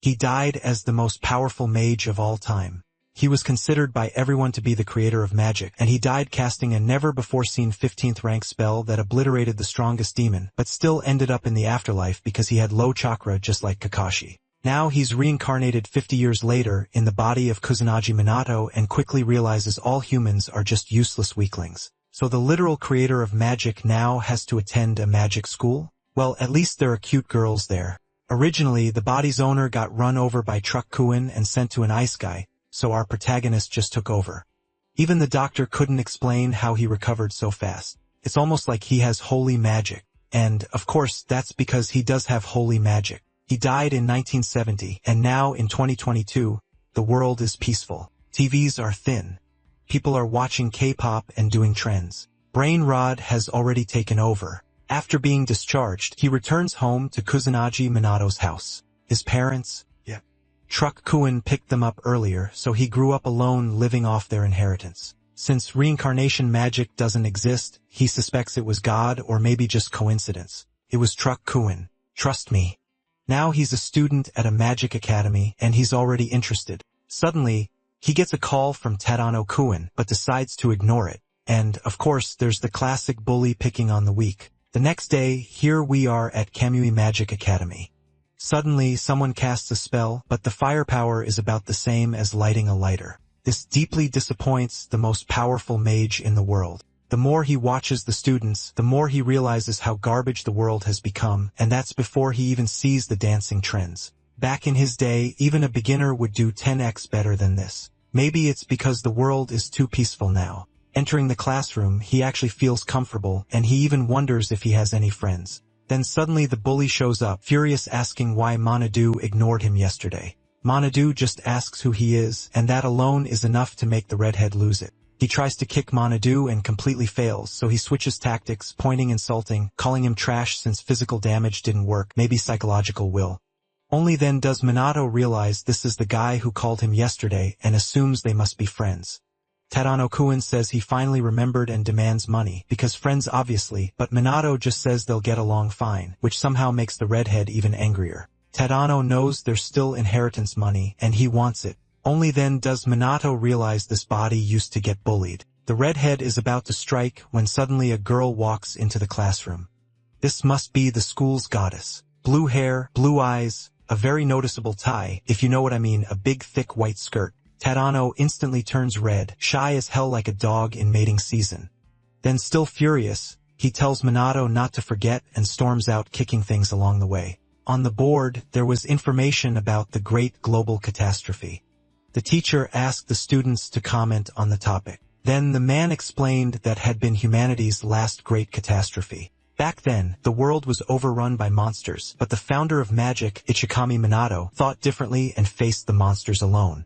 He died as the most powerful mage of all time. He was considered by everyone to be the creator of magic, and he died casting a never-before-seen 15th rank spell that obliterated the strongest demon, but still ended up in the afterlife because he had low chakra just like Kakashi. Now he's reincarnated 50 years later in the body of Kusanagi Minato and quickly realizes all humans are just useless weaklings. So the literal creator of magic now has to attend a magic school? Well, at least there are cute girls there. Originally, the body's owner got run over by Truck Kuin and sent to an ice guy, so our protagonist just took over. Even the doctor couldn't explain how he recovered so fast. It's almost like he has holy magic. And, of course, that's because he does have holy magic. He died in 1970, and now in 2022, the world is peaceful. TVs are thin. People are watching K-pop and doing trends. Brain rot has already taken over. After being discharged, he returns home to Kusanagi Minato's house. His parents, Truck Kuin picked them up earlier, so he grew up alone living off their inheritance. Since reincarnation magic doesn't exist, he suspects it was God or maybe just coincidence. It was Truck Kuin. Trust me. Now he's a student at a magic academy and he's already interested. Suddenly, he gets a call from Tadano Kuin, but decides to ignore it. And, of course, there's the classic bully picking on the weak. The next day, here we are at Kamui Magic Academy. Suddenly, someone casts a spell, but the firepower is about the same as lighting a lighter. This deeply disappoints the most powerful mage in the world. The more he watches the students, the more he realizes how garbage the world has become, and that's before he even sees the dancing trends. Back in his day, even a beginner would do 10x better than this. Maybe it's because the world is too peaceful now. Entering the classroom, he actually feels comfortable, and he even wonders if he has any friends. Then suddenly the bully shows up, furious, asking why Manadu ignored him yesterday. Manadu just asks who he is, and that alone is enough to make the redhead lose it. He tries to kick Manadu and completely fails, so he switches tactics, pointing, insulting, calling him trash since physical damage didn't work, maybe psychological will. Only then does Minato realize this is the guy who called him yesterday and assumes they must be friends. Tadano Kuin says he finally remembered and demands money, because friends obviously, but Minato just says they'll get along fine, which somehow makes the redhead even angrier. Tadano knows there's still inheritance money, and he wants it. Only then does Minato realize this body used to get bullied. The redhead is about to strike when suddenly a girl walks into the classroom. This must be the school's goddess. Blue hair, blue eyes, a very noticeable tie, if you know what I mean, a big thick white skirt. Tadano instantly turns red, shy as hell like a dog in mating season. Then still furious, he tells Minato not to forget and storms out kicking things along the way. On the board, there was information about the great global catastrophe. The teacher asked the students to comment on the topic. Then the man explained that had been humanity's last great catastrophe. Back then, the world was overrun by monsters, but the founder of magic, Ichikami Minato, thought differently and faced the monsters alone.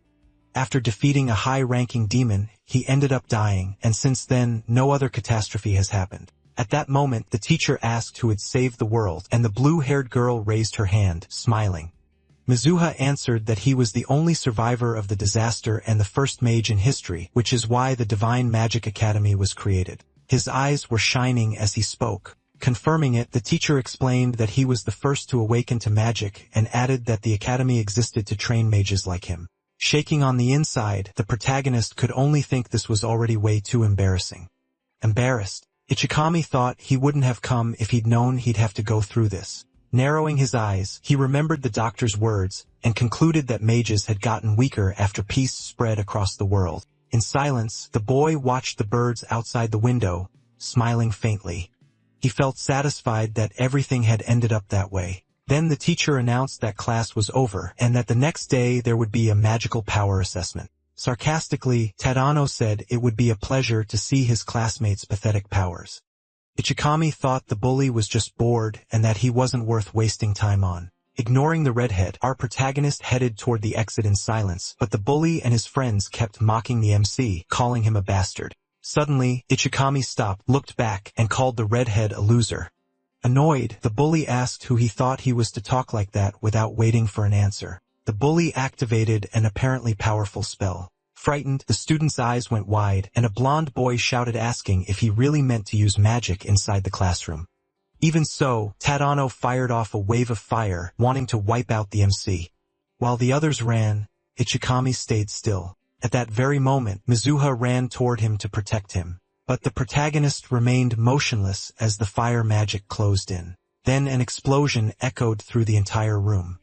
After defeating a high-ranking demon, he ended up dying, and since then, no other catastrophe has happened. At that moment, the teacher asked who had saved the world, and the blue-haired girl raised her hand, smiling. Mizuha answered that he was the only survivor of the disaster and the first mage in history, which is why the Divine Magic Academy was created. His eyes were shining as he spoke. Confirming it, the teacher explained that he was the first to awaken to magic and added that the academy existed to train mages like him. Shaking on the inside, the protagonist could only think this was already way too embarrassing. Embarrassed, Ichikami thought he wouldn't have come if he'd known he'd have to go through this. Narrowing his eyes, he remembered the doctor's words and concluded that mages had gotten weaker after peace spread across the world. In silence, the boy watched the birds outside the window, smiling faintly. He felt satisfied that everything had ended up that way. Then the teacher announced that class was over and that the next day there would be a magical power assessment. Sarcastically, Tadano said it would be a pleasure to see his classmates' pathetic powers. Ichikami thought the bully was just bored and that he wasn't worth wasting time on. Ignoring the redhead, our protagonist headed toward the exit in silence, but the bully and his friends kept mocking the MC, calling him a bastard. Suddenly, Ichikami stopped, looked back, and called the redhead a loser. Annoyed, the bully asked who he thought he was to talk like that without waiting for an answer. The bully activated an apparently powerful spell. Frightened, the student's eyes went wide, and a blonde boy shouted asking if he really meant to use magic inside the classroom. Even so, Tadano fired off a wave of fire, wanting to wipe out the MC. While the others ran, Ichikami stayed still. At that very moment, Mizuha ran toward him to protect him. But the protagonist remained motionless as the fire magic closed in. Then an explosion echoed through the entire room.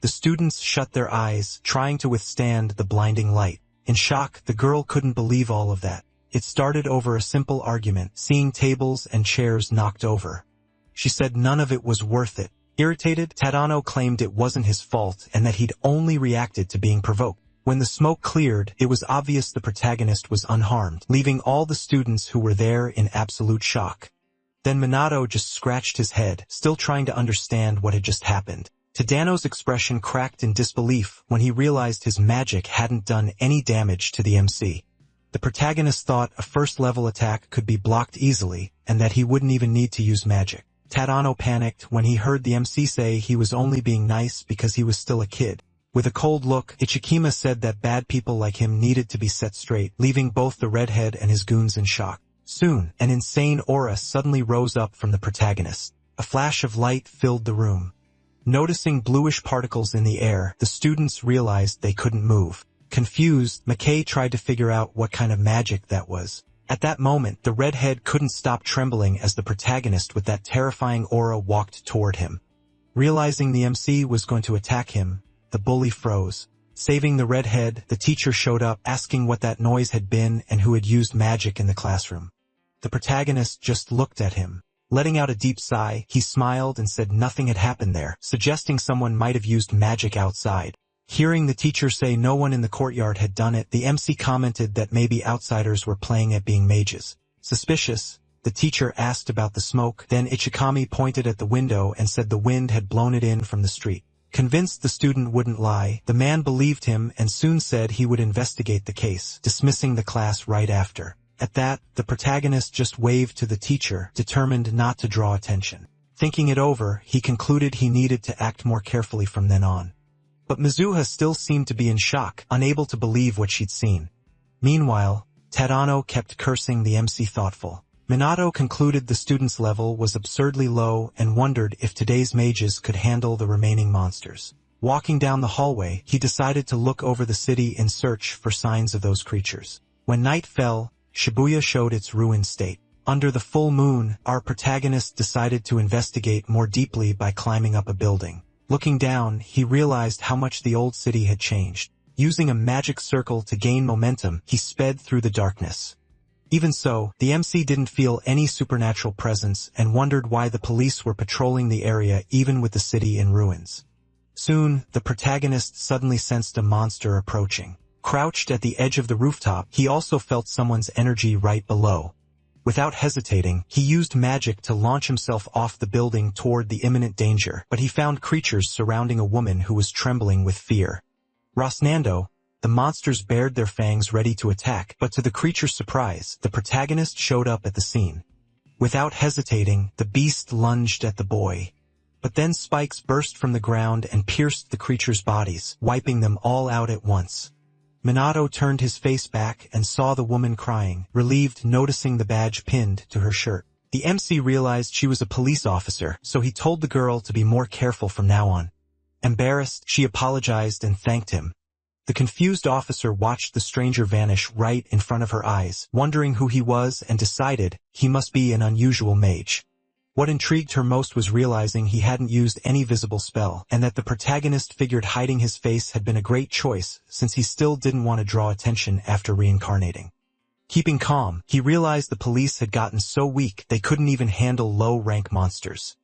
The students shut their eyes, trying to withstand the blinding light. In shock, the girl couldn't believe all of that. It started over a simple argument, seeing tables and chairs knocked over. She said none of it was worth it. Irritated, Tadano claimed it wasn't his fault and that he'd only reacted to being provoked. When the smoke cleared, it was obvious the protagonist was unharmed, leaving all the students who were there in absolute shock. Then Minato just scratched his head, still trying to understand what had just happened. Tadano's expression cracked in disbelief when he realized his magic hadn't done any damage to the MC. The protagonist thought a first-level attack could be blocked easily, and that he wouldn't even need to use magic. Tadano panicked when he heard the MC say he was only being nice because he was still a kid. With a cold look, Ichikima said that bad people like him needed to be set straight, leaving both the redhead and his goons in shock. Soon, an insane aura suddenly rose up from the protagonist. A flash of light filled the room. Noticing bluish particles in the air, the students realized they couldn't move. Confused, Mage tried to figure out what kind of magic that was. At that moment, the redhead couldn't stop trembling as the protagonist with that terrifying aura walked toward him. Realizing the MC was going to attack him, the bully froze. Saving the redhead, the teacher showed up, asking what that noise had been and who had used magic in the classroom. The protagonist just looked at him. Letting out a deep sigh, he smiled and said nothing had happened there, suggesting someone might have used magic outside. Hearing the teacher say no one in the courtyard had done it, the MC commented that maybe outsiders were playing at being mages. Suspicious, the teacher asked about the smoke, then Ichikami pointed at the window and said the wind had blown it in from the street. Convinced the student wouldn't lie, the man believed him and soon said he would investigate the case, dismissing the class right after. At that, the protagonist just waved to the teacher, determined not to draw attention. Thinking it over, he concluded he needed to act more carefully from then on. But Mizuha still seemed to be in shock, unable to believe what she'd seen. Meanwhile, Tadano kept cursing the MC thoughtful. Minato concluded the student's level was absurdly low and wondered if today's mages could handle the remaining monsters. Walking down the hallway, he decided to look over the city in search for signs of those creatures. When night fell, Shibuya showed its ruined state. Under the full moon, our protagonist decided to investigate more deeply by climbing up a building. Looking down, he realized how much the old city had changed. Using a magic circle to gain momentum, he sped through the darkness. Even so, the MC didn't feel any supernatural presence and wondered why the police were patrolling the area even with the city in ruins. Soon, the protagonist suddenly sensed a monster approaching. Crouched at the edge of the rooftop, he also felt someone's energy right below. Without hesitating, he used magic to launch himself off the building toward the imminent danger, but he found creatures surrounding a woman who was trembling with fear. Rosnando, the monsters bared their fangs ready to attack, but to the creature's surprise, the protagonist showed up at the scene. Without hesitating, the beast lunged at the boy. But then spikes burst from the ground and pierced the creature's bodies, wiping them all out at once. Minato turned his face back and saw the woman crying, relieved noticing the badge pinned to her shirt. The MC realized she was a police officer, so he told the girl to be more careful from now on. Embarrassed, she apologized and thanked him. The confused officer watched the stranger vanish right in front of her eyes, wondering who he was and decided he must be an unusual mage. What intrigued her most was realizing he hadn't used any visible spell, and that the protagonist figured hiding his face had been a great choice since he still didn't want to draw attention after reincarnating. Keeping calm, he realized the police had gotten so weak they couldn't even handle low-rank monsters.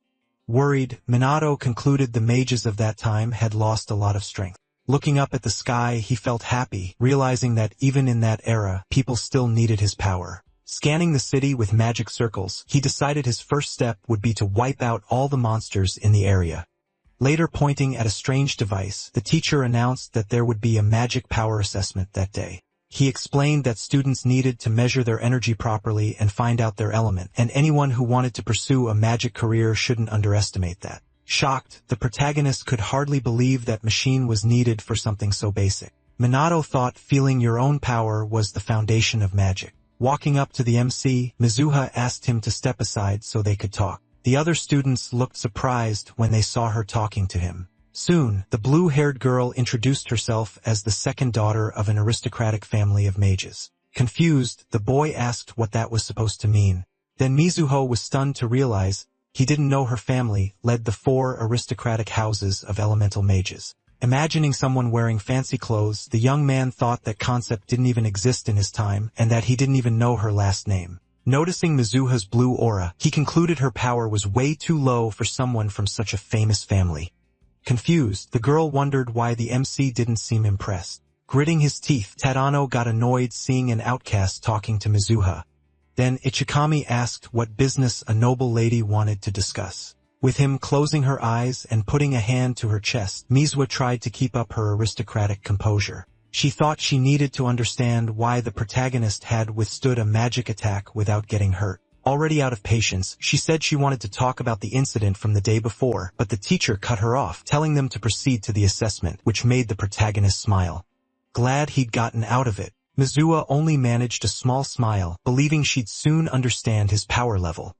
Worried, Minato concluded the mages of that time had lost a lot of strength. Looking up at the sky, he felt happy, realizing that even in that era, people still needed his power. Scanning the city with magic circles, he decided his first step would be to wipe out all the monsters in the area. Later pointing at a strange device, the teacher announced that there would be a magic power assessment that day. He explained that students needed to measure their energy properly and find out their element, and anyone who wanted to pursue a magic career shouldn't underestimate that. Shocked, the protagonist could hardly believe that machine was needed for something so basic. Minato thought feeling your own power was the foundation of magic. Walking up to the MC, Mizuha asked him to step aside so they could talk. The other students looked surprised when they saw her talking to him. Soon, the blue-haired girl introduced herself as the second daughter of an aristocratic family of mages. Confused, the boy asked what that was supposed to mean. Then Mizuho was stunned to realize he didn't know her family led the 4 aristocratic houses of elemental mages. Imagining someone wearing fancy clothes, the young man thought that concept didn't even exist in his time and that he didn't even know her last name. Noticing Mizuho's blue aura, he concluded her power was way too low for someone from such a famous family. Confused, the girl wondered why the MC didn't seem impressed. Gritting his teeth, Tadano got annoyed seeing an outcast talking to Mizuha. Then Ichikami asked what business a noble lady wanted to discuss. With him closing her eyes and putting a hand to her chest, Mizuha tried to keep up her aristocratic composure. She thought she needed to understand why the protagonist had withstood a magic attack without getting hurt. Already out of patience, she said she wanted to talk about the incident from the day before, but the teacher cut her off, telling them to proceed to the assessment, which made the protagonist smile. Glad he'd gotten out of it, Mizuha only managed a small smile, believing she'd soon understand his power level.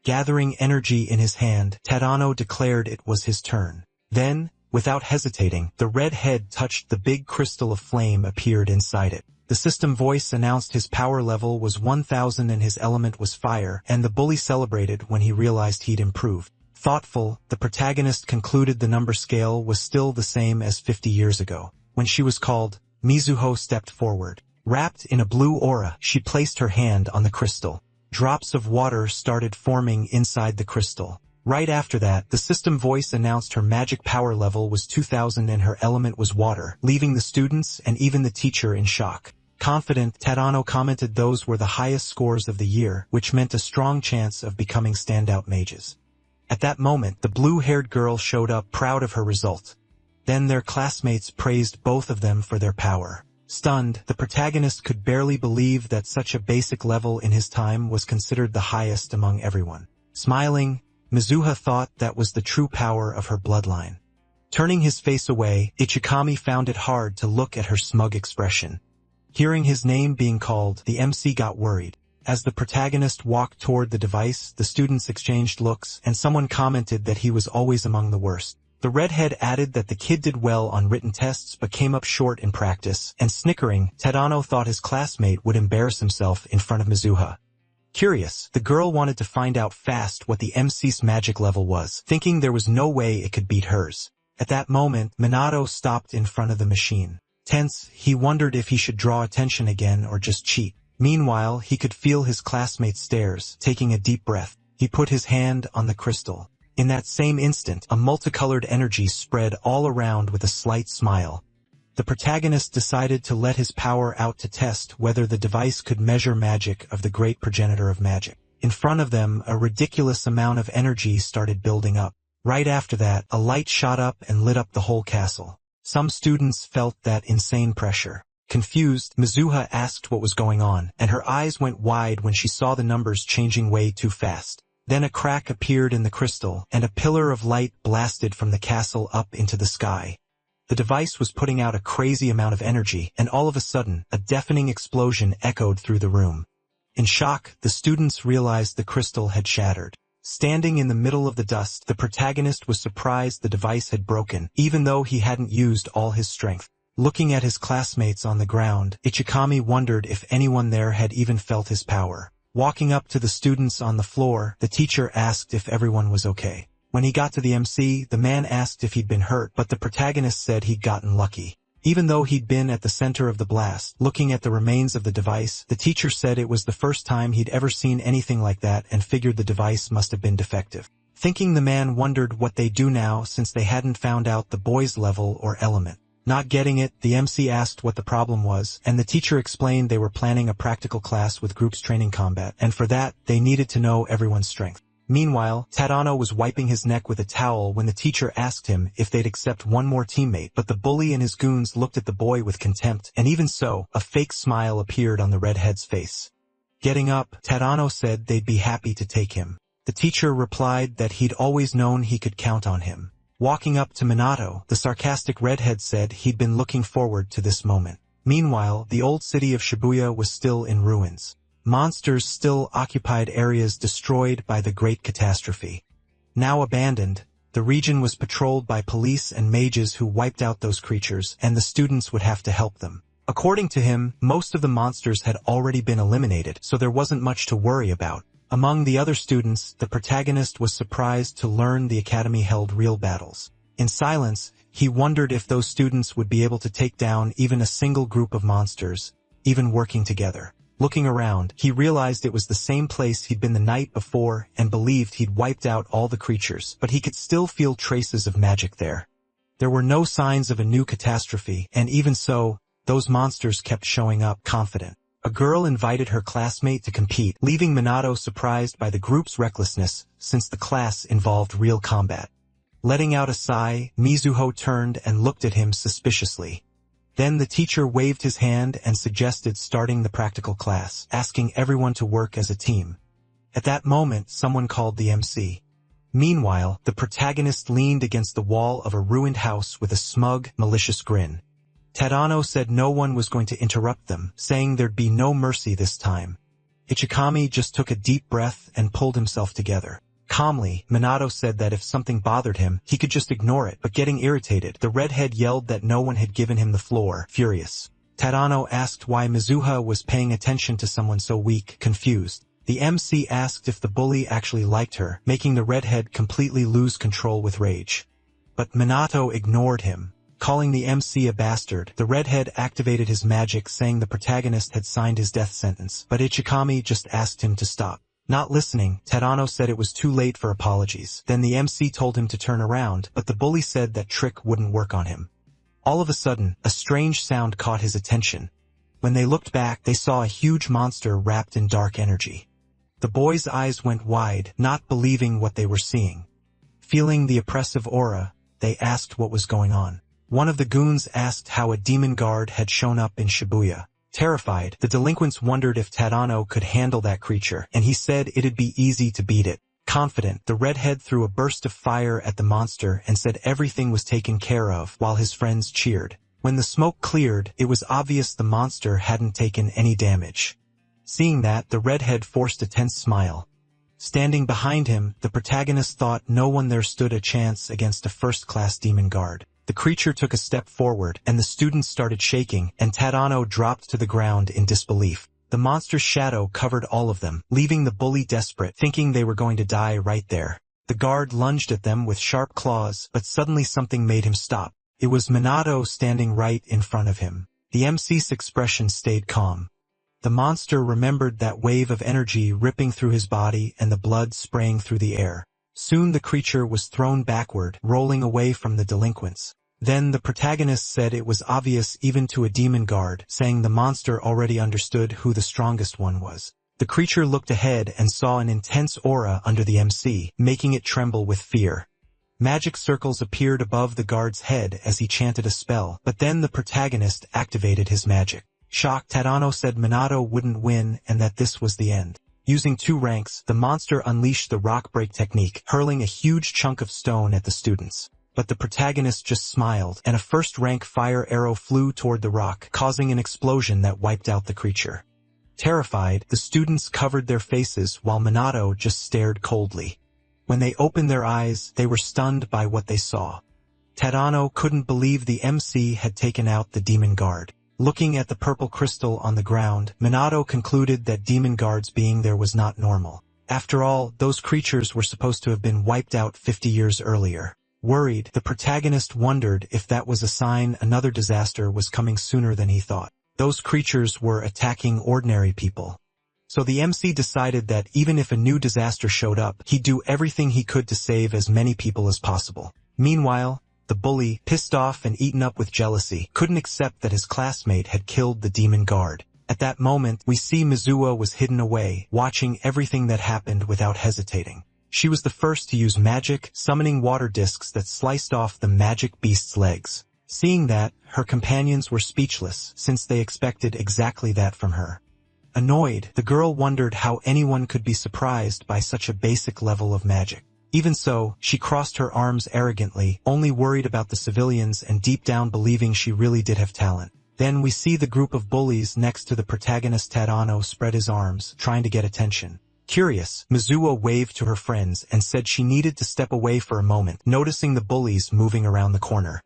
Gathering energy in his hand, Tadano declared it was his turn. Then, without hesitating, the red head touched the big crystal of flame appeared inside it. The system voice announced his power level was 1000 and his element was fire, and the bully celebrated when he realized he'd improved. Thoughtful, the protagonist concluded the number scale was still the same as 50 years ago. When she was called, Mizuho stepped forward. Wrapped in a blue aura, she placed her hand on the crystal. Drops of water started forming inside the crystal. Right after that, the system voice announced her magic power level was 2000 and her element was water, leaving the students and even the teacher in shock. Confident, Tadano commented those were the highest scores of the year, which meant a strong chance of becoming standout mages. At that moment, the blue-haired girl showed up proud of her result. Then their classmates praised both of them for their power. Stunned, the protagonist could barely believe that such a basic level in his time was considered the highest among everyone. Smiling, Mizuha thought that was the true power of her bloodline. Turning his face away, Ichikami found it hard to look at her smug expression. Hearing his name being called, the MC got worried. As the protagonist walked toward the device, the students exchanged looks, and someone commented that he was always among the worst. The redhead added that the kid did well on written tests but came up short in practice, and snickering, Tadano thought his classmate would embarrass himself in front of Mizuha. Curious, the girl wanted to find out fast what the MC's magic level was, thinking there was no way it could beat hers. At that moment, Minato stopped in front of the machine. Tense, he wondered if he should draw attention again or just cheat. Meanwhile, he could feel his classmate's stares. Taking a deep breath, he put his hand on the crystal. In that same instant, a multicolored energy spread all around with a slight smile. The protagonist decided to let his power out to test whether the device could measure magic of the great progenitor of magic. In front of them, a ridiculous amount of energy started building up. Right after that, a light shot up and lit up the whole castle. Some students felt that insane pressure. Confused, Mizuha asked what was going on, and her eyes went wide when she saw the numbers changing way too fast. Then a crack appeared in the crystal, and a pillar of light blasted from the castle up into the sky. The device was putting out a crazy amount of energy, and all of a sudden, a deafening explosion echoed through the room. In shock, the students realized the crystal had shattered. Standing in the middle of the dust, the protagonist was surprised the device had broken, even though he hadn't used all his strength. Looking at his classmates on the ground, Ichikami wondered if anyone there had even felt his power. Walking up to the students on the floor, the teacher asked if everyone was okay. When he got to the MC, the man asked if he'd been hurt, but the protagonist said he'd gotten lucky. Even though he'd been at the center of the blast, looking at the remains of the device, the teacher said it was the first time he'd ever seen anything like that and figured the device must have been defective. Thinking, the man wondered what they'd do now since they hadn't found out the boy's level or element. Not getting it, the MC asked what the problem was, and the teacher explained they were planning a practical class with groups training combat, and for that, they needed to know everyone's strength. Meanwhile, Tadano was wiping his neck with a towel when the teacher asked him if they'd accept one more teammate, but the bully and his goons looked at the boy with contempt, and even so, a fake smile appeared on the redhead's face. Getting up, Tadano said they'd be happy to take him. The teacher replied that he'd always known he could count on him. Walking up to Minato, the sarcastic redhead said he'd been looking forward to this moment. Meanwhile, the old city of Shibuya was still in ruins. Monsters still occupied areas destroyed by the Great Catastrophe. Now abandoned, The region was patrolled by police and mages who wiped out those creatures, and the students would have to help them. According to him, most of the monsters had already been eliminated, so there wasn't much to worry about. Among the other students, the protagonist was surprised to learn the academy held real battles. In silence, he wondered if those students would be able to take down even a single group of monsters, even working together. Looking around, he realized it was the same place he'd been the night before and believed he'd wiped out all the creatures, but he could still feel traces of magic there. There were no signs of a new catastrophe, and even so, those monsters kept showing up confident. A girl invited her classmate to compete, leaving Minato surprised by the group's recklessness since the class involved real combat. Letting out a sigh, Mizuho turned and looked at him suspiciously. Then the teacher waved his hand and suggested starting the practical class, asking everyone to work as a team. At that moment, someone called the MC. Meanwhile, the protagonist leaned against the wall of a ruined house with a smug, malicious grin. Tadano said no one was going to interrupt them, saying there'd be no mercy this time. Ichikami just took a deep breath and pulled himself together. Calmly, Minato said that if something bothered him, he could just ignore it, but getting irritated, the redhead yelled that no one had given him the floor, furious. Tadano asked why Mizuha was paying attention to someone so weak, confused. The MC asked if the bully actually liked her, making the redhead completely lose control with rage. But Minato ignored him. Calling the MC a bastard, the redhead activated his magic saying the protagonist had signed his death sentence, but Ichikami just asked him to stop. Not listening, Tadano said it was too late for apologies. Then the MC told him to turn around, but the bully said that trick wouldn't work on him. All of a sudden, a strange sound caught his attention. When they looked back, they saw a huge monster wrapped in dark energy. The boys' eyes went wide, not believing what they were seeing. Feeling the oppressive aura, they asked what was going on. One of the goons asked how a demon guard had shown up in Shibuya. Terrified, the delinquents wondered if Tadano could handle that creature, and he said it'd be easy to beat it. Confident, the redhead threw a burst of fire at the monster and said everything was taken care of, while his friends cheered. When the smoke cleared, it was obvious the monster hadn't taken any damage. Seeing that, the redhead forced a tense smile. Standing behind him, the protagonist thought no one there stood a chance against a first-class demon guard. The creature took a step forward, and the students started shaking, and Tadano dropped to the ground in disbelief. The monster's shadow covered all of them, leaving the bully desperate, thinking they were going to die right there. The guard lunged at them with sharp claws, but suddenly something made him stop. It was Minato standing right in front of him. The MC's expression stayed calm. The monster remembered that wave of energy ripping through his body and the blood spraying through the air. Soon the creature was thrown backward, rolling away from the delinquents. Then the protagonist said it was obvious even to a demon guard, saying the monster already understood who the strongest one was. The creature looked ahead and saw an intense aura under the MC, making it tremble with fear. Magic circles appeared above the guard's head as he chanted a spell, but then the protagonist activated his magic. Shocked, Tadano said Minato wouldn't win and that this was the end. Using 2 ranks, the monster unleashed the rock break technique, hurling a huge chunk of stone at the students. But the protagonist just smiled, and a first-rank fire arrow flew toward the rock, causing an explosion that wiped out the creature. Terrified, the students covered their faces while Minato just stared coldly. When they opened their eyes, they were stunned by what they saw. Tadano couldn't believe the MC had taken out the demon guard. Looking at the purple crystal on the ground, Minato concluded that demon guards being there was not normal. After all, those creatures were supposed to have been wiped out 50 years earlier. Worried, the protagonist wondered if that was a sign another disaster was coming sooner than he thought. Those creatures were attacking ordinary people. So the MC decided that even if a new disaster showed up, he'd do everything he could to save as many people as possible. Meanwhile, the bully, pissed off and eaten up with jealousy, couldn't accept that his classmate had killed the demon guard. At that moment, we see Mizuha was hidden away, watching everything that happened without hesitating. She was the first to use magic, summoning water discs that sliced off the magic beast's legs. Seeing that, her companions were speechless, since they expected exactly that from her. Annoyed, the girl wondered how anyone could be surprised by such a basic level of magic. Even so, she crossed her arms arrogantly, only worried about the civilians and deep down believing she really did have talent. Then we see the group of bullies next to the protagonist Tadano spread his arms, trying to get attention. Curious, Mizuho waved to her friends and said she needed to step away for a moment, noticing the bullies moving around the corner.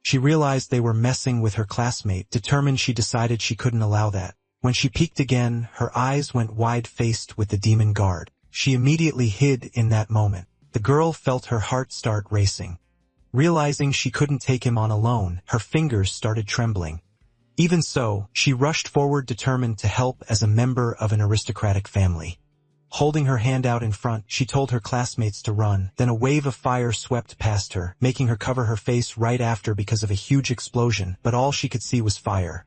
She realized they were messing with her classmate. Determined, she decided she couldn't allow that. When she peeked again, her eyes went wide-faced with the demon guard. She immediately hid in that moment. The girl felt her heart start racing. Realizing she couldn't take him on alone, her fingers started trembling. Even so, she rushed forward, determined to help as a member of an aristocratic family. Holding her hand out in front, she told her classmates to run. Then a wave of fire swept past her, making her cover her face right after because of a huge explosion, but all she could see was fire.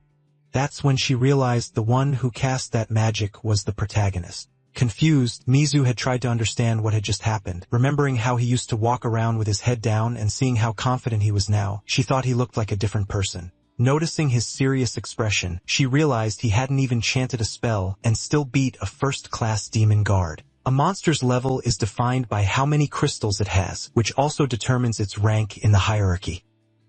That's when she realized the one who cast that magic was the protagonist. Confused, Mizu had tried to understand what had just happened. Remembering how he used to walk around with his head down and seeing how confident he was now, she thought he looked like a different person. Noticing his serious expression, she realized he hadn't even chanted a spell and still beat a first-class demon guard. A monster's level is defined by how many crystals it has, which also determines its rank in the hierarchy.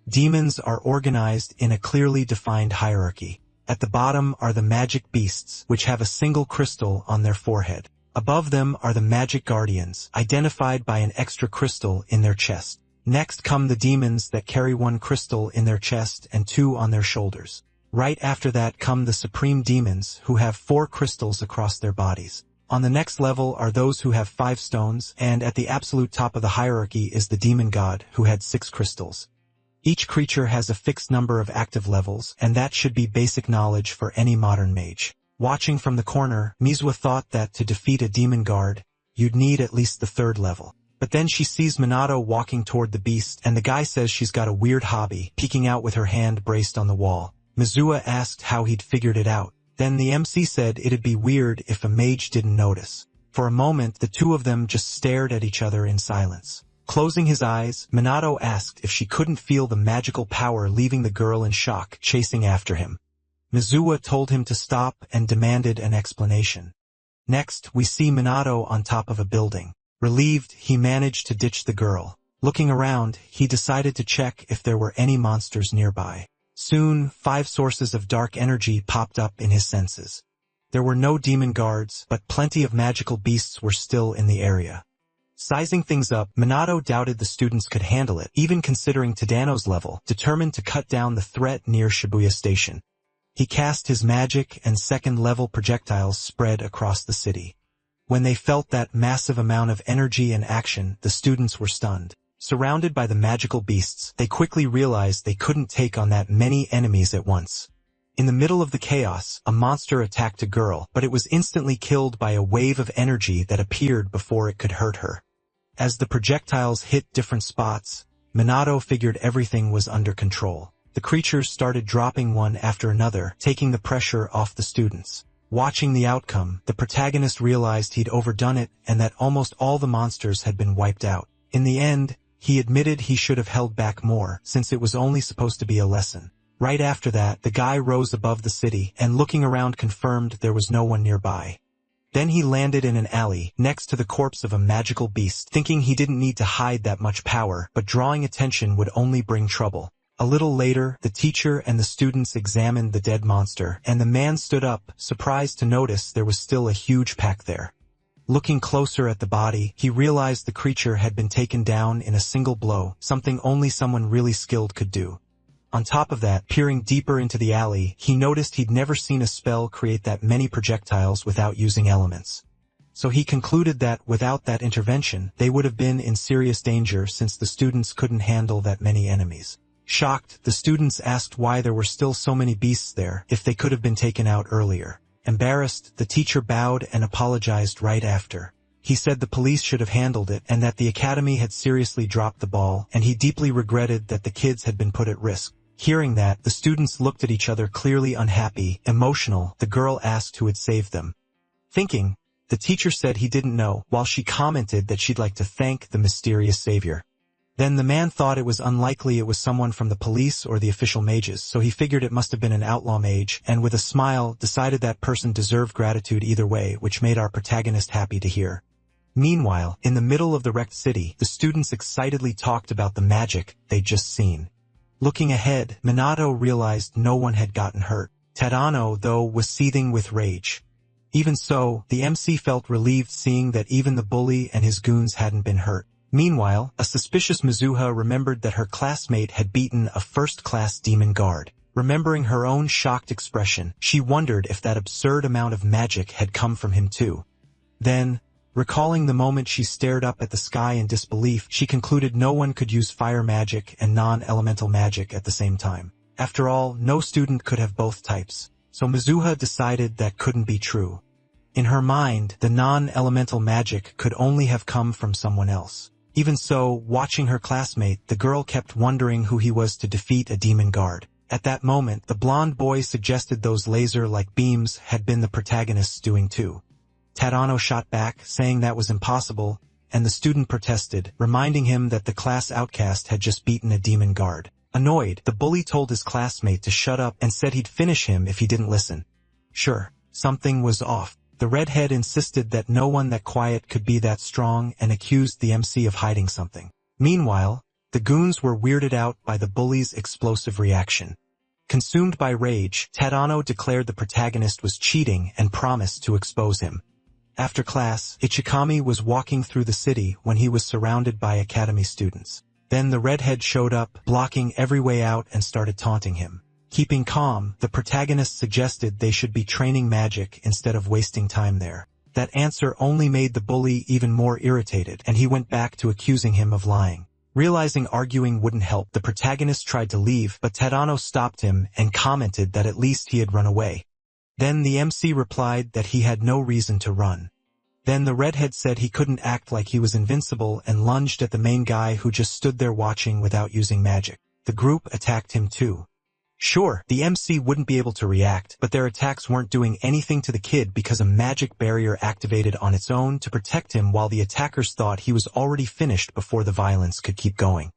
Demons are organized in a clearly defined hierarchy. At the bottom are the magic beasts, which have a single crystal on their forehead. Above them are the magic guardians, identified by an extra crystal in their chest. Next come the demons that carry one crystal in their chest and two on their shoulders. Right after that come the supreme demons, who have 4 crystals across their bodies. On the next level are those who have 5 stones, and at the absolute top of the hierarchy is the demon god, who had 6 crystals. Each creature has a fixed number of active levels, and that should be basic knowledge for any modern mage. Watching from the corner, Mizuho thought that to defeat a demon guard, you'd need at least the 3rd level. But then she sees Minato walking toward the beast, and the guy says she's got a weird hobby, peeking out with her hand braced on the wall. Mizuho asked how he'd figured it out. Then the MC said it'd be weird if a mage didn't notice. For a moment, the two of them just stared at each other in silence. Closing his eyes, Minato asked if she couldn't feel the magical power leaving the girl in shock, chasing after him. Mizuho told him to stop and demanded an explanation. Next, we see Minato on top of a building. Relieved, he managed to ditch the girl. Looking around, he decided to check if there were any monsters nearby. Soon, 5 sources of dark energy popped up in his senses. There were no demon guards, but plenty of magical beasts were still in the area. Sizing things up, Minato doubted the students could handle it, even considering Tadano's level, determined to cut down the threat near Shibuya Station. He cast his magic and 2nd-level projectiles spread across the city. When they felt that massive amount of energy and action, the students were stunned. Surrounded by the magical beasts, they quickly realized they couldn't take on that many enemies at once. In the middle of the chaos, a monster attacked a girl, but it was instantly killed by a wave of energy that appeared before it could hurt her. As the projectiles hit different spots, Minato figured everything was under control. The creatures started dropping one after another, taking the pressure off the students. Watching the outcome, the protagonist realized he'd overdone it and that almost all the monsters had been wiped out. In the end, he admitted he should have held back more, since it was only supposed to be a lesson. Right after that, the guy rose above the city and looking around confirmed there was no one nearby. Then he landed in an alley, next to the corpse of a magical beast, thinking he didn't need to hide that much power, but drawing attention would only bring trouble. A little later, the teacher and the students examined the dead monster, and the man stood up, surprised to notice there was still a huge pack there. Looking closer at the body, he realized the creature had been taken down in a single blow, something only someone really skilled could do. On top of that, peering deeper into the alley, he noticed he'd never seen a spell create that many projectiles without using elements. So he concluded that, without that intervention, they would have been in serious danger since the students couldn't handle that many enemies. Shocked, the students asked why there were still so many beasts there, if they could have been taken out earlier. Embarrassed, the teacher bowed and apologized right after. He said the police should have handled it and that the academy had seriously dropped the ball, and he deeply regretted that the kids had been put at risk. Hearing that, the students looked at each other, clearly unhappy. Emotional, the girl asked who had saved them. Thinking, the teacher said he didn't know, while she commented that she'd like to thank the mysterious savior. Then the man thought it was unlikely it was someone from the police or the official mages, so he figured it must have been an outlaw mage, and with a smile, decided that person deserved gratitude either way, which made our protagonist happy to hear. Meanwhile, in the middle of the wrecked city, the students excitedly talked about the magic they'd just seen. Looking ahead, Minato realized no one had gotten hurt. Tadano, though, was seething with rage. Even so, the MC felt relieved seeing that even the bully and his goons hadn't been hurt. Meanwhile, a suspicious Mizuha remembered that her classmate had beaten a first-class demon guard. Remembering her own shocked expression, she wondered if that absurd amount of magic had come from him too. Then, recalling the moment she stared up at the sky in disbelief, she concluded no one could use fire magic and non-elemental magic at the same time. After all, no student could have both types, so Mizuha decided that couldn't be true. In her mind, the non-elemental magic could only have come from someone else. Even so, watching her classmate, the girl kept wondering who he was to defeat a demon guard. At that moment, the blonde boy suggested those laser-like beams had been the protagonist's doing too. Tadano shot back, saying that was impossible, and the student protested, reminding him that the class outcast had just beaten a demon guard. Annoyed, the bully told his classmate to shut up and said he'd finish him if he didn't listen. Sure, something was off. The redhead insisted that no one that quiet could be that strong and accused the MC of hiding something. Meanwhile, the goons were weirded out by the bully's explosive reaction. Consumed by rage, Tadano declared the protagonist was cheating and promised to expose him. After class, Ichikami was walking through the city when he was surrounded by academy students. Then the redhead showed up, blocking every way out and started taunting him. Keeping calm, the protagonist suggested they should be training magic instead of wasting time there. That answer only made the bully even more irritated, and he went back to accusing him of lying. Realizing arguing wouldn't help, the protagonist tried to leave, but Tadano stopped him and commented that at least he had run away. Then the MC replied that he had no reason to run. Then the redhead said he couldn't act like he was invincible and lunged at the main guy who just stood there watching without using magic. The group attacked him too. Sure, the MC wouldn't be able to react, but their attacks weren't doing anything to the kid because a magic barrier activated on its own to protect him while the attackers thought he was already finished before the violence could keep going.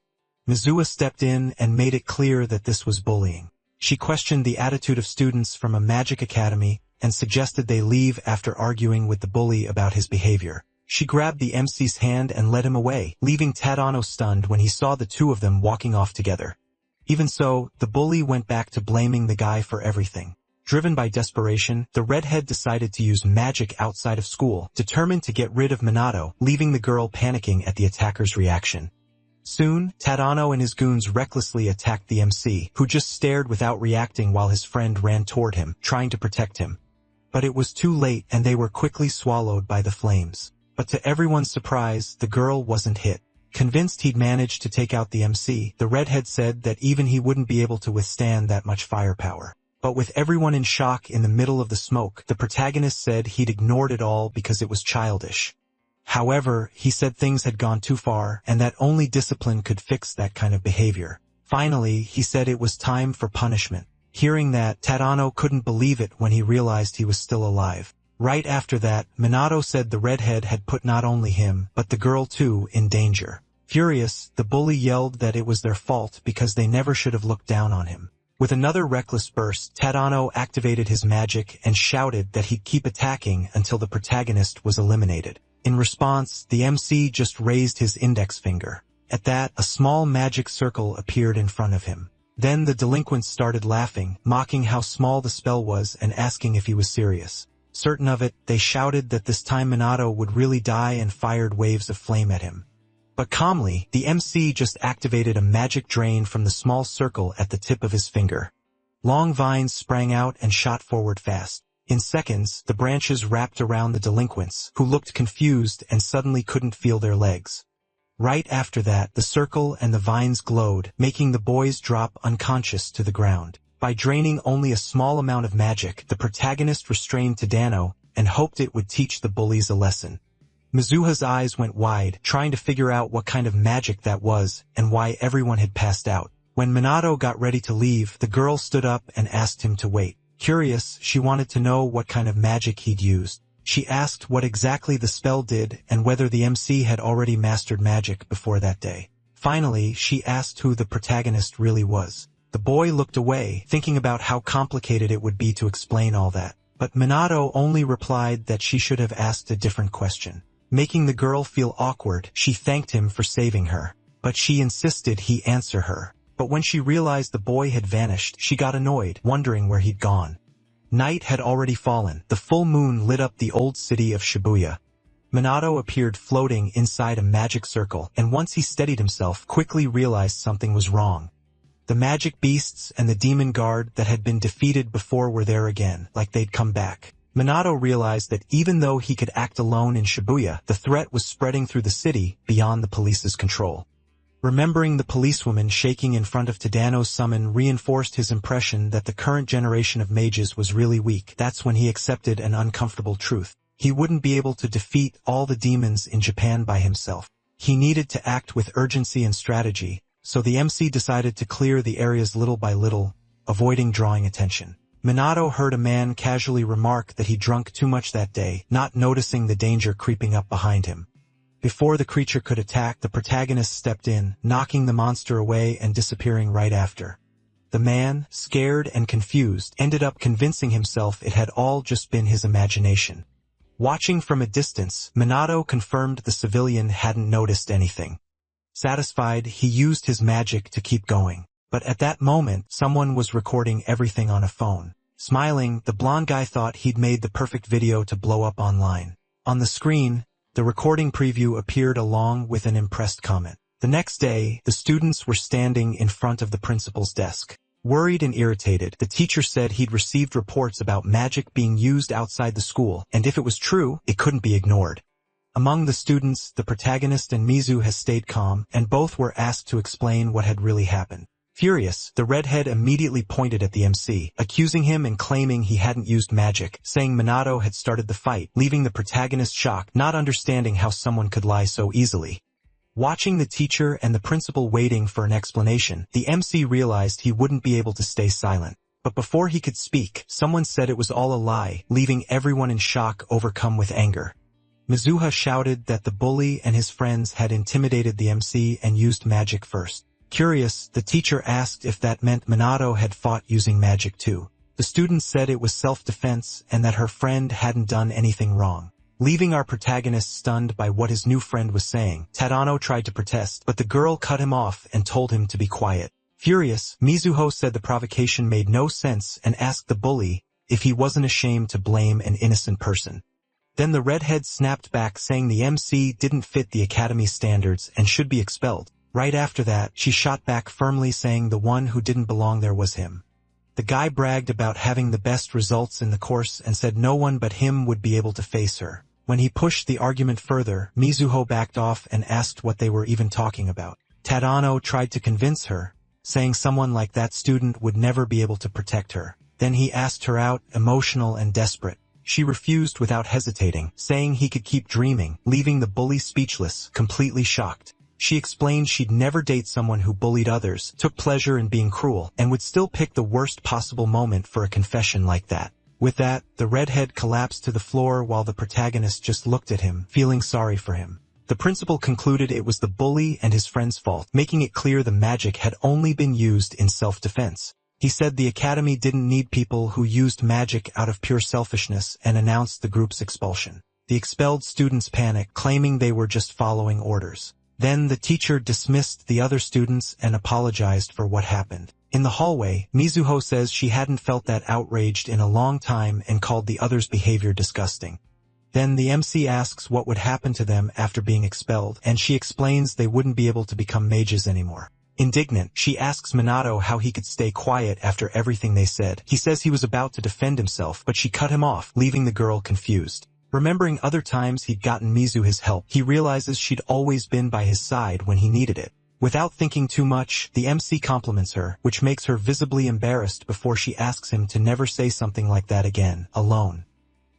Mizuha stepped in and made it clear that this was bullying. She questioned the attitude of students from a magic academy and suggested they leave after arguing with the bully about his behavior. She grabbed the MC's hand and led him away, leaving Tadano stunned when he saw the two of them walking off together. Even so, the bully went back to blaming the guy for everything. Driven by desperation, the redhead decided to use magic outside of school, determined to get rid of Minato, leaving the girl panicking at the attacker's reaction. Soon, Tadano and his goons recklessly attacked the MC, who just stared without reacting while his friend ran toward him, trying to protect him. But it was too late and they were quickly swallowed by the flames. But to everyone's surprise, the girl wasn't hit. Convinced he'd managed to take out the MC, the redhead said that even he wouldn't be able to withstand that much firepower. But with everyone in shock in the middle of the smoke, the protagonist said he'd ignored it all because it was childish. However, he said things had gone too far and that only discipline could fix that kind of behavior. Finally, he said it was time for punishment. Hearing that, Tadano couldn't believe it when he realized he was still alive. Right after that, Minato said the redhead had put not only him, but the girl too, in danger. Furious, the bully yelled that it was their fault because they never should have looked down on him. With another reckless burst, Tadano activated his magic and shouted that he'd keep attacking until the protagonist was eliminated. In response, the MC just raised his index finger. At that, a small magic circle appeared in front of him. Then the delinquents started laughing, mocking how small the spell was and asking if he was serious. Certain of it, they shouted that this time Minato would really die and fired waves of flame at him. But calmly, the MC just activated a magic drain from the small circle at the tip of his finger. Long vines sprang out and shot forward fast. In seconds, the branches wrapped around the delinquents, who looked confused and suddenly couldn't feel their legs. Right after that, the circle and the vines glowed, making the boys drop unconscious to the ground. By draining only a small amount of magic, the protagonist restrained Tadano and hoped it would teach the bullies a lesson. Mizuha's eyes went wide, trying to figure out what kind of magic that was and why everyone had passed out. When Minato got ready to leave, the girl stood up and asked him to wait. Curious, she wanted to know what kind of magic he'd used. She asked what exactly the spell did and whether the MC had already mastered magic before that day. Finally, she asked who the protagonist really was. The boy looked away, thinking about how complicated it would be to explain all that. But Minato only replied that she should have asked a different question. Making the girl feel awkward, she thanked him for saving her. But she insisted he answer her. But when she realized the boy had vanished, she got annoyed, wondering where he'd gone. Night had already fallen. The full moon lit up the old city of Shibuya. Minato appeared floating inside a magic circle, and once he steadied himself, quickly realized something was wrong. The magic beasts and the demon guard that had been defeated before were there again, like they'd come back. Minato realized that even though he could act alone in Shibuya, the threat was spreading through the city beyond the police's control. Remembering the policewoman shaking in front of Tadano's summon reinforced his impression that the current generation of mages was really weak. That's when he accepted an uncomfortable truth. He wouldn't be able to defeat all the demons in Japan by himself. He needed to act with urgency and strategy, so the MC decided to clear the areas little by little, avoiding drawing attention. Minato heard a man casually remark that he drunk too much that day, not noticing the danger creeping up behind him. Before the creature could attack, the protagonist stepped in, knocking the monster away and disappearing right after. The man, scared and confused, ended up convincing himself it had all just been his imagination. Watching from a distance, Minato confirmed the civilian hadn't noticed anything. Satisfied, he used his magic to keep going. But at that moment, someone was recording everything on a phone. Smiling, the blonde guy thought he'd made the perfect video to blow up online. On the screen, the recording preview appeared along with an impressed comment. The next day, the students were standing in front of the principal's desk. Worried and irritated, the teacher said he'd received reports about magic being used outside the school, and if it was true, it couldn't be ignored. Among the students, the protagonist and Mizu has stayed calm, and both were asked to explain what had really happened. Furious, the redhead immediately pointed at the MC, accusing him and claiming he hadn't used magic, saying Minato had started the fight, leaving the protagonist shocked, not understanding how someone could lie so easily. Watching the teacher and the principal waiting for an explanation, the MC realized he wouldn't be able to stay silent. But before he could speak, someone said it was all a lie, leaving everyone in shock, overcome with anger. Mizuha shouted that the bully and his friends had intimidated the MC and used magic first. Curious, the teacher asked if that meant Minato had fought using magic too. The student said it was self-defense and that her friend hadn't done anything wrong. Leaving our protagonist stunned by what his new friend was saying, Tadano tried to protest, but the girl cut him off and told him to be quiet. Furious, Mizuho said the provocation made no sense and asked the bully if he wasn't ashamed to blame an innocent person. Then the redhead snapped back, saying the MC didn't fit the academy standards and should be expelled. Right after that, she shot back firmly, saying the one who didn't belong there was him. The guy bragged about having the best results in the course and said no one but him would be able to face her. When he pushed the argument further, Mizuho backed off and asked what they were even talking about. Tadano tried to convince her, saying someone like that student would never be able to protect her. Then he asked her out, emotional and desperate. She refused without hesitating, saying he could keep dreaming, leaving the bully speechless, completely shocked. She explained she'd never date someone who bullied others, took pleasure in being cruel, and would still pick the worst possible moment for a confession like that. With that, the redhead collapsed to the floor while the protagonist just looked at him, feeling sorry for him. The principal concluded it was the bully and his friend's fault, making it clear the magic had only been used in self-defense. He said the academy didn't need people who used magic out of pure selfishness and announced the group's expulsion. The expelled students panicked, claiming they were just following orders. Then the teacher dismissed the other students and apologized for what happened. In the hallway, Mizuho says she hadn't felt that outraged in a long time and called the others' behavior disgusting. Then the MC asks what would happen to them after being expelled, and she explains they wouldn't be able to become mages anymore. Indignant, she asks Minato how he could stay quiet after everything they said. He says he was about to defend himself, but she cut him off, leaving the girl confused. Remembering other times he'd gotten Mizu his help, he realizes she'd always been by his side when he needed it. Without thinking too much, the MC compliments her, which makes her visibly embarrassed before she asks him to never say something like that again, alone.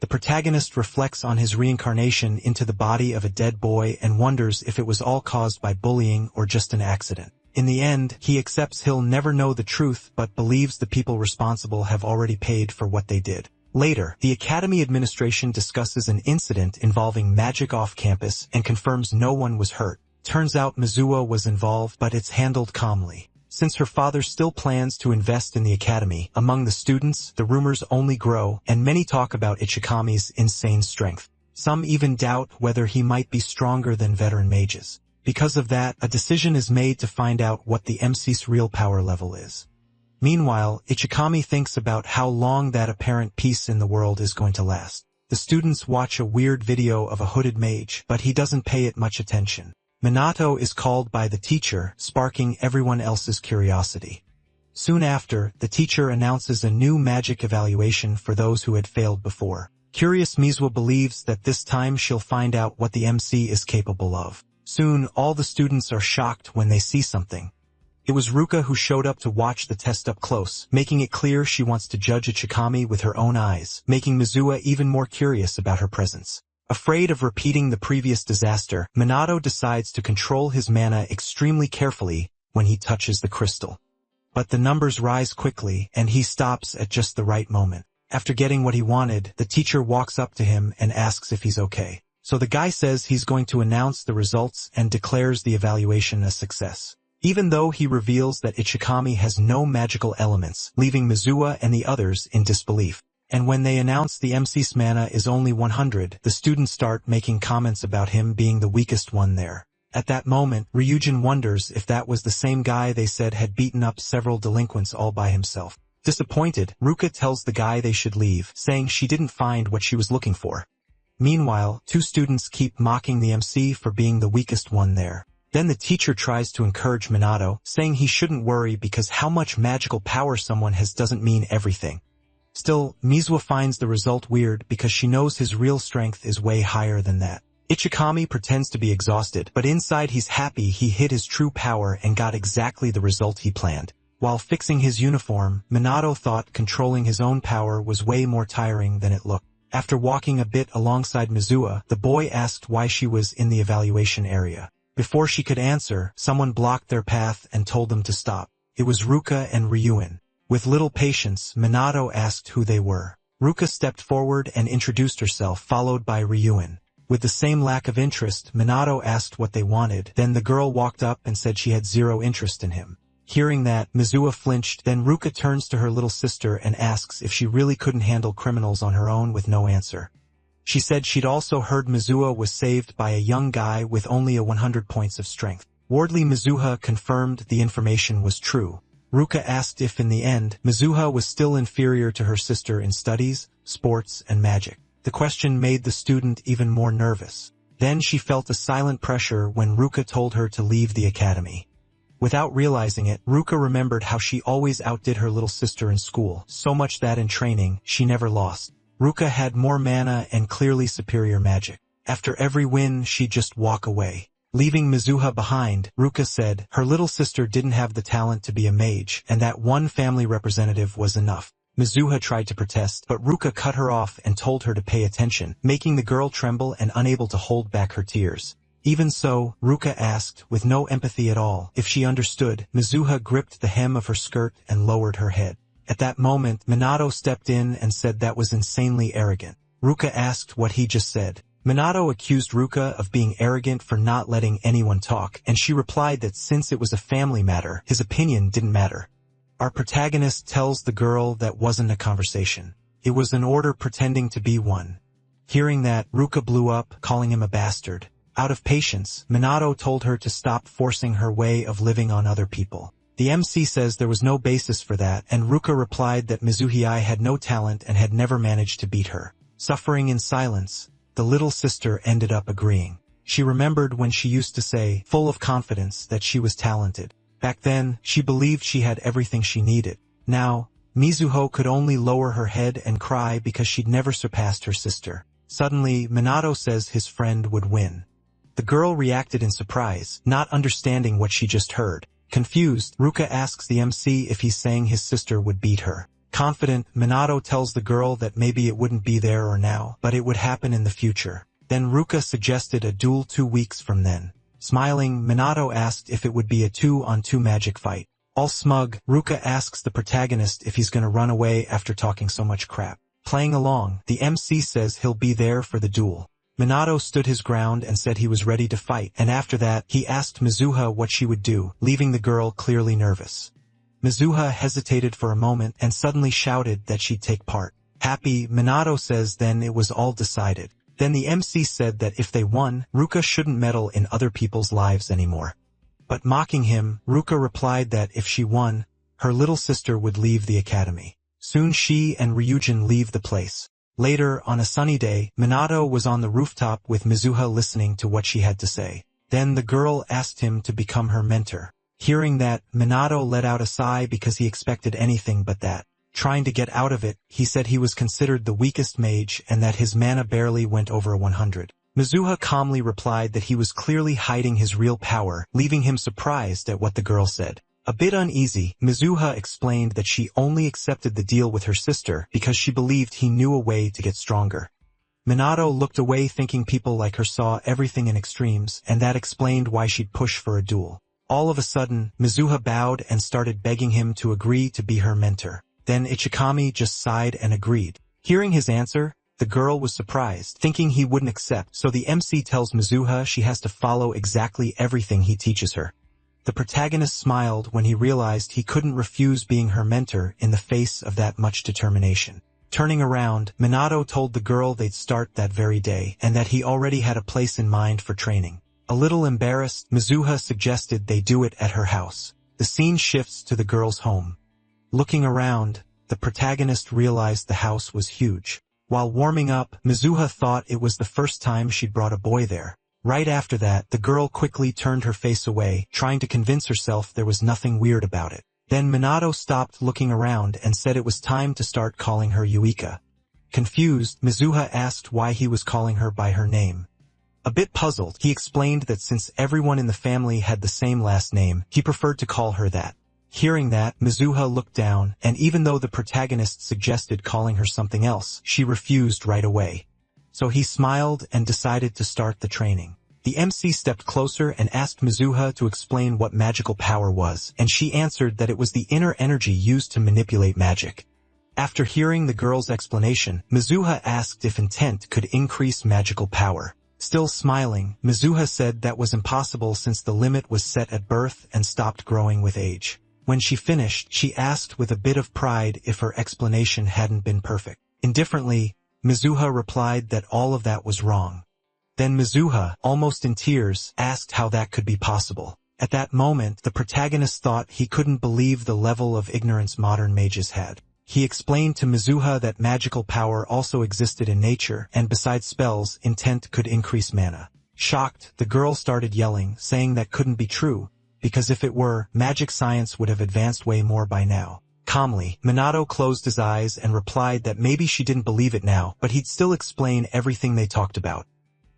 The protagonist reflects on his reincarnation into the body of a dead boy and wonders if it was all caused by bullying or just an accident. In the end, he accepts he'll never know the truth but believes the people responsible have already paid for what they did. Later, the academy administration discusses an incident involving magic off campus and confirms no one was hurt. Turns out Mizuho was involved, but it's handled calmly. Since her father still plans to invest in the academy, among the students, the rumors only grow, and many talk about Ichikami's insane strength. Some even doubt whether he might be stronger than veteran mages. Because of that, a decision is made to find out what the MC's real power level is. Meanwhile, Ichikami thinks about how long that apparent peace in the world is going to last. The students watch a weird video of a hooded mage, but he doesn't pay it much attention. Minato is called by the teacher, sparking everyone else's curiosity. Soon after, the teacher announces a new magic evaluation for those who had failed before. Curious Mizwa believes that this time she'll find out what the MC is capable of. Soon, all the students are shocked when they see something. It was Ruka who showed up to watch the test up close, making it clear she wants to judge Ichikami with her own eyes, making Mizua even more curious about her presence. Afraid of repeating the previous disaster, Minato decides to control his mana extremely carefully when he touches the crystal. But the numbers rise quickly, and he stops at just the right moment. After getting what he wanted, the teacher walks up to him and asks if he's okay. So the guy says he's going to announce the results and declares the evaluation a success. Even though he reveals that Ichikami has no magical elements, leaving Mizua and the others in disbelief. And when they announce the MC's mana is only 100, the students start making comments about him being the weakest one there. At that moment, Ryujin wonders if that was the same guy they said had beaten up several delinquents all by himself. Disappointed, Ruka tells the guy they should leave, saying she didn't find what she was looking for. Meanwhile, two students keep mocking the MC for being the weakest one there. Then the teacher tries to encourage Minato, saying he shouldn't worry because how much magical power someone has doesn't mean everything. Still, Mizwa finds the result weird because she knows his real strength is way higher than that. Ichikami pretends to be exhausted, but inside he's happy he hid his true power and got exactly the result he planned. While fixing his uniform, Minato thought controlling his own power was way more tiring than it looked. After walking a bit alongside Mizua, the boy asked why she was in the evaluation area. Before she could answer, someone blocked their path and told them to stop. It was Ruka and Ryuin. With little patience, Minato asked who they were. Ruka stepped forward and introduced herself, followed by Ryuin. With the same lack of interest, Minato asked what they wanted, then the girl walked up and said she had zero interest in him. Hearing that, Mizua flinched, then Ruka turns to her little sister and asks if she really couldn't handle criminals on her own with no answer. She said she'd also heard Mizua was saved by a young guy with only 100 points of strength. Wardly Mizuha confirmed the information was true. Ruka asked if in the end, Mizuha was still inferior to her sister in studies, sports, and magic. The question made the student even more nervous. Then she felt a silent pressure when Ruka told her to leave the academy. Without realizing it, Ruka remembered how she always outdid her little sister in school, so much that in training, she never lost. Ruka had more mana and clearly superior magic. After every win, she'd just walk away. Leaving Mizuha behind, Ruka said her little sister didn't have the talent to be a mage, and that one family representative was enough. Mizuha tried to protest, but Ruka cut her off and told her to pay attention, making the girl tremble and unable to hold back her tears. Even so, Ruka asked, with no empathy at all, if she understood. Mizuha gripped the hem of her skirt and lowered her head. At that moment, Minato stepped in and said that was insanely arrogant. Ruka asked what he just said. Minato accused Ruka of being arrogant for not letting anyone talk, and she replied that since it was a family matter, his opinion didn't matter. Our protagonist tells the girl that wasn't a conversation. It was an order pretending to be one. Hearing that, Ruka blew up, calling him a bastard. Out of patience, Minato told her to stop forcing her way of living on other people. The MC says there was no basis for that, and Ruka replied that Mizuhii had no talent and had never managed to beat her. Suffering in silence, the little sister ended up agreeing. She remembered when she used to say, full of confidence, that she was talented. Back then, she believed she had everything she needed. Now, Mizuho could only lower her head and cry because she'd never surpassed her sister. Suddenly, Minato says his friend would win. The girl reacted in surprise, not understanding what she just heard. Confused, Ruka asks the MC if he's saying his sister would beat her. Confident, Minato tells the girl that maybe it wouldn't be there or now, but it would happen in the future. Then Ruka suggested a duel 2 weeks from then. Smiling, Minato asked if it would be a 2-on-2 magic fight. All smug, Ruka asks the protagonist if he's gonna run away after talking so much crap. Playing along, the MC says he'll be there for the duel. Minato stood his ground and said he was ready to fight, and after that, he asked Mizuha what she would do, leaving the girl clearly nervous. Mizuha hesitated for a moment and suddenly shouted that she'd take part. Happy, Minato says then it was all decided. Then the MC said that if they won, Ruka shouldn't meddle in other people's lives anymore. But mocking him, Ruka replied that if she won, her little sister would leave the academy. Soon she and Ryujin leave the place. Later, on a sunny day, Minato was on the rooftop with Mizuha listening to what she had to say. Then the girl asked him to become her mentor. Hearing that, Minato let out a sigh because he expected anything but that. Trying to get out of it, he said he was considered the weakest mage and that his mana barely went over 100. Mizuha calmly replied that he was clearly hiding his real power, leaving him surprised at what the girl said. A bit uneasy, Mizuha explained that she only accepted the deal with her sister because she believed he knew a way to get stronger. Minato looked away thinking people like her saw everything in extremes, and that explained why she'd push for a duel. All of a sudden, Mizuha bowed and started begging him to agree to be her mentor. Then Ichikami just sighed and agreed. Hearing his answer, the girl was surprised, thinking he wouldn't accept, so the MC tells Mizuha she has to follow exactly everything he teaches her. The protagonist smiled when he realized he couldn't refuse being her mentor in the face of that much determination. Turning around, Minato told the girl they'd start that very day and that he already had a place in mind for training. A little embarrassed, Mizuha suggested they do it at her house. The scene shifts to the girl's home. Looking around, the protagonist realized the house was huge. While warming up, Mizuha thought it was the first time she'd brought a boy there. Right after that, the girl quickly turned her face away, trying to convince herself there was nothing weird about it. Then Minato stopped looking around and said it was time to start calling her Yuika. Confused, Mizuha asked why he was calling her by her name. A bit puzzled, he explained that since everyone in the family had the same last name, he preferred to call her that. Hearing that, Mizuha looked down, and even though the protagonist suggested calling her something else, she refused right away. So he smiled and decided to start the training. The MC stepped closer and asked Mizuha to explain what magical power was, and she answered that it was the inner energy used to manipulate magic. After hearing the girl's explanation, Mizuha asked if intent could increase magical power. Still smiling, Mizuha said that was impossible since the limit was set at birth and stopped growing with age. When she finished, she asked with a bit of pride if her explanation hadn't been perfect. Indifferently, Mizuha replied that all of that was wrong. Then Mizuha, almost in tears, asked how that could be possible. At that moment, the protagonist thought he couldn't believe the level of ignorance modern mages had. He explained to Mizuha that magical power also existed in nature, and besides spells, intent could increase mana. Shocked, the girl started yelling, saying that couldn't be true, because if it were, magic science would have advanced way more by now. Calmly, Minato closed his eyes and replied that maybe she didn't believe it now, but he'd still explain everything they talked about.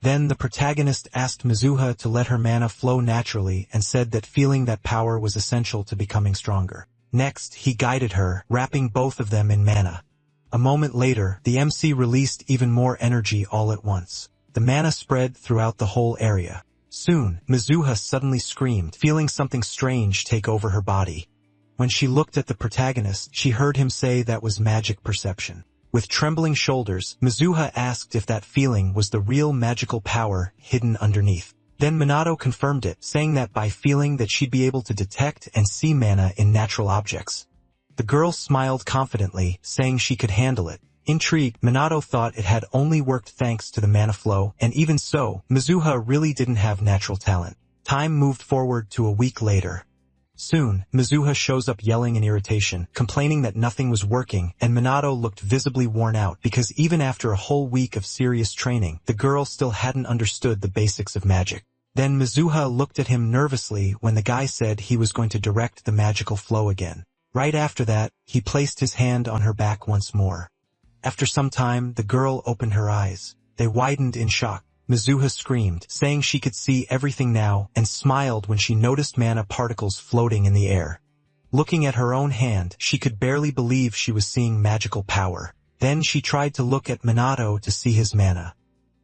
Then the protagonist asked Mizuha to let her mana flow naturally and said that feeling that power was essential to becoming stronger. Next, he guided her, wrapping both of them in mana. A moment later, the MC released even more energy all at once. The mana spread throughout the whole area. Soon, Mizuha suddenly screamed, feeling something strange take over her body. When she looked at the protagonist, she heard him say that was magic perception. With trembling shoulders, Mizuha asked if that feeling was the real magical power hidden underneath. Then Minato confirmed it, saying that by feeling that she'd be able to detect and see mana in natural objects. The girl smiled confidently, saying she could handle it. Intrigued, Minato thought it had only worked thanks to the mana flow, and even so, Mizuha really didn't have natural talent. Time moved forward to a week later. Soon, Mizuha shows up yelling in irritation, complaining that nothing was working, and Minato looked visibly worn out because even after a whole week of serious training, the girl still hadn't understood the basics of magic. Then Mizuha looked at him nervously when the guy said he was going to direct the magical flow again. Right after that, he placed his hand on her back once more. After some time, the girl opened her eyes. They widened in shock. Mizuha screamed, saying she could see everything now, and smiled when she noticed mana particles floating in the air. Looking at her own hand, she could barely believe she was seeing magical power. Then she tried to look at Minato to see his mana.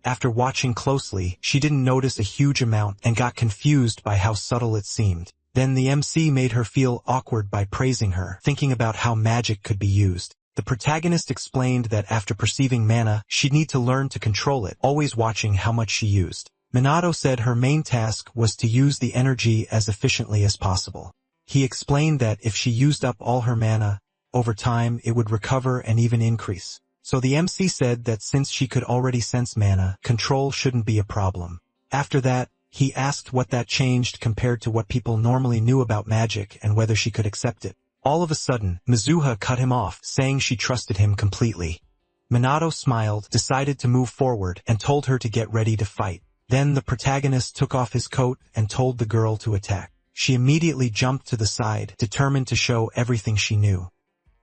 After watching closely, she didn't notice a huge amount and got confused by how subtle it seemed. Then the MC made her feel awkward by praising her, thinking about how magic could be used. The protagonist explained that after perceiving mana, she'd need to learn to control it, always watching how much she used. Minato said her main task was to use the energy as efficiently as possible. He explained that if she used up all her mana, over time it would recover and even increase. So the MC said that since she could already sense mana, control shouldn't be a problem. After that, he asked what that changed compared to what people normally knew about magic and whether she could accept it. All of a sudden, Mizuha cut him off, saying she trusted him completely. Minato smiled, decided to move forward, and told her to get ready to fight. Then the protagonist took off his coat and told the girl to attack. She immediately jumped to the side, determined to show everything she knew.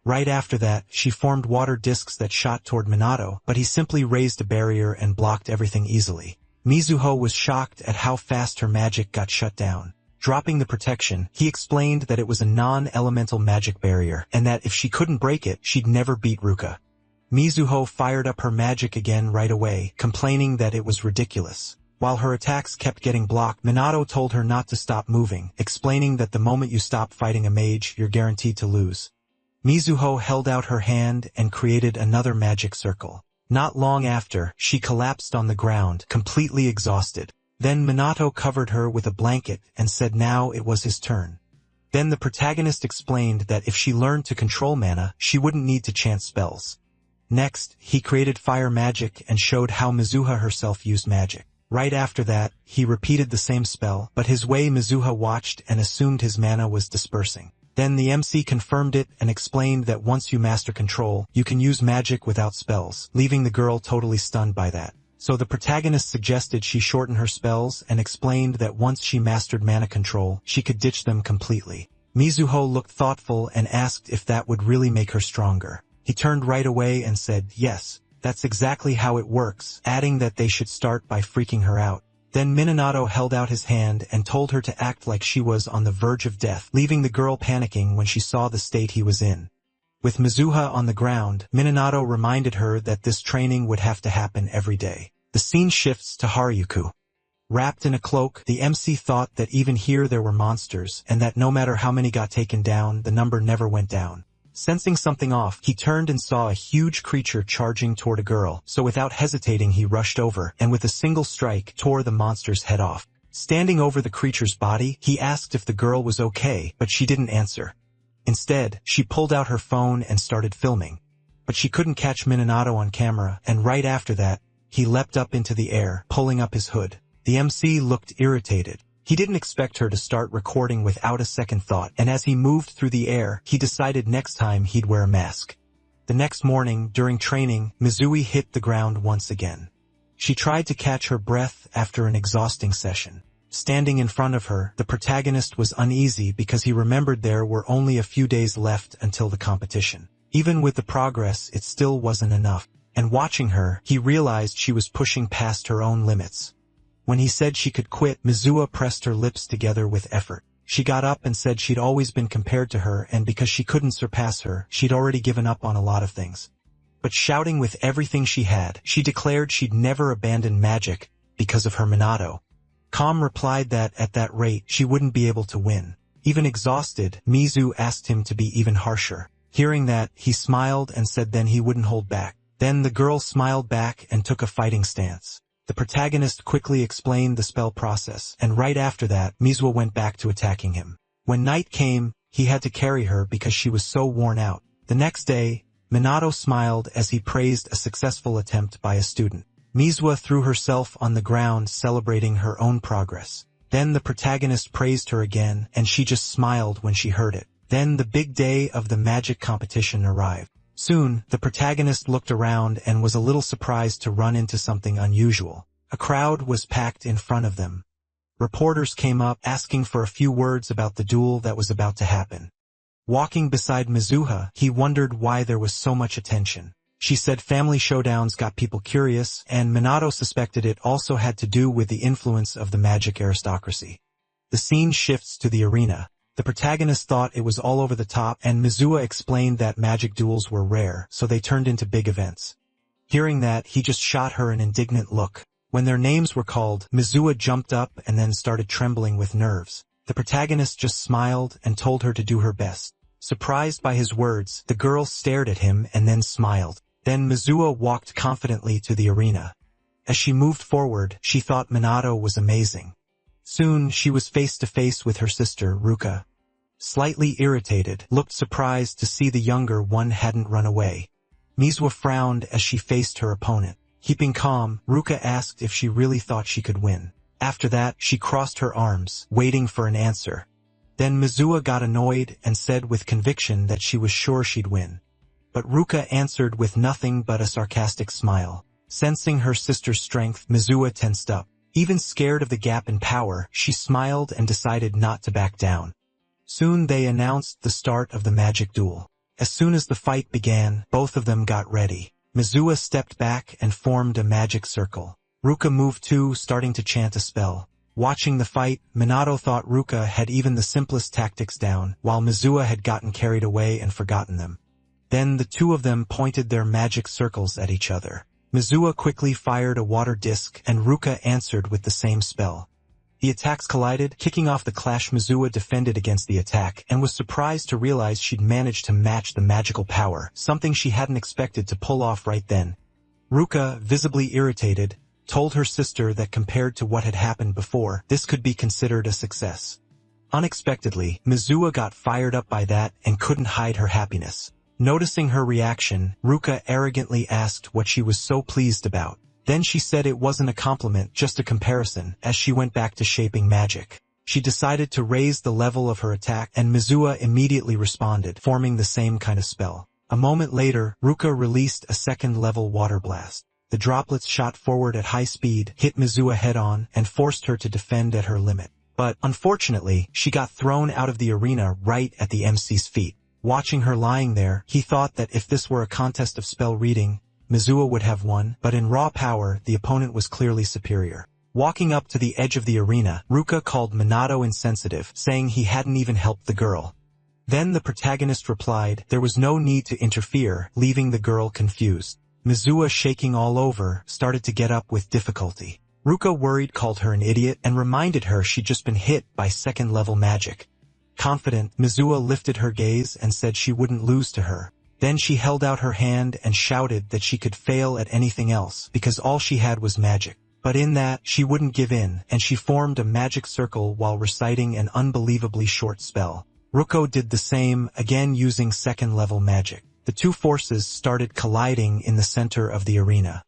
Right after that, she formed water discs that shot toward Minato, but he simply raised a barrier and blocked everything easily. Mizuho was shocked at how fast her magic got shut down. Dropping the protection, he explained that it was a non-elemental magic barrier, and that if she couldn't break it, she'd never beat Ruka. Mizuho fired up her magic again right away, complaining that it was ridiculous. While her attacks kept getting blocked, Minato told her not to stop moving, explaining that the moment you stop fighting a mage, you're guaranteed to lose. Mizuho held out her hand and created another magic circle. Not long after, she collapsed on the ground, completely exhausted. Then Minato covered her with a blanket and said now it was his turn. Then the protagonist explained that if she learned to control mana, she wouldn't need to chant spells. Next, he created fire magic and showed how Mizuha herself used magic. Right after that, he repeated the same spell, but his way Mizuha watched and assumed his mana was dispersing. Then the MC confirmed it and explained that once you master control, you can use magic without spells, leaving the girl totally stunned by that. So the protagonist suggested she shorten her spells and explained that once she mastered mana control, she could ditch them completely. Mizuho looked thoughtful and asked if that would really make her stronger. He turned right away and said, yes, that's exactly how it works, adding that they should start by freaking her out. Then Minato held out his hand and told her to act like she was on the verge of death, leaving the girl panicking when she saw the state he was in. With Mizuha on the ground, Minato reminded her that this training would have to happen every day. The scene shifts to Haruyuku. Wrapped in a cloak, the MC thought that even here there were monsters, and that no matter how many got taken down, the number never went down. Sensing something off, he turned and saw a huge creature charging toward a girl, so without hesitating he rushed over, and with a single strike, tore the monster's head off. Standing over the creature's body, he asked if the girl was okay, but she didn't answer. Instead, she pulled out her phone and started filming. But she couldn't catch Minato on camera, and right after that, he leapt up into the air, pulling up his hood. The MC looked irritated. He didn't expect her to start recording without a second thought, and as he moved through the air, he decided next time he'd wear a mask. The next morning, during training, Mizui hit the ground once again. She tried to catch her breath after an exhausting session. Standing in front of her, the protagonist was uneasy because he remembered there were only a few days left until the competition. Even with the progress, it still wasn't enough. And watching her, he realized she was pushing past her own limits. When he said she could quit, Mizuha pressed her lips together with effort. She got up and said she'd always been compared to her, and because she couldn't surpass her, she'd already given up on a lot of things. But shouting with everything she had, she declared she'd never abandon magic because of her Minato. Calm replied that, at that rate, she wouldn't be able to win. Even exhausted, Mizu asked him to be even harsher. Hearing that, he smiled and said then he wouldn't hold back. Then the girl smiled back and took a fighting stance. The protagonist quickly explained the spell process, and right after that, Mizuha went back to attacking him. When night came, he had to carry her because she was so worn out. The next day, Minato smiled as he praised a successful attempt by a student. Mizuha threw herself on the ground celebrating her own progress. Then the protagonist praised her again, and she just smiled when she heard it. Then the big day of the magic competition arrived. Soon, the protagonist looked around and was a little surprised to run into something unusual. A crowd was packed in front of them. Reporters came up asking for a few words about the duel that was about to happen. Walking beside Mizuha, he wondered why there was so much attention. She said family showdowns got people curious, and Minato suspected it also had to do with the influence of the magic aristocracy. The scene shifts to the arena. The protagonist thought it was all over the top, and Mizuha explained that magic duels were rare, so they turned into big events. Hearing that, he just shot her an indignant look. When their names were called, Mizuha jumped up and then started trembling with nerves. The protagonist just smiled and told her to do her best. Surprised by his words, the girl stared at him and then smiled. Then Mizuha walked confidently to the arena. As she moved forward, she thought Minato was amazing. Soon, she was face to face with her sister, Ruka. Slightly irritated, looked surprised to see the younger one hadn't run away. Mizuha frowned as she faced her opponent. Keeping calm, Ruka asked if she really thought she could win. After that, she crossed her arms, waiting for an answer. Then Mizua got annoyed and said with conviction that she was sure she'd win. But Ruka answered with nothing but a sarcastic smile. Sensing her sister's strength, Mizua tensed up. Even scared of the gap in power, she smiled and decided not to back down. Soon they announced the start of the magic duel. As soon as the fight began, both of them got ready. Mizua stepped back and formed a magic circle. Ruka moved too, starting to chant a spell. Watching the fight, Minato thought Ruka had even the simplest tactics down, while Mizua had gotten carried away and forgotten them. Then the two of them pointed their magic circles at each other. Mizua quickly fired a water disc and Ruka answered with the same spell. The attacks collided, kicking off the clash. Mizua defended against the attack and was surprised to realize she'd managed to match the magical power, something she hadn't expected to pull off right then. Ruka, visibly irritated, told her sister that compared to what had happened before, this could be considered a success. Unexpectedly, Mizua got fired up by that and couldn't hide her happiness. Noticing her reaction, Ruka arrogantly asked what she was so pleased about. Then she said it wasn't a compliment, just a comparison, as she went back to shaping magic. She decided to raise the level of her attack, and Mizua immediately responded, forming the same kind of spell. A moment later, Ruka released a second-level water blast. The droplets shot forward at high speed, hit Mizua head-on, and forced her to defend at her limit. But, unfortunately, she got thrown out of the arena right at the MC's feet. Watching her lying there, he thought that if this were a contest of spell reading, Mizua would have won, but in raw power, the opponent was clearly superior. Walking up to the edge of the arena, Ruka called Minato insensitive, saying he hadn't even helped the girl. Then the protagonist replied there was no need to interfere, leaving the girl confused. Mizua, shaking all over, started to get up with difficulty. Ruka, worried, called her an idiot and reminded her she'd just been hit by second-level magic. Confident, Mizua lifted her gaze and said she wouldn't lose to her. Then she held out her hand and shouted that she could fail at anything else because all she had was magic. But in that, she wouldn't give in, and she formed a magic circle while reciting an unbelievably short spell. Ruka did the same, again using second-level magic. The two forces started colliding in the center of the arena.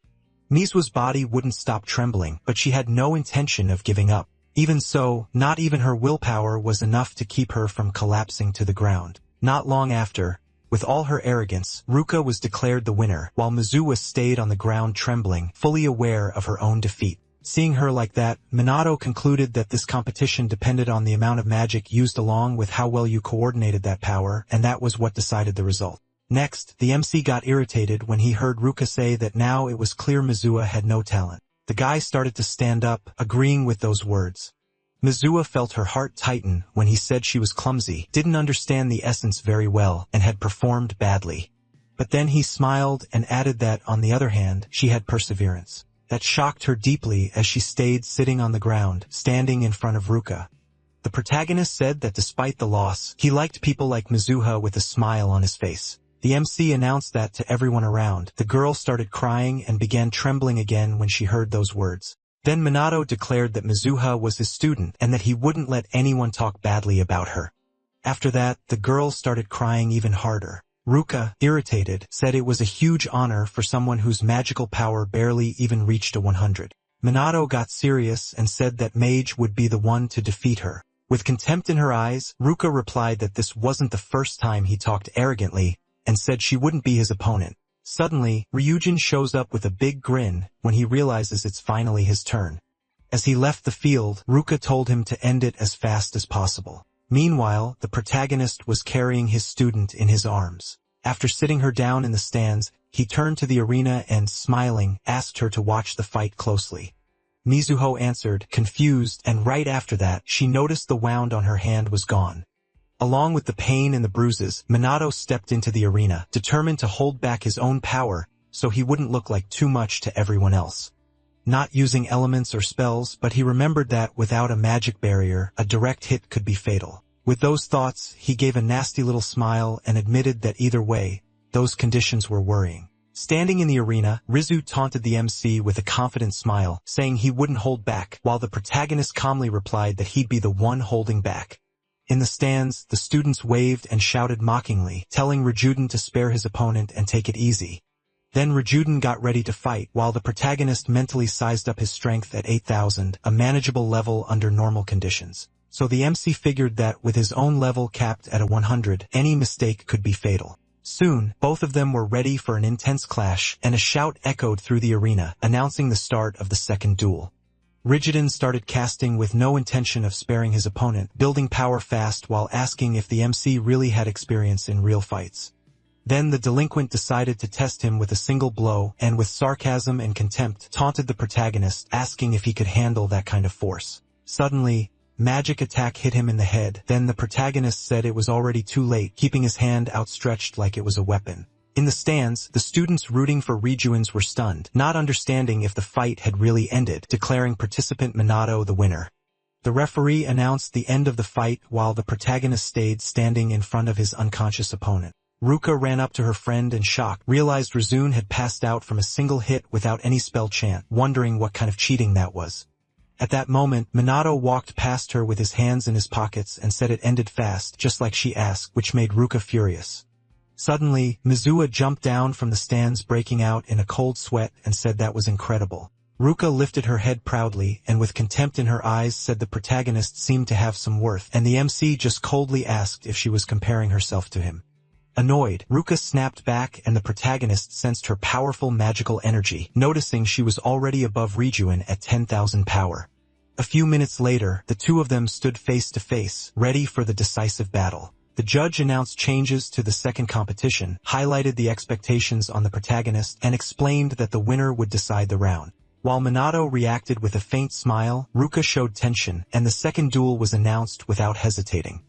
Mizua's body wouldn't stop trembling, but she had no intention of giving up. Even so, not even her willpower was enough to keep her from collapsing to the ground. Not long after, with all her arrogance, Ruka was declared the winner, while Mizua stayed on the ground trembling, fully aware of her own defeat. Seeing her like that, Minato concluded that this competition depended on the amount of magic used along with how well you coordinated that power, and that was what decided the result. Next, the MC got irritated when he heard Ruka say that now it was clear Mizua had no talent. The guy started to stand up, agreeing with those words. Mizua felt her heart tighten when he said she was clumsy, didn't understand the essence very well, and had performed badly. But then he smiled and added that, on the other hand, she had perseverance. That shocked her deeply as she stayed sitting on the ground, standing in front of Ruka. The protagonist said that despite the loss, he liked people like Mizua with a smile on his face. The MC announced that to everyone around. The girl started crying and began trembling again when she heard those words. Then Minato declared that Mizua was his student and that he wouldn't let anyone talk badly about her. After that, the girl started crying even harder. Ruka, irritated, said it was a huge honor for someone whose magical power barely even reached a 100. Minato got serious and said that Mage would be the one to defeat her. With contempt in her eyes, Ruka replied that this wasn't the first time he talked arrogantly, and said she wouldn't be his opponent. Suddenly, Ryujin shows up with a big grin when he realizes it's finally his turn. As he left the field, Ruka told him to end it as fast as possible. Meanwhile, the protagonist was carrying his student in his arms. After sitting her down in the stands, he turned to the arena and, smiling, asked her to watch the fight closely. Mizuho answered, confused, and right after that, she noticed the wound on her hand was gone. Along with the pain and the bruises, Minato stepped into the arena, determined to hold back his own power so he wouldn't look like too much to everyone else. Not using elements or spells, but he remembered that without a magic barrier, a direct hit could be fatal. With those thoughts, he gave a nasty little smile and admitted that either way, those conditions were worrying. Standing in the arena, Rizu taunted the MC with a confident smile, saying he wouldn't hold back, while the protagonist calmly replied that he'd be the one holding back. In the stands, the students waved and shouted mockingly, telling Ryujin to spare his opponent and take it easy. Then Ryujin got ready to fight, while the protagonist mentally sized up his strength at 8,000, a manageable level under normal conditions. So the MC figured that with his own level capped at a 100, any mistake could be fatal. Soon, both of them were ready for an intense clash, and a shout echoed through the arena, announcing the start of the second duel. Rigidon started casting with no intention of sparing his opponent, building power fast while asking if the MC really had experience in real fights. Then the delinquent decided to test him with a single blow, and with sarcasm and contempt taunted the protagonist, asking if he could handle that kind of force. Suddenly, magic attack hit him in the head, then the protagonist said it was already too late, keeping his hand outstretched like it was a weapon. In the stands, the students rooting for Rijuans were stunned, not understanding if the fight had really ended, declaring participant Minato the winner. The referee announced the end of the fight while the protagonist stayed standing in front of his unconscious opponent. Ruka ran up to her friend in shock, realized Rizun had passed out from a single hit without any spell chant, wondering what kind of cheating that was. At that moment, Minato walked past her with his hands in his pockets and said it ended fast, just like she asked, which made Ruka furious. Suddenly, Mizuha jumped down from the stands, breaking out in a cold sweat, and said that was incredible. Ruka lifted her head proudly and with contempt in her eyes said the protagonist seemed to have some worth, and the MC just coldly asked if she was comparing herself to him. Annoyed, Ruka snapped back and the protagonist sensed her powerful magical energy, noticing she was already above Rijuan at 10,000 power. A few minutes later, the two of them stood face to face, ready for the decisive battle. The judge announced changes to the second competition, highlighted the expectations on the protagonist, and explained that the winner would decide the round. While Minato reacted with a faint smile, Ruka showed tension, and the second duel was announced without hesitating.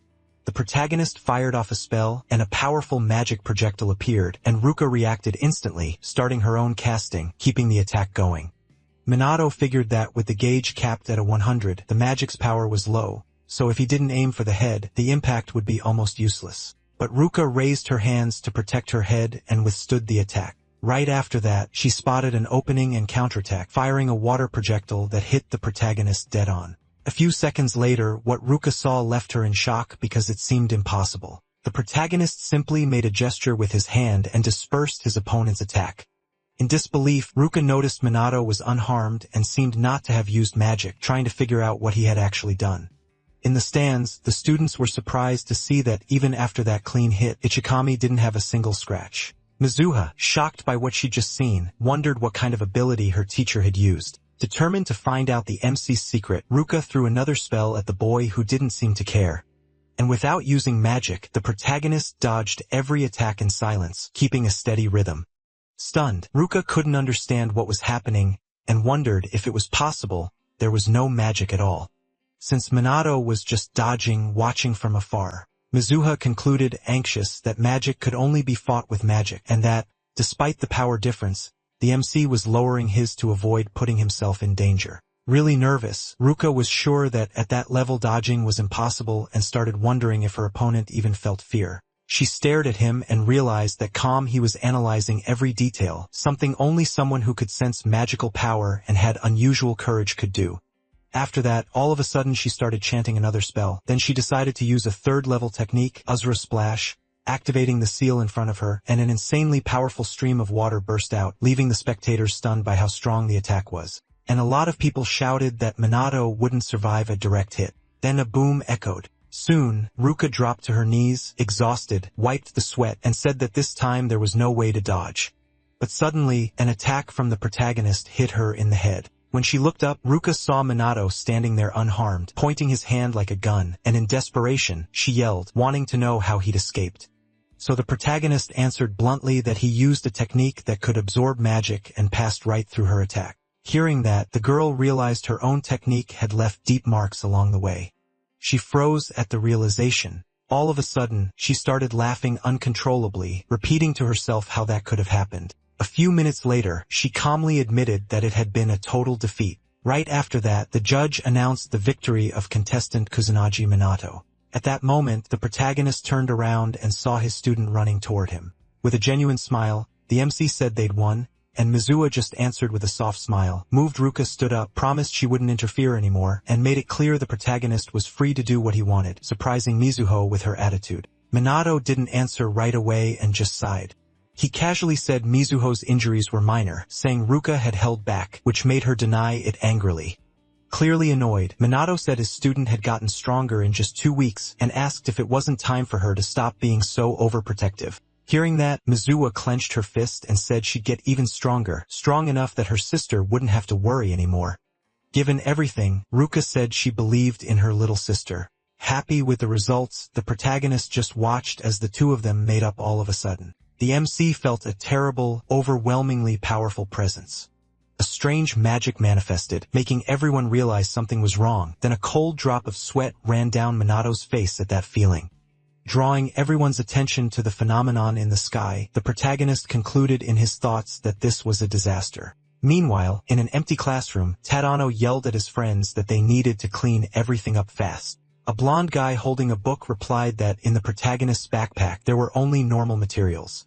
The protagonist fired off a spell, and a powerful magic projectile appeared, and Ruka reacted instantly, starting her own casting, keeping the attack going. Minato figured that with the gauge capped at a 100, the magic's power was low, so if he didn't aim for the head, the impact would be almost useless. But Ruka raised her hands to protect her head and withstood the attack. Right after that, she spotted an opening and counterattack, firing a water projectile that hit the protagonist dead on. A few seconds later, what Ruka saw left her in shock because it seemed impossible. The protagonist simply made a gesture with his hand and dispersed his opponent's attack. In disbelief, Ruka noticed Minato was unharmed and seemed not to have used magic, trying to figure out what he had actually done. In the stands, the students were surprised to see that even after that clean hit, Ichikami didn't have a single scratch. Mizuha, shocked by what she'd just seen, wondered what kind of ability her teacher had used. Determined to find out the MC's secret, Ruka threw another spell at the boy who didn't seem to care. And without using magic, the protagonist dodged every attack in silence, keeping a steady rhythm. Stunned, Ruka couldn't understand what was happening, and wondered if it was possible there was no magic at all. Since Minato was just dodging, watching from afar, Mizuha concluded, anxious, that magic could only be fought with magic, and that, despite the power difference, the MC was lowering his to avoid putting himself in danger. Really nervous, Ruka was sure that at that level dodging was impossible and started wondering if her opponent even felt fear. She stared at him and realized that he was analyzing every detail, something only someone who could sense magical power and had unusual courage could do. After that, all of a sudden she started chanting another spell. Then she decided to use a third-level technique, Asura Splash, activating the seal in front of her, and an insanely powerful stream of water burst out, leaving the spectators stunned by how strong the attack was. And a lot of people shouted that Minato wouldn't survive a direct hit. Then a boom echoed. Soon, Ruka dropped to her knees, exhausted, wiped the sweat, and said that this time there was no way to dodge. But suddenly, an attack from the protagonist hit her in the head. When she looked up, Ruka saw Minato standing there unharmed, pointing his hand like a gun, and in desperation, she yelled, wanting to know how he'd escaped. So the protagonist answered bluntly that he used a technique that could absorb magic and passed right through her attack. Hearing that, the girl realized her own technique had left deep marks along the way. She froze at the realization. All of a sudden, she started laughing uncontrollably, repeating to herself how that could have happened. A few minutes later, she calmly admitted that it had been a total defeat. Right after that, the judge announced the victory of contestant Kusanagi Minato. At that moment, the protagonist turned around and saw his student running toward him. With a genuine smile, the MC said they'd won, and Mizuha just answered with a soft smile. Moved, Ruka stood up, promised she wouldn't interfere anymore, and made it clear the protagonist was free to do what he wanted, surprising Mizuho with her attitude. Minato didn't answer right away and just sighed. He casually said Mizuho's injuries were minor, saying Ruka had held back, which made her deny it angrily. Clearly annoyed, Minato said his student had gotten stronger in just 2 weeks and asked if it wasn't time for her to stop being so overprotective. Hearing that, Mizuha clenched her fist and said she'd get even stronger, strong enough that her sister wouldn't have to worry anymore. Given everything, Ruka said she believed in her little sister. Happy with the results, the protagonist just watched as the two of them made up all of a sudden. The MC felt a terrible, overwhelmingly powerful presence. A strange magic manifested, making everyone realize something was wrong. Then a cold drop of sweat ran down Minato's face at that feeling. Drawing everyone's attention to the phenomenon in the sky, the protagonist concluded in his thoughts that this was a disaster. Meanwhile, in an empty classroom, Tadano yelled at his friends that they needed to clean everything up fast. A blonde guy holding a book replied that in the protagonist's backpack there were only normal materials.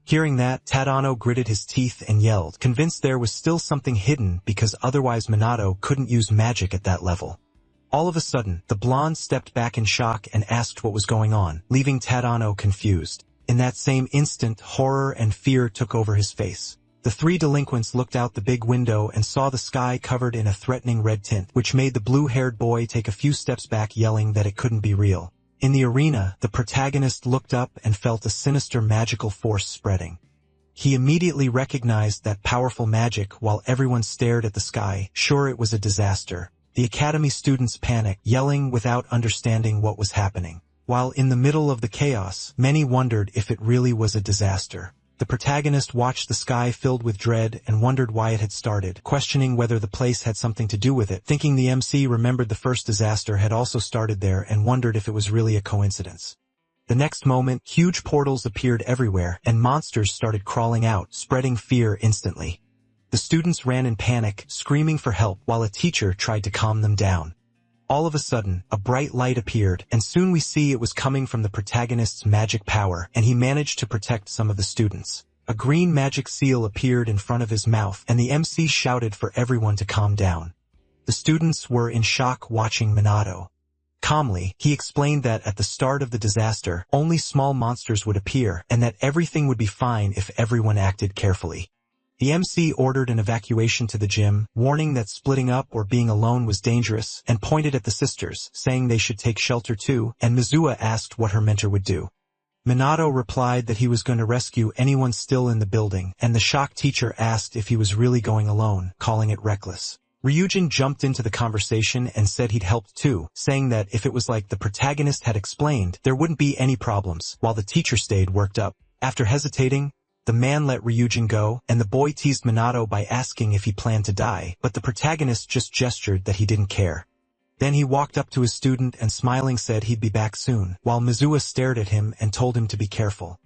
Hearing that, Tadano gritted his teeth and yelled, convinced there was still something hidden because otherwise Minato couldn't use magic at that level. All of a sudden, the blonde stepped back in shock and asked what was going on, leaving Tadano confused. In that same instant, horror and fear took over his face. The three delinquents looked out the big window and saw the sky covered in a threatening red tint, which made the blue-haired boy take a few steps back yelling that it couldn't be real. In the arena, the protagonist looked up and felt a sinister magical force spreading. He immediately recognized that powerful magic while everyone stared at the sky, sure it was a disaster. The academy students panicked, yelling without understanding what was happening. While in the middle of the chaos, many wondered if it really was a disaster. The protagonist watched the sky filled with dread and wondered why it had started, questioning whether the place had something to do with it, thinking the MC remembered the first disaster had also started there and wondered if it was really a coincidence. The next moment, huge portals appeared everywhere, and monsters started crawling out, spreading fear instantly. The students ran in panic, screaming for help while a teacher tried to calm them down. All of a sudden, a bright light appeared, and soon we see it was coming from the protagonist's magic power, and he managed to protect some of the students. A green magic seal appeared in front of his mouth, and the MC shouted for everyone to calm down. The students were in shock watching Minato. Calmly, he explained that at the start of the disaster, only small monsters would appear, and that everything would be fine if everyone acted carefully. The MC ordered an evacuation to the gym, warning that splitting up or being alone was dangerous, and pointed at the sisters, saying they should take shelter too, and Mizuha asked what her mentor would do. Minato replied that he was going to rescue anyone still in the building, and the shocked teacher asked if he was really going alone, calling it reckless. Ryujin jumped into the conversation and said he'd helped too, saying that if it was like the protagonist had explained, there wouldn't be any problems, while the teacher stayed worked up. After hesitating, the man let Ryujin go, and the boy teased Minato by asking if he planned to die, but the protagonist just gestured that he didn't care. Then he walked up to his student and smiling said he'd be back soon, while Mizuha stared at him and told him to be careful.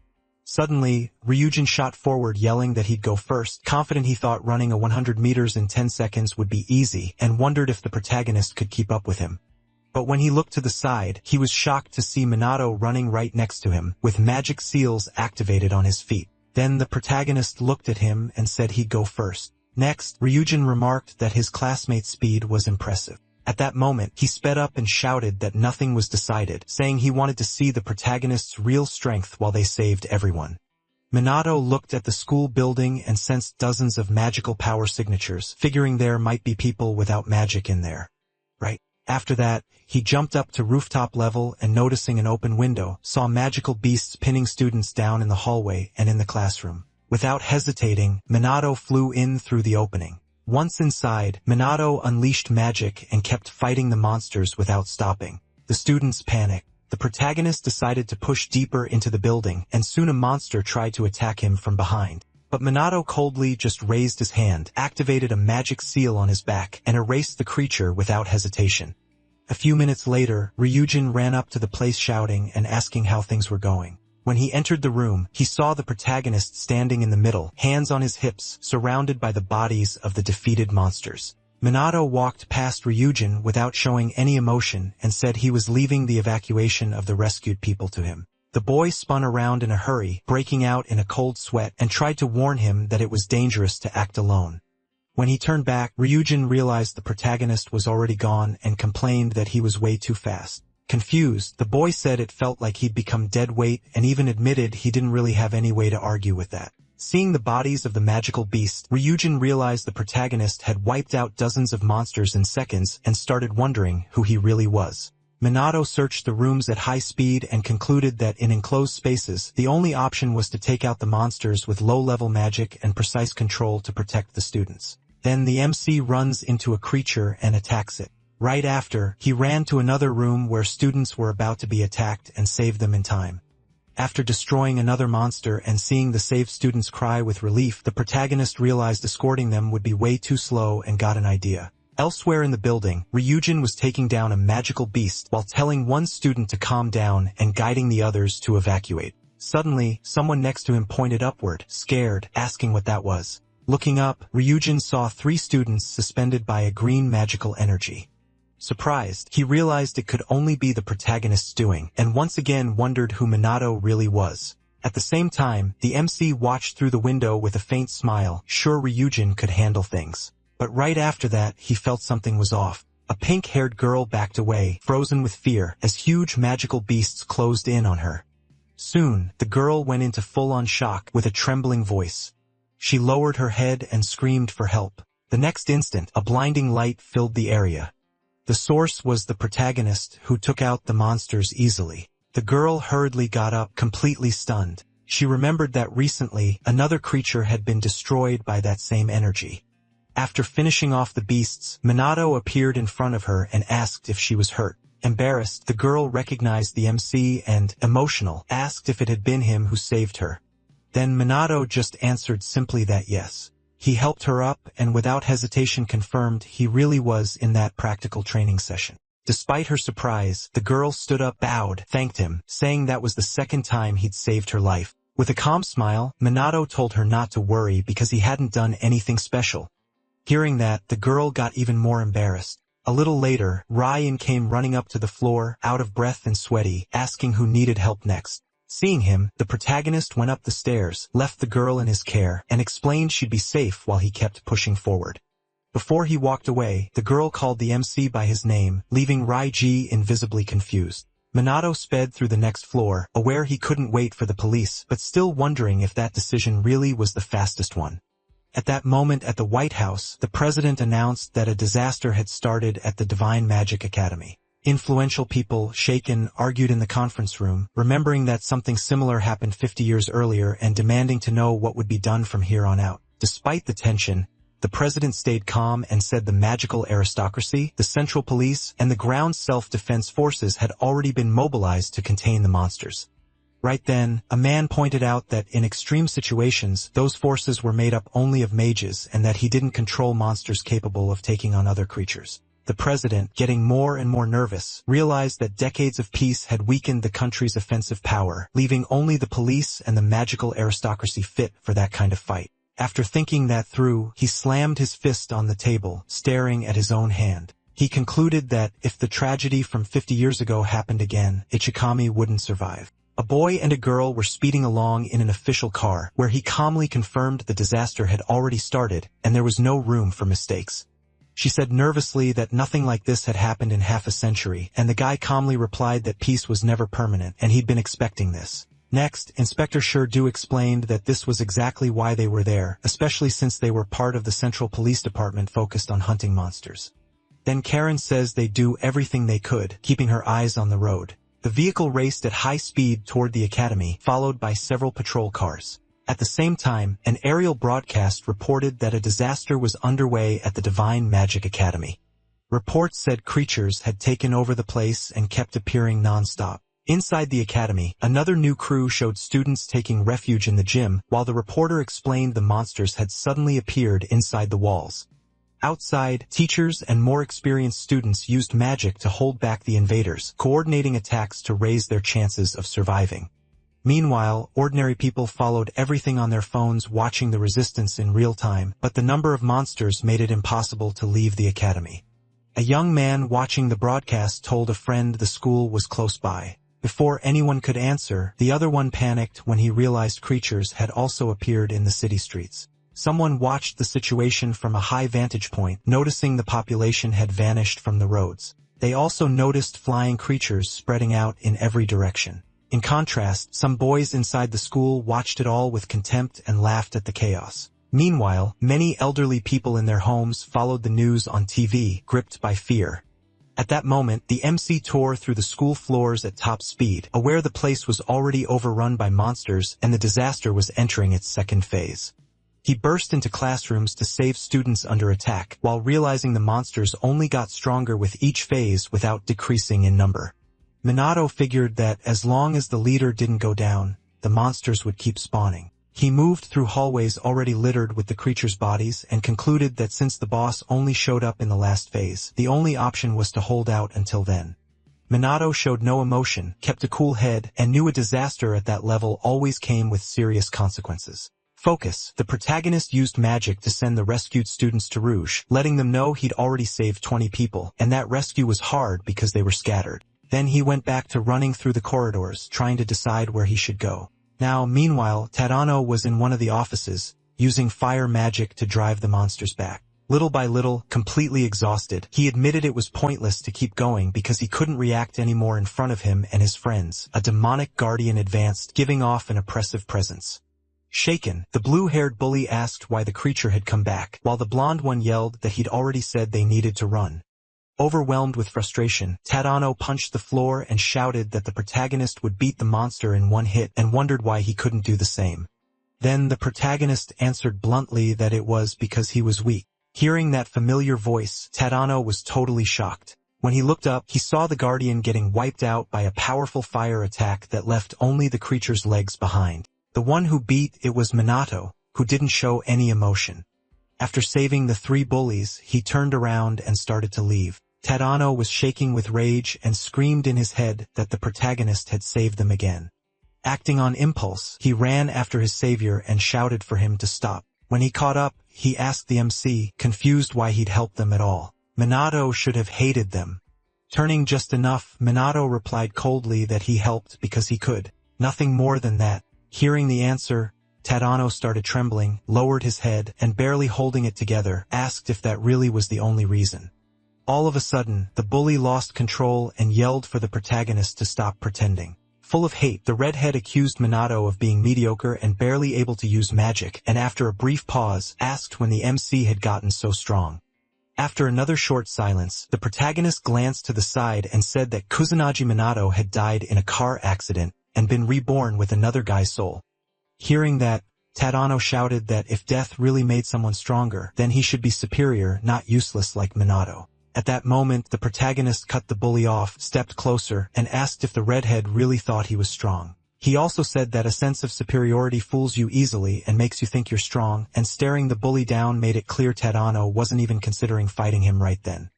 Suddenly, Ryujin shot forward yelling that he'd go first, confident he thought running a 100 meters in 10 seconds would be easy, and wondered if the protagonist could keep up with him. But when he looked to the side, he was shocked to see Minato running right next to him, with magic seals activated on his feet. Then the protagonist looked at him and said he'd go first. Next, Ryujin remarked that his classmate's speed was impressive. At that moment, he sped up and shouted that nothing was decided, saying he wanted to see the protagonist's real strength while they saved everyone. Minato looked at the school building and sensed dozens of magical power signatures, figuring there might be people without magic in there. Right. After that, he jumped up to rooftop level and noticing an open window, saw magical beasts pinning students down in the hallway and in the classroom. Without hesitating, Minato flew in through the opening. Once inside, Minato unleashed magic and kept fighting the monsters without stopping. The students panicked. The protagonist decided to push deeper into the building, and soon a monster tried to attack him from behind. But Minato coldly just raised his hand, activated a magic seal on his back, and erased the creature without hesitation. A few minutes later, Ryujin ran up to the place shouting and asking how things were going. When he entered the room, he saw the protagonist standing in the middle, hands on his hips, surrounded by the bodies of the defeated monsters. Minato walked past Ryujin without showing any emotion and said he was leaving the evacuation of the rescued people to him. The boy spun around in a hurry, breaking out in a cold sweat, and tried to warn him that it was dangerous to act alone. When he turned back, Ryujin realized the protagonist was already gone and complained that he was way too fast. Confused, the boy said it felt like he'd become dead weight and even admitted he didn't really have any way to argue with that. Seeing the bodies of the magical beasts, Ryujin realized the protagonist had wiped out dozens of monsters in seconds and started wondering who he really was. Minato searched the rooms at high speed and concluded that in enclosed spaces, the only option was to take out the monsters with low-level magic and precise control to protect the students. Then the MC runs into a creature and attacks it. Right after, he ran to another room where students were about to be attacked and saved them in time. After destroying another monster and seeing the saved students cry with relief, the protagonist realized escorting them would be way too slow and got an idea. Elsewhere in the building, Ryujin was taking down a magical beast while telling one student to calm down and guiding the others to evacuate. Suddenly, someone next to him pointed upward, scared, asking what that was. Looking up, Ryujin saw 3 students suspended by a green magical energy. Surprised, he realized it could only be the protagonist's doing, and once again wondered who Minato really was. At the same time, the MC watched through the window with a faint smile, sure Ryujin could handle things. But right after that, he felt something was off. A pink-haired girl backed away, frozen with fear, as huge magical beasts closed in on her. Soon, the girl went into full-on shock with a trembling voice. She lowered her head and screamed for help. The next instant, a blinding light filled the area. The source was the protagonist, who took out the monsters easily. The girl hurriedly got up, completely stunned. She remembered that recently, another creature had been destroyed by that same energy. After finishing off the beasts, Minato appeared in front of her and asked if she was hurt. Embarrassed, the girl recognized the MC and, emotional, asked if it had been him who saved her. Then Minato just answered simply that yes. He helped her up and without hesitation confirmed he really was in that practical training session. Despite her surprise, the girl stood up, bowed, thanked him, saying that was the second time he'd saved her life. With a calm smile, Minato told her not to worry because he hadn't done anything special. Hearing that, the girl got even more embarrassed. A little later, Ryan came running up to the floor, out of breath and sweaty, asking who needed help next. Seeing him, the protagonist went up the stairs, left the girl in his care, and explained she'd be safe while he kept pushing forward. Before he walked away, the girl called the MC by his name, leaving Raiji invisibly confused. Minato sped through the next floor, aware he couldn't wait for the police, but still wondering if that decision really was the fastest one. At that moment at the White House, the president announced that a disaster had started at the Divine Magic Academy. Influential people, shaken, argued in the conference room, remembering that something similar happened 50 years earlier and demanding to know what would be done from here on out. Despite the tension, the president stayed calm and said the magical aristocracy, the central police, and the ground self-defense forces had already been mobilized to contain the monsters. Right then, a man pointed out that in extreme situations, those forces were made up only of mages and that he didn't control monsters capable of taking on other creatures. The president, getting more and more nervous, realized that decades of peace had weakened the country's offensive power, leaving only the police and the magical aristocracy fit for that kind of fight. After thinking that through, he slammed his fist on the table, staring at his own hand. He concluded that, if the tragedy from 50 years ago happened again, Ichikami wouldn't survive. A boy and a girl were speeding along in an official car, where he calmly confirmed the disaster had already started, and there was no room for mistakes. She said nervously that nothing like this had happened in half a century, and the guy calmly replied that peace was never permanent, and he'd been expecting this. Next, Inspector Sherdu explained that this was exactly why they were there, especially since they were part of the Central Police Department focused on hunting monsters. Then Karen says they do everything they could, keeping her eyes on the road. The vehicle raced at high speed toward the academy, followed by several patrol cars. At the same time, an aerial broadcast reported that a disaster was underway at the Divine Magic Academy. Reports said creatures had taken over the place and kept appearing non-stop. Inside the academy, another new crew showed students taking refuge in the gym, while the reporter explained the monsters had suddenly appeared inside the walls. Outside, teachers and more experienced students used magic to hold back the invaders, coordinating attacks to raise their chances of surviving. Meanwhile, ordinary people followed everything on their phones, watching the resistance in real time, but the number of monsters made it impossible to leave the academy. A young man watching the broadcast told a friend the school was close by. Before anyone could answer, the other one panicked when he realized creatures had also appeared in the city streets. Someone watched the situation from a high vantage point, noticing the population had vanished from the roads. They also noticed flying creatures spreading out in every direction. In contrast, some boys inside the school watched it all with contempt and laughed at the chaos. Meanwhile, many elderly people in their homes followed the news on TV, gripped by fear. At that moment, the MC tore through the school floors at top speed, aware the place was already overrun by monsters and the disaster was entering its second phase. He burst into classrooms to save students under attack, while realizing the monsters only got stronger with each phase without decreasing in number. Minato figured that as long as the leader didn't go down, the monsters would keep spawning. He moved through hallways already littered with the creatures' bodies and concluded that since the boss only showed up in the last phase, the only option was to hold out until then. Minato showed no emotion, kept a cool head, and knew a disaster at that level always came with serious consequences. Focus. The protagonist used magic to send the rescued students to Rouge, letting them know he'd already saved 20 people, and that rescue was hard because they were scattered. Then he went back to running through the corridors, trying to decide where he should go. Now, meanwhile, Tadano was in one of the offices, using fire magic to drive the monsters back. Little by little, completely exhausted, he admitted it was pointless to keep going because he couldn't react anymore in front of him and his friends. A demonic guardian advanced, giving off an oppressive presence. Shaken, the blue-haired bully asked why the creature had come back, while the blonde one yelled that he'd already said they needed to run. Overwhelmed with frustration, Tadano punched the floor and shouted that the protagonist would beat the monster in one hit and wondered why he couldn't do the same. Then the protagonist answered bluntly that it was because he was weak. Hearing that familiar voice, Tadano was totally shocked. When he looked up, he saw the guardian getting wiped out by a powerful fire attack that left only the creature's legs behind. The one who beat it was Minato, who didn't show any emotion. After saving the 3 bullies, he turned around and started to leave. Tadano was shaking with rage and screamed in his head that the protagonist had saved them again. Acting on impulse, he ran after his savior and shouted for him to stop. When he caught up, he asked the MC, confused why he'd helped them at all. Minato should have hated them. Turning just enough, Minato replied coldly that he helped because he could. Nothing more than that. Hearing the answer, Tadano started trembling, lowered his head, and barely holding it together, asked if that really was the only reason. All of a sudden, the bully lost control and yelled for the protagonist to stop pretending. Full of hate, the redhead accused Minato of being mediocre and barely able to use magic, and after a brief pause, asked when the MC had gotten so strong. After another short silence, the protagonist glanced to the side and said that Kusanagi Minato had died in a car accident and been reborn with another guy's soul. Hearing that, Tadano shouted that if death really made someone stronger, then he should be superior, not useless like Minato. At that moment, the protagonist cut the bully off, stepped closer, and asked if the redhead really thought he was strong. He also said that a sense of superiority fools you easily and makes you think you're strong, and staring the bully down made it clear Tadano wasn't even considering fighting him right then.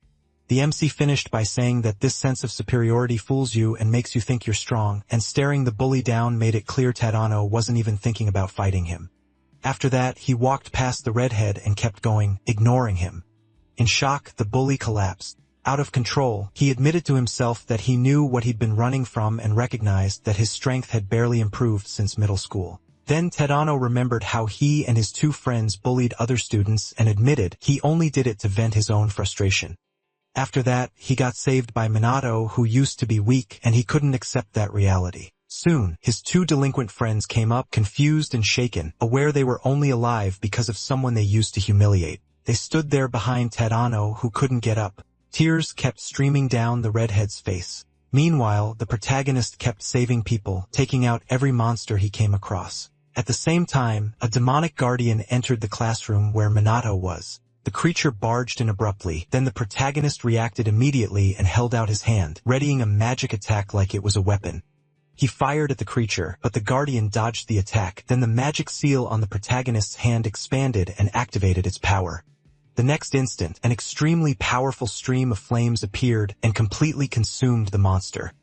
The MC finished by saying that this sense of superiority fools you and makes you think you're strong, and staring the bully down made it clear Tadano wasn't even thinking about fighting him. After that, he walked past the redhead and kept going, ignoring him. In shock, the bully collapsed. Out of control, he admitted to himself that he knew what he'd been running from and recognized that his strength had barely improved since middle school. Then Tadano remembered how he and his 2 friends bullied other students and admitted he only did it to vent his own frustration. After that, he got saved by Minato, who used to be weak, and he couldn't accept that reality. Soon, his 2 delinquent friends came up, confused and shaken, aware they were only alive because of someone they used to humiliate. They stood there behind Tadano, who couldn't get up. Tears kept streaming down the redhead's face. Meanwhile, the protagonist kept saving people, taking out every monster he came across. At the same time, a demonic guardian entered the classroom where Minato was. The creature barged in abruptly, then the protagonist reacted immediately and held out his hand, readying a magic attack like it was a weapon. He fired at the creature, but the guardian dodged the attack, then the magic seal on the protagonist's hand expanded and activated its power. The next instant, an extremely powerful stream of flames appeared and completely consumed the monster.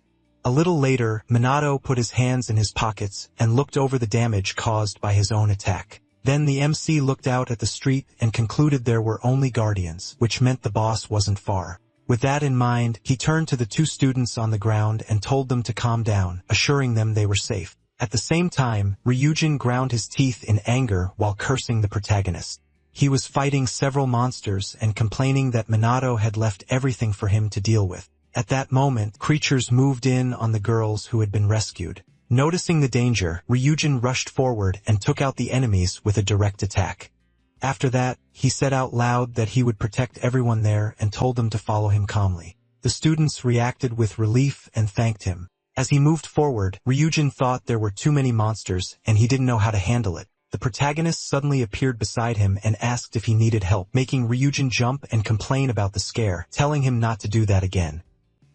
A little later, Minato put his hands in his pockets and looked over the damage caused by his own attack. Then the MC looked out at the street and concluded there were only guardians, which meant the boss wasn't far. With that in mind, he turned to the 2 students on the ground and told them to calm down, assuring them they were safe. At the same time, Ryujin ground his teeth in anger while cursing the protagonist. He was fighting several monsters and complaining that Minato had left everything for him to deal with. At that moment, creatures moved in on the girls who had been rescued. Noticing the danger, Ryujin rushed forward and took out the enemies with a direct attack. After that, he said out loud that he would protect everyone there and told them to follow him calmly. The students reacted with relief and thanked him. As he moved forward, Ryujin thought there were too many monsters and he didn't know how to handle it. The protagonist suddenly appeared beside him and asked if he needed help, making Ryujin jump and complain about the scare, telling him not to do that again.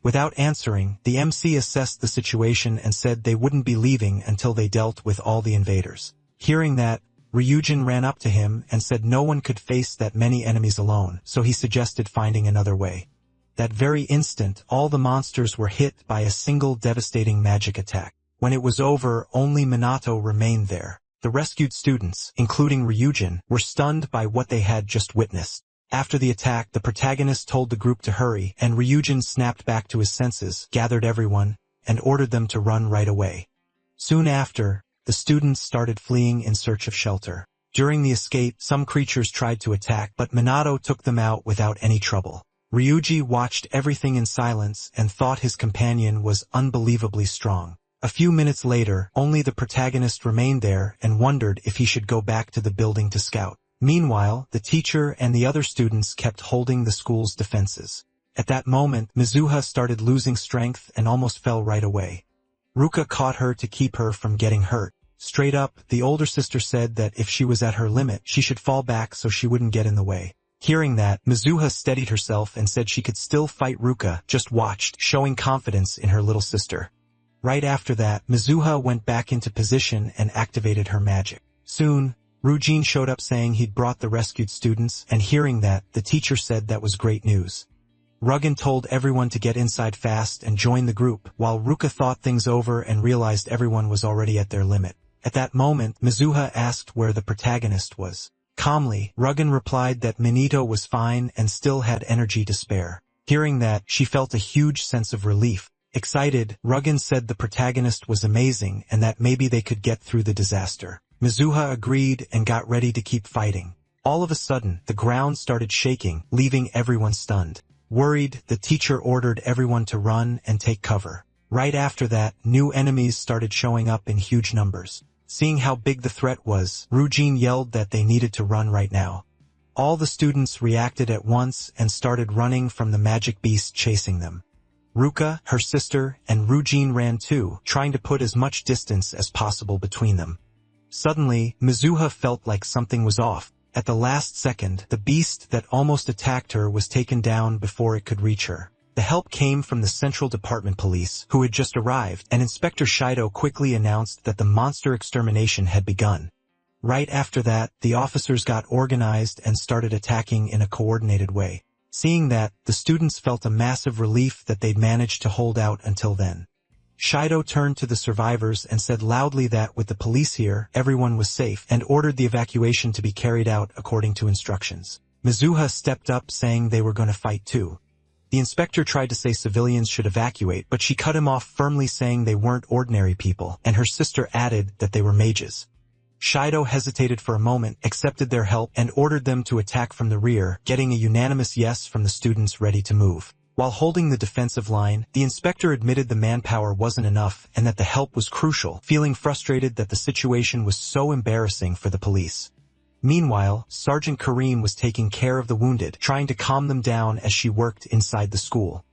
Without answering, the MC assessed the situation and said they wouldn't be leaving until they dealt with all the invaders. Hearing that, Ryujin ran up to him and said no one could face that many enemies alone, so he suggested finding another way. That very instant, all the monsters were hit by a single devastating magic attack. When it was over, only Minato remained there. The rescued students, including Ryujin, were stunned by what they had just witnessed. After the attack, the protagonist told the group to hurry, and Ryujin snapped back to his senses, gathered everyone, and ordered them to run right away. Soon after, the students started fleeing in search of shelter. During the escape, some creatures tried to attack, but Minato took them out without any trouble. Ryuji watched everything in silence and thought his companion was unbelievably strong. A few minutes later, only the protagonist remained there and wondered if he should go back to the building to scout. Meanwhile, the teacher and the other students kept holding the school's defenses. At that moment, Mizuha started losing strength and almost fell right away. Ruka caught her to keep her from getting hurt. Straight up, the older sister said that if she was at her limit, she should fall back so she wouldn't get in the way. Hearing that, Mizuha steadied herself and said she could still fight Ruka, just watched, showing confidence in her little sister. Right after that, Mizuha went back into position and activated her magic. Soon, Ryujin showed up saying he'd brought the rescued students, and hearing that, the teacher said that was great news. Rugen told everyone to get inside fast and join the group, while Ruka thought things over and realized everyone was already at their limit. At that moment, Mizuha asked where the protagonist was. Calmly, Rugen replied that Minato was fine and still had energy to spare. Hearing that, she felt a huge sense of relief. Excited, Rugen said the protagonist was amazing and that maybe they could get through the disaster. Mizuha agreed and got ready to keep fighting. All of a sudden, the ground started shaking, leaving everyone stunned. Worried, the teacher ordered everyone to run and take cover. Right after that, new enemies started showing up in huge numbers. Seeing how big the threat was, Ryujin yelled that they needed to run right now. All the students reacted at once and started running from the magic beast chasing them. Ruka, her sister, and Ryujin ran too, trying to put as much distance as possible between them. Suddenly, Mizuha felt like something was off. At the last second, the beast that almost attacked her was taken down before it could reach her. The help came from the Central Department Police, who had just arrived, and Inspector Shido quickly announced that the monster extermination had begun. Right after that, the officers got organized and started attacking in a coordinated way. Seeing that, the students felt a massive relief that they'd managed to hold out until then. Shido turned to the survivors and said loudly that with the police here, everyone was safe, and ordered the evacuation to be carried out according to instructions. Mizuha stepped up saying they were going to fight too. The inspector tried to say civilians should evacuate, but she cut him off firmly saying they weren't ordinary people, and her sister added that they were mages. Shido hesitated for a moment, accepted their help, and ordered them to attack from the rear, getting a unanimous yes from the students ready to move. While holding the defensive line, the inspector admitted the manpower wasn't enough and that the help was crucial, feeling frustrated that the situation was so embarrassing for the police. Meanwhile, Sergeant Kareem was taking care of the wounded, trying to calm them down as she worked inside the school.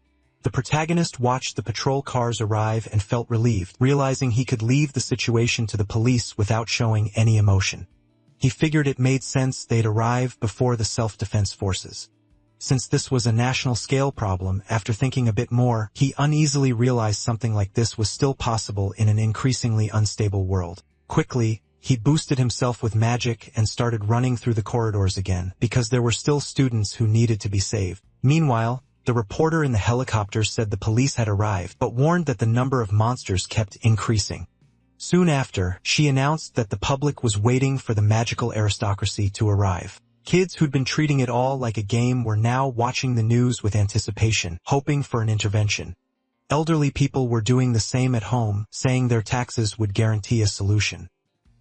The protagonist watched the patrol cars arrive and felt relieved, realizing he could leave the situation to the police without showing any emotion. He figured it made sense they'd arrive before the self-defense forces. Since this was a national-scale problem, after thinking a bit more, he uneasily realized something like this was still possible in an increasingly unstable world. Quickly, he boosted himself with magic and started running through the corridors again, because there were still students who needed to be saved. Meanwhile, the reporter in the helicopter said the police had arrived, but warned that the number of monsters kept increasing. Soon after, she announced that the public was waiting for the magical aristocracy to arrive. Kids who'd been treating it all like a game were now watching the news with anticipation, hoping for an intervention. Elderly people were doing the same at home, saying their taxes would guarantee a solution.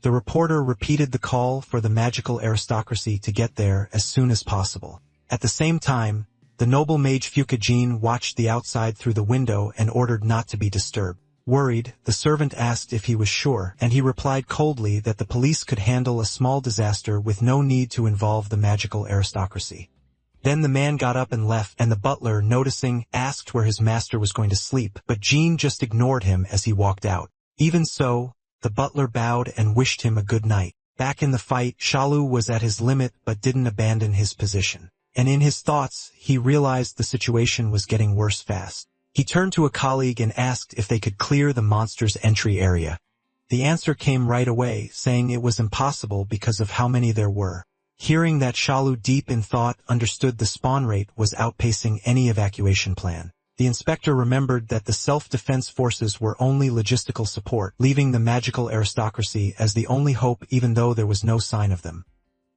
The reporter repeated the call for the magical aristocracy to get there as soon as possible. At the same time, the noble mage Fukujin watched the outside through the window and ordered not to be disturbed. Worried, the servant asked if he was sure, and he replied coldly that the police could handle a small disaster with no need to involve the magical aristocracy. Then the man got up and left, and the butler, noticing, asked where his master was going to sleep, but Jean just ignored him as he walked out. Even so, the butler bowed and wished him a good night. Back in the fight, Shalu was at his limit but didn't abandon his position. And in his thoughts, he realized the situation was getting worse fast. He turned to a colleague and asked if they could clear the monster's entry area. The answer came right away, saying it was impossible because of how many there were. Hearing that, Shalu, deep in thought, understood the spawn rate was outpacing any evacuation plan. The inspector remembered that the self-defense forces were only logistical support, leaving the magical aristocracy as the only hope even though there was no sign of them.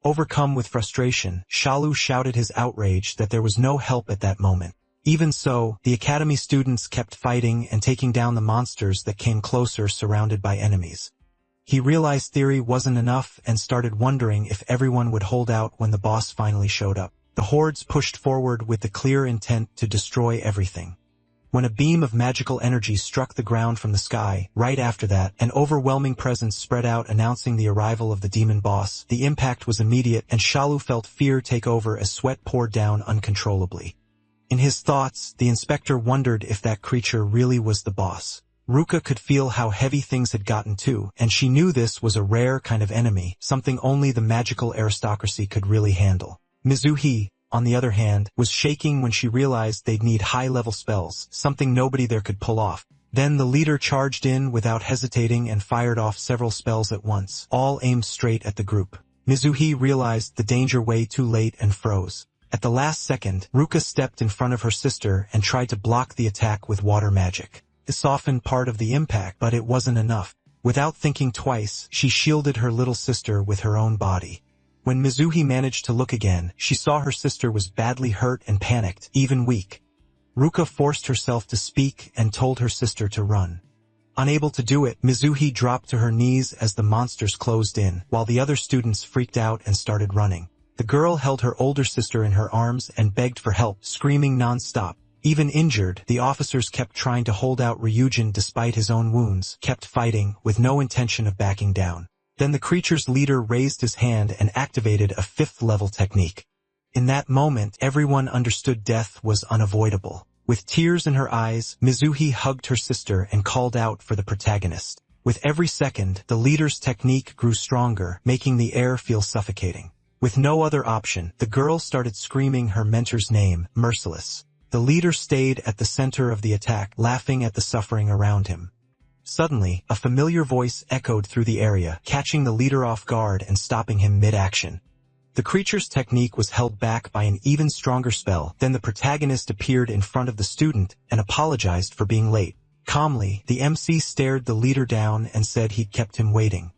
Overcome with frustration, Shalu shouted his outrage that there was no help at that moment. Even so, the academy students kept fighting and taking down the monsters that came closer, surrounded by enemies. He realized theory wasn't enough and started wondering if everyone would hold out when the boss finally showed up. The hordes pushed forward with the clear intent to destroy everything. When a beam of magical energy struck the ground from the sky, right after that, an overwhelming presence spread out announcing the arrival of the demon boss. The impact was immediate, and Shalu felt fear take over as sweat poured down uncontrollably. In his thoughts, the inspector wondered if that creature really was the boss. Ruka could feel how heavy things had gotten too, and she knew this was a rare kind of enemy, something only the magical aristocracy could really handle. Mizuhi, on the other hand, was shaking when she realized they'd need high-level spells, something nobody there could pull off. Then the leader charged in without hesitating and fired off several spells at once, all aimed straight at the group. Mizuhi realized the danger way too late and froze. At the last second, Ruka stepped in front of her sister and tried to block the attack with water magic. This softened part of the impact, but it wasn't enough. Without thinking twice, she shielded her little sister with her own body. When Mizuhi managed to look again, she saw her sister was badly hurt and panicked, even weak. Ruka forced herself to speak and told her sister to run. Unable to do it, Mizuhi dropped to her knees as the monsters closed in, while the other students freaked out and started running. The girl held her older sister in her arms and begged for help, screaming non-stop. Even injured, the officers kept trying to hold out. Ryujin, despite his own wounds, kept fighting, with no intention of backing down. Then the creature's leader raised his hand and activated a 5th-level technique. In that moment, everyone understood death was unavoidable. With tears in her eyes, Mizuhi hugged her sister and called out for the protagonist. With every second, the leader's technique grew stronger, making the air feel suffocating. With no other option, the girl started screaming her mentor's name, Merciless. The leader stayed at the center of the attack, laughing at the suffering around him. Suddenly, a familiar voice echoed through the area, catching the leader off guard and stopping him mid-action. The creature's technique was held back by an even stronger spell. Then the protagonist appeared in front of the student and apologized for being late. Calmly, the MC stared the leader down and said he'd kept him waiting.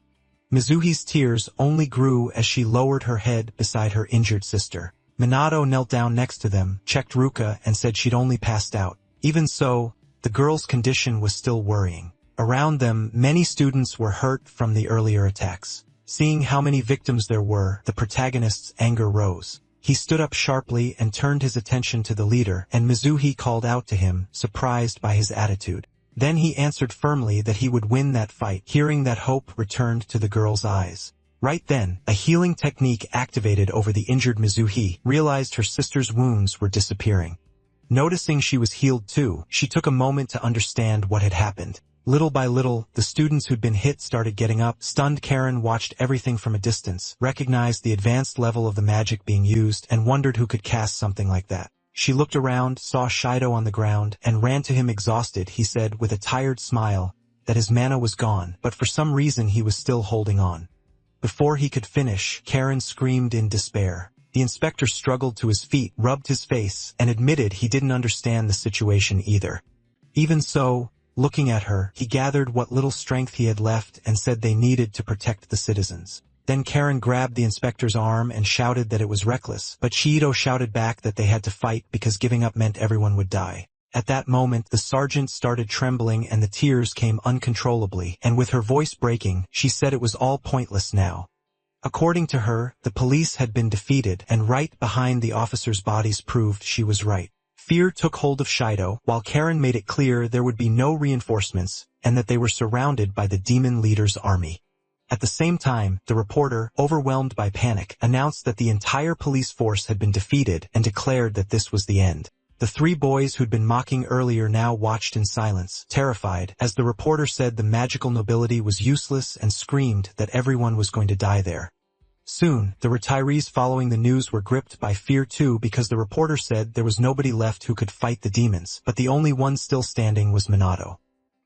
Mizuhi's tears only grew as she lowered her head beside her injured sister. Minato knelt down next to them, checked Ruka, and said she'd only passed out. Even so, the girl's condition was still worrying. Around them, many students were hurt from the earlier attacks. Seeing how many victims there were, the protagonist's anger rose. He stood up sharply and turned his attention to the leader, and Mizuhi called out to him, surprised by his attitude. Then he answered firmly that he would win that fight. Hearing that, hope returned to the girl's eyes. Right then, a healing technique activated over the injured Mizuhi, realized her sister's wounds were disappearing. Noticing she was healed too, she took a moment to understand what had happened. Little by little, the students who'd been hit started getting up. Stunned Karen watched everything from a distance, recognized the advanced level of the magic being used, and wondered who could cast something like that. She looked around, saw Shido on the ground, and ran to him exhausted. He said with a tired smile that his mana was gone, but for some reason he was still holding on. Before he could finish, Karen screamed in despair. The inspector struggled to his feet, rubbed his face, and admitted he didn't understand the situation either. Even so, looking at her, he gathered what little strength he had left and said they needed to protect the citizens. Then Karen grabbed the inspector's arm and shouted that it was reckless, but Shido shouted back that they had to fight because giving up meant everyone would die. At that moment, the sergeant started trembling and the tears came uncontrollably, and with her voice breaking, she said it was all pointless now. According to her, the police had been defeated, and right behind the officers' bodies proved she was right. Fear took hold of Shido, while Karen made it clear there would be no reinforcements and that they were surrounded by the demon leader's army. At the same time, the reporter, overwhelmed by panic, announced that the entire police force had been defeated and declared that this was the end. The three boys who'd been mocking earlier now watched in silence, terrified, as the reporter said the magical nobility was useless and screamed that everyone was going to die there. Soon, the retirees following the news were gripped by fear too because the reporter said there was nobody left who could fight the demons, but the only one still standing was Minato.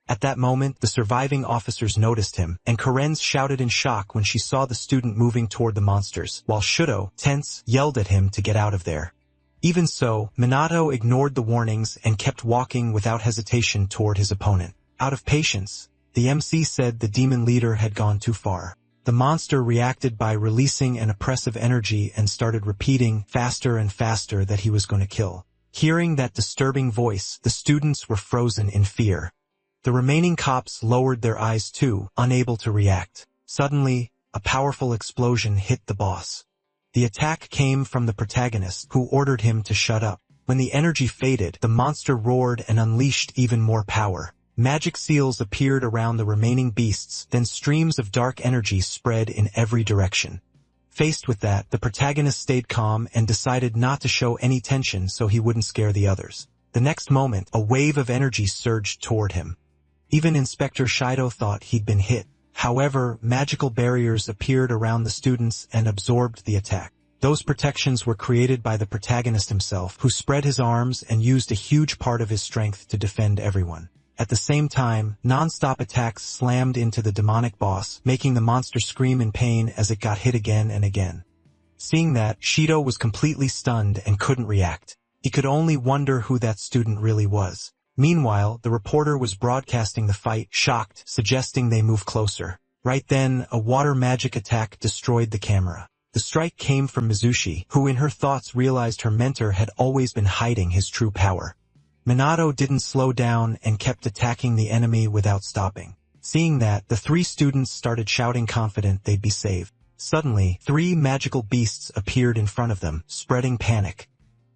At that moment, the surviving officers noticed him, and Karen shouted in shock when she saw the student moving toward the monsters, while Shudo, tense, yelled at him to get out of there. Even so, Minato ignored the warnings and kept walking without hesitation toward his opponent. Out of patience, the MC said the demon leader had gone too far. The monster reacted by releasing an oppressive energy and started repeating faster and faster that he was going to kill. Hearing that disturbing voice, the students were frozen in fear. The remaining cops lowered their eyes too, unable to react. Suddenly, a powerful explosion hit the boss. The attack came from the protagonist, who ordered him to shut up. When the energy faded, the monster roared and unleashed even more power. Magic seals appeared around the remaining beasts, then streams of dark energy spread in every direction. Faced with that, the protagonist stayed calm and decided not to show any tension so he wouldn't scare the others. The next moment, a wave of energy surged toward him. Even Inspector Shido thought he'd been hit. However, magical barriers appeared around the students and absorbed the attack. Those protections were created by the protagonist himself, who spread his arms and used a huge part of his strength to defend everyone. At the same time, non-stop attacks slammed into the demonic boss, making the monster scream in pain as it got hit again and again. Seeing that, Shido was completely stunned and couldn't react. He could only wonder who that student really was. Meanwhile, the reporter was broadcasting the fight, shocked, suggesting they move closer. Right then, a water magic attack destroyed the camera. The strike came from Mizushi, who in her thoughts realized her mentor had always been hiding his true power. Minato didn't slow down and kept attacking the enemy without stopping. Seeing that, the three students started shouting confident they'd be saved. Suddenly, three magical beasts appeared in front of them, spreading panic.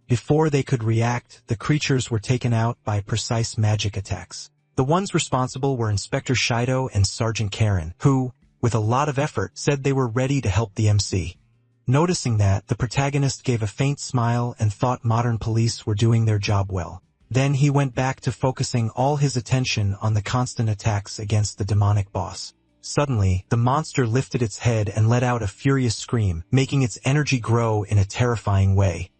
Before they could react, the creatures were taken out by precise magic attacks. The ones responsible were Inspector Shido and Sergeant Karen, who, with a lot of effort, said they were ready to help the MC. Noticing that, the protagonist gave a faint smile and thought modern police were doing their job well. Then he went back to focusing all his attention on the constant attacks against the demonic boss. Suddenly, the monster lifted its head and let out a furious scream, making its energy grow in a terrifying way.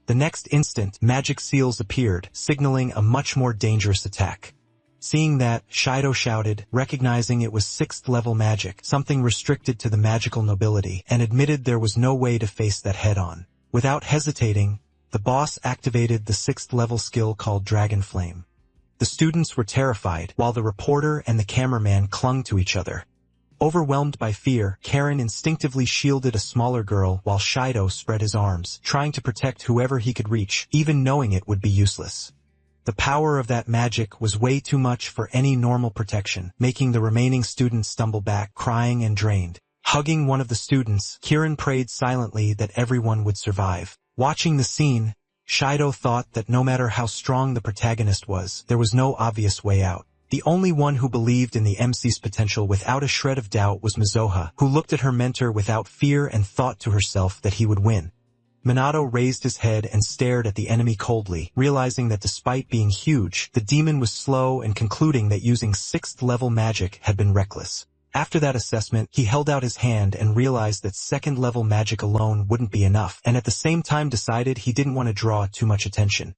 The next instant, magic seals appeared, signaling a much more dangerous attack. Seeing that, Shido shouted, recognizing it was 6th level magic, something restricted to the magical nobility, and admitted there was no way to face that head-on. Without hesitating, the boss activated the 6th level skill called Dragon Flame. The students were terrified, while the reporter and the cameraman clung to each other. Overwhelmed by fear, Karen instinctively shielded a smaller girl while Shido spread his arms, trying to protect whoever he could reach, even knowing it would be useless. The power of that magic was way too much for any normal protection, making the remaining students stumble back, crying and drained. Hugging one of the students, Karen prayed silently that everyone would survive. Watching the scene, Shido thought that no matter how strong the protagonist was, there was no obvious way out. The only one who believed in the MC's potential without a shred of doubt was Mizuha, who looked at her mentor without fear and thought to herself that he would win. Minato raised his head and stared at the enemy coldly, realizing that despite being huge, the demon was slow and concluding that using 6th level magic had been reckless. After that assessment, he held out his hand and realized that 2nd level magic alone wouldn't be enough, and at the same time decided he didn't want to draw too much attention.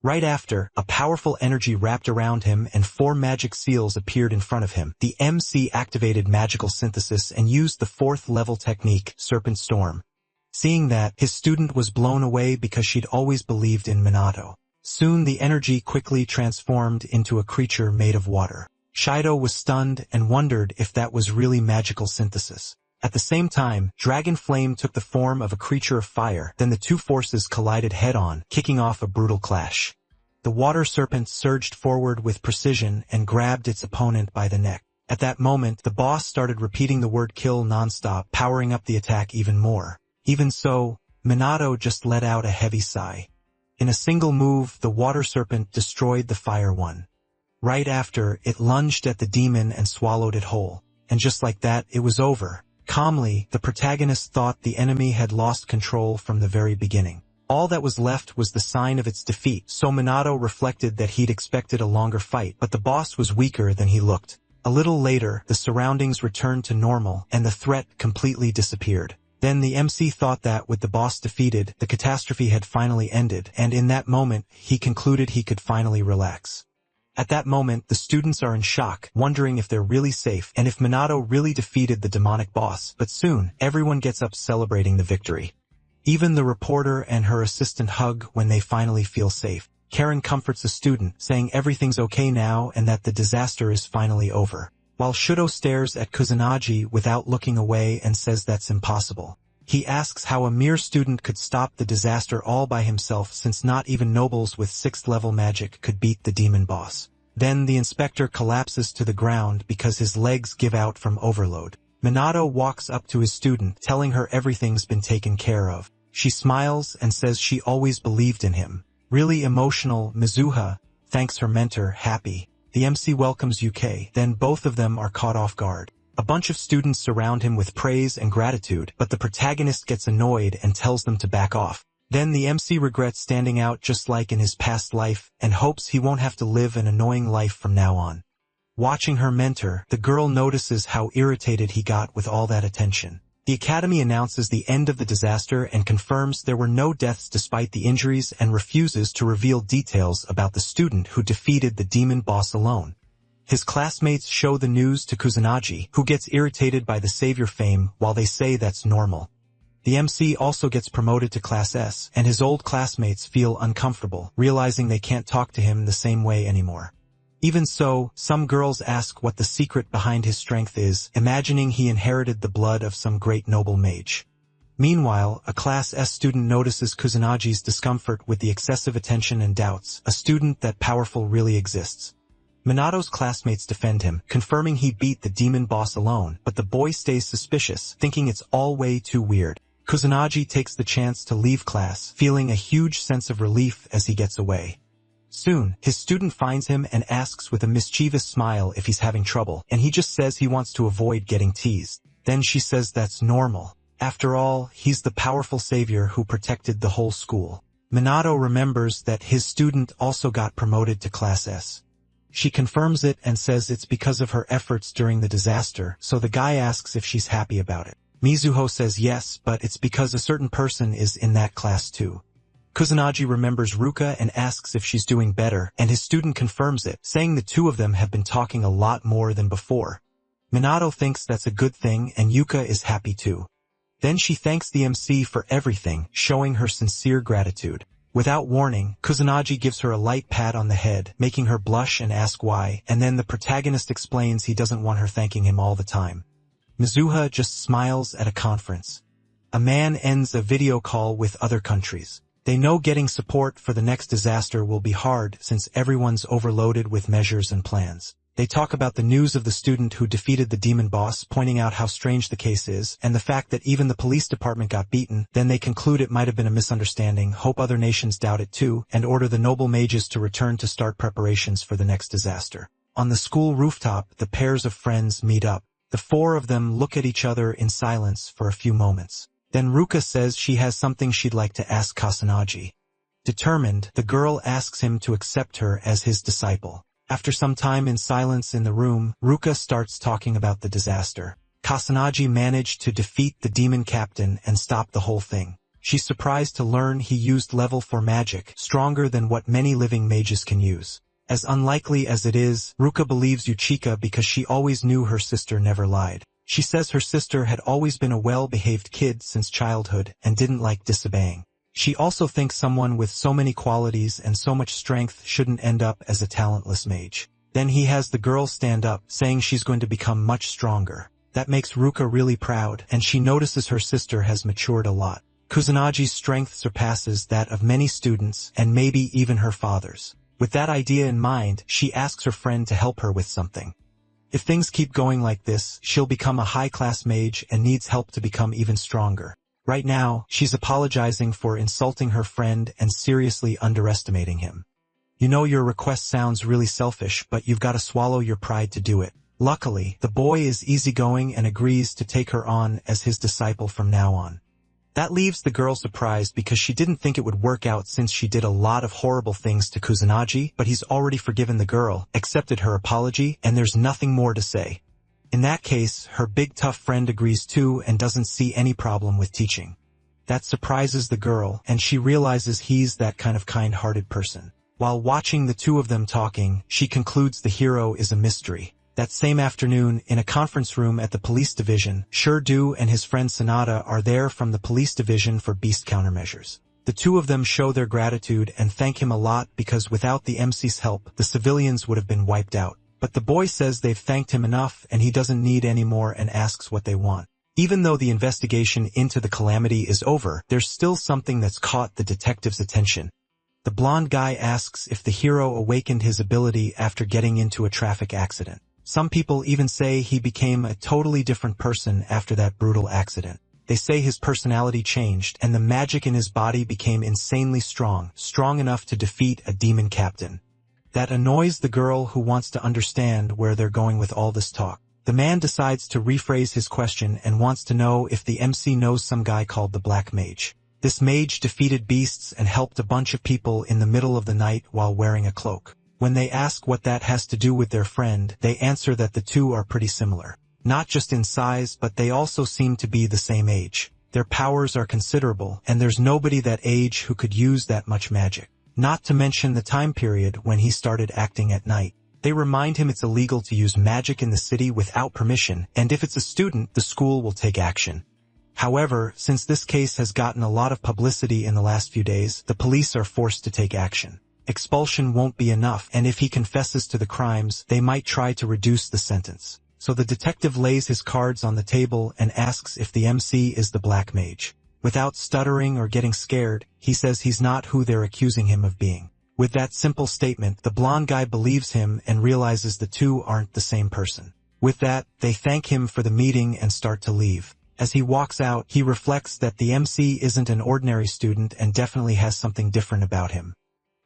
Right after, a powerful energy wrapped around him and 4 magic seals appeared in front of him. The MC activated magical synthesis and used the 4th level technique, Serpent Storm. Seeing that, his student was blown away because she'd always believed in Minato. Soon the energy quickly transformed into a creature made of water. Shido was stunned and wondered if that was really magical synthesis. At the same time, Dragon Flame took the form of a creature of fire, then the two forces collided head-on, kicking off a brutal clash. The water serpent surged forward with precision and grabbed its opponent by the neck. At that moment, the boss started repeating the word kill non-stop, powering up the attack even more. Even so, Minato just let out a heavy sigh. In a single move, the water serpent destroyed the fire one. Right after, it lunged at the demon and swallowed it whole. And just like that, it was over. Calmly, the protagonist thought the enemy had lost control from the very beginning. All that was left was the sign of its defeat, so Minato reflected that he'd expected a longer fight, but the boss was weaker than he looked. A little later, the surroundings returned to normal, and the threat completely disappeared. Then the MC thought that, with the boss defeated, the catastrophe had finally ended, and in that moment, he concluded he could finally relax. At that moment, the students are in shock, wondering if they're really safe and if Minato really defeated the demonic boss, but soon, everyone gets up celebrating the victory. Even the reporter and her assistant hug when they finally feel safe. Karen comforts the student, saying everything's okay now and that the disaster is finally over. While Shudo stares at Kusanagi without looking away and says that's impossible. He asks how a mere student could stop the disaster all by himself since not even nobles with 6th level magic could beat the demon boss. Then the inspector collapses to the ground because his legs give out from overload. Minato walks up to his student, telling her everything's been taken care of. She smiles and says she always believed in him. Really emotional, Mizuha thanks her mentor, happy. The MC welcomes UK, then both of them are caught off guard. A bunch of students surround him with praise and gratitude, but the protagonist gets annoyed and tells them to back off. Then the MC regrets standing out just like in his past life, and hopes he won't have to live an annoying life from now on. Watching her mentor, the girl notices how irritated he got with all that attention. The Academy announces the end of the disaster and confirms there were no deaths despite the injuries and refuses to reveal details about the student who defeated the demon boss alone. His classmates show the news to Kusanagi, who gets irritated by the savior fame while they say that's normal. The MC also gets promoted to Class S, and his old classmates feel uncomfortable, realizing they can't talk to him the same way anymore. Even so, some girls ask what the secret behind his strength is, imagining he inherited the blood of some great noble mage. Meanwhile, a Class S student notices Kusanagi's discomfort with the excessive attention and doubts, a student that powerful really exists. Minato's classmates defend him, confirming he beat the demon boss alone, but the boy stays suspicious, thinking it's all way too weird. Kusanagi takes the chance to leave class, feeling a huge sense of relief as he gets away. Soon, his student finds him and asks with a mischievous smile if he's having trouble, and he just says he wants to avoid getting teased. Then she says that's normal. After all, he's the powerful savior who protected the whole school. Minato remembers that his student also got promoted to Class S. She confirms it and says it's because of her efforts during the disaster, so the guy asks if she's happy about it. Mizuho says yes, but it's because a certain person is in that class too. Kusanagi remembers Ruka and asks if she's doing better, and his student confirms it, saying the two of them have been talking a lot more than before. Minato thinks that's a good thing and Yuka is happy too. Then she thanks the MC for everything, showing her sincere gratitude. Without warning, Kusanagi gives her a light pat on the head, making her blush and ask why, and then the protagonist explains he doesn't want her thanking him all the time. Mizuha just smiles at a conference. A man ends a video call with other countries. They know getting support for the next disaster will be hard since everyone's overloaded with measures and plans. They talk about the news of the student who defeated the demon boss, pointing out how strange the case is, and the fact that even the police department got beaten. Then they conclude it might have been a misunderstanding, hope other nations doubt it too, and order the noble mages to return to start preparations for the next disaster. On the school rooftop, the pairs of friends meet up. The four of them look at each other in silence for a few moments. Then Ruka says she has something she'd like to ask Kusanagi. Determined, the girl asks him to accept her as his disciple. After some time in silence in the room, Ruka starts talking about the disaster. Kusanagi managed to defeat the demon captain and stop the whole thing. She's surprised to learn he used level 4 magic, stronger than what many living mages can use. As unlikely as it is, Ruka believes Uchika because she always knew her sister never lied. She says her sister had always been a well-behaved kid since childhood and didn't like disobeying. She also thinks someone with so many qualities and so much strength shouldn't end up as a talentless mage. Then he has the girl stand up, saying she's going to become much stronger. That makes Ruka really proud, and she notices her sister has matured a lot. Kusanagi's strength surpasses that of many students and maybe even her father's. With that idea in mind, she asks her friend to help her with something. If things keep going like this, she'll become a high-class mage and needs help to become even stronger. Right now, she's apologizing for insulting her friend and seriously underestimating him. You know your request sounds really selfish, but you've got to swallow your pride to do it. Luckily, the boy is easygoing and agrees to take her on as his disciple from now on. That leaves the girl surprised because she didn't think it would work out since she did a lot of horrible things to Kusanagi, but he's already forgiven the girl, accepted her apology, and there's nothing more to say. In that case, her big tough friend agrees too and doesn't see any problem with teaching. That surprises the girl, and she realizes he's that kind of kind-hearted person. While watching the two of them talking, she concludes the hero is a mystery. That same afternoon, in a conference room at the police division, Shirdu and his friend Sanada are there from the police division for beast countermeasures. The two of them show their gratitude and thank him a lot because without the MC's help, the civilians would have been wiped out. But the boy says they've thanked him enough and he doesn't need any more and asks what they want. Even though the investigation into the calamity is over, there's still something that's caught the detective's attention. The blonde guy asks if the hero awakened his ability after getting into a traffic accident. Some people even say he became a totally different person after that brutal accident. They say his personality changed and the magic in his body became insanely strong enough to defeat a demon captain. That annoys the girl who wants to understand where they're going with all this talk. The man decides to rephrase his question and wants to know if the MC knows some guy called the Black Mage. This mage defeated beasts and helped a bunch of people in the middle of the night while wearing a cloak. When they ask what that has to do with their friend, they answer that the two are pretty similar. Not just in size, but they also seem to be the same age. Their powers are considerable, and there's nobody that age who could use that much magic. Not to mention the time period when he started acting at night. They remind him it's illegal to use magic in the city without permission, and if it's a student, the school will take action. However, since this case has gotten a lot of publicity in the last few days, the police are forced to take action. Expulsion won't be enough, and if he confesses to the crimes, they might try to reduce the sentence. So the detective lays his cards on the table and asks if the MC is the Black Mage. Without stuttering or getting scared, he says he's not who they're accusing him of being. With that simple statement, the blonde guy believes him and realizes the two aren't the same person. With that, they thank him for the meeting and start to leave. As he walks out, he reflects that the MC isn't an ordinary student and definitely has something different about him.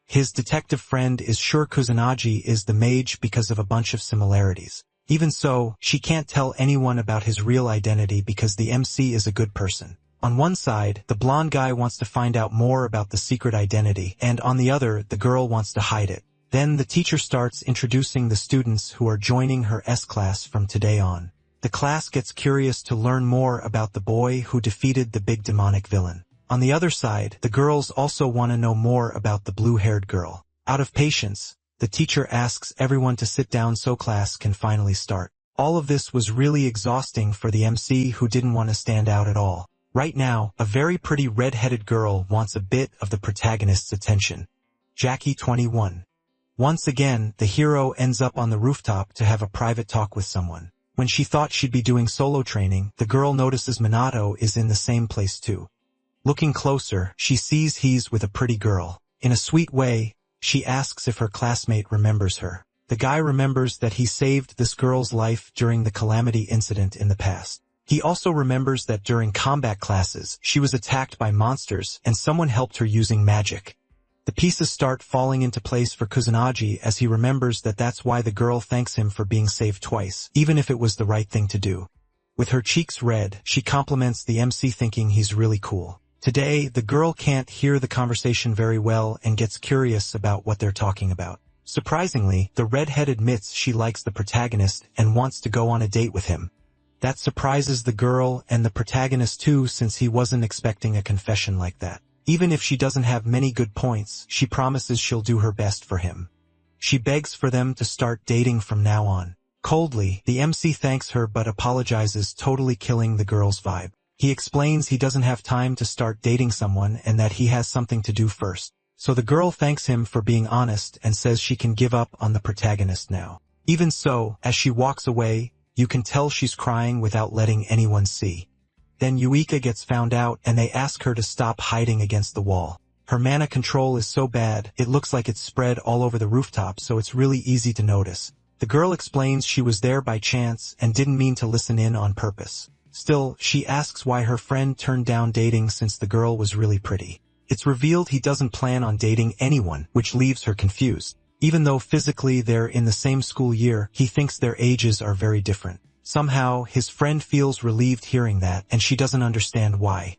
His detective friend is sure Kusanagi is the mage because of a bunch of similarities. Even so, she can't tell anyone about his real identity because the MC is a good person. On one side, the blonde guy wants to find out more about the secret identity, and on the other, the girl wants to hide it. Then the teacher starts introducing the students who are joining her S-class from today on. The class gets curious to learn more about the boy who defeated the big demonic villain. On the other side, the girls also want to know more about the blue-haired girl. Out of patience, the teacher asks everyone to sit down so class can finally start. All of this was really exhausting for the MC who didn't want to stand out at all. Right now, a very pretty red-headed girl wants a bit of the protagonist's attention. Jackie 21. Once again, the hero ends up on the rooftop to have a private talk with someone. When she thought she'd be doing solo training, the girl notices Minato is in the same place too. Looking closer, she sees he's with a pretty girl. In a sweet way, she asks if her classmate remembers her. The guy remembers that he saved this girl's life during the calamity incident in the past. He also remembers that during combat classes, she was attacked by monsters and someone helped her using magic. The pieces start falling into place for Kusanagi as he remembers that that's why the girl thanks him for being saved twice, even if it was the right thing to do. With her cheeks red, she compliments the MC thinking he's really cool. Today, the girl can't hear the conversation very well and gets curious about what they're talking about. Surprisingly, the redhead admits she likes the protagonist and wants to go on a date with him. That surprises the girl and the protagonist too, since he wasn't expecting a confession like that. Even if she doesn't have many good points, she promises she'll do her best for him. She begs for them to start dating from now on. Coldly, the MC thanks her but apologizes, totally killing the girl's vibe. He explains he doesn't have time to start dating someone and that he has something to do first. So the girl thanks him for being honest and says she can give up on the protagonist now. Even so, as she walks away, you can tell she's crying without letting anyone see. Then Yuika gets found out and they ask her to stop hiding against the wall. Her mana control is so bad, it looks like it's spread all over the rooftop, so it's really easy to notice. The girl explains she was there by chance and didn't mean to listen in on purpose. Still, she asks why her friend turned down dating since the girl was really pretty. It's revealed he doesn't plan on dating anyone, which leaves her confused. Even though physically they're in the same school year, he thinks their ages are very different. Somehow, his friend feels relieved hearing that, and she doesn't understand why.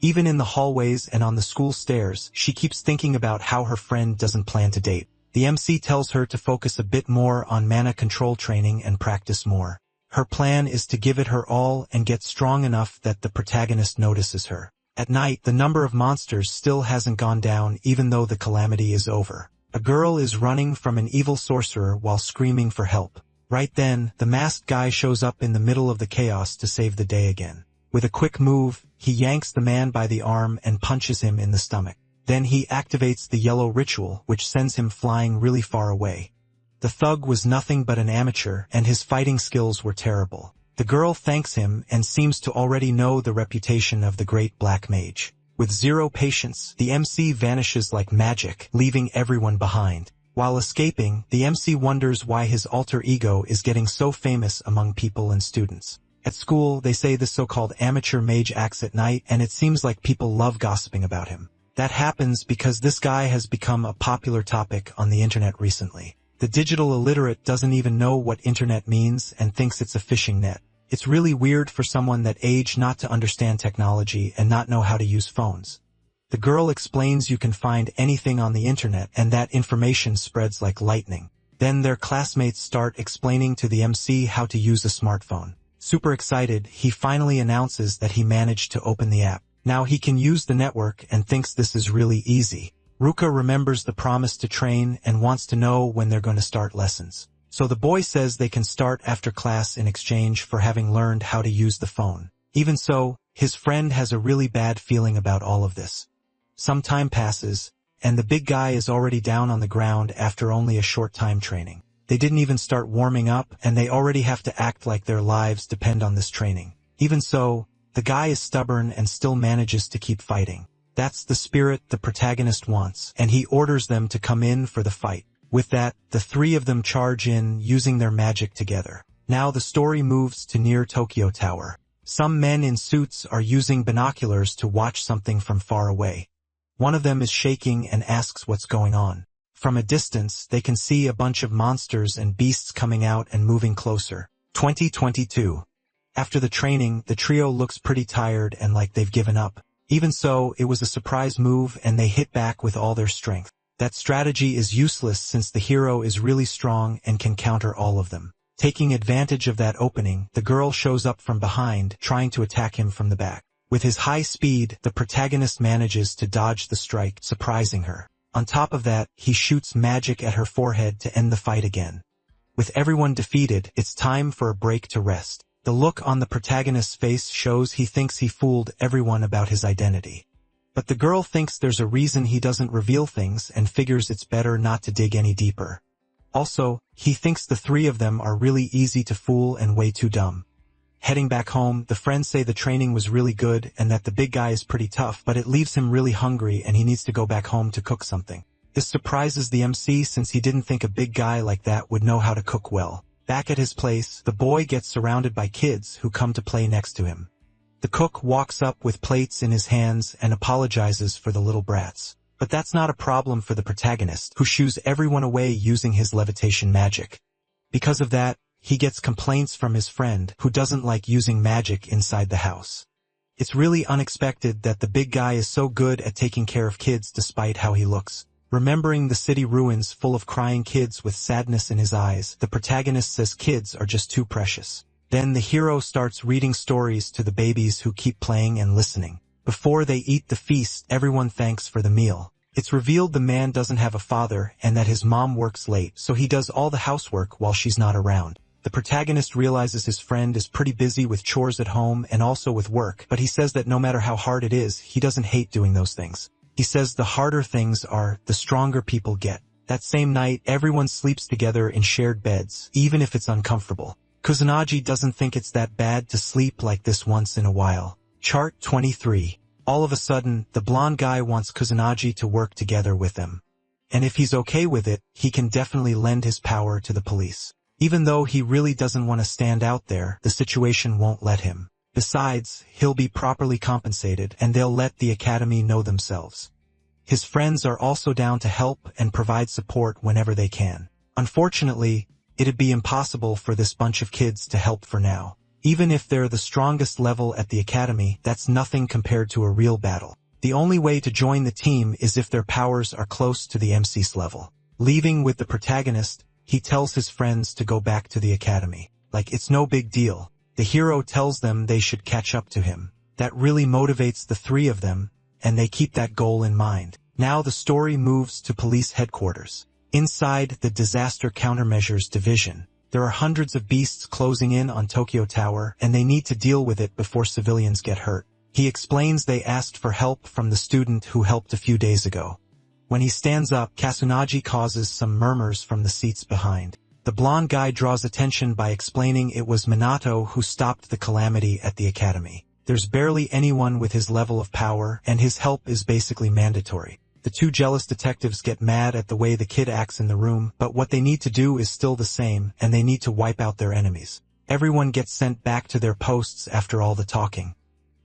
Even in the hallways and on the school stairs, she keeps thinking about how her friend doesn't plan to date. The MC tells her to focus a bit more on mana control training and practice more. Her plan is to give it her all and get strong enough that the protagonist notices her. At night, the number of monsters still hasn't gone down even though the calamity is over. A girl is running from an evil sorcerer while screaming for help. Right then, the masked guy shows up in the middle of the chaos to save the day again. With a quick move, he yanks the man by the arm and punches him in the stomach. Then he activates the yellow ritual, which sends him flying really far away. The thug was nothing but an amateur, and his fighting skills were terrible. The girl thanks him and seems to already know the reputation of the great black mage. With zero patience, the MC vanishes like magic, leaving everyone behind. While escaping, the MC wonders why his alter ego is getting so famous among people and students. At school, they say this so-called amateur mage acts at night, and it seems like people love gossiping about him. That happens because this guy has become a popular topic on the internet recently. The digital illiterate doesn't even know what internet means and thinks it's a phishing net. It's really weird for someone that age not to understand technology and not know how to use phones. The girl explains you can find anything on the internet and that information spreads like lightning. Then their classmates start explaining to the MC how to use a smartphone. Super excited, he finally announces that he managed to open the app. Now he can use the network and thinks this is really easy. Ruka remembers the promise to train and wants to know when they're going to start lessons. So the boy says they can start after class in exchange for having learned how to use the phone. Even so, his friend has a really bad feeling about all of this. Some time passes, and the big guy is already down on the ground after only a short time training. They didn't even start warming up, and they already have to act like their lives depend on this training. Even so, the guy is stubborn and still manages to keep fighting. That's the spirit the protagonist wants, and he orders them to come in for the fight. With that, the three of them charge in, using their magic together. Now the story moves to near Tokyo Tower. Some men in suits are using binoculars to watch something from far away. One of them is shaking and asks what's going on. From a distance, they can see a bunch of monsters and beasts coming out and moving closer. 2022. After the training, the trio looks pretty tired and like they've given up. Even so, it was a surprise move and they hit back with all their strength. That strategy is useless since the hero is really strong and can counter all of them. Taking advantage of that opening, the girl shows up from behind, trying to attack him from the back. With his high speed, the protagonist manages to dodge the strike, surprising her. On top of that, he shoots magic at her forehead to end the fight again. With everyone defeated, it's time for a break to rest. The look on the protagonist's face shows he thinks he fooled everyone about his identity. But the girl thinks there's a reason he doesn't reveal things and figures it's better not to dig any deeper. Also, he thinks the three of them are really easy to fool and way too dumb. Heading back home, the friends say the training was really good and that the big guy is pretty tough, but it leaves him really hungry and he needs to go back home to cook something. This surprises the MC since he didn't think a big guy like that would know how to cook well. Back at his place, the boy gets surrounded by kids who come to play next to him. The cook walks up with plates in his hands and apologizes for the little brats. But that's not a problem for the protagonist, who shoos everyone away using his levitation magic. Because of that, he gets complaints from his friend, who doesn't like using magic inside the house. It's really unexpected that the big guy is so good at taking care of kids despite how he looks. Remembering the city ruins full of crying kids with sadness in his eyes, the protagonist says kids are just too precious. Then the hero starts reading stories to the babies who keep playing and listening. Before they eat the feast, everyone thanks for the meal. It's revealed the man doesn't have a father and that his mom works late, so he does all the housework while she's not around. The protagonist realizes his friend is pretty busy with chores at home and also with work, but he says that no matter how hard it is, he doesn't hate doing those things. He says the harder things are, the stronger people get. That same night, everyone sleeps together in shared beds, even if it's uncomfortable. Kusanagi doesn't think it's that bad to sleep like this once in a while. Chart 23. All of a sudden, the blonde guy wants Kusanagi to work together with him. And if he's okay with it, he can definitely lend his power to the police. Even though he really doesn't want to stand out there, the situation won't let him. Besides, he'll be properly compensated and they'll let the academy know themselves. His friends are also down to help and provide support whenever they can. Unfortunately, it'd be impossible for this bunch of kids to help for now. Even if they're the strongest level at the academy, that's nothing compared to a real battle. The only way to join the team is if their powers are close to the MC's level. Leaving with the protagonist, he tells his friends to go back to the academy. Like it's no big deal. The hero tells them they should catch up to him. That really motivates the three of them, and they keep that goal in mind. Now the story moves to police headquarters. Inside the Disaster Countermeasures Division, there are hundreds of beasts closing in on Tokyo Tower, and they need to deal with it before civilians get hurt. He explains they asked for help from the student who helped a few days ago. When he stands up, Kasunaji causes some murmurs from the seats behind. The blonde guy draws attention by explaining it was Minato who stopped the calamity at the academy. There's barely anyone with his level of power, and his help is basically mandatory. The two jealous detectives get mad at the way the kid acts in the room, but what they need to do is still the same, and they need to wipe out their enemies. Everyone gets sent back to their posts after all the talking.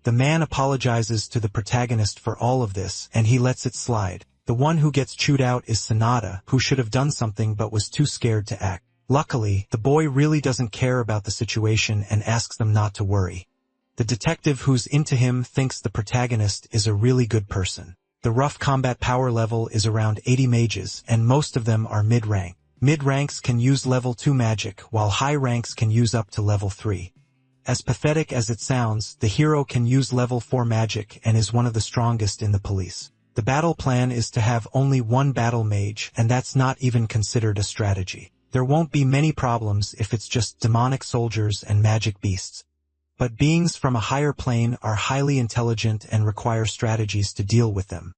The man apologizes to the protagonist for all of this, and he lets it slide. The one who gets chewed out is Sanada, who should have done something but was too scared to act. Luckily, the boy really doesn't care about the situation and asks them not to worry. The detective who's into him thinks the protagonist is a really good person. The rough combat power level is around 80 mages, and most of them are mid-rank. Mid-ranks can use level 2 magic, while high ranks can use up to level 3. As pathetic as it sounds, the hero can use level 4 magic and is one of the strongest in the police. The battle plan is to have only one battle mage, and that's not even considered a strategy. There won't be many problems if it's just demonic soldiers and magic beasts. But beings from a higher plane are highly intelligent and require strategies to deal with them.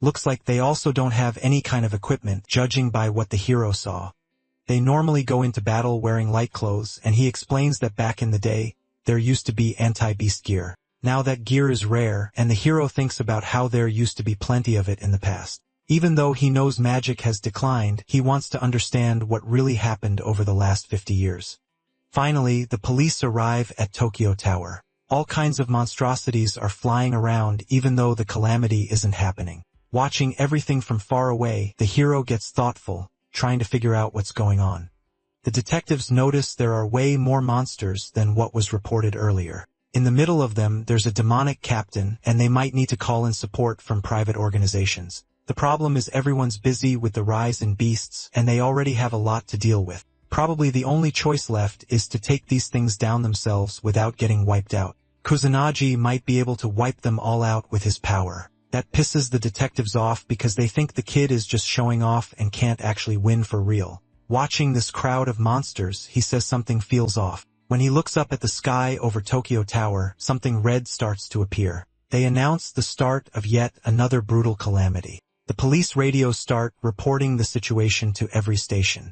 Looks like they also don't have any kind of equipment, judging by what the hero saw. They normally go into battle wearing light clothes, and he explains that back in the day, there used to be anti-beast gear. Now that gear is rare, and the hero thinks about how there used to be plenty of it in the past. Even though he knows magic has declined, he wants to understand what really happened over the last 50 years. Finally, the police arrive at Tokyo Tower. All kinds of monstrosities are flying around even though the calamity isn't happening. Watching everything from far away, the hero gets thoughtful, trying to figure out what's going on. The detectives notice there are way more monsters than what was reported earlier. In the middle of them, there's a demonic captain, and they might need to call in support from private organizations. The problem is everyone's busy with the rise in beasts, and they already have a lot to deal with. Probably the only choice left is to take these things down themselves without getting wiped out. Kusanagi might be able to wipe them all out with his power. That pisses the detectives off because they think the kid is just showing off and can't actually win for real. Watching this crowd of monsters, he says something feels off. When he looks up at the sky over Tokyo Tower, something red starts to appear. They announce the start of yet another brutal calamity. The police radios start reporting the situation to every station.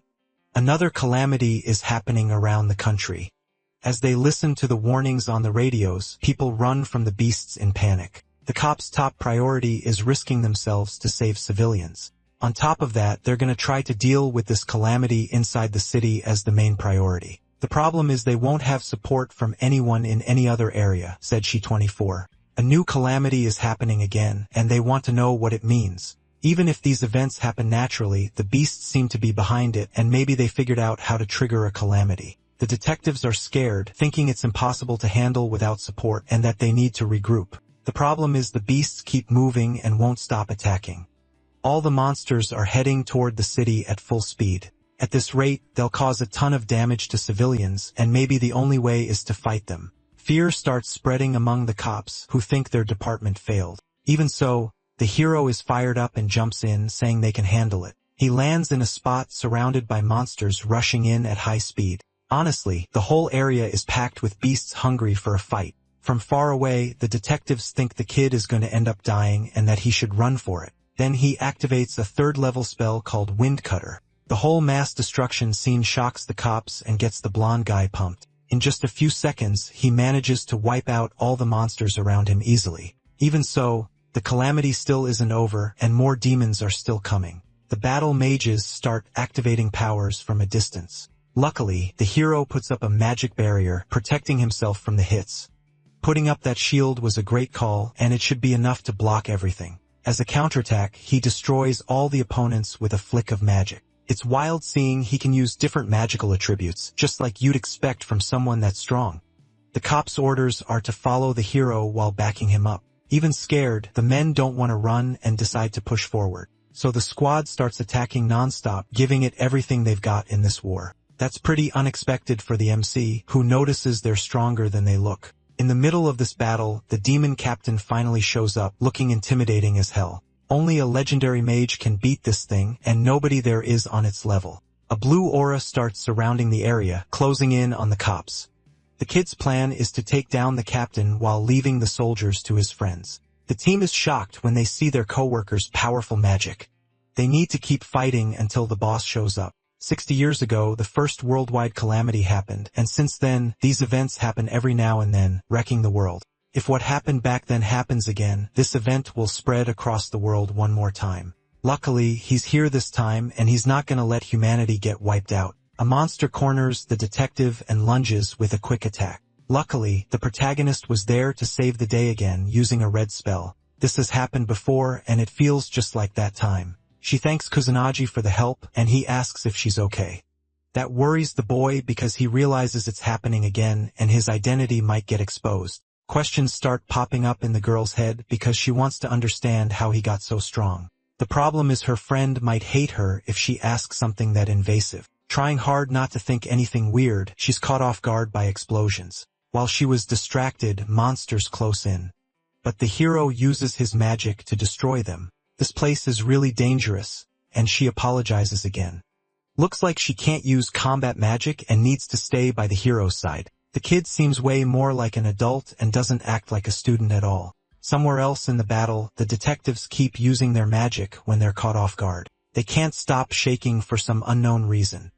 Another calamity is happening around the country. As they listen to the warnings on the radios, people run from the beasts in panic. The cops' top priority is risking themselves to save civilians. On top of that, they're going to try to deal with this calamity inside the city as the main priority. The problem is they won't have support from anyone in any other area, said She-24. A new calamity is happening again, and they want to know what it means. Even if these events happen naturally, the beasts seem to be behind it, and maybe they figured out how to trigger a calamity. The detectives are scared, thinking it's impossible to handle without support, and that they need to regroup. The problem is the beasts keep moving and won't stop attacking. All the monsters are heading toward the city at full speed. At this rate, they'll cause a ton of damage to civilians, and maybe the only way is to fight them. Fear starts spreading among the cops, who think their department failed. Even so, the hero is fired up and jumps in, saying they can handle it. He lands in a spot surrounded by monsters rushing in at high speed. Honestly, the whole area is packed with beasts hungry for a fight. From far away, the detectives think the kid is going to end up dying and that he should run for it. Then he activates a third-level spell called Wind Cutter. The whole mass destruction scene shocks the cops and gets the blonde guy pumped. In just a few seconds, he manages to wipe out all the monsters around him easily. Even so, the calamity still isn't over, and more demons are still coming. The battle mages start activating powers from a distance. Luckily, the hero puts up a magic barrier, protecting himself from the hits. Putting up that shield was a great call, and it should be enough to block everything. As a counterattack, he destroys all the opponents with a flick of magic. It's wild seeing he can use different magical attributes, just like you'd expect from someone that strong. The cop's orders are to follow the hero while backing him up. Even scared, the men don't want to run and decide to push forward. So the squad starts attacking non-stop, giving it everything they've got in this war. That's pretty unexpected for the MC, who notices they're stronger than they look. In the middle of this battle, the demon captain finally shows up, looking intimidating as hell. Only a legendary mage can beat this thing, and nobody there is on its level. A blue aura starts surrounding the area, closing in on the cops. The kid's plan is to take down the captain while leaving the soldiers to his friends. The team is shocked when they see their co-workers' powerful magic. They need to keep fighting until the boss shows up. 60 years ago, the first worldwide calamity happened, and since then, these events happen every now and then, wrecking the world. If what happened back then happens again, this event will spread across the world one more time. Luckily, he's here this time, and he's not gonna let humanity get wiped out. A monster corners the detective and lunges with a quick attack. Luckily, the protagonist was there to save the day again using a red spell. This has happened before, and it feels just like that time. She thanks Kusanagi for the help, and he asks if she's okay. That worries the boy because he realizes it's happening again and his identity might get exposed. Questions start popping up in the girl's head because she wants to understand how he got so strong. The problem is her friend might hate her if she asks something that invasive. Trying hard not to think anything weird, she's caught off guard by explosions. While she was distracted, monsters close in. But the hero uses his magic to destroy them. This place is really dangerous, and she apologizes again. Looks like she can't use combat magic and needs to stay by the hero's side. The kid seems way more like an adult and doesn't act like a student at all. Somewhere else in the battle, the detectives keep using their magic when they're caught off guard. They can't stop shaking for some unknown reason.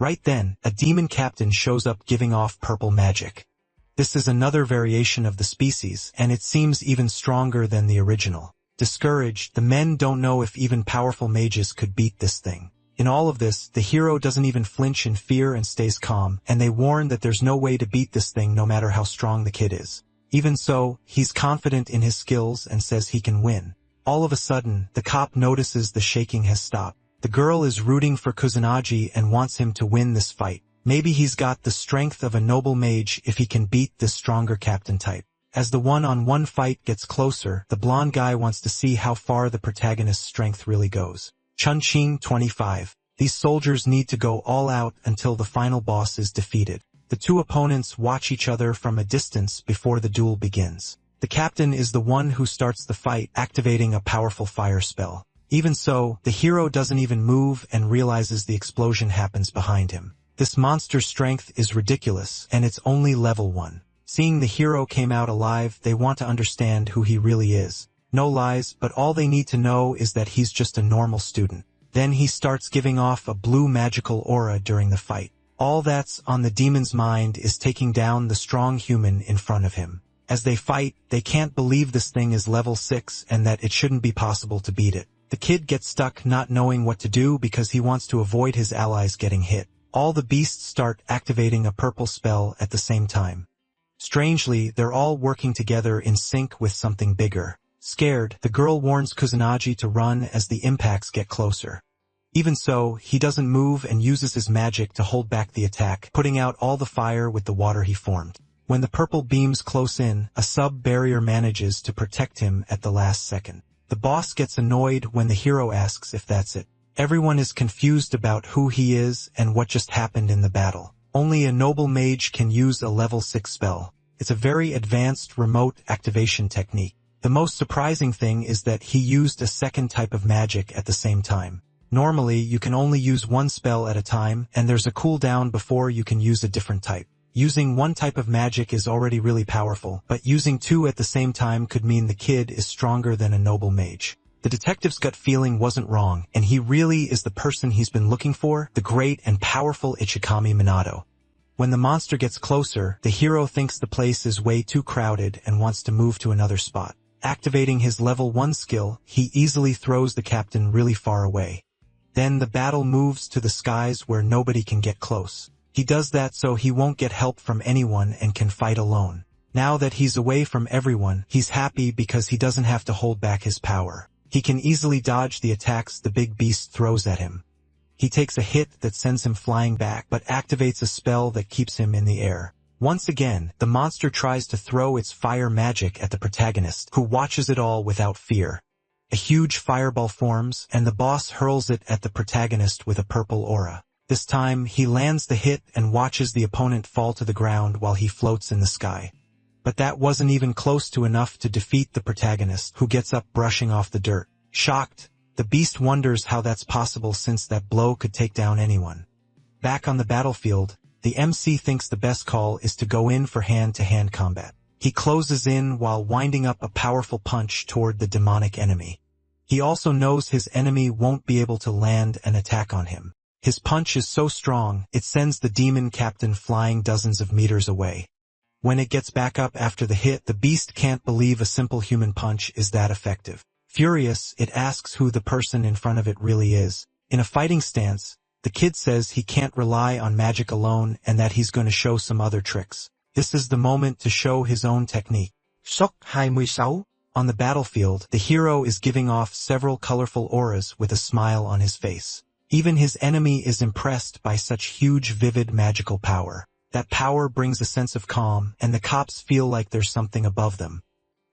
Right then, a demon captain shows up giving off purple magic. This is another variation of the species, and it seems even stronger than the original. Discouraged, the men don't know if even powerful mages could beat this thing. In all of this, the hero doesn't even flinch in fear and stays calm, and they warn that there's no way to beat this thing no matter how strong the kid is. Even so, he's confident in his skills and says he can win. All of a sudden, the cop notices the shaking has stopped. The girl is rooting for Kusanagi and wants him to win this fight. Maybe he's got the strength of a noble mage if he can beat this stronger captain type. As the one-on-one fight gets closer, the blonde guy wants to see how far the protagonist's strength really goes. Chun-Ching 25. These soldiers need to go all out until the final boss is defeated. The two opponents watch each other from a distance before the duel begins. The captain is the one who starts the fight, activating a powerful fire spell. Even so, the hero doesn't even move and realizes the explosion happens behind him. This monster's strength is ridiculous, and it's only level 1. Seeing the hero came out alive, they want to understand who he really is. No lies, but all they need to know is that he's just a normal student. Then he starts giving off a blue magical aura during the fight. All that's on the demon's mind is taking down the strong human in front of him. As they fight, they can't believe this thing is level 6 and that it shouldn't be possible to beat it. The kid gets stuck not knowing what to do because he wants to avoid his allies getting hit. All the beasts start activating a purple spell at the same time. Strangely, they're all working together in sync with something bigger. Scared, the girl warns Kusanagi to run as the impacts get closer. Even so, he doesn't move and uses his magic to hold back the attack, putting out all the fire with the water he formed. When the purple beams close in, a sub-barrier manages to protect him at the last second. The boss gets annoyed when the hero asks if that's it. Everyone is confused about who he is and what just happened in the battle. Only a noble mage can use a level 6 spell. It's a very advanced remote activation technique. The most surprising thing is that he used a second type of magic at the same time. Normally, you can only use one spell at a time, and there's a cooldown before you can use a different type. Using one type of magic is already really powerful, but using two at the same time could mean the kid is stronger than a noble mage. The detective's gut feeling wasn't wrong, and he really is the person he's been looking for, the great and powerful Ichikami Minato. When the monster gets closer, the hero thinks the place is way too crowded and wants to move to another spot. Activating his level 1 skill, he easily throws the captain really far away. Then the battle moves to the skies where nobody can get close. He does that so he won't get help from anyone and can fight alone. Now that he's away from everyone, he's happy because he doesn't have to hold back his power. He can easily dodge the attacks the big beast throws at him. He takes a hit that sends him flying back, but activates a spell that keeps him in the air. Once again, the monster tries to throw its fire magic at the protagonist, who watches it all without fear. A huge fireball forms, and the boss hurls it at the protagonist with a purple aura. This time, he lands the hit and watches the opponent fall to the ground while he floats in the sky. But that wasn't even close to enough to defeat the protagonist, who gets up brushing off the dirt. Shocked, the beast wonders how that's possible since that blow could take down anyone. Back on the battlefield, the MC thinks the best call is to go in for hand-to-hand combat. He closes in while winding up a powerful punch toward the demonic enemy. He also knows his enemy won't be able to land an attack on him. His punch is so strong, it sends the demon captain flying dozens of meters away. When it gets back up after the hit, the beast can't believe a simple human punch is that effective. Furious, it asks who the person in front of it really is. In a fighting stance, the kid says he can't rely on magic alone and that he's going to show some other tricks. This is the moment to show his own technique. Shock 26. On the battlefield, the hero is giving off several colorful auras with a smile on his face. Even his enemy is impressed by such huge, vivid magical power. That power brings a sense of calm, and the cops feel like there's something above them.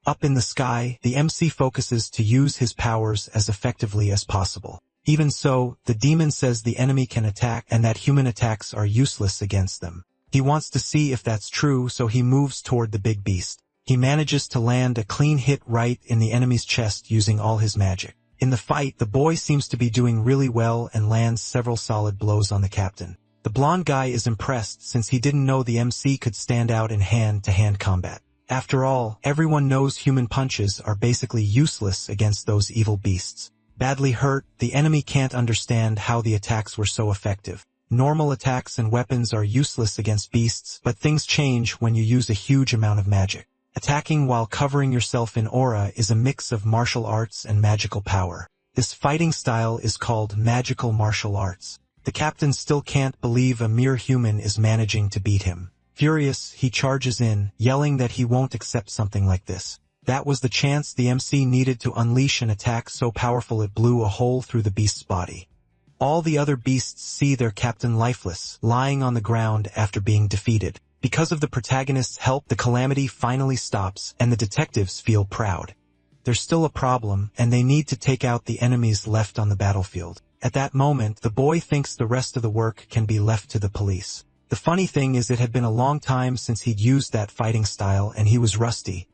Up in the sky, the MC focuses to use his powers as effectively as possible. Even so, the demon says the enemy can attack and that human attacks are useless against them. He wants to see if that's true, so he moves toward the big beast. He manages to land a clean hit right in the enemy's chest using all his magic. In the fight, the boy seems to be doing really well and lands several solid blows on the captain. The blonde guy is impressed since he didn't know the MC could stand out in hand-to-hand combat. After all, everyone knows human punches are basically useless against those evil beasts. Badly hurt, the enemy can't understand how the attacks were so effective. Normal attacks and weapons are useless against beasts, but things change when you use a huge amount of magic. Attacking while covering yourself in aura is a mix of martial arts and magical power. This fighting style is called magical martial arts. The captain still can't believe a mere human is managing to beat him. Furious, he charges in, yelling that he won't accept something like this. That was the chance the MC needed to unleash an attack so powerful it blew a hole through the beast's body. All the other beasts see their captain lifeless, lying on the ground after being defeated. Because of the protagonist's help, the calamity finally stops, and the detectives feel proud. There's still a problem, and they need to take out the enemies left on the battlefield. At that moment, the boy thinks the rest of the work can be left to the police. The funny thing is it had been a long time since he'd used that fighting style, and he was rusty.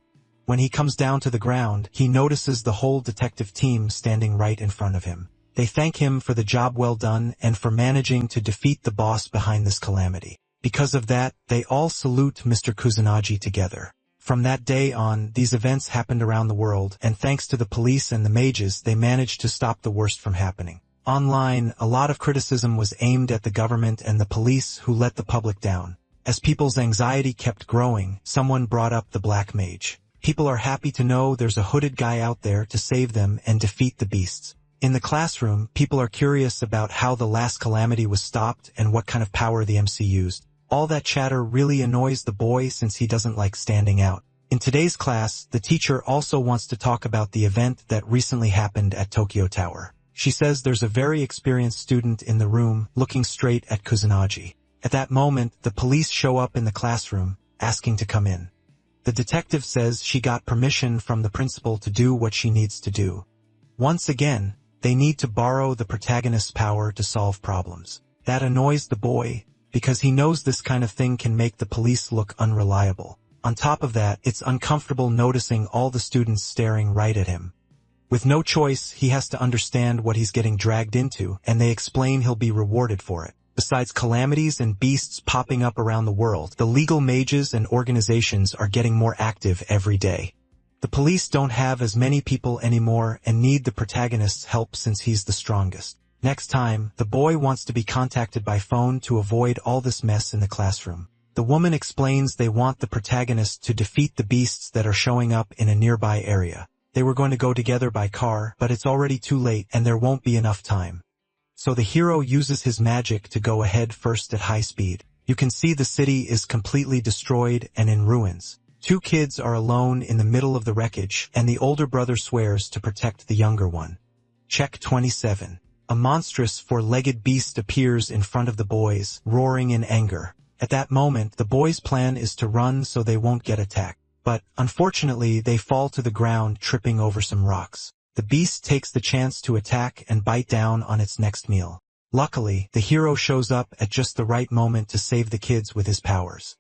When he comes down to the ground, he notices the whole detective team standing right in front of him. They thank him for the job well done and for managing to defeat the boss behind this calamity. Because of that, they all salute Mr. Kusanagi together. From that day on, these events happened around the world, and thanks to the police and the mages, they managed to stop the worst from happening. Online, a lot of criticism was aimed at the government and the police who let the public down. As people's anxiety kept growing, someone brought up the Black Mage. People are happy to know there's a hooded guy out there to save them and defeat the beasts. In the classroom, people are curious about how the last calamity was stopped and what kind of power the MC used. All that chatter really annoys the boy since he doesn't like standing out. In today's class, the teacher also wants to talk about the event that recently happened at Tokyo Tower. She says there's a very experienced student in the room looking straight at Kusanagi. At that moment, the police show up in the classroom, asking to come in. The detective says she got permission from the principal to do what she needs to do. Once again, they need to borrow the protagonist's power to solve problems. That annoys the boy, because he knows this kind of thing can make the police look unreliable. On top of that, it's uncomfortable noticing all the students staring right at him. With no choice, he has to understand what he's getting dragged into, and they explain he'll be rewarded for it. Besides calamities and beasts popping up around the world, the legal mages and organizations are getting more active every day. The police don't have as many people anymore and need the protagonist's help since he's the strongest. Next time, the boy wants to be contacted by phone to avoid all this mess in the classroom. The woman explains they want the protagonist to defeat the beasts that are showing up in a nearby area. They were going to go together by car, but it's already too late and there won't be enough time. So the hero uses his magic to go ahead first at high speed. You can see the city is completely destroyed and in ruins. two kids are alone in the middle of the wreckage, and the older brother swears to protect the younger one. Check 27. A monstrous four-legged beast appears in front of the boys, roaring in anger. At that moment, the boys' plan is to run so they won't get attacked. But, unfortunately, they fall to the ground, tripping over some rocks. The beast takes the chance to attack and bite down on its next meal. Luckily, the hero shows up at just the right moment to save the kids with his powers.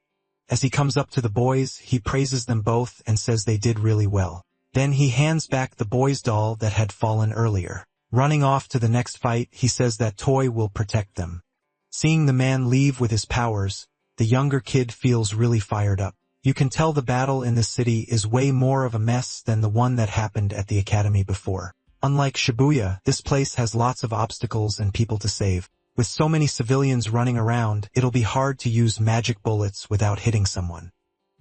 As he comes up to the boys, he praises them both and says they did really well. Then he hands back the boy's doll that had fallen earlier. Running off to the next fight, he says that toy will protect them. Seeing the man leave with his powers, the younger kid feels really fired up. You can tell the battle in this city is way more of a mess than the one that happened at the academy before. Unlike Shibuya, this place has lots of obstacles and people to save. With so many civilians running around, it'll be hard to use magic bullets without hitting someone.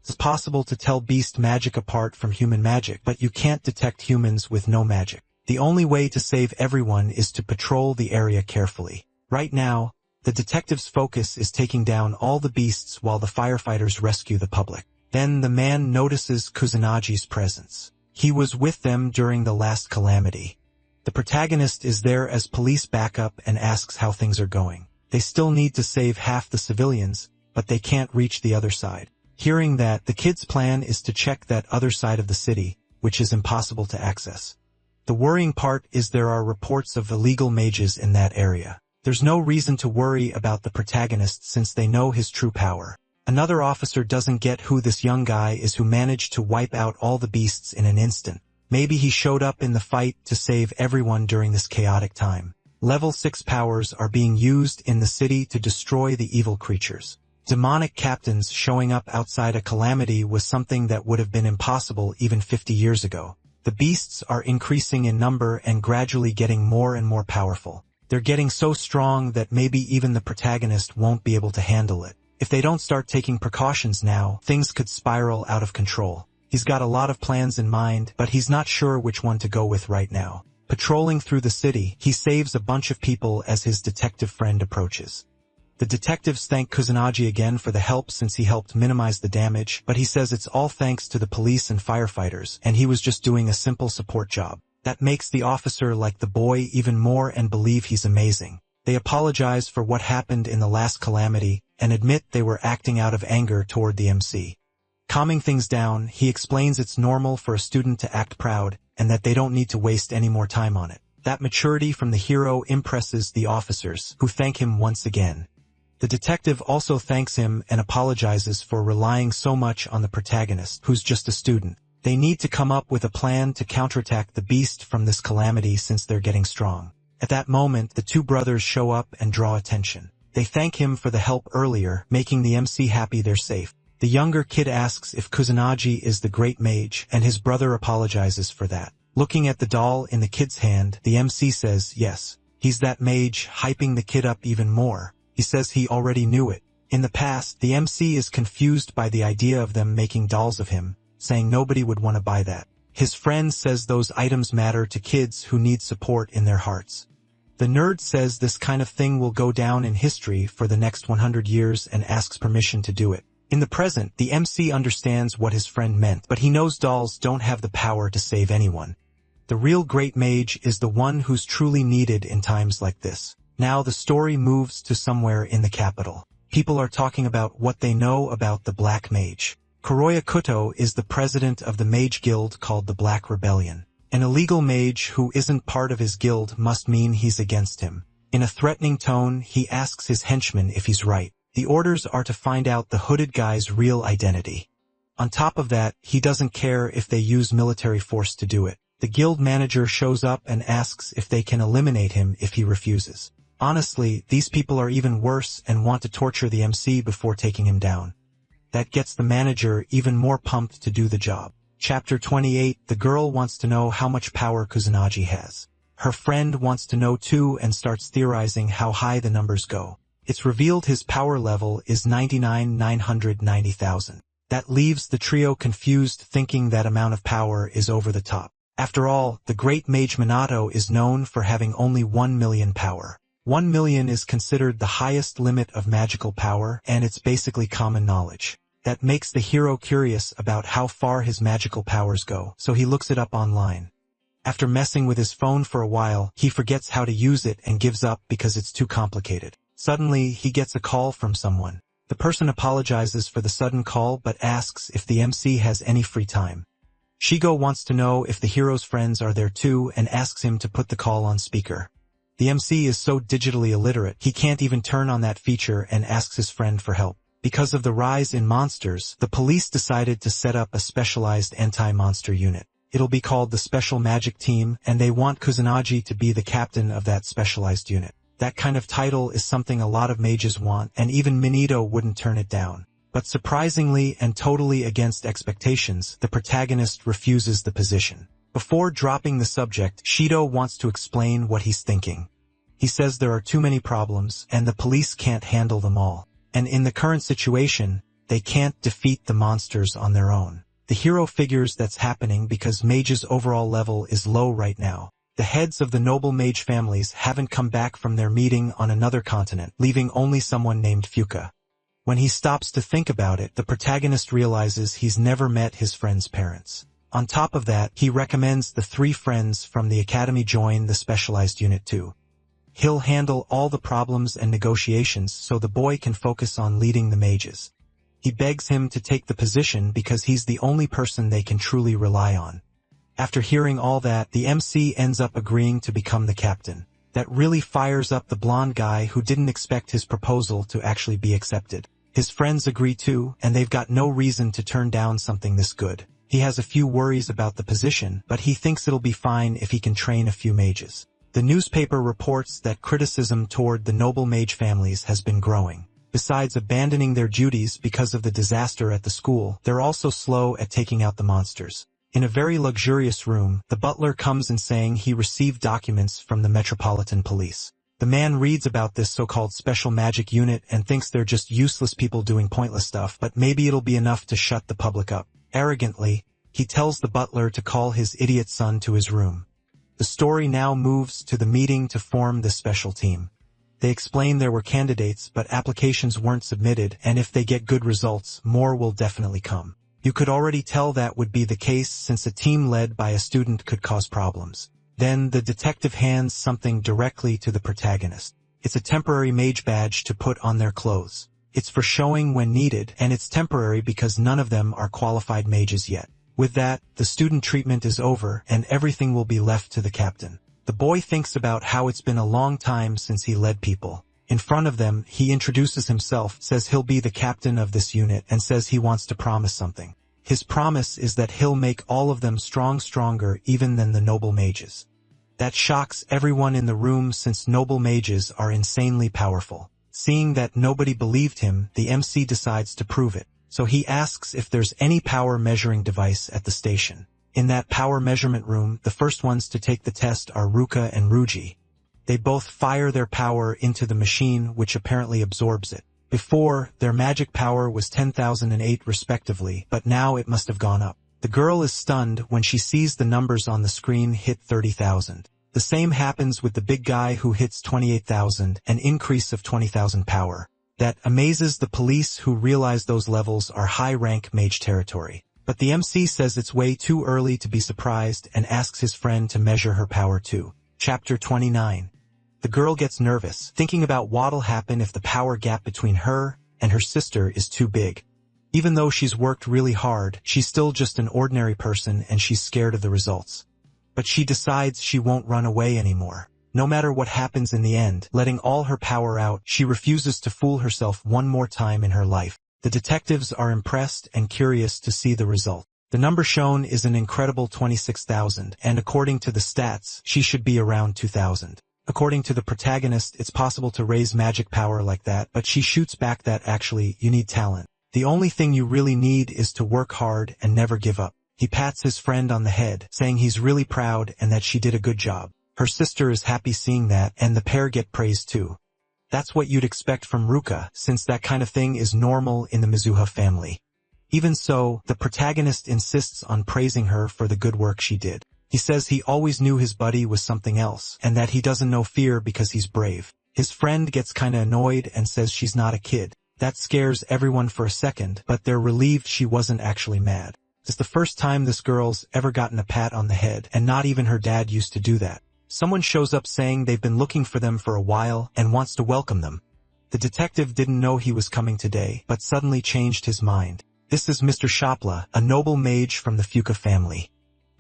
It's possible to tell beast magic apart from human magic, but you can't detect humans with no magic. The only way to save everyone is to patrol the area carefully. Right now, the detective's focus is taking down all the beasts while the firefighters rescue the public. Then the man notices Kusunagi's presence. He was with them during the last calamity. The protagonist is there as police backup and asks how things are going. They still need to save half the civilians, but they can't reach the other side. Hearing that, the kid's plan is to check that other side of the city, which is impossible to access. The worrying part is there are reports of illegal mages in that area. There's no reason to worry about the protagonist since they know his true power. Another officer doesn't get who this young guy is who managed to wipe out all the beasts in an instant. Maybe he showed up in the fight to save everyone during this chaotic time. Level 6 powers are being used in the city to destroy the evil creatures. Demonic captains showing up outside a calamity was something that would have been impossible even 50 years ago. The beasts are increasing in number and gradually getting more and more powerful. They're getting so strong that maybe even the protagonist won't be able to handle it. If they don't start taking precautions now, things could spiral out of control. He's got a lot of plans in mind, but he's not sure which one to go with right now. Patrolling through the city, he saves a bunch of people as his detective friend approaches. The detectives thank Kusunagi again for the help since he helped minimize the damage, but he says it's all thanks to the police and firefighters, and he was just doing a simple support job. That makes the officer like the boy even more and believe he's amazing. They apologize for what happened in the last calamity and admit they were acting out of anger toward the MC. Calming things down, he explains it's normal for a student to act proud and that they don't need to waste any more time on it. That maturity from the hero impresses the officers, who thank him once again. The detective also thanks him and apologizes for relying so much on the protagonist, who's just a student. They need to come up with a plan to counterattack the beast from this calamity since they're getting strong. At that moment, the two brothers show up and draw attention. They thank him for the help earlier, making the MC happy they're safe. The younger kid asks if Kusunagi is the great mage, and his brother apologizes for that. Looking at the doll in the kid's hand, the MC says yes. He's that mage, hyping the kid up even more. He says he already knew it. In the past, the MC is confused by the idea of them making dolls of him, saying nobody would want to buy that. His friend says those items matter to kids who need support in their hearts. The nerd says this kind of thing will go down in history for the next 100 years and asks permission to do it. In the present, the MC understands what his friend meant, but he knows dolls don't have the power to save anyone. The real great mage is the one who's truly needed in times like this. Now the story moves to somewhere in the capital. People are talking about what they know about the Black Mage. Kuroya Kuto is the president of the mage guild called the Black Rebellion. An illegal mage who isn't part of his guild must mean he's against him. In a threatening tone, he asks his henchman if he's right. The orders are to find out the hooded guy's real identity. On top of that, he doesn't care if they use military force to do it. The guild manager shows up and asks if they can eliminate him if he refuses. Honestly, these people are even worse and want to torture the MC before taking him down. That gets the manager even more pumped to do the job. Chapter 28, the girl wants to know how much power Kusunagi has. Her friend wants to know too and starts theorizing how high the numbers go. It's revealed his power level is 99,990,000. That leaves the trio confused, thinking that amount of power is over the top. After all, the great mage Minato is known for having only 1 million power. 1 million is considered the highest limit of magical power, and it's basically common knowledge. That makes the hero curious about how far his magical powers go, so he looks it up online. After messing with his phone for a while, he forgets how to use it and gives up because it's too complicated. Suddenly, he gets a call from someone. The person apologizes for the sudden call but asks if the MC has any free time. Shigo wants to know if the hero's friends are there too and asks him to put the call on speaker. The MC is so digitally illiterate, he can't even turn on that feature and asks his friend for help. Because of the rise in monsters, the police decided to set up a specialized anti-monster unit. It'll be called the Special Magic Team, and they want Kusanagi to be the captain of that specialized unit. That kind of title is something a lot of mages want, and even Minato wouldn't turn it down. But surprisingly and totally against expectations, the protagonist refuses the position. Before dropping the subject, Shido wants to explain what he's thinking. He says there are too many problems, and the police can't handle them all. And in the current situation, they can't defeat the monsters on their own. The hero figures that's happening because Mage's overall level is low right now. The heads of the noble mage families haven't come back from their meeting on another continent, leaving only someone named Fuka. When he stops to think about it, the protagonist realizes he's never met his friend's parents. On top of that, he recommends the 3 friends from the academy join the specialized unit too. He'll handle all the problems and negotiations so the boy can focus on leading the mages. He begs him to take the position because he's the only person they can truly rely on. After hearing all that, the MC ends up agreeing to become the captain. That really fires up the blonde guy who didn't expect his proposal to actually be accepted. His friends agree too, and they've got no reason to turn down something this good. He has a few worries about the position, but he thinks it'll be fine if he can train a few mages. The newspaper reports that criticism toward the noble mage families has been growing. Besides abandoning their duties because of the disaster at the school, they're also slow at taking out the monsters. In a very luxurious room, the butler comes in saying he received documents from the Metropolitan Police. The man reads about this so-called special magic unit and thinks they're just useless people doing pointless stuff, but maybe it'll be enough to shut the public up. Arrogantly, he tells the butler to call his idiot son to his room. The story now moves to the meeting to form the special team. They explain there were candidates, but applications weren't submitted, and if they get good results, more will definitely come. You could already tell that would be the case since a team led by a student could cause problems. Then the detective hands something directly to the protagonist. It's a temporary mage badge to put on their clothes. It's for showing when needed, and it's temporary because none of them are qualified mages yet. With that, the student treatment is over, and everything will be left to the captain. The boy thinks about how it's been a long time since he led people. In front of them, he introduces himself, says he'll be the captain of this unit, and says he wants to promise something. His promise is that he'll make all of them stronger even than the noble mages. That shocks everyone in the room since noble mages are insanely powerful. Seeing that nobody believed him, the MC decides to prove it. So he asks if there's any power measuring device at the station. In that power measurement room, the first ones to take the test are Ruka and Ruji. They both fire their power into the machine, which apparently absorbs it. Before, their magic power was 10,008 respectively, but now it must have gone up. The girl is stunned when she sees the numbers on the screen hit 30,000. The same happens with the big guy who hits 28,000, an increase of 20,000 power. That amazes the police who realize those levels are high-rank mage territory. But the MC says it's way too early to be surprised and asks his friend to measure her power too. Chapter 29. The girl gets nervous, thinking about what'll happen if the power gap between her and her sister is too big. Even though she's worked really hard, she's still just an ordinary person and she's scared of the results. But she decides she won't run away anymore. No matter what happens in the end, letting all her power out, she refuses to fool herself one more time in her life. The detectives are impressed and curious to see the result. The number shown is an incredible 26,000, and according to the stats, she should be around 2,000. According to the protagonist, it's possible to raise magic power like that, but she shoots back that actually, you need talent. The only thing you really need is to work hard and never give up. He pats his friend on the head, saying he's really proud and that she did a good job. Her sister is happy seeing that, and the pair get praised too. That's what you'd expect from Ruka, since that kind of thing is normal in the Mizuha family. Even so, the protagonist insists on praising her for the good work she did. He says he always knew his buddy was something else, and that he doesn't know fear because he's brave. His friend gets kinda annoyed and says she's not a kid. That scares everyone for a second, but they're relieved she wasn't actually mad. It's the first time this girl's ever gotten a pat on the head, and not even her dad used to do that. Someone shows up saying they've been looking for them for a while and wants to welcome them. The detective didn't know he was coming today, but suddenly changed his mind. This is Mr. Shopla, a noble mage from the Fuka family.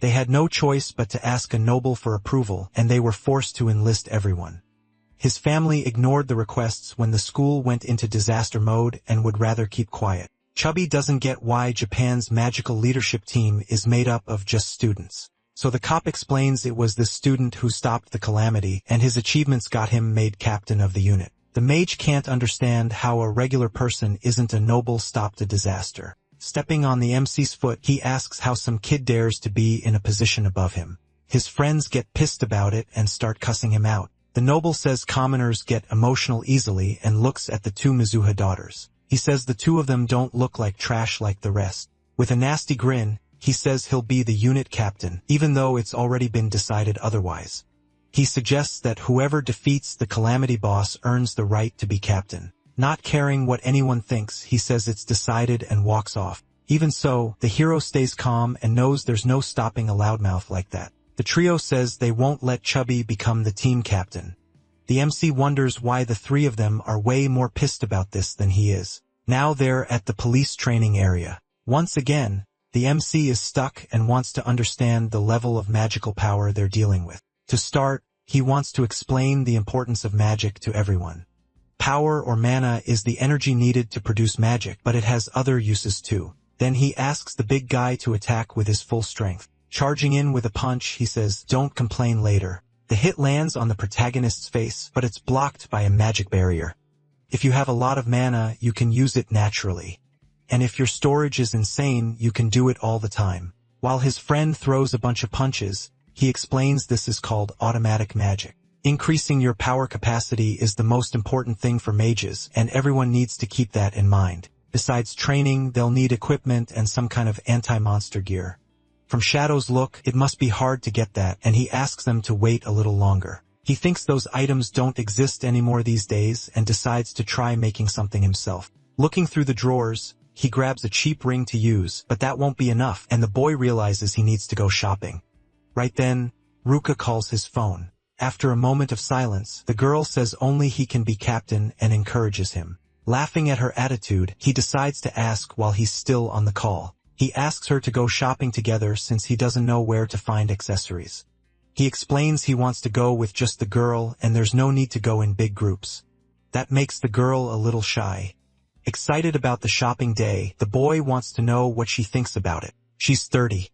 They had no choice but to ask a noble for approval, and they were forced to enlist everyone. His family ignored the requests when the school went into disaster mode and would rather keep quiet. Chubby doesn't get why Japan's magical leadership team is made up of just students. So the cop explains it was this student who stopped the calamity, and his achievements got him made captain of the unit. The mage can't understand how a regular person isn't a noble stopped a disaster. Stepping on the MC's foot, he asks how some kid dares to be in a position above him. His friends get pissed about it and start cussing him out. The noble says commoners get emotional easily and looks at the two Mizuha daughters. He says the two of them don't look like trash like the rest. With a nasty grin, he says he'll be the unit captain, even though it's already been decided otherwise. He suggests that whoever defeats the calamity boss earns the right to be captain. Not caring what anyone thinks, he says it's decided and walks off. Even so, the hero stays calm and knows there's no stopping a loudmouth like that. The trio says they won't let Chubby become the team captain. The MC wonders why the three of them are way more pissed about this than he is. Now they're at the police training area. Once again, the MC is stuck and wants to understand the level of magical power they're dealing with. To start, he wants to explain the importance of magic to everyone. Power or mana is the energy needed to produce magic, but it has other uses too. Then he asks the big guy to attack with his full strength. Charging in with a punch, he says, "Don't complain later." The hit lands on the protagonist's face, but it's blocked by a magic barrier. If you have a lot of mana, you can use it naturally. And if your storage is insane, you can do it all the time. While his friend throws a bunch of punches, he explains this is called automatic magic. Increasing your power capacity is the most important thing for mages, and everyone needs to keep that in mind. Besides training, they'll need equipment and some kind of anti-monster gear. From Shadow's look, it must be hard to get that, and he asks them to wait a little longer. He thinks those items don't exist anymore these days and decides to try making something himself. Looking through the drawers, he grabs a cheap ring to use, but that won't be enough, and the boy realizes he needs to go shopping. Right then, Ruka calls his phone. After a moment of silence, the girl says only he can be captain and encourages him. Laughing at her attitude, he decides to ask while he's still on the call. He asks her to go shopping together since he doesn't know where to find accessories. He explains he wants to go with just the girl and there's no need to go in big groups. That makes the girl a little shy. Excited about the shopping day, the boy wants to know what she thinks about it. She's 30.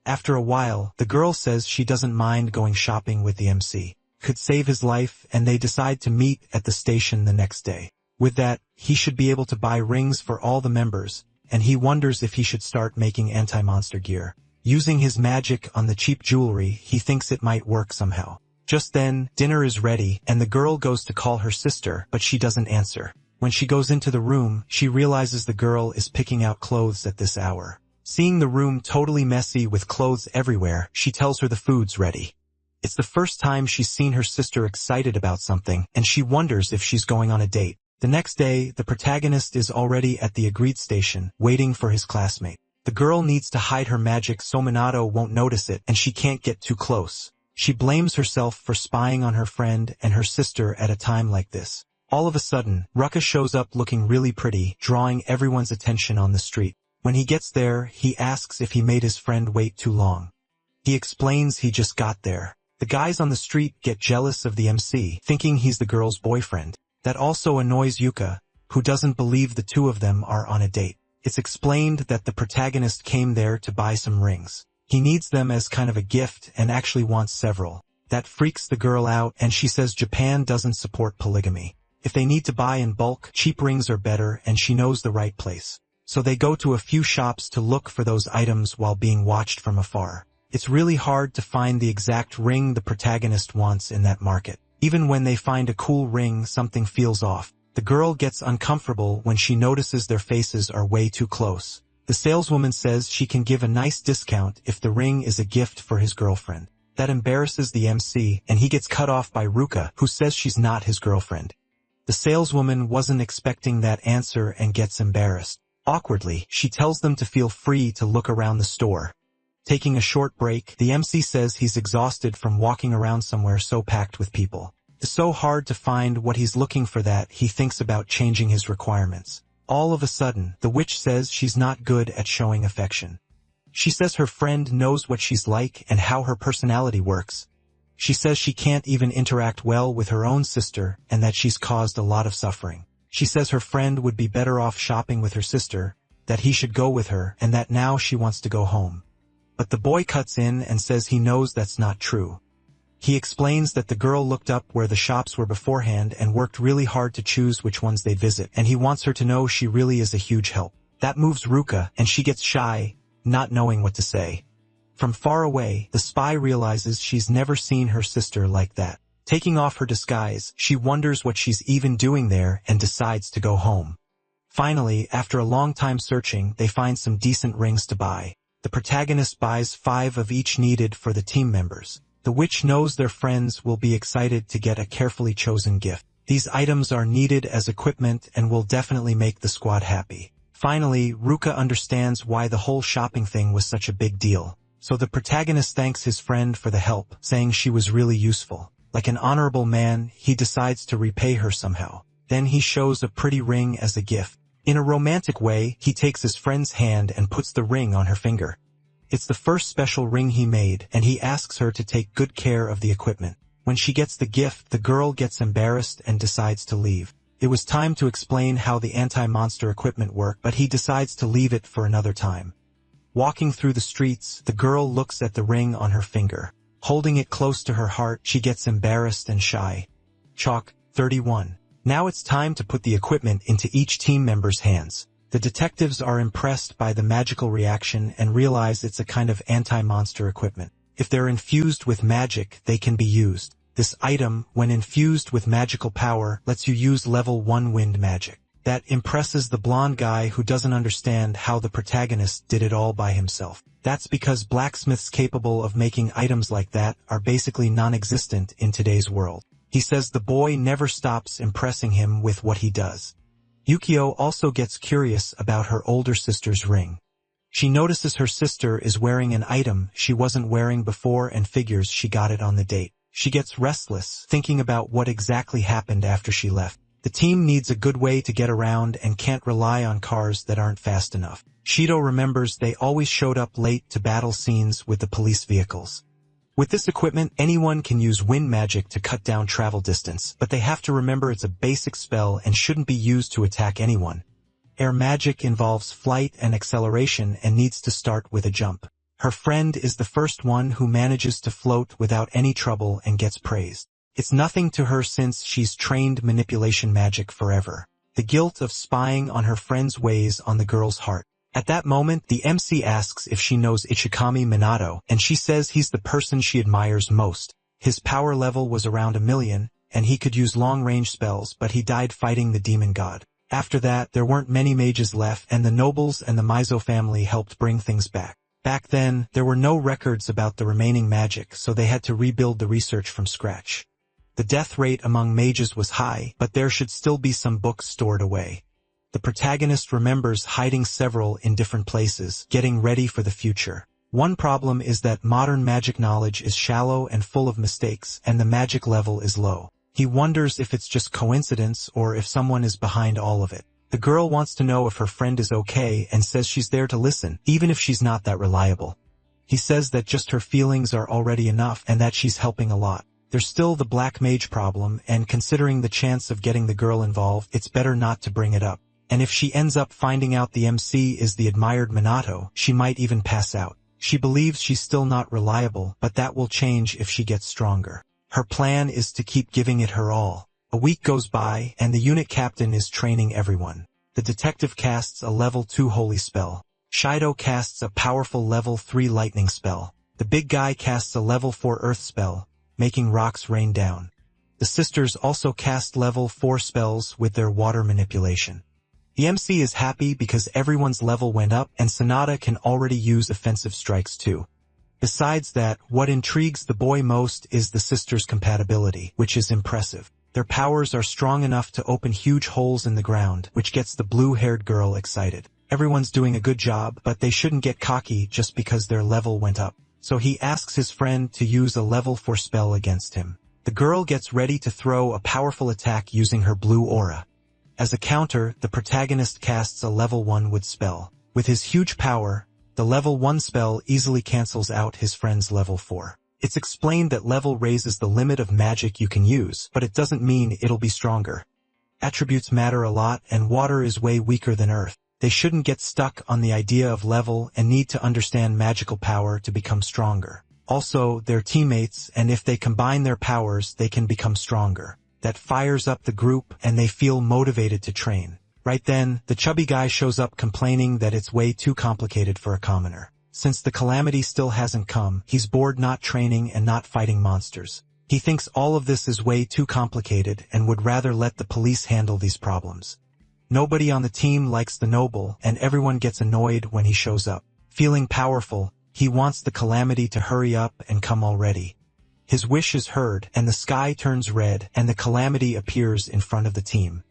After a while, the girl says she doesn't mind going shopping with the MC. Could save his life, and they decide to meet at the station the next day. With that, he should be able to buy rings for all the members, and he wonders if he should start making anti-monster gear. Using his magic on the cheap jewelry, he thinks it might work somehow. Just then, dinner is ready, and the girl goes to call her sister, but she doesn't answer. When she goes into the room, she realizes the girl is picking out clothes at this hour. Seeing the room totally messy with clothes everywhere, she tells her the food's ready. It's the first time she's seen her sister excited about something, and she wonders if she's going on a date. The next day, the protagonist is already at the agreed station, waiting for his classmate. The girl needs to hide her magic so Minato won't notice it, and she can't get too close. She blames herself for spying on her friend and her sister at a time like this. All of a sudden, Ruka shows up looking really pretty, drawing everyone's attention on the street. When he gets there, he asks if he made his friend wait too long. He explains he just got there. The guys on the street get jealous of the MC, thinking he's the girl's boyfriend. That also annoys Yuka, who doesn't believe the two of them are on a date. It's explained that the protagonist came there to buy some rings. He needs them as kind of a gift and actually wants several. That freaks the girl out, and she says Japan doesn't support polygamy. If they need to buy in bulk, cheap rings are better, and she knows the right place. So they go to a few shops to look for those items while being watched from afar. It's really hard to find the exact ring the protagonist wants in that market. Even when they find a cool ring, something feels off. The girl gets uncomfortable when she notices their faces are way too close. The saleswoman says she can give a nice discount if the ring is a gift for his girlfriend. That embarrasses the MC, and he gets cut off by Ruka, who says she's not his girlfriend. The saleswoman wasn't expecting that answer and gets embarrassed. Awkwardly, she tells them to feel free to look around the store. Taking a short break, the MC says he's exhausted from walking around somewhere so packed with people. It's so hard to find what he's looking for that he thinks about changing his requirements. All of a sudden, the witch says she's not good at showing affection. She says her friend knows what she's like and how her personality works. She says she can't even interact well with her own sister and that she's caused a lot of suffering. She says her friend would be better off shopping with her sister, that he should go with her, and that now she wants to go home. But the boy cuts in and says he knows that's not true. He explains that the girl looked up where the shops were beforehand and worked really hard to choose which ones they'd visit, and he wants her to know she really is a huge help. That moves Ruka, and she gets shy, not knowing what to say. From far away, the spy realizes she's never seen her sister like that. Taking off her disguise, she wonders what she's even doing there and decides to go home. Finally, after a long time searching, they find some decent rings to buy. The protagonist buys 5 of each needed for the team members. The witch knows their friends will be excited to get a carefully chosen gift. These items are needed as equipment and will definitely make the squad happy. Finally, Ruka understands why the whole shopping thing was such a big deal. So the protagonist thanks his friend for the help, saying she was really useful. Like an honorable man, he decides to repay her somehow. Then he shows a pretty ring as a gift. In a romantic way, he takes his friend's hand and puts the ring on her finger. It's the first special ring he made, and he asks her to take good care of the equipment. When she gets the gift, the girl gets embarrassed and decides to leave. It was time to explain how the anti-monster equipment worked, but he decides to leave it for another time. Walking through the streets, the girl looks at the ring on her finger. Holding it close to her heart, she gets embarrassed and shy. Chalk 31. Now it's time to put the equipment into each team member's hands. The detectives are impressed by the magical reaction and realize it's a kind of anti-monster equipment. If they're infused with magic, they can be used. This item, when infused with magical power, lets you use level 1 wind magic. That impresses the blonde guy who doesn't understand how the protagonist did it all by himself. That's because blacksmiths capable of making items like that are basically non-existent in today's world. He says the boy never stops impressing him with what he does. Yukio also gets curious about her older sister's ring. She notices her sister is wearing an item she wasn't wearing before and figures she got it on the date. She gets restless, thinking about what exactly happened after she left. The team needs a good way to get around and can't rely on cars that aren't fast enough. Shido remembers they always showed up late to battle scenes with the police vehicles. With this equipment, anyone can use wind magic to cut down travel distance, but they have to remember it's a basic spell and shouldn't be used to attack anyone. Air magic involves flight and acceleration and needs to start with a jump. Her friend is the first one who manages to float without any trouble and gets praised. It's nothing to her since she's trained manipulation magic forever. The guilt of spying on her friend's weighs on the girl's heart. At that moment, the MC asks if she knows Ichikami Minato, and she says he's the person she admires most. His power level was around 1,000,000, and he could use long-range spells, but he died fighting the demon god. After that, there weren't many mages left, and the nobles and the Mizo family helped bring things back. Back then, there were no records about the remaining magic, so they had to rebuild the research from scratch. The death rate among mages was high, but there should still be some books stored away. The protagonist remembers hiding several in different places, getting ready for the future. One problem is that modern magic knowledge is shallow and full of mistakes, and the magic level is low. He wonders if it's just coincidence or if someone is behind all of it. The girl wants to know if her friend is okay and says she's there to listen, even if she's not that reliable. He says that just her feelings are already enough and that she's helping a lot. There's still the black mage problem, and considering the chance of getting the girl involved, it's better not to bring it up. And if she ends up finding out the MC is the admired Minato, she might even pass out. She believes she's still not reliable, but that will change if she gets stronger. Her plan is to keep giving it her all. A week goes by, and the unit captain is training everyone. The detective casts a level 2 holy spell. Shido casts a powerful level 3 lightning spell. The big guy casts a level 4 earth spell, making rocks rain down. The sisters also cast level 4 spells with their water manipulation. The MC is happy because everyone's level went up and Sonata can already use offensive strikes too. Besides that, what intrigues the boy most is the sisters' compatibility, which is impressive. Their powers are strong enough to open huge holes in the ground, which gets the blue-haired girl excited. Everyone's doing a good job, but they shouldn't get cocky just because their level went up. So he asks his friend to use a level 4 spell against him. The girl gets ready to throw a powerful attack using her blue aura. As a counter, the protagonist casts a level 1 wood spell. With his huge power, the level 1 spell easily cancels out his friend's level 4. It's explained that level raises the limit of magic you can use, but it doesn't mean it'll be stronger. Attributes matter a lot, and water is way weaker than earth. They shouldn't get stuck on the idea of level and need to understand magical power to become stronger. Also, they're teammates, and if they combine their powers, they can become stronger. That fires up the group, and they feel motivated to train. Right then, the chubby guy shows up complaining that it's way too complicated for a commoner. Since the calamity still hasn't come, he's bored not training and not fighting monsters. He thinks all of this is way too complicated and would rather let the police handle these problems. Nobody on the team likes the noble, and everyone gets annoyed when he shows up. Feeling powerful, he wants the calamity to hurry up and come already. His wish is heard, and the sky turns red, and the calamity appears in front of the team.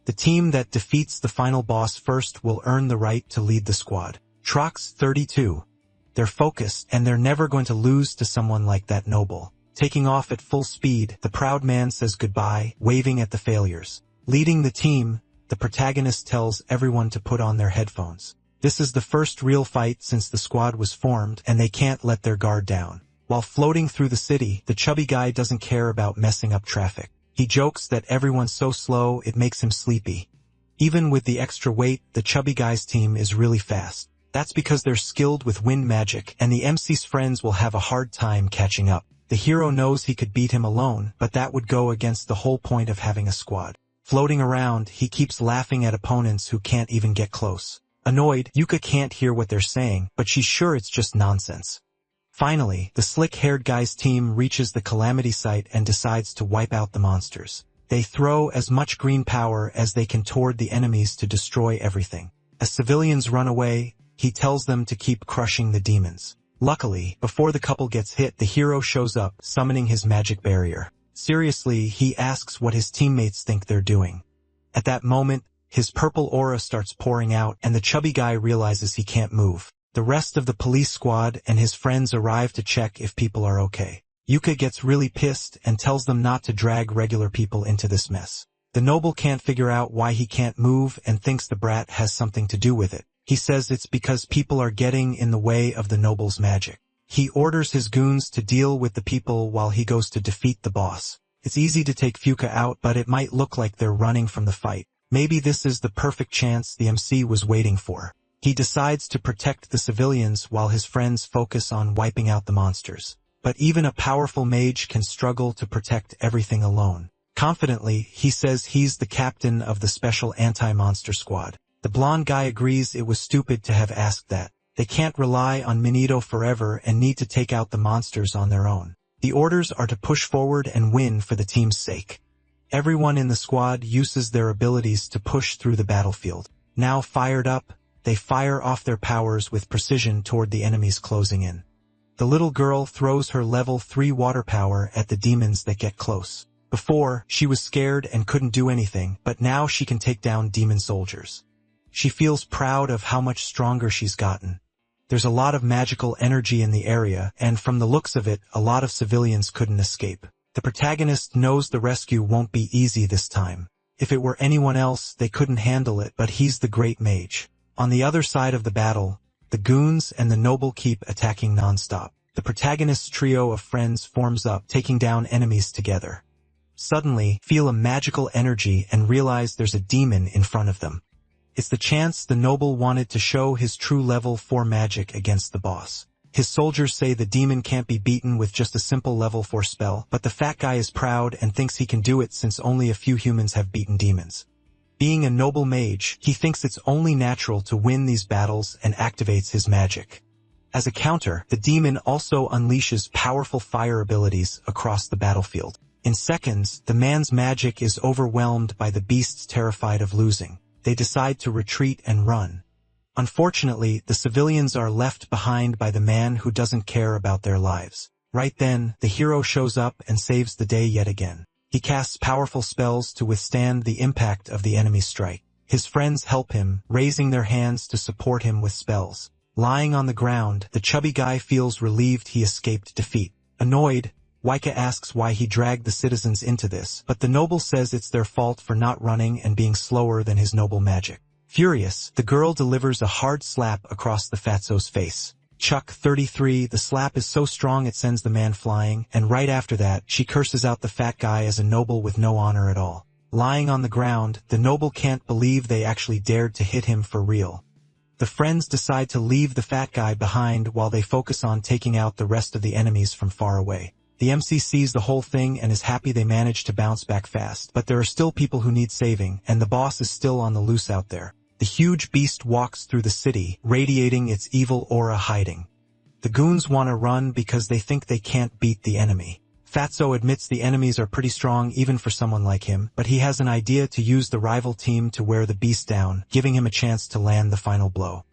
The team that defeats the final boss first will earn the right to lead the squad. Trox 32. They're focused, and they're never going to lose to someone like that noble. Taking off at full speed, the proud man says goodbye, waving at the failures. Leading the team, the protagonist tells everyone to put on their headphones. This is the first real fight since the squad was formed, and they can't let their guard down. While floating through the city, the chubby guy doesn't care about messing up traffic. He jokes that everyone's so slow it makes him sleepy. Even with the extra weight, the chubby guy's team is really fast. That's because they're skilled with wind magic, and the MC's friends will have a hard time catching up. The hero knows he could beat him alone, but that would go against the whole point of having a squad. Floating around, he keeps laughing at opponents who can't even get close. Annoyed, Yuka can't hear what they're saying, but she's sure it's just nonsense. Finally, the slick-haired guy's team reaches the calamity site and decides to wipe out the monsters. They throw as much green power as they can toward the enemies to destroy everything. As civilians run away, he tells them to keep crushing the demons. Luckily, before the couple gets hit, the hero shows up, summoning his magic barrier. Seriously, he asks what his teammates think they're doing. At that moment, his purple aura starts pouring out, and the chubby guy realizes he can't move. The rest of the police squad and his friends arrive to check if people are okay. Yuka gets really pissed and tells them not to drag regular people into this mess. The noble can't figure out why he can't move and thinks the brat has something to do with it. He says it's because people are getting in the way of the noble's magic. He orders his goons to deal with the people while he goes to defeat the boss. It's easy to take Fuka out, but it might look like they're running from the fight. Maybe this is the perfect chance the MC was waiting for. He decides to protect the civilians while his friends focus on wiping out the monsters. But even a powerful mage can struggle to protect everything alone. Confidently, he says he's the captain of the special anti-monster squad. The blonde guy agrees it was stupid to have asked that. They can't rely on Minito forever and need to take out the monsters on their own. The orders are to push forward and win for the team's sake. Everyone in the squad uses their abilities to push through the battlefield. Now fired up, they fire off their powers with precision toward the enemies closing in. The little girl throws her level 3 water power at the demons that get close. Before, she was scared and couldn't do anything, but now she can take down demon soldiers. She feels proud of how much stronger she's gotten. There's a lot of magical energy in the area, and from the looks of it, a lot of civilians couldn't escape. The protagonist knows the rescue won't be easy this time. If it were anyone else, they couldn't handle it, but he's the great mage. On the other side of the battle, the goons and the noble keep attacking non-stop. The protagonist's trio of friends forms up, taking down enemies together. Suddenly, feel a magical energy and realize there's a demon in front of them. It's the chance the noble wanted to show his true level 4 magic against the boss. His soldiers say the demon can't be beaten with just a simple level 4 spell, but the fat guy is proud and thinks he can do it since only a few humans have beaten demons. Being a noble mage, he thinks it's only natural to win these battles and activates his magic. As a counter, the demon also unleashes powerful fire abilities across the battlefield. In seconds, the man's magic is overwhelmed by the beasts terrified of losing. They decide to retreat and run. Unfortunately, the civilians are left behind by the man who doesn't care about their lives. Right then, the hero shows up and saves the day yet again. He casts powerful spells to withstand the impact of the enemy's strike. His friends help him, raising their hands to support him with spells. Lying on the ground, the chubby guy feels relieved he escaped defeat. Annoyed, Waika asks why he dragged the citizens into this, but the noble says it's their fault for not running and being slower than his noble magic. Furious, the girl delivers a hard slap across the fatso's face. Chuck 33, the slap is so strong it sends the man flying, and right after that, she curses out the fat guy as a noble with no honor at all. Lying on the ground, the noble can't believe they actually dared to hit him for real. The friends decide to leave the fat guy behind while they focus on taking out the rest of the enemies from far away. The MC sees the whole thing and is happy they managed to bounce back fast, but there are still people who need saving, and the boss is still on the loose out there. The huge beast walks through the city, radiating its evil aura hiding. The goons want to run because they think they can't beat the enemy. Fatso admits the enemies are pretty strong even for someone like him, but he has an idea to use the rival team to wear the beast down, giving him a chance to land the final blow.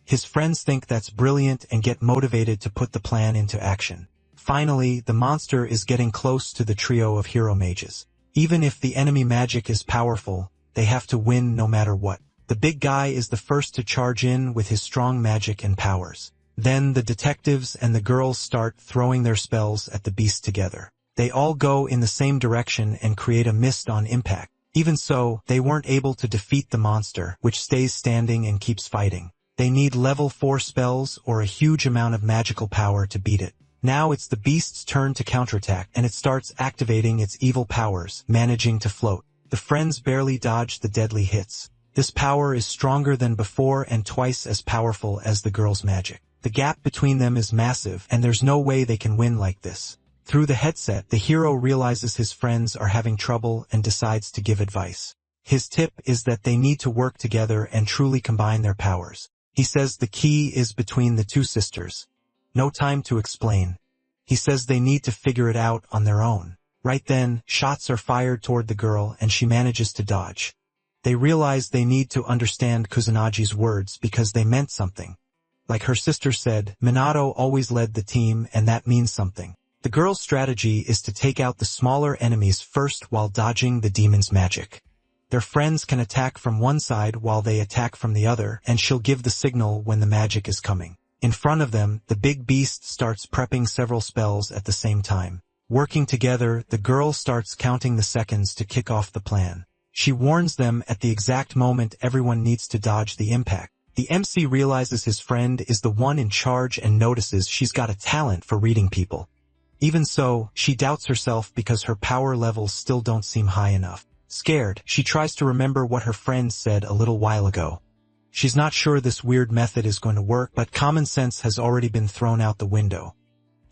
His friends think that's brilliant and get motivated to put the plan into action. Finally, the monster is getting close to the trio of hero mages. Even if the enemy magic is powerful, they have to win no matter what. The big guy is the first to charge in with his strong magic and powers. Then the detectives and the girls start throwing their spells at the beast together. They all go in the same direction and create a mist on impact. Even so, they weren't able to defeat the monster, which stays standing and keeps fighting. They need level 4 spells or a huge amount of magical power to beat it. Now it's the beast's turn to counterattack, and it starts activating its evil powers, managing to float. The friends barely dodge the deadly hits. This power is stronger than before and twice as powerful as the girl's magic. The gap between them is massive, and there's no way they can win like this. Through the headset, the hero realizes his friends are having trouble and decides to give advice. His tip is that they need to work together and truly combine their powers. He says the key is between the two sisters. No time to explain. He says they need to figure it out on their own. Right then, shots are fired toward the girl and she manages to dodge. They realize they need to understand Kusunagi's words because they meant something. Like her sister said, Minato always led the team and that means something. The girl's strategy is to take out the smaller enemies first while dodging the demon's magic. Their friends can attack from one side while they attack from the other, and she'll give the signal when the magic is coming. In front of them, the big beast starts prepping several spells at the same time. Working together, the girl starts counting the seconds to kick off the plan. She warns them at the exact moment everyone needs to dodge the impact. The MC realizes his friend is the one in charge and notices she's got a talent for reading people. Even so, she doubts herself because her power levels still don't seem high enough. Scared, she tries to remember what her friend said a little while ago. She's not sure this weird method is going to work, but common sense has already been thrown out the window.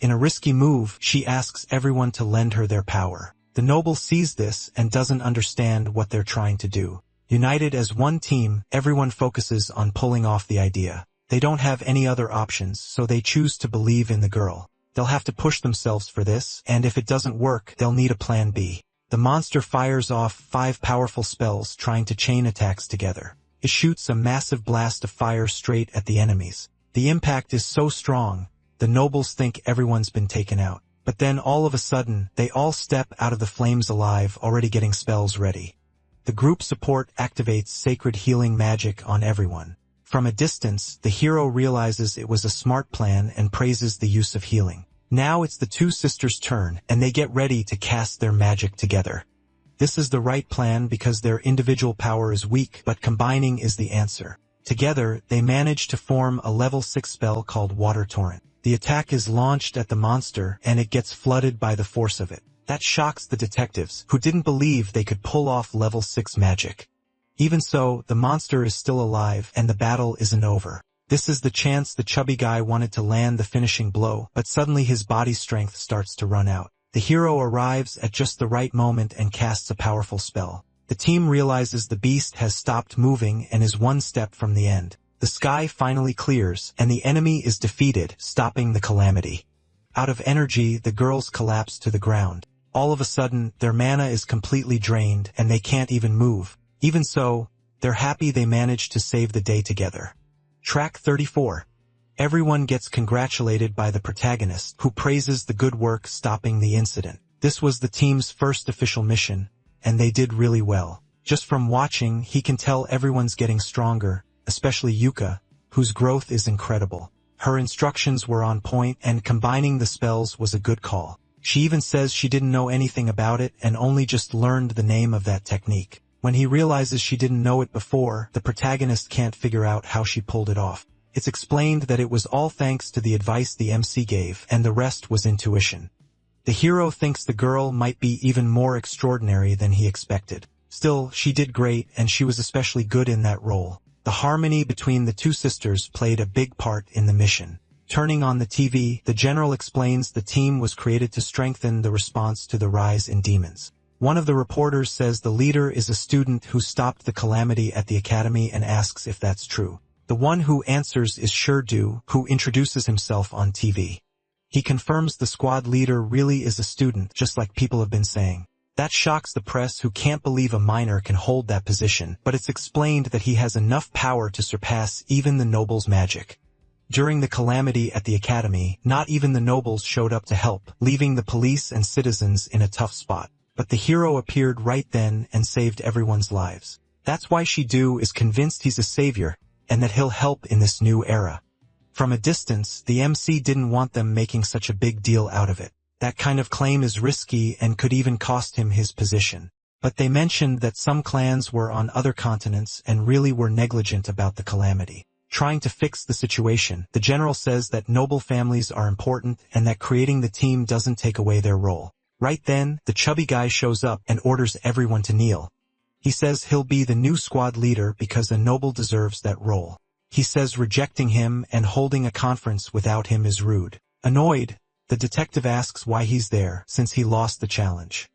In a risky move, she asks everyone to lend her their power. The noble sees this and doesn't understand what they're trying to do. United as one team, everyone focuses on pulling off the idea. They don't have any other options, so they choose to believe in the girl. They'll have to push themselves for this, and if it doesn't work, they'll need a plan B. The monster fires off 5 powerful spells trying to chain attacks together. It shoots a massive blast of fire straight at the enemies. The impact is so strong, the nobles think everyone's been taken out. But then all of a sudden, they all step out of the flames alive, already getting spells ready. The group support activates sacred healing magic on everyone. From a distance, the hero realizes it was a smart plan and praises the use of healing. Now it's the two sisters' turn, and they get ready to cast their magic together. This is the right plan because their individual power is weak, but combining is the answer. Together, they manage to form a level 6 spell called Water Torrent. The attack is launched at the monster, and it gets flooded by the force of it. That shocks the detectives, who didn't believe they could pull off level 6 magic. Even so, the monster is still alive, and the battle isn't over. This is the chance the chubby guy wanted to land the finishing blow, but suddenly his body strength starts to run out. The hero arrives at just the right moment and casts a powerful spell. The team realizes the beast has stopped moving and is one step from the end. The sky finally clears, and the enemy is defeated, stopping the calamity. Out of energy, the girls collapse to the ground. All of a sudden, their mana is completely drained, and they can't even move. Even so, they're happy they managed to save the day together. Track 34. Everyone gets congratulated by the protagonist, who praises the good work stopping the incident. This was the team's first official mission, and they did really well. Just from watching, he can tell everyone's getting stronger, especially Yuka, whose growth is incredible. Her instructions were on point, and combining the spells was a good call. She even says she didn't know anything about it and only just learned the name of that technique. When he realizes she didn't know it before, the protagonist can't figure out how she pulled it off. It's explained that it was all thanks to the advice the MC gave, and the rest was intuition. The hero thinks the girl might be even more extraordinary than he expected. Still, she did great, and she was especially good in that role. The harmony between the two sisters played a big part in the mission. Turning on the TV, the general explains the team was created to strengthen the response to the rise in demons. One of the reporters says the leader is a student who stopped the calamity at the academy and asks if that's true. The one who answers is Shurdu, who introduces himself on TV. He confirms the squad leader really is a student, just like people have been saying. That shocks the press, who can't believe a minor can hold that position, but it's explained that he has enough power to surpass even the nobles' magic. During the calamity at the academy, not even the nobles showed up to help, leaving the police and citizens in a tough spot. But the hero appeared right then and saved everyone's lives. That's why Shidu is convinced he's a savior, and that he'll help in this new era. From a distance, the MC didn't want them making such a big deal out of it. That kind of claim is risky and could even cost him his position. But they mentioned that some clans were on other continents and really were negligent about the calamity. Trying to fix the situation, the general says that noble families are important and that creating the team doesn't take away their role. Right then, the chubby guy shows up and orders everyone to kneel. He says he'll be the new squad leader because a noble deserves that role. He says rejecting him and holding a conference without him is rude. Annoyed, the detective asks why he's there, since he lost the challenge.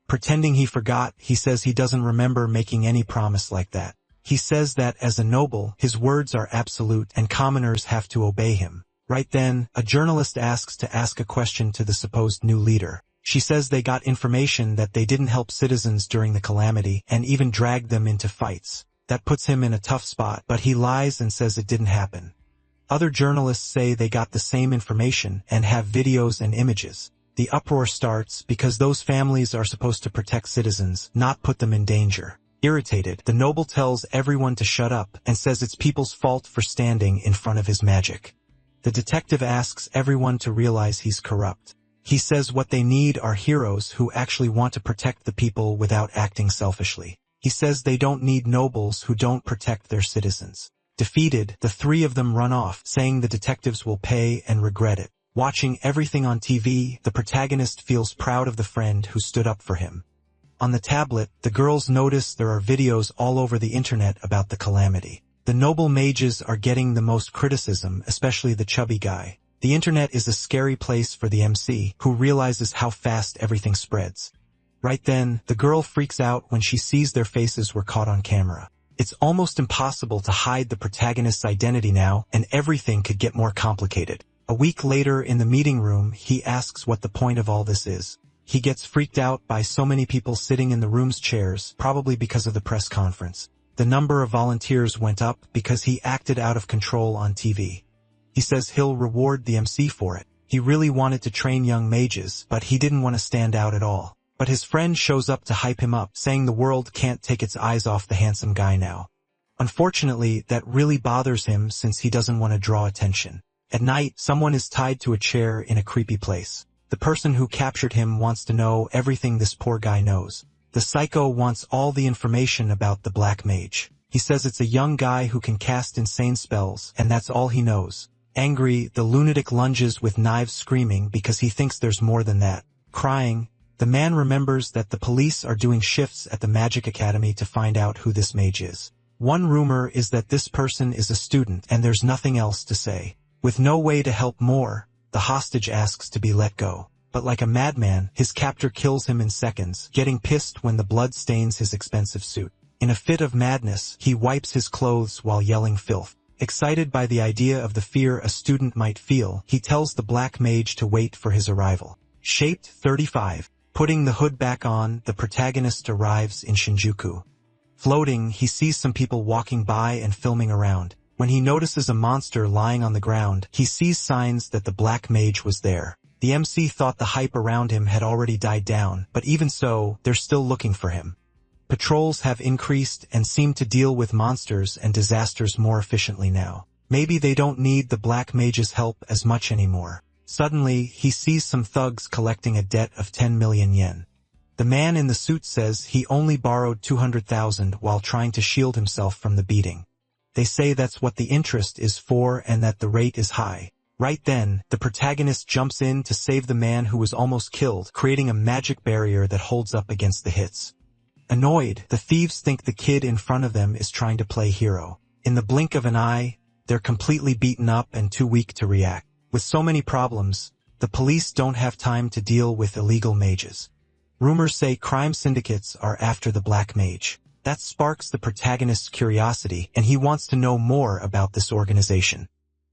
Pretending he forgot, he says he doesn't remember making any promise like that. He says that as a noble, his words are absolute and commoners have to obey him. Right then, a journalist asks to ask a question to the supposed new leader. She says they got information that they didn't help citizens during the calamity and even dragged them into fights. That puts him in a tough spot, but he lies and says it didn't happen. Other journalists say they got the same information and have videos and images. The uproar starts because those families are supposed to protect citizens, not put them in danger. Irritated, the noble tells everyone to shut up and says it's people's fault for standing in front of his magic. The detective asks everyone to realize he's corrupt. He says what they need are heroes who actually want to protect the people without acting selfishly. He says they don't need nobles who don't protect their citizens. Defeated, the three of them run off, saying the detectives will pay and regret it. Watching everything on TV, the protagonist feels proud of the friend who stood up for him. On the tablet, the girls notice there are videos all over the internet about the calamity. The noble mages are getting the most criticism, especially the chubby guy. The internet is a scary place for the MC, who realizes how fast everything spreads. Right then, the girl freaks out when she sees their faces were caught on camera. It's almost impossible to hide the protagonist's identity now, and everything could get more complicated. A week later in the meeting room, he asks what the point of all this is. He gets freaked out by so many people sitting in the room's chairs, probably because of the press conference. The number of volunteers went up because he acted out of control on TV. He says he'll reward the MC for it. He really wanted to train young mages, but he didn't want to stand out at all. But his friend shows up to hype him up, saying the world can't take its eyes off the handsome guy now. Unfortunately, that really bothers him since he doesn't want to draw attention. At night, someone is tied to a chair in a creepy place. The person who captured him wants to know everything this poor guy knows. The psycho wants all the information about the black mage. He says it's a young guy who can cast insane spells, and that's all he knows. Angry, the lunatic lunges with knives, screaming because he thinks there's more than that. Crying, the man remembers that the police are doing shifts at the Magic Academy to find out who this mage is. One rumor is that this person is a student and there's nothing else to say. With no way to help more, the hostage asks to be let go. But like a madman, his captor kills him in seconds, getting pissed when the blood stains his expensive suit. In a fit of madness, he wipes his clothes while yelling filth. Excited by the idea of the fear a student might feel, he tells the black mage to wait for his arrival. Shaped 35. Putting the hood back on, the protagonist arrives in Shinjuku. Floating, he sees some people walking by and filming around. When he notices a monster lying on the ground, he sees signs that the black mage was there. The MC thought the hype around him had already died down, but even so, they're still looking for him. Patrols have increased and seem to deal with monsters and disasters more efficiently now. Maybe they don't need the Black Mage's help as much anymore. Suddenly, he sees some thugs collecting a debt of 10 million yen. The man in the suit says he only borrowed 200,000 while trying to shield himself from the beating. They say that's what the interest is for and that the rate is high. Right then, the protagonist jumps in to save the man who was almost killed, creating a magic barrier that holds up against the hits. Annoyed, the thieves think the kid in front of them is trying to play hero. In the blink of an eye, they're completely beaten up and too weak to react. With so many problems, the police don't have time to deal with illegal mages. Rumors say crime syndicates are after the Black Mage. That sparks the protagonist's curiosity, and he wants to know more about this organization.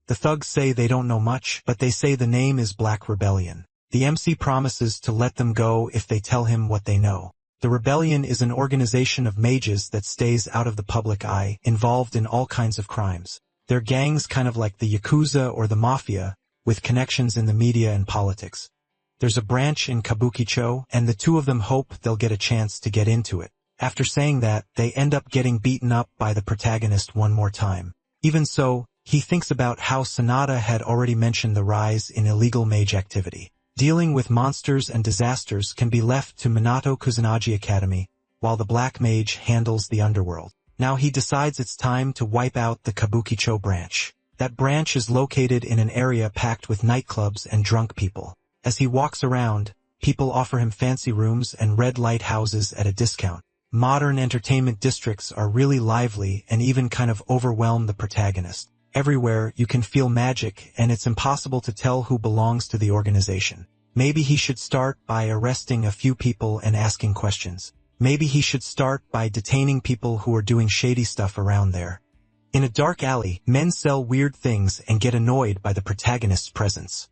The thugs say they don't know much, but they say the name is Black Rebellion. The MC promises to let them go if they tell him what they know. The Rebellion is an organization of mages that stays out of the public eye, involved in all kinds of crimes. They're gangs kind of like the Yakuza or the Mafia, with connections in the media and politics. There's a branch in Kabukicho, and the two of them hope they'll get a chance to get into it. After saying that, they end up getting beaten up by the protagonist one more time. Even so, he thinks about how Sanada had already mentioned the rise in illegal mage activity. Dealing with monsters and disasters can be left to Minato Kusanagi Academy, while the Black Mage handles the underworld. Now he decides it's time to wipe out the Kabukicho branch. That branch is located in an area packed with nightclubs and drunk people. As he walks around, people offer him fancy rooms and red light houses at a discount. Modern entertainment districts are really lively and even kind of overwhelm the protagonist. Everywhere you can feel magic, and it's impossible to tell who belongs to the organization. Maybe he should start by arresting a few people and asking questions. Maybe he should start by detaining people who are doing shady stuff around there. In a dark alley, men sell weird things and get annoyed by the protagonist's presence.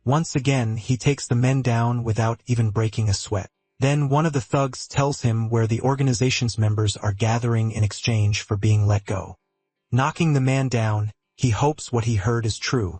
Once again, he takes the men down without even breaking a sweat. Then one of the thugs tells him where the organization's members are gathering in exchange for being let go. Knocking the man down, he hopes what he heard is true.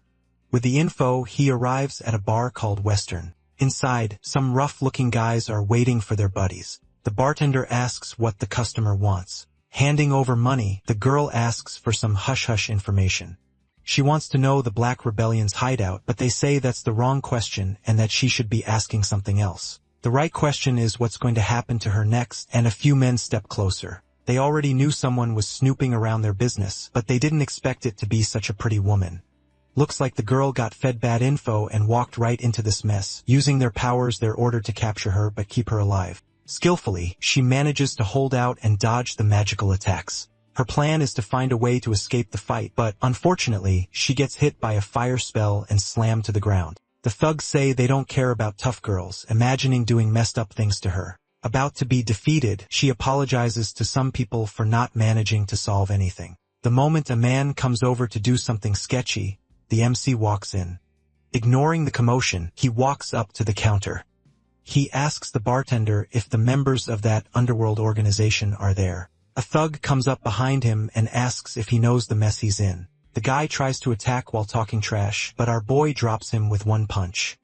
With the info, he arrives at a bar called Western. Inside, some rough-looking guys are waiting for their buddies. The bartender asks what the customer wants. Handing over money, the girl asks for some hush-hush information. She wants to know the Black Rebellion's hideout, but they say that's the wrong question and that she should be asking something else. The right question is what's going to happen to her next, and a few men step closer. They already knew someone was snooping around their business, but they didn't expect it to be such a pretty woman. Looks like the girl got fed bad info and walked right into this mess. Using their powers, they're ordered to capture her but keep her alive. Skillfully, she manages to hold out and dodge the magical attacks. Her plan is to find a way to escape the fight, but unfortunately, she gets hit by a fire spell and slammed to the ground. The thugs say they don't care about tough girls, imagining doing messed up things to her. About to be defeated, she apologizes to some people for not managing to solve anything. The moment a man comes over to do something sketchy, the MC walks in. Ignoring the commotion, he walks up to the counter. He asks the bartender if the members of that underworld organization are there. A thug comes up behind him and asks if he knows the mess he's in. The guy tries to attack while talking trash, but our boy drops him with one punch.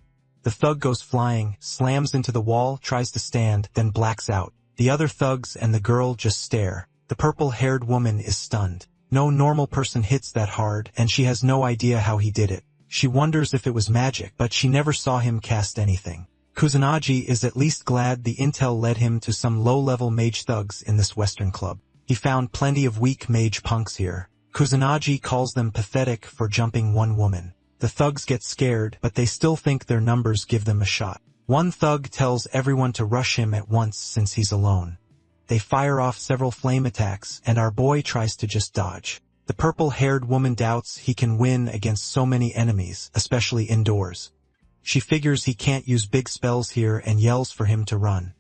The thug goes flying, slams into the wall, tries to stand, then blacks out. The other thugs and the girl just stare. The purple-haired woman is stunned. No normal person hits that hard, and she has no idea how he did it. She wonders if it was magic, but she never saw him cast anything. Kusanagi is at least glad the intel led him to some low-level mage thugs in this Western club. He found plenty of weak mage punks here. Kusanagi calls them pathetic for jumping one woman. The thugs get scared, but they still think their numbers give them a shot. One thug tells everyone to rush him at once since he's alone. They fire off several flame attacks, and our boy tries to just dodge. The purple-haired woman doubts he can win against so many enemies, especially indoors. She figures he can't use big spells here and yells for him to run.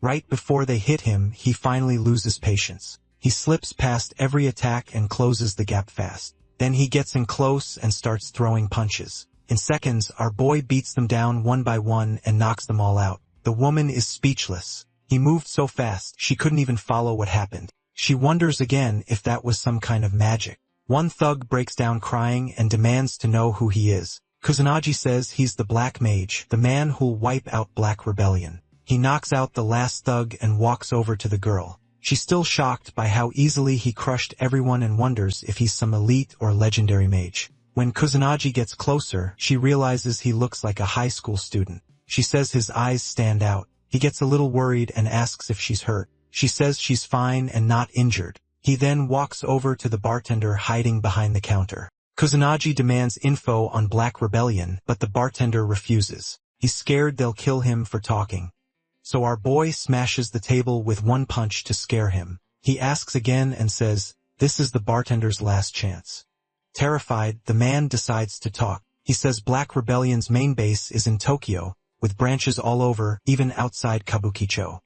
Right before they hit him, he finally loses patience. He slips past every attack and closes the gap fast. Then he gets in close and starts throwing punches. In seconds, our boy beats them down one by one and knocks them all out. The woman is speechless. He moved so fast, she couldn't even follow what happened. She wonders again if that was some kind of magic. One thug breaks down crying and demands to know who he is. Kusanagi says he's the Black Mage, the man who'll wipe out Black Rebellion. He knocks out the last thug and walks over to the girl. She's still shocked by how easily he crushed everyone and wonders if he's some elite or legendary mage. When Kusanagi gets closer, she realizes he looks like a high school student. She says his eyes stand out. He gets a little worried and asks if she's hurt. She says she's fine and not injured. He then walks over to the bartender hiding behind the counter. Kusanagi demands info on Black Rebellion, but the bartender refuses. He's scared they'll kill him for talking. So our boy smashes the table with one punch to scare him. He asks again and says, "This is the bartender's last chance." Terrified, the man decides to talk. He says Black Rebellion's main base is in Tokyo, with branches all over, even outside Kabukicho.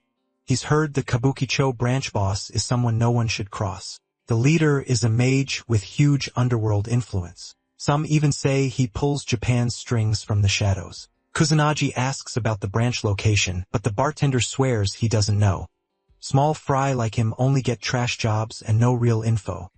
He's heard the Kabukicho branch boss is someone no one should cross. The leader is a mage with huge underworld influence. Some even say he pulls Japan's strings from the shadows. Kusanagi asks about the branch location, but the bartender swears he doesn't know. Small fry like him only get trash jobs and no real info.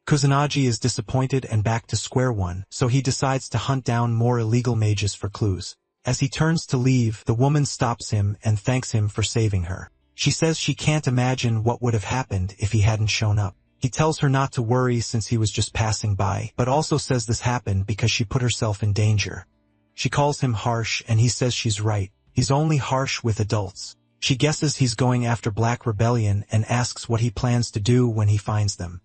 Kusanagi is disappointed and back to square one, so he decides to hunt down more illegal mages for clues. As he turns to leave, the woman stops him and thanks him for saving her. She says she can't imagine what would have happened if he hadn't shown up. He tells her not to worry since he was just passing by, but also says this happened because she put herself in danger. She calls him harsh and he says she's right. He's only harsh with adults. She guesses he's going after Black Rebellion and asks what he plans to do when he finds them.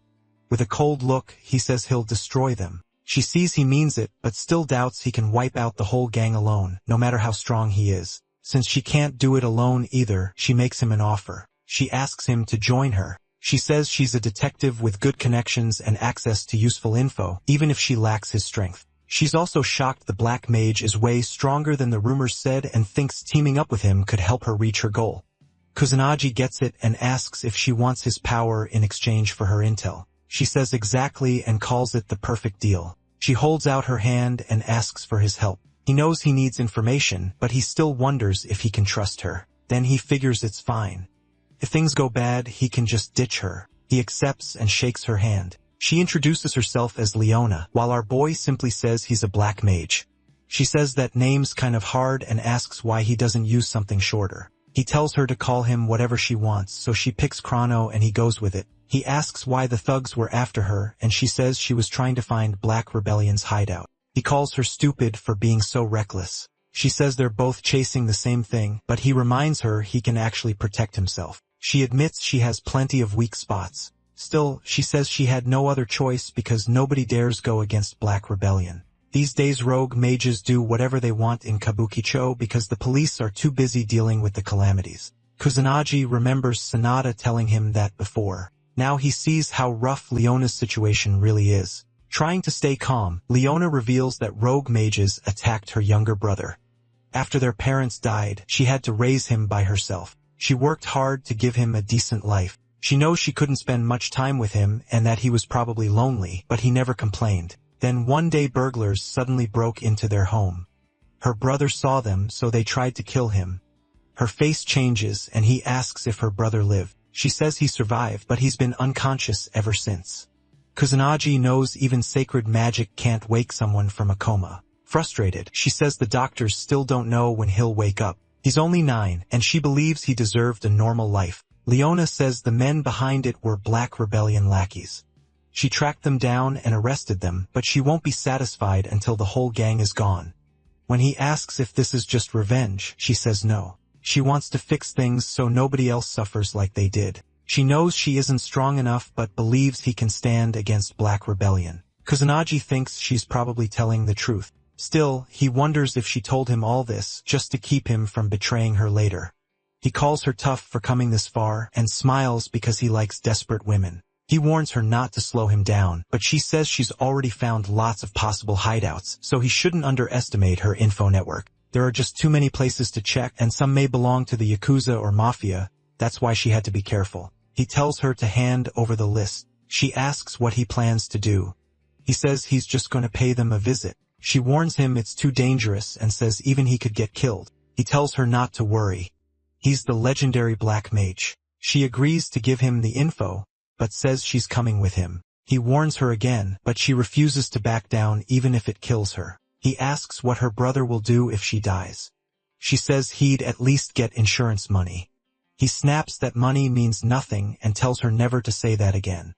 With a cold look, he says he'll destroy them. She sees he means it, but still doubts he can wipe out the whole gang alone, no matter how strong he is. Since she can't do it alone either, she makes him an offer. She asks him to join her. She says she's a detective with good connections and access to useful info, even if she lacks his strength. She's also shocked the Black Mage is way stronger than the rumors said and thinks teaming up with him could help her reach her goal. Kusanagi gets it and asks if she wants his power in exchange for her intel. She says exactly and calls it the perfect deal. She holds out her hand and asks for his help. He knows he needs information, but he still wonders if he can trust her. Then he figures it's fine. If things go bad, he can just ditch her. He accepts and shakes her hand. She introduces herself as Leona, while our boy simply says he's a black mage. She says that name's kind of hard and asks why he doesn't use something shorter. He tells her to call him whatever she wants, so she picks Chrono and he goes with it. He asks why the thugs were after her, and she says she was trying to find Black Rebellion's hideout. He calls her stupid for being so reckless. She says they're both chasing the same thing, but he reminds her he can actually protect himself. She admits she has plenty of weak spots. Still, she says she had no other choice because nobody dares go against Black Rebellion. These days rogue mages do whatever they want in Kabukicho because the police are too busy dealing with the calamities. Kusanagi remembers Sanada telling him that before. Now he sees how rough Leona's situation really is. Trying to stay calm, Leona reveals that rogue mages attacked her younger brother. After their parents died, she had to raise him by herself. She worked hard to give him a decent life. She knows she couldn't spend much time with him and that he was probably lonely, but he never complained. Then one day burglars suddenly broke into their home. Her brother saw them, so they tried to kill him. Her face changes and he asks if her brother lived. She says he survived, but he's been unconscious ever since. Kusanagi knows even sacred magic can't wake someone from a coma. Frustrated, she says the doctors still don't know when he'll wake up. He's only 9, and she believes he deserved a normal life. Leona says the men behind it were Black Rebellion lackeys. She tracked them down and arrested them, but she won't be satisfied until the whole gang is gone. When he asks if this is just revenge, she says no. She wants to fix things so nobody else suffers like they did. She knows she isn't strong enough but believes he can stand against Black Rebellion. Kusanagi thinks she's probably telling the truth. Still, he wonders if she told him all this just to keep him from betraying her later. He calls her tough for coming this far and smiles because he likes desperate women. He warns her not to slow him down, but she says she's already found lots of possible hideouts, so he shouldn't underestimate her info network. There are just too many places to check, and some may belong to the Yakuza or Mafia. That's why she had to be careful. He tells her to hand over the list. She asks what he plans to do. He says he's just going to pay them a visit. She warns him it's too dangerous and says even he could get killed. He tells her not to worry. He's the legendary Black Mage. She agrees to give him the info, but says she's coming with him. He warns her again, but she refuses to back down even if it kills her. He asks what her brother will do if she dies. She says he'd at least get insurance money. He snaps that money means nothing and tells her never to say that again.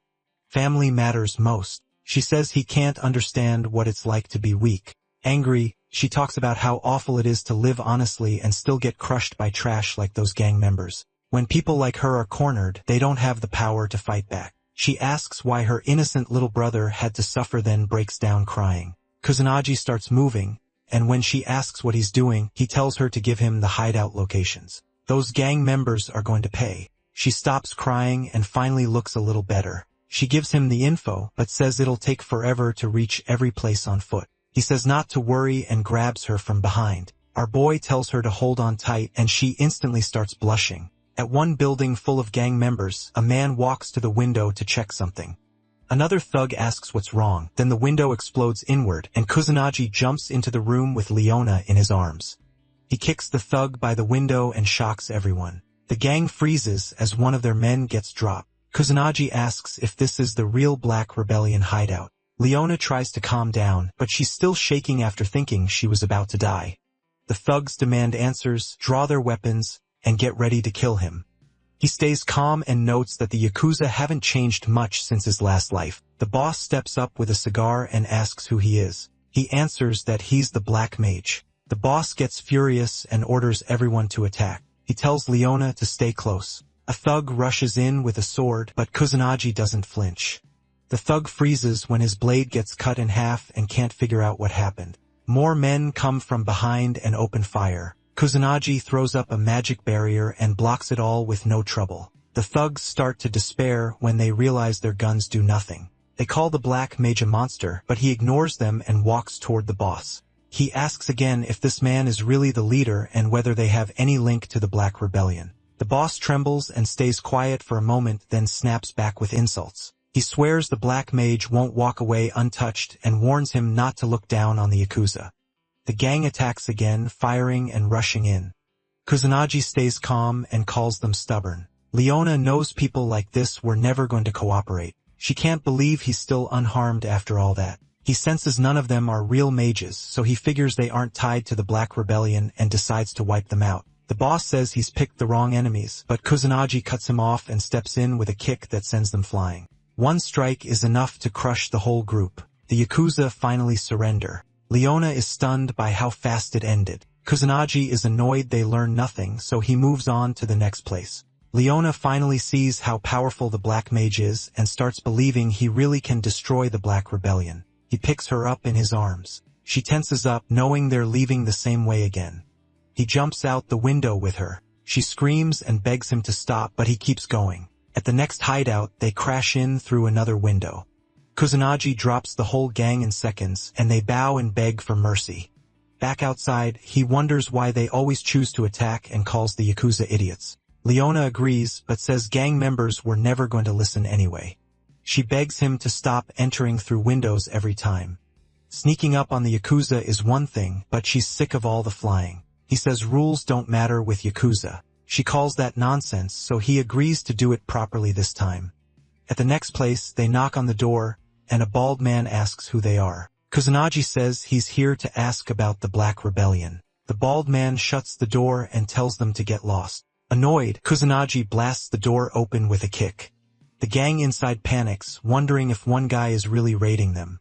Family matters most. She says he can't understand what it's like to be weak. Angry, she talks about how awful it is to live honestly and still get crushed by trash like those gang members. When people like her are cornered, they don't have the power to fight back. She asks why her innocent little brother had to suffer, then breaks down crying. Kusanagi starts moving, and when she asks what he's doing, he tells her to give him the hideout locations. Those gang members are going to pay. She stops crying and finally looks a little better. She gives him the info, but says it'll take forever to reach every place on foot. He says not to worry and grabs her from behind. Our boy tells her to hold on tight, and she instantly starts blushing. At one building full of gang members, a man walks to the window to check something. Another thug asks what's wrong, then the window explodes inward, and Kusanagi jumps into the room with Leona in his arms. He kicks the thug by the window and shocks everyone. The gang freezes as one of their men gets dropped. Kusanagi asks if this is the real Black Rebellion hideout. Leona tries to calm down, but she's still shaking after thinking she was about to die. The thugs demand answers, draw their weapons, and get ready to kill him. He stays calm and notes that the Yakuza haven't changed much since his last life. The boss steps up with a cigar and asks who he is. He answers that he's the Black Mage. The boss gets furious and orders everyone to attack. He tells Leona to stay close. A thug rushes in with a sword, but Kusanagi doesn't flinch. The thug freezes when his blade gets cut in half and can't figure out what happened. More men come from behind and open fire. Kusanagi throws up a magic barrier and blocks it all with no trouble. The thugs start to despair when they realize their guns do nothing. They call the Black Mage a monster, but he ignores them and walks toward the boss. He asks again if this man is really the leader and whether they have any link to the Black Rebellion. The boss trembles and stays quiet for a moment, then snaps back with insults. He swears the Black Mage won't walk away untouched and warns him not to look down on the Yakuza. The gang attacks again, firing and rushing in. Kusanagi stays calm and calls them stubborn. Leona knows people like this were never going to cooperate. She can't believe he's still unharmed after all that. He senses none of them are real mages, so he figures they aren't tied to the Black Rebellion and decides to wipe them out. The boss says he's picked the wrong enemies, but Kusanagi cuts him off and steps in with a kick that sends them flying. One strike is enough to crush the whole group. The Yakuza finally surrender. Leona is stunned by how fast it ended. Kusanagi is annoyed they learn nothing, so he moves on to the next place. Leona finally sees how powerful the Black Mage is and starts believing he really can destroy the Black Rebellion. He picks her up in his arms. She tenses up, knowing they're leaving the same way again. He jumps out the window with her. She screams and begs him to stop, but he keeps going. At the next hideout, they crash in through another window. Kusanagi drops the whole gang in seconds, and they bow and beg for mercy. Back outside, he wonders why they always choose to attack and calls the Yakuza idiots. Leona agrees, but says gang members were never going to listen anyway. She begs him to stop entering through windows every time. Sneaking up on the Yakuza is one thing, but she's sick of all the flying. He says rules don't matter with Yakuza. She calls that nonsense, so he agrees to do it properly this time. At the next place, they knock on the door, and a bald man asks who they are. Kusanagi says he's here to ask about the Black Rebellion. The bald man shuts the door and tells them to get lost. Annoyed, Kusanagi blasts the door open with a kick. The gang inside panics, wondering if one guy is really raiding them.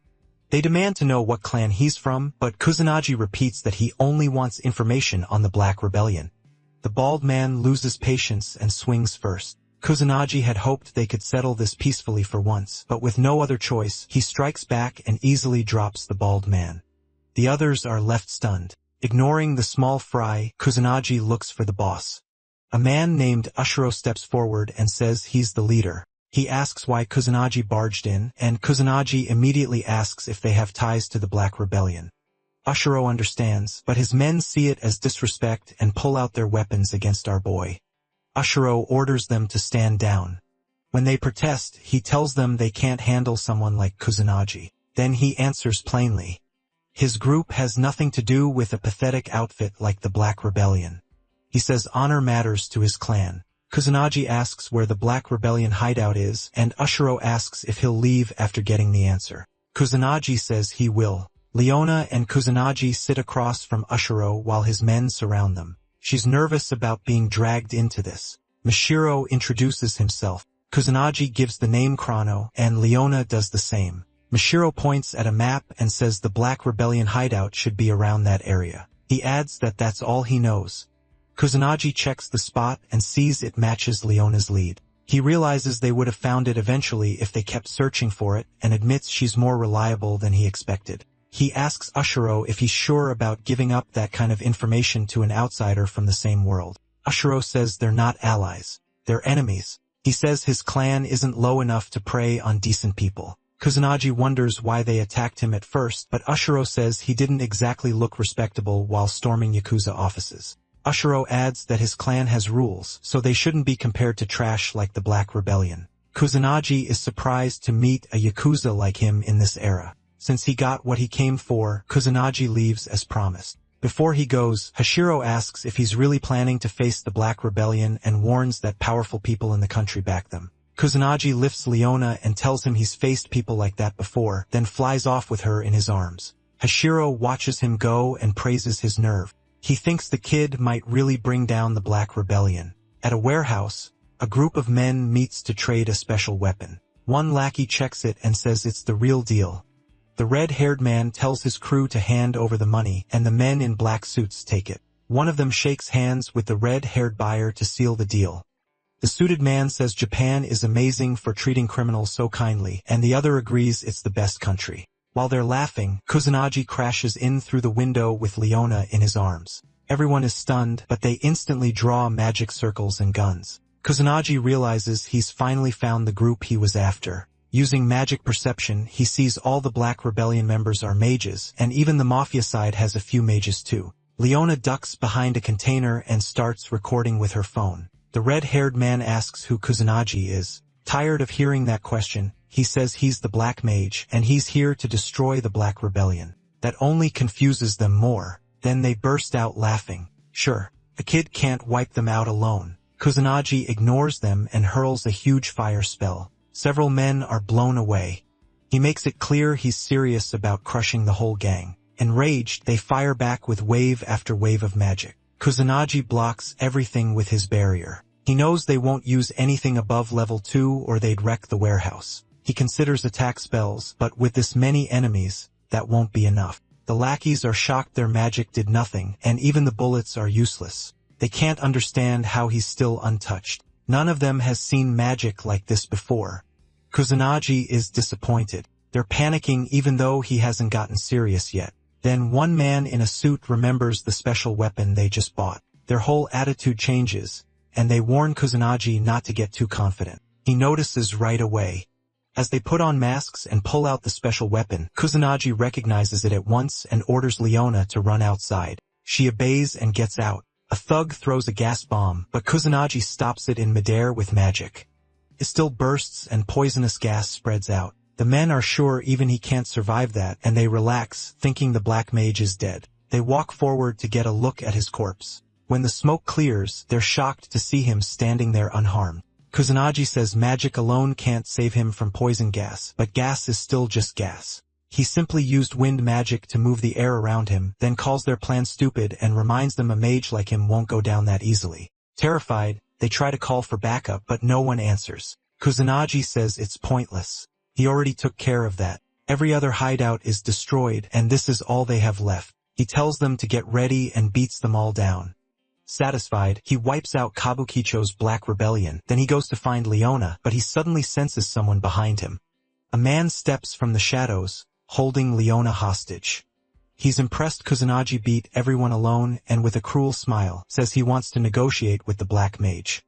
They demand to know what clan he's from, but Kusanagi repeats that he only wants information on the Black Rebellion. The bald man loses patience and swings first. Kusanagi had hoped they could settle this peacefully for once, but with no other choice, he strikes back and easily drops the bald man. The others are left stunned. Ignoring the small fry, Kusanagi looks for the boss. A man named Asura steps forward and says he's the leader. He asks why Kusanagi barged in, and Kusanagi immediately asks if they have ties to the Black Rebellion. Asura understands, but his men see it as disrespect and pull out their weapons against our boy. Asura orders them to stand down. When they protest, he tells them they can't handle someone like Kusanagi. Then he answers plainly. His group has nothing to do with a pathetic outfit like the Black Rebellion. He says honor matters to his clan. Kusanagi asks where the Black Rebellion hideout is, and Asura asks if he'll leave after getting the answer. Kusanagi says he will. Leona and Kusanagi sit across from Ashuro while his men surround them. She's nervous about being dragged into this. Mashiro introduces himself. Kusanagi gives the name Chrono, and Leona does the same. Mashiro points at a map and says the Black Rebellion hideout should be around that area. He adds that that's all he knows. Kusanagi checks the spot and sees it matches Leona's lead. He realizes they would have found it eventually if they kept searching for it, and admits she's more reliable than he expected. He asks Ashuro if he's sure about giving up that kind of information to an outsider from the same world. Ashuro says they're not allies. They're enemies. He says his clan isn't low enough to prey on decent people. Kusanagi wonders why they attacked him at first, but Ashuro says he didn't exactly look respectable while storming Yakuza offices. Ashuro adds that his clan has rules, so they shouldn't be compared to trash like the Black Rebellion. Kusanagi is surprised to meet a Yakuza like him in this era. Since he got what he came for, Kusanagi leaves as promised. Before he goes, Hashiro asks if he's really planning to face the Black Rebellion and warns that powerful people in the country back them. Kusanagi lifts Leona and tells him he's faced people like that before, then flies off with her in his arms. Hashiro watches him go and praises his nerve. He thinks the kid might really bring down the Black Rebellion. At a warehouse, a group of men meets to trade a special weapon. One lackey checks it and says it's the real deal. The red-haired man tells his crew to hand over the money, and the men in black suits take it. One of them shakes hands with the red-haired buyer to seal the deal. The suited man says Japan is amazing for treating criminals so kindly, and the other agrees it's the best country. While they're laughing, Kusanagi crashes in through the window with Leona in his arms. Everyone is stunned, but they instantly draw magic circles and guns. Kusanagi realizes he's finally found the group he was after. Using magic perception, he sees all the Black Rebellion members are mages, and even the Mafia side has a few mages too. Leona ducks behind a container and starts recording with her phone. The red-haired man asks who Kusanagi is. Tired of hearing that question, he says he's the Black Mage, and he's here to destroy the Black Rebellion. That only confuses them more. Then they burst out laughing. Sure, a kid can't wipe them out alone. Kusanagi ignores them and hurls a huge fire spell. Several men are blown away. He makes it clear he's serious about crushing the whole gang. Enraged, they fire back with wave after wave of magic. Kusanagi blocks everything with his barrier. He knows they won't use anything above level 2 or they'd wreck the warehouse. He considers attack spells, but with this many enemies, that won't be enough. The lackeys are shocked their magic did nothing, and even the bullets are useless. They can't understand how he's still untouched. None of them has seen magic like this before. Kusanagi is disappointed. They're panicking even though he hasn't gotten serious yet. Then one man in a suit remembers the special weapon they just bought. Their whole attitude changes, and they warn Kusanagi not to get too confident. He notices right away. As they put on masks and pull out the special weapon, Kusanagi recognizes it at once and orders Leona to run outside. She obeys and gets out. A thug throws a gas bomb, but Kusanagi stops it in midair with magic. It still bursts and poisonous gas spreads out. The men are sure even he can't survive that, and they relax, thinking the Black Mage is dead. They walk forward to get a look at his corpse. When the smoke clears, they're shocked to see him standing there unharmed. Kusanagi says magic alone can't save him from poison gas, but gas is still just gas. He simply used wind magic to move the air around him, then calls their plan stupid and reminds them a mage like him won't go down that easily. Terrified, they try to call for backup, but no one answers. Kusanagi says it's pointless. He already took care of that. Every other hideout is destroyed, and this is all they have left. He tells them to get ready and beats them all down. Satisfied, he wipes out Kabukicho's Black Rebellion. Then he goes to find Leona, but he suddenly senses someone behind him. A man steps from the shadows, holding Leona hostage. He's impressed Kusanagi beat everyone alone and with a cruel smile, says he wants to negotiate with the Black Mage.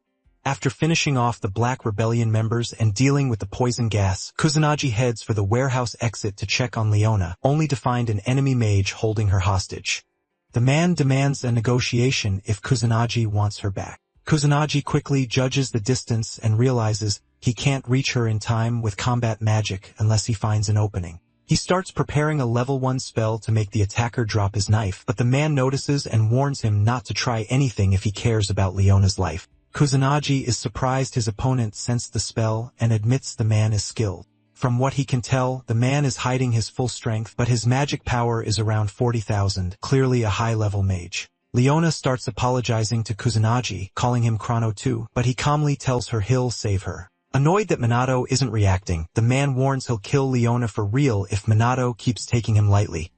After finishing off the Black Rebellion members and dealing with the poison gas, Kusanagi heads for the warehouse exit to check on Leona, only to find an enemy mage holding her hostage. The man demands a negotiation if Kusanagi wants her back. Kusanagi quickly judges the distance and realizes he can't reach her in time with combat magic unless he finds an opening. He starts preparing a level 1 spell to make the attacker drop his knife, but the man notices and warns him not to try anything if he cares about Leona's life. Kusanagi is surprised his opponent sensed the spell and admits the man is skilled. From what he can tell, the man is hiding his full strength, but his magic power is around 40,000, clearly a high-level mage. Leona starts apologizing to Kusanagi, calling him Chrono too, but he calmly tells her he'll save her. Annoyed that Minato isn't reacting, the man warns he'll kill Leona for real if Minato keeps taking him lightly.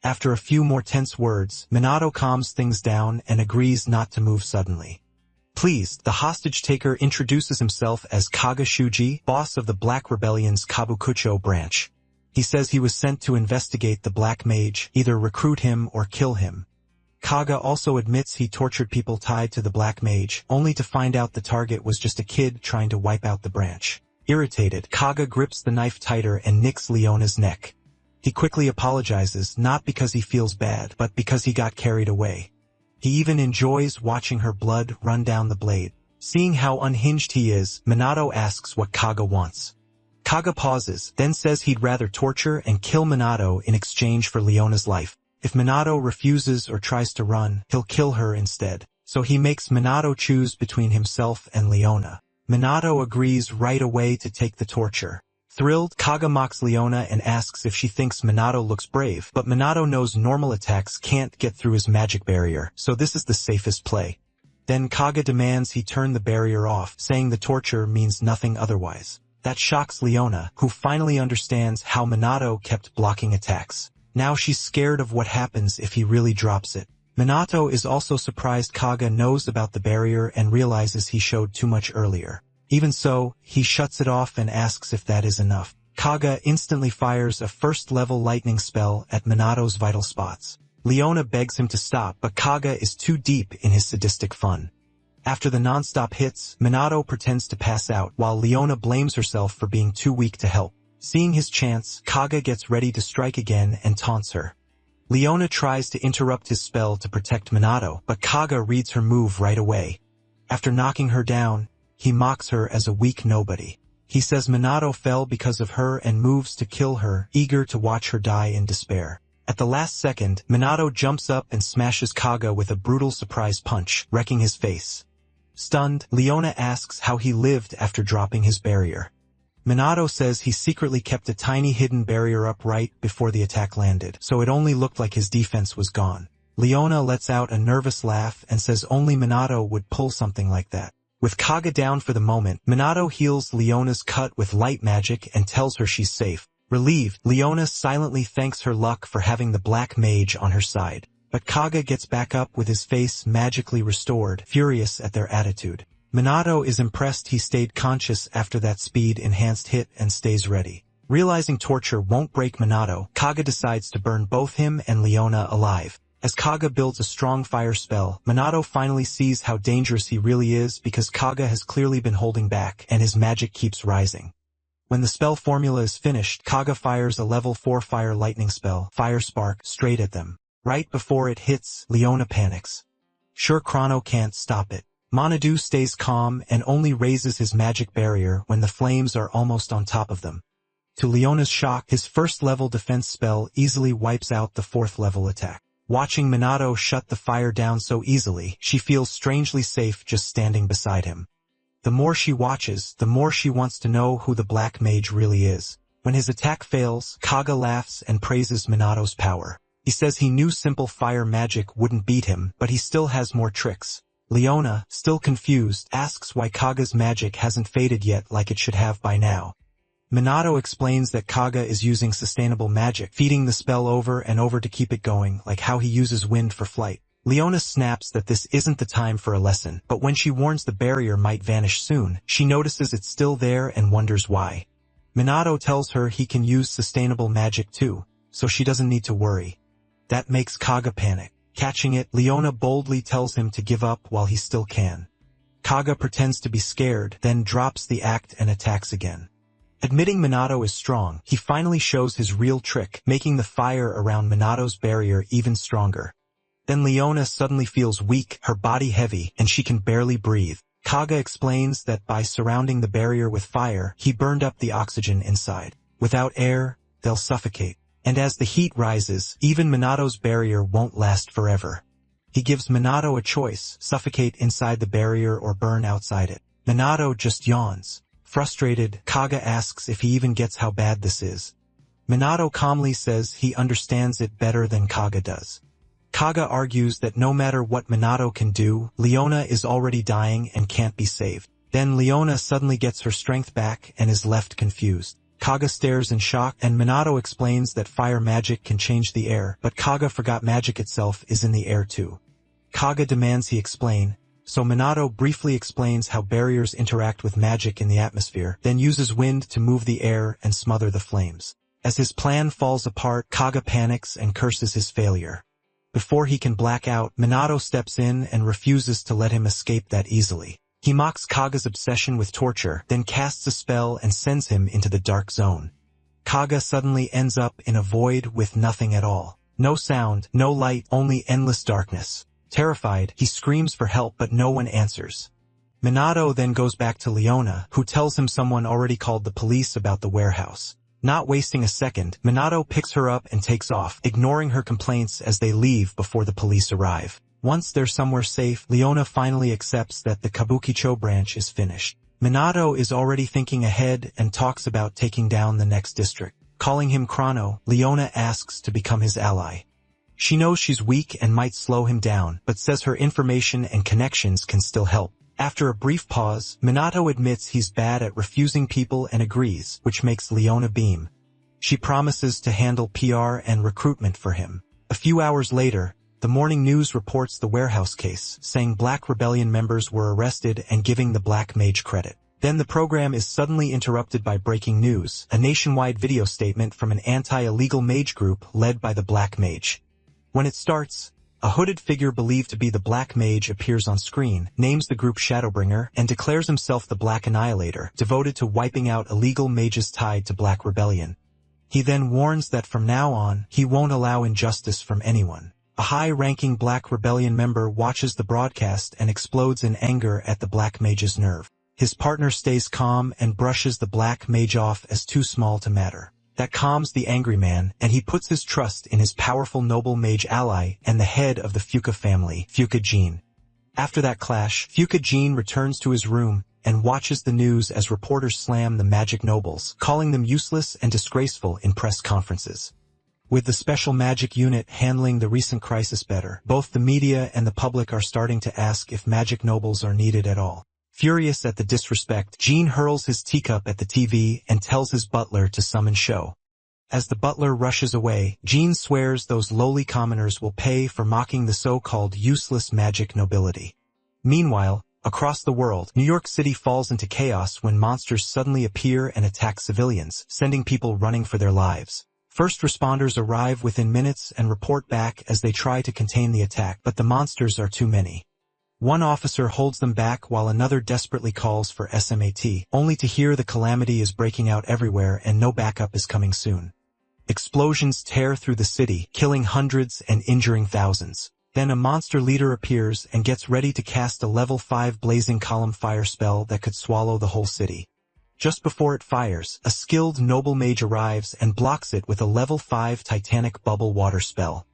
After a few more tense words, Minato calms things down and agrees not to move suddenly. Pleased, the hostage-taker introduces himself as Kaga Shuji, boss of the Black Rebellion's Kabukicho branch. He says he was sent to investigate the Black Mage, either recruit him or kill him. Kaga also admits he tortured people tied to the Black Mage, only to find out the target was just a kid trying to wipe out the branch. Irritated, Kaga grips the knife tighter and nicks Leona's neck. He quickly apologizes, not because he feels bad, but because he got carried away. He even enjoys watching her blood run down the blade. Seeing how unhinged he is, Minato asks what Kaga wants. Kaga pauses, then says he'd rather torture and kill Minato in exchange for Leona's life. If Minato refuses or tries to run, he'll kill her instead. So he makes Minato choose between himself and Leona. Minato agrees right away to take the torture. Thrilled, Kaga mocks Leona and asks if she thinks Minato looks brave, but Minato knows normal attacks can't get through his magic barrier, so this is the safest play. Then Kaga demands he turn the barrier off, saying the torture means nothing otherwise. That shocks Leona, who finally understands how Minato kept blocking attacks. Now she's scared of what happens if he really drops it. Minato is also surprised Kaga knows about the barrier and realizes he showed too much earlier. Even so, he shuts it off and asks if that is enough. Kaga instantly fires a first-level lightning spell at Minato's vital spots. Leona begs him to stop, but Kaga is too deep in his sadistic fun. After the non-stop hits, Minato pretends to pass out, while Leona blames herself for being too weak to help. Seeing his chance, Kaga gets ready to strike again and taunts her. Leona tries to interrupt his spell to protect Minato, but Kaga reads her move right away. After knocking her down, he mocks her as a weak nobody. He says Minato fell because of her and moves to kill her, eager to watch her die in despair. At the last second, Minato jumps up and smashes Kaga with a brutal surprise punch, wrecking his face. Stunned, Leona asks how he lived after dropping his barrier. Minato says he secretly kept a tiny hidden barrier up right before the attack landed, so it only looked like his defense was gone. Leona lets out a nervous laugh and says only Minato would pull something like that. With Kaga down for the moment, Minato heals Leona's cut with light magic and tells her she's safe. Relieved, Leona silently thanks her luck for having the Black Mage on her side. But Kaga gets back up with his face magically restored, furious at their attitude. Minato is impressed he stayed conscious after that speed-enhanced hit and stays ready. Realizing torture won't break Minato, Kaga decides to burn both him and Leona alive. As Kaga builds a strong fire spell, Minato finally sees how dangerous he really is because Kaga has clearly been holding back and his magic keeps rising. When the spell formula is finished, Kaga fires a level 4 fire lightning spell, Fire Spark, straight at them. Right before it hits, Leona panics. Sure, Chrono can't stop it. Monadu stays calm and only raises his magic barrier when the flames are almost on top of them. To Leona's shock, his first-level defense spell easily wipes out the 4th-level attack. Watching Minato shut the fire down so easily, she feels strangely safe just standing beside him. The more she watches, the more she wants to know who the Black Mage really is. When his attack fails, Kaga laughs and praises Minato's power. He says he knew simple fire magic wouldn't beat him, but he still has more tricks. Leona, still confused, asks why Kaga's magic hasn't faded yet like it should have by now. Minato explains that Kaga is using sustainable magic, feeding the spell over and over to keep it going, like how he uses wind for flight. Leona snaps that this isn't the time for a lesson, but when she warns the barrier might vanish soon, she notices it's still there and wonders why. Minato tells her he can use sustainable magic too, so she doesn't need to worry. That makes Kaga panic. Catching it, Leona boldly tells him to give up while he still can. Kaga pretends to be scared, then drops the act and attacks again. Admitting Minato is strong, he finally shows his real trick, making the fire around Minato's barrier even stronger. Then Leona suddenly feels weak, her body heavy, and she can barely breathe. Kaga explains that by surrounding the barrier with fire, he burned up the oxygen inside. Without air, they'll suffocate. And as the heat rises, even Minato's barrier won't last forever. He gives Minato a choice, suffocate inside the barrier or burn outside it. Minato just yawns. Frustrated, Kaga asks if he even gets how bad this is. Minato calmly says he understands it better than Kaga does. Kaga argues that no matter what Minato can do, Leona is already dying and can't be saved. Then Leona suddenly gets her strength back and is left confused. Kaga stares in shock, and Minato explains that fire magic can change the air, but Kaga forgot magic itself is in the air too. Kaga demands he explain, so Minato briefly explains how barriers interact with magic in the atmosphere, then uses wind to move the air and smother the flames. As his plan falls apart, Kaga panics and curses his failure. Before he can black out, Minato steps in and refuses to let him escape that easily. He mocks Kaga's obsession with torture, then casts a spell and sends him into the dark zone. Kaga suddenly ends up in a void with nothing at all. No sound, no light, only endless darkness. Terrified, he screams for help but no one answers. Minato then goes back to Leona, who tells him someone already called the police about the warehouse. Not wasting a second, Minato picks her up and takes off, ignoring her complaints as they leave before the police arrive. Once they're somewhere safe, Leona finally accepts that the Kabukicho branch is finished. Minato is already thinking ahead and talks about taking down the next district. Calling him Chrono, Leona asks to become his ally. She knows she's weak and might slow him down, but says her information and connections can still help. After a brief pause, Minato admits he's bad at refusing people and agrees, which makes Leona beam. She promises to handle PR and recruitment for him. A few hours later, the morning news reports the warehouse case, saying Black Rebellion members were arrested and giving the Black Mage credit. Then the program is suddenly interrupted by breaking news, a nationwide video statement from an anti-illegal mage group led by the Black Mage. When it starts, a hooded figure believed to be the Black Mage appears on screen, names the group Shadowbringer, and declares himself the Black Annihilator, devoted to wiping out illegal mages tied to Black Rebellion. He then warns that from now on, he won't allow injustice from anyone. A high-ranking Black Rebellion member watches the broadcast and explodes in anger at the Black Mage's nerve. His partner stays calm and brushes the Black Mage off as too small to matter. That calms the angry man, and he puts his trust in his powerful noble mage ally and the head of the Fuka family, Fuka Jin. After that clash, Fuka Jin returns to his room and watches the news as reporters slam the magic nobles, calling them useless and disgraceful in press conferences. With the special magic unit handling the recent crisis better, both the media and the public are starting to ask if magic nobles are needed at all. Furious at the disrespect, Jin hurls his teacup at the TV and tells his butler to summon Sho. As the butler rushes away, Jin swears those lowly commoners will pay for mocking the so-called useless magic nobility. Meanwhile, across the world, New York City falls into chaos when monsters suddenly appear and attack civilians, sending people running for their lives. First responders arrive within minutes and report back as they try to contain the attack, but the monsters are too many. One officer holds them back while another desperately calls for SMAT, only to hear the calamity is breaking out everywhere and no backup is coming soon. Explosions tear through the city, killing hundreds and injuring thousands. Then a monster leader appears and gets ready to cast a level 5 blazing column fire spell that could swallow the whole city. Just before it fires, a skilled noble mage arrives and blocks it with a level 5 titanic bubble water spell.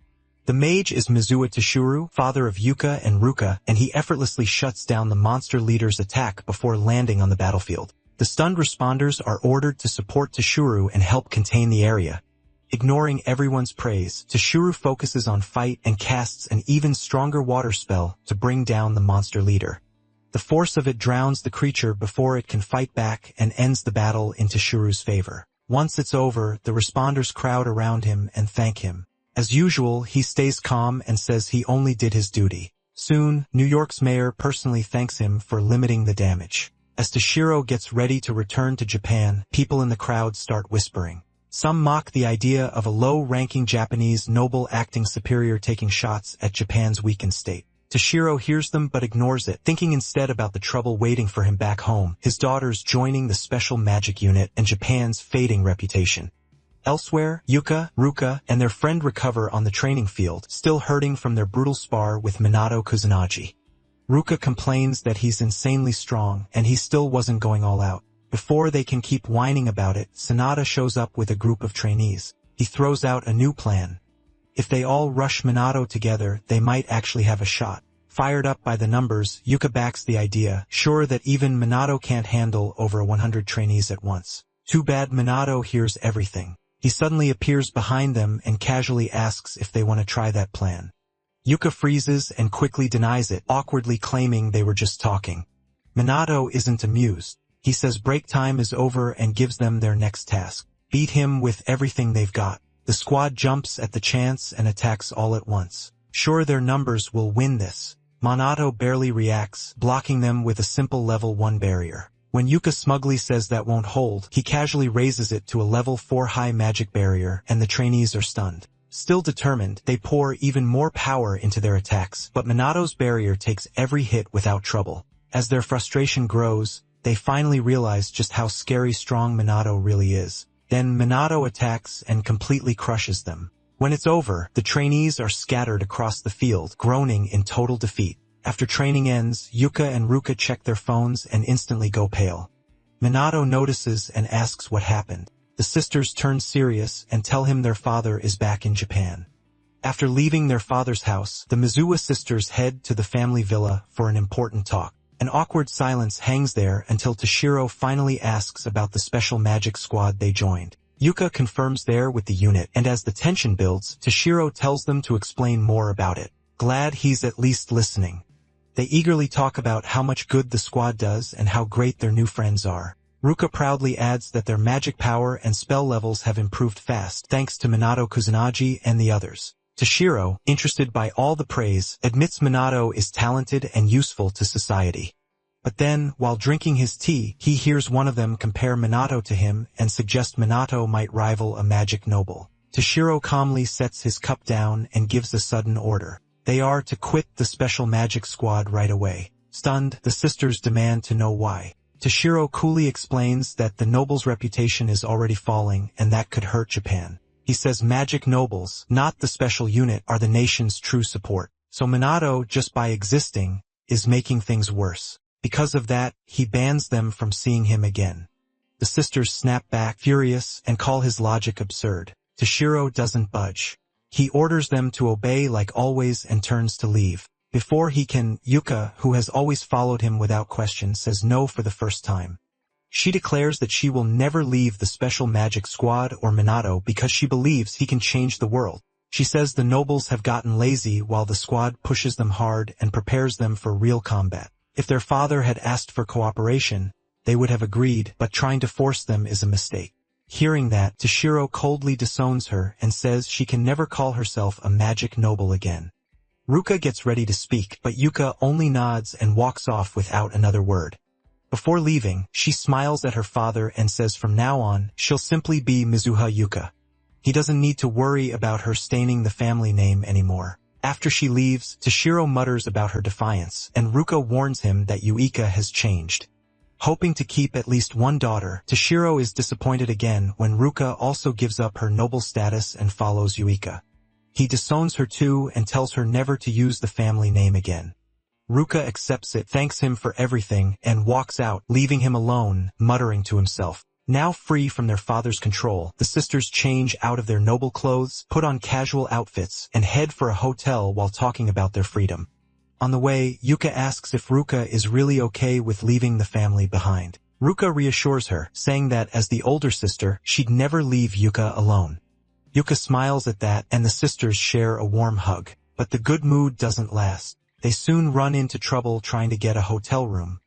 The mage is Mizuha Toshiro, father of Yuka and Ruka, and he effortlessly shuts down the monster leader's attack before landing on the battlefield. The stunned responders are ordered to support Toshiro and help contain the area. Ignoring everyone's praise, Toshiro focuses on fight and casts an even stronger water spell to bring down the monster leader. The force of it drowns the creature before it can fight back and ends the battle in Toshiro's favor. Once it's over, the responders crowd around him and thank him. As usual, he stays calm and says he only did his duty. Soon, New York's mayor personally thanks him for limiting the damage. As Toshiro gets ready to return to Japan, people in the crowd start whispering. Some mock the idea of a low-ranking Japanese noble acting superior taking shots at Japan's weakened state. Toshiro hears them but ignores it, thinking instead about the trouble waiting for him back home, his daughters joining the special magic unit, and Japan's fading reputation. Elsewhere, Yuka, Ruka, and their friend recover on the training field, still hurting from their brutal spar with Minato Kusanagi. Ruka complains that he's insanely strong, and he still wasn't going all out. Before they can keep whining about it, Sanada shows up with a group of trainees. He throws out a new plan. If they all rush Minato together, they might actually have a shot. Fired up by the numbers, Yuka backs the idea, sure that even Minato can't handle over 100 trainees at once. Too bad Minato hears everything. He suddenly appears behind them and casually asks if they want to try that plan. Yuka freezes and quickly denies it, awkwardly claiming they were just talking. Minato isn't amused. He says break time is over and gives them their next task. Beat him with everything they've got. The squad jumps at the chance and attacks all at once. Sure, their numbers will win this. Minato barely reacts, blocking them with a simple level 1 barrier. When Yuka smugly says that won't hold, he casually raises it to a level 4 high magic barrier, and the trainees are stunned. Still determined, they pour even more power into their attacks, but Minato's barrier takes every hit without trouble. As their frustration grows, they finally realize just how scary strong Minato really is. Then Minato attacks and completely crushes them. When it's over, the trainees are scattered across the field, groaning in total defeat. After training ends, Yuka and Ruka check their phones and instantly go pale. Minato notices and asks what happened. The sisters turn serious and tell him their father is back in Japan. After leaving their father's house, the Mizuwa sisters head to the family villa for an important talk. An awkward silence hangs there until Toshiro finally asks about the special magic squad they joined. Yuka confirms they're with the unit, and as the tension builds, Toshiro tells them to explain more about it. Glad he's at least listening. They eagerly talk about how much good the squad does and how great their new friends are. Ruka proudly adds that their magic power and spell levels have improved fast thanks to Minato Kusanagi and the others. Toshiro, interested by all the praise, admits Minato is talented and useful to society. But then, while drinking his tea, he hears one of them compare Minato to him and suggest Minato might rival a magic noble. Toshiro calmly sets his cup down and gives a sudden order. They are to quit the special magic squad right away. Stunned, the sisters demand to know why. Toshiro coolly explains that the noble's reputation is already falling and that could hurt Japan. He says magic nobles, not the special unit, are the nation's true support. So Minato, just by existing, is making things worse. Because of that, he bans them from seeing him again. The sisters snap back, furious, and call his logic absurd. Toshiro doesn't budge. He orders them to obey like always and turns to leave. Before he can, Yuka, who has always followed him without question, says no for the first time. She declares that she will never leave the special magic squad or Minato because she believes he can change the world. She says the nobles have gotten lazy while the squad pushes them hard and prepares them for real combat. If their father had asked for cooperation, they would have agreed, but trying to force them is a mistake. Hearing that, Toshiro coldly disowns her and says she can never call herself a magic noble again. Ruka gets ready to speak, but Yuka only nods and walks off without another word. Before leaving, she smiles at her father and says from now on, she'll simply be Mizuha Yuka. He doesn't need to worry about her staining the family name anymore. After she leaves, Toshiro mutters about her defiance, and Ruka warns him that Yuika has changed. Hoping to keep at least one daughter, Toshiro is disappointed again when Ruka also gives up her noble status and follows Yuika. He disowns her too and tells her never to use the family name again. Ruka accepts it, thanks him for everything, and walks out, leaving him alone, muttering to himself. Now free from their father's control, the sisters change out of their noble clothes, put on casual outfits, and head for a hotel while talking about their freedom. On the way, Yuka asks if Ruka is really okay with leaving the family behind. Ruka reassures her, saying that as the older sister, she'd never leave Yuka alone. Yuka smiles at that, and the sisters share a warm hug. But the good mood doesn't last. They soon run into trouble trying to get a hotel room.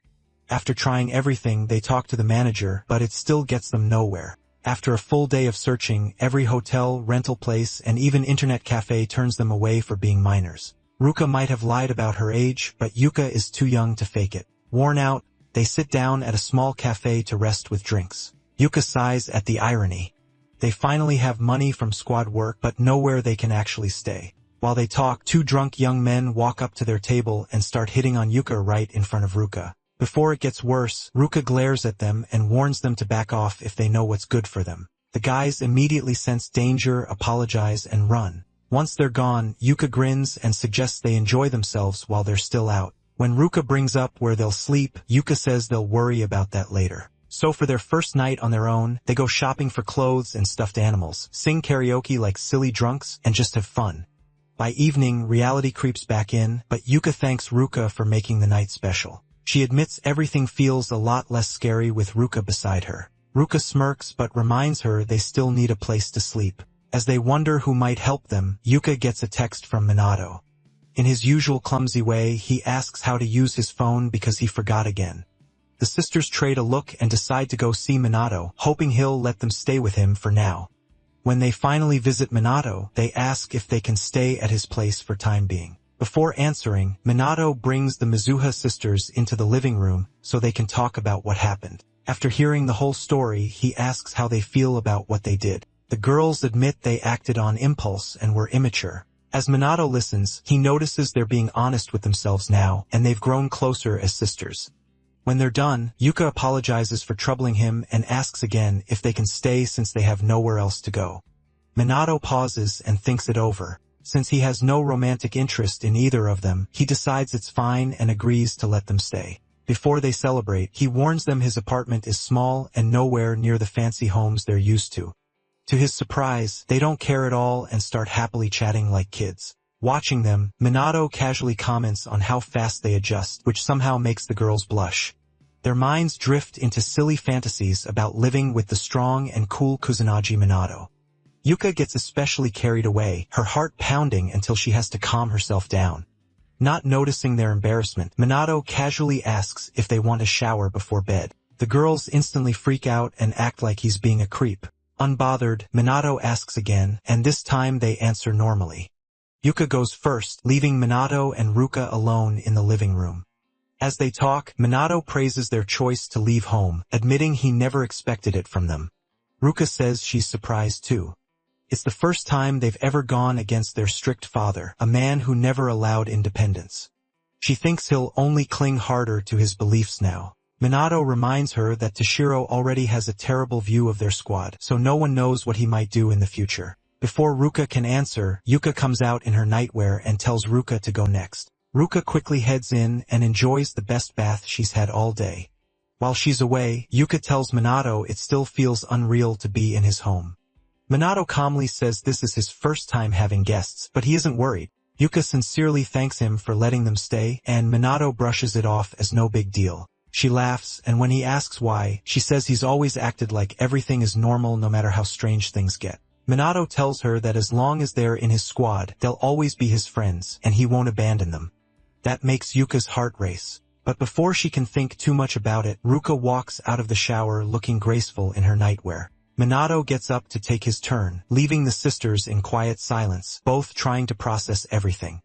After trying everything, they talk to the manager, but it still gets them nowhere. After a full day of searching, every hotel, rental place, and even internet cafe turns them away for being minors. Ruka might have lied about her age, but Yuka is too young to fake it. Worn out, they sit down at a small cafe to rest with drinks. Yuka sighs at the irony. They finally have money from squad work, but nowhere they can actually stay. While they talk, two drunk young men walk up to their table and start hitting on Yuka right in front of Ruka. Before it gets worse, Ruka glares at them and warns them to back off if they know what's good for them. The guys immediately sense danger, apologize, and run. Once they're gone, Yuka grins and suggests they enjoy themselves while they're still out. When Ruka brings up where they'll sleep, Yuka says they'll worry about that later. So for their first night on their own, they go shopping for clothes and stuffed animals, sing karaoke like silly drunks, and just have fun. By evening, reality creeps back in, but Yuka thanks Ruka for making the night special. She admits everything feels a lot less scary with Ruka beside her. Ruka smirks but reminds her they still need a place to sleep. As they wonder who might help them, Yuka gets a text from Minato. In his usual clumsy way, he asks how to use his phone because he forgot again. The sisters trade a look and decide to go see Minato, hoping he'll let them stay with him for now. When they finally visit Minato, they ask if they can stay at his place for time being. Before answering, Minato brings the Mizuha sisters into the living room so they can talk about what happened. After hearing the whole story, he asks how they feel about what they did. The girls admit they acted on impulse and were immature. As Minato listens, he notices they're being honest with themselves now, and they've grown closer as sisters. When they're done, Yuka apologizes for troubling him and asks again if they can stay since they have nowhere else to go. Minato pauses and thinks it over. Since he has no romantic interest in either of them, he decides it's fine and agrees to let them stay. Before they celebrate, he warns them his apartment is small and nowhere near the fancy homes they're used to. To his surprise, they don't care at all and start happily chatting like kids. Watching them, Minato casually comments on how fast they adjust, which somehow makes the girls blush. Their minds drift into silly fantasies about living with the strong and cool Kusanagi Minato. Yuka gets especially carried away, her heart pounding until she has to calm herself down. Not noticing their embarrassment, Minato casually asks if they want a shower before bed. The girls instantly freak out and act like he's being a creep. Unbothered, Minato asks again, and this time they answer normally. Yuka goes first, leaving Minato and Ruka alone in the living room. As they talk, Minato praises their choice to leave home, admitting he never expected it from them. Ruka says she's surprised too. It's the first time they've ever gone against their strict father, a man who never allowed independence. She thinks he'll only cling harder to his beliefs now. Minato reminds her that Toshiro already has a terrible view of their squad, so no one knows what he might do in the future. Before Ruka can answer, Yuka comes out in her nightwear and tells Ruka to go next. Ruka quickly heads in and enjoys the best bath she's had all day. While she's away, Yuka tells Minato it still feels unreal to be in his home. Minato calmly says this is his first time having guests, but he isn't worried. Yuka sincerely thanks him for letting them stay, and Minato brushes it off as no big deal. She laughs, and when he asks why, she says he's always acted like everything is normal no matter how strange things get. Minato tells her that as long as they're in his squad, they'll always be his friends, and he won't abandon them. That makes Yuka's heart race. But before she can think too much about it, Ruka walks out of the shower looking graceful in her nightwear. Minato gets up to take his turn, leaving the sisters in quiet silence, both trying to process everything.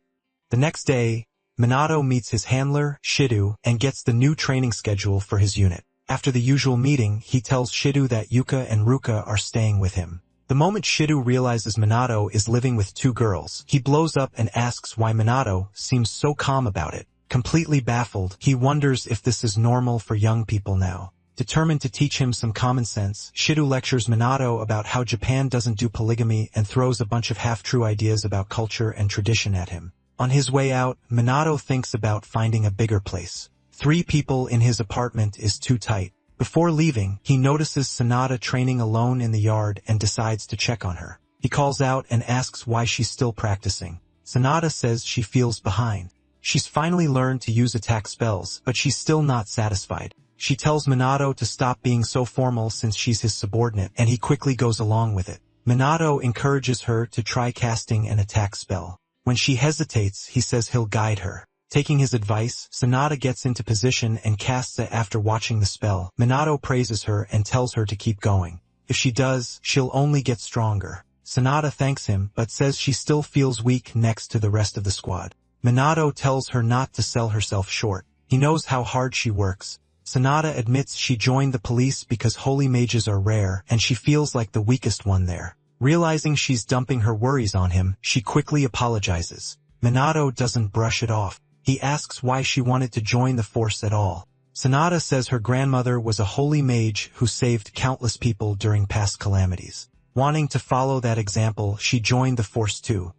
The next day, Minato meets his handler, Shidu, and gets the new training schedule for his unit. After the usual meeting, he tells Shidu that Yuka and Ruka are staying with him. The moment Shidu realizes Minato is living with two girls, he blows up and asks why Minato seems so calm about it. Completely baffled, he wonders if this is normal for young people now. Determined to teach him some common sense, Shidu lectures Minato about how Japan doesn't do polygamy and throws a bunch of half-true ideas about culture and tradition at him. On his way out, Minato thinks about finding a bigger place. 3 people in his apartment is too tight. Before leaving, he notices Sanada training alone in the yard and decides to check on her. He calls out and asks why she's still practicing. Sanada says she feels behind. She's finally learned to use attack spells, but she's still not satisfied. She tells Minato to stop being so formal since she's his subordinate, and he quickly goes along with it. Minato encourages her to try casting an attack spell. When she hesitates, he says he'll guide her. Taking his advice, Sanada gets into position and casts it after watching the spell. Minato praises her and tells her to keep going. If she does, she'll only get stronger. Sanada thanks him, but says she still feels weak next to the rest of the squad. Minato tells her not to sell herself short. He knows how hard she works. Sanada admits she joined the police because holy mages are rare, and she feels like the weakest one there. Realizing she's dumping her worries on him, she quickly apologizes. Minato doesn't brush it off. He asks why she wanted to join the force at all. Sanada says her grandmother was a holy mage who saved countless people during past calamities. Wanting to follow that example, she joined the force too.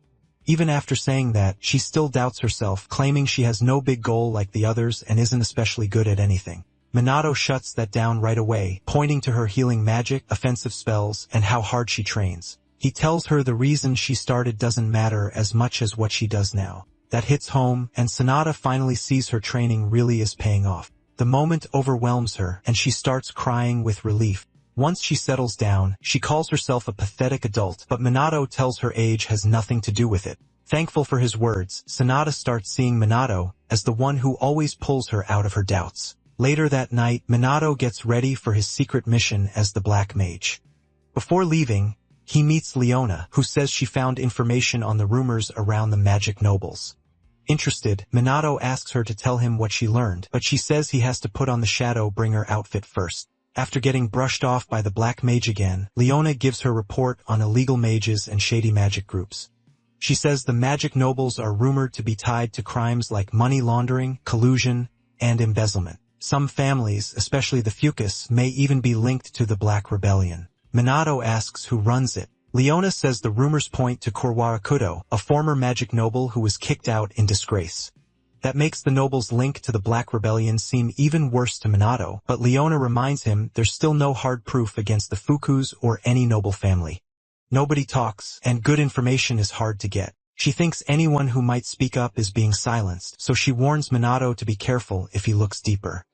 Even after saying that, she still doubts herself, claiming she has no big goal like the others and isn't especially good at anything. Minato shuts that down right away, pointing to her healing magic, offensive spells, and how hard she trains. He tells her the reason she started doesn't matter as much as what she does now. That hits home, and Sonata finally sees her training really is paying off. The moment overwhelms her, and she starts crying with relief. Once she settles down, she calls herself a pathetic adult, but Minato tells her age has nothing to do with it. Thankful for his words, Sonata starts seeing Minato as the one who always pulls her out of her doubts. Later that night, Minato gets ready for his secret mission as the Black Mage. Before leaving, he meets Leona, who says she found information on the rumors around the magic nobles. Interested, Minato asks her to tell him what she learned, but she says he has to put on the Shadow Bringer outfit first. After getting brushed off by the Black Mage again, Leona gives her report on illegal mages and shady magic groups. She says the magic nobles are rumored to be tied to crimes like money laundering, collusion, and embezzlement. Some families, especially the Fucus, may even be linked to the Black Rebellion. Minato asks who runs it. Leona says the rumors point to Korwarakudo, a former magic noble who was kicked out in disgrace. That makes the noble's link to the Black Rebellion seem even worse to Minato, but Leona reminds him there's still no hard proof against the Fukus or any noble family. Nobody talks, and good information is hard to get. She thinks anyone who might speak up is being silenced, so she warns Minato to be careful if he looks deeper.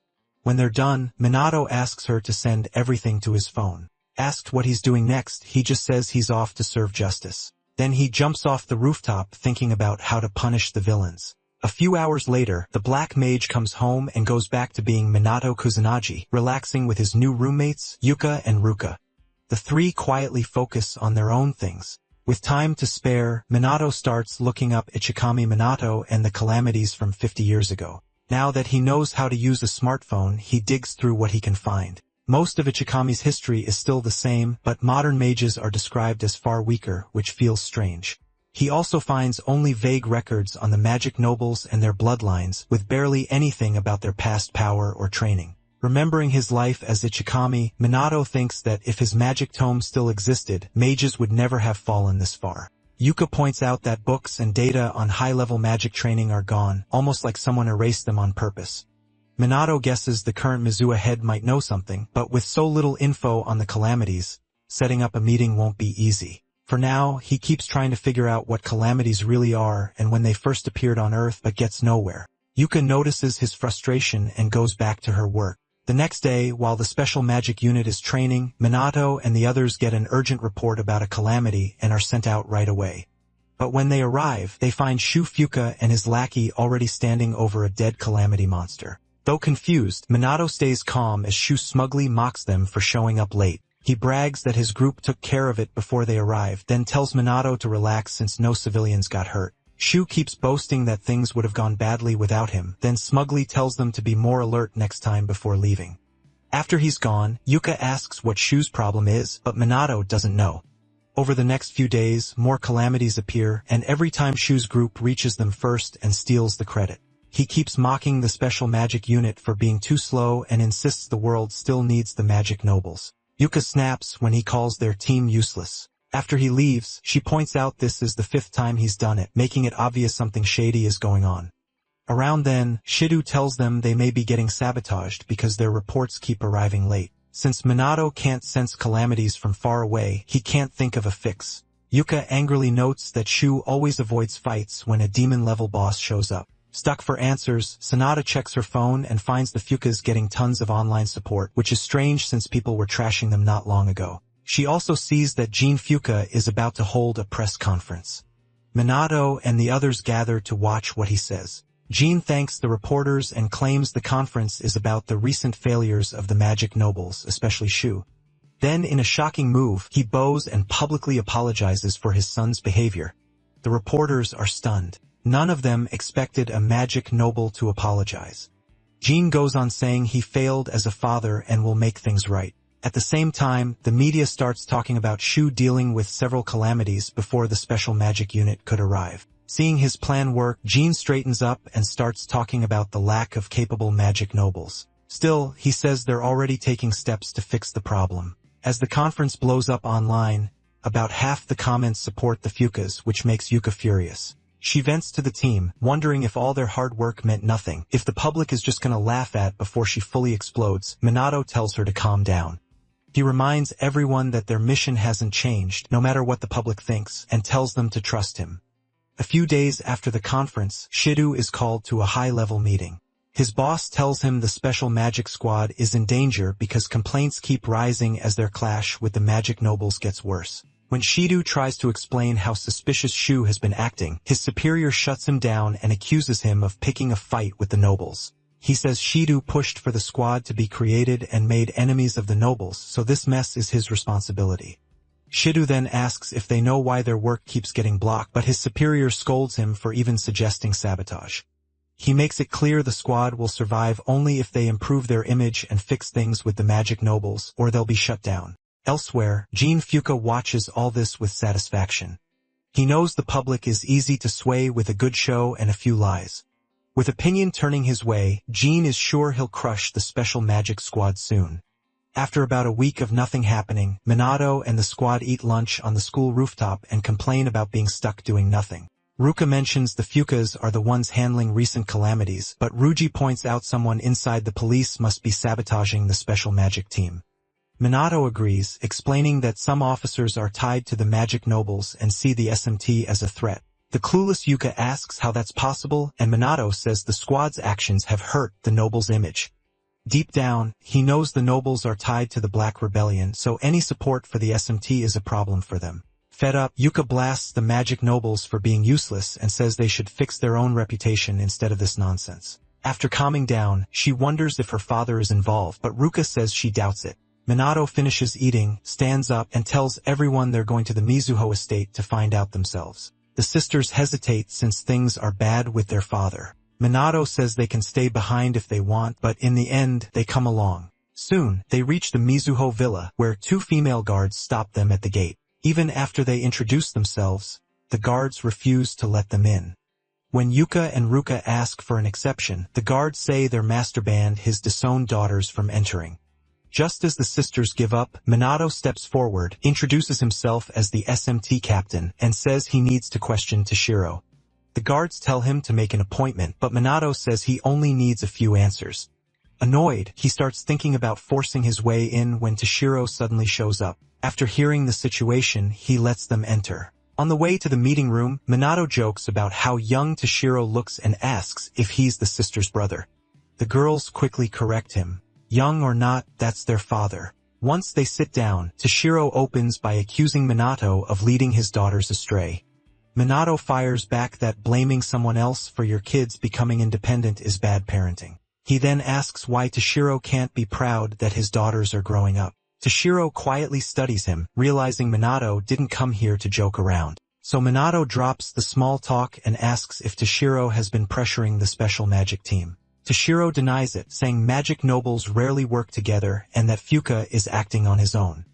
When they're done, Minato asks her to send everything to his phone. Asked what he's doing next, he just says he's off to serve justice. Then he jumps off the rooftop thinking about how to punish the villains. A few hours later, the Black Mage comes home and goes back to being Minato Kusanagi, relaxing with his new roommates, Yuka and Ruka. The three quietly focus on their own things. With time to spare, Minato starts looking up Ichikami Minato and the calamities from 50 years ago. Now that he knows how to use a smartphone, he digs through what he can find. Most of Ichikami's history is still the same, but modern mages are described as far weaker, which feels strange. He also finds only vague records on the magic nobles and their bloodlines, with barely anything about their past power or training. Remembering his life as Ichikami, Minato thinks that if his magic tome still existed, mages would never have fallen this far. Yuka points out that books and data on high-level magic training are gone, almost like someone erased them on purpose. Minato guesses the current Mizuha head might know something, but with so little info on the calamities, setting up a meeting won't be easy. For now, he keeps trying to figure out what calamities really are and when they first appeared on Earth but gets nowhere. Yuka notices his frustration and goes back to her work. The next day, while the special magic unit is training, Minato and the others get an urgent report about a calamity and are sent out right away. But when they arrive, they find Shu Fuka and his lackey already standing over a dead calamity monster. Though confused, Minato stays calm as Shu smugly mocks them for showing up late. He brags that his group took care of it before they arrived, then tells Minato to relax since no civilians got hurt. Shu keeps boasting that things would have gone badly without him, then smugly tells them to be more alert next time before leaving. After he's gone, Yuka asks what Shu's problem is, but Minato doesn't know. Over the next few days, more calamities appear, and every time Shu's group reaches them first and steals the credit. He keeps mocking the special magic unit for being too slow and insists the world still needs the magic nobles. Yuka snaps when he calls their team useless. After he leaves, she points out this is the 5th time he's done it, making it obvious something shady is going on. Around then, Shido tells them they may be getting sabotaged because their reports keep arriving late. Since Minato can't sense calamities from far away, he can't think of a fix. Yuka angrily notes that Shu always avoids fights when a demon-level boss shows up. Stuck for answers, Sonata checks her phone and finds the Fukas getting tons of online support, which is strange since people were trashing them not long ago. She also sees that Jin Fuka is about to hold a press conference. Minato and the others gather to watch what he says. Jin thanks the reporters and claims the conference is about the recent failures of the magic nobles, especially Shu. Then, in a shocking move, he bows and publicly apologizes for his son's behavior. The reporters are stunned. None of them expected a magic noble to apologize. Jin goes on saying he failed as a father and will make things right. At the same time, the media starts talking about Shu dealing with several calamities before the special magic unit could arrive. Seeing his plan work, Jin straightens up and starts talking about the lack of capable magic nobles. Still, he says they're already taking steps to fix the problem. As the conference blows up online, about half the comments support the Fukas, which makes Yuka furious. She vents to the team, wondering if all their hard work meant nothing, if the public is just gonna laugh at before she fully explodes. Minato tells her to calm down. He reminds everyone that their mission hasn't changed, no matter what the public thinks, and tells them to trust him. A few days after the conference, Shido is called to a high-level meeting. His boss tells him the special magic squad is in danger because complaints keep rising as their clash with the magic nobles gets worse. When Shido tries to explain how suspicious Shu has been acting, his superior shuts him down and accuses him of picking a fight with the nobles. He says Shido pushed for the squad to be created and made enemies of the nobles, so this mess is his responsibility. Shido then asks if they know why their work keeps getting blocked, but his superior scolds him for even suggesting sabotage. He makes it clear the squad will survive only if they improve their image and fix things with the magic nobles, or they'll be shut down. Elsewhere, Jin Fuka watches all this with satisfaction. He knows the public is easy to sway with a good show and a few lies. With opinion turning his way, Jin is sure he'll crush the special magic squad soon. After about a week of nothing happening, Minato and the squad eat lunch on the school rooftop and complain about being stuck doing nothing. Ruka mentions the Fukas are the ones handling recent calamities, but Ruji points out someone inside the police must be sabotaging the special magic team. Minato agrees, explaining that some officers are tied to the magic nobles and see the SMT as a threat. The clueless Yuka asks how that's possible, and Minato says the squad's actions have hurt the nobles' image. Deep down, he knows the nobles are tied to the Black Rebellion, so any support for the SMT is a problem for them. Fed up, Yuka blasts the magic nobles for being useless and says they should fix their own reputation instead of this nonsense. After calming down, she wonders if her father is involved, but Ruka says she doubts it. Minato finishes eating, stands up, and tells everyone they're going to the Mizuho estate to find out themselves. The sisters hesitate since things are bad with their father. Minato says they can stay behind if they want, but in the end, they come along. Soon, they reach the Mizuho villa, where 2 female guards stop them at the gate. Even after they introduce themselves, the guards refuse to let them in. When Yuka and Ruka ask for an exception, the guards say their master banned his disowned daughters from entering. Just as the sisters give up, Minato steps forward, introduces himself as the SMT captain, and says he needs to question Toshiro. The guards tell him to make an appointment, but Minato says he only needs a few answers. Annoyed, he starts thinking about forcing his way in when Toshiro suddenly shows up. After hearing the situation, he lets them enter. On the way to the meeting room, Minato jokes about how young Toshiro looks and asks if he's the sister's brother. The girls quickly correct him. Young or not, that's their father. Once they sit down, Toshiro opens by accusing Minato of leading his daughters astray. Minato fires back that blaming someone else for your kids becoming independent is bad parenting. He then asks why Toshiro can't be proud that his daughters are growing up. Toshiro quietly studies him, realizing Minato didn't come here to joke around. So Minato drops the small talk and asks if Toshiro has been pressuring the special magic team. Toshiro denies it, saying magic nobles rarely work together and that Fuka is acting on his own.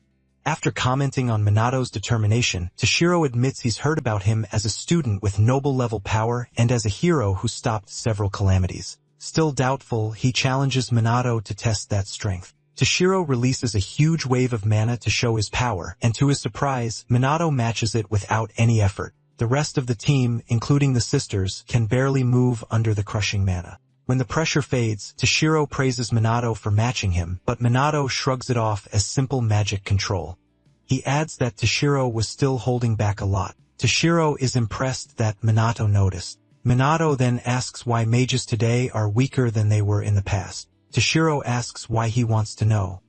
After commenting on Minato's determination, Toshiro admits he's heard about him as a student with noble-level power and as a hero who stopped several calamities. Still doubtful, he challenges Minato to test that strength. Toshiro releases a huge wave of mana to show his power, and to his surprise, Minato matches it without any effort. The rest of the team, including the sisters, can barely move under the crushing mana. When the pressure fades, Toshiro praises Minato for matching him, but Minato shrugs it off as simple magic control. He adds that Toshiro was still holding back a lot. Toshiro is impressed that Minato noticed. Minato then asks why mages today are weaker than they were in the past. Toshiro asks why he wants to know.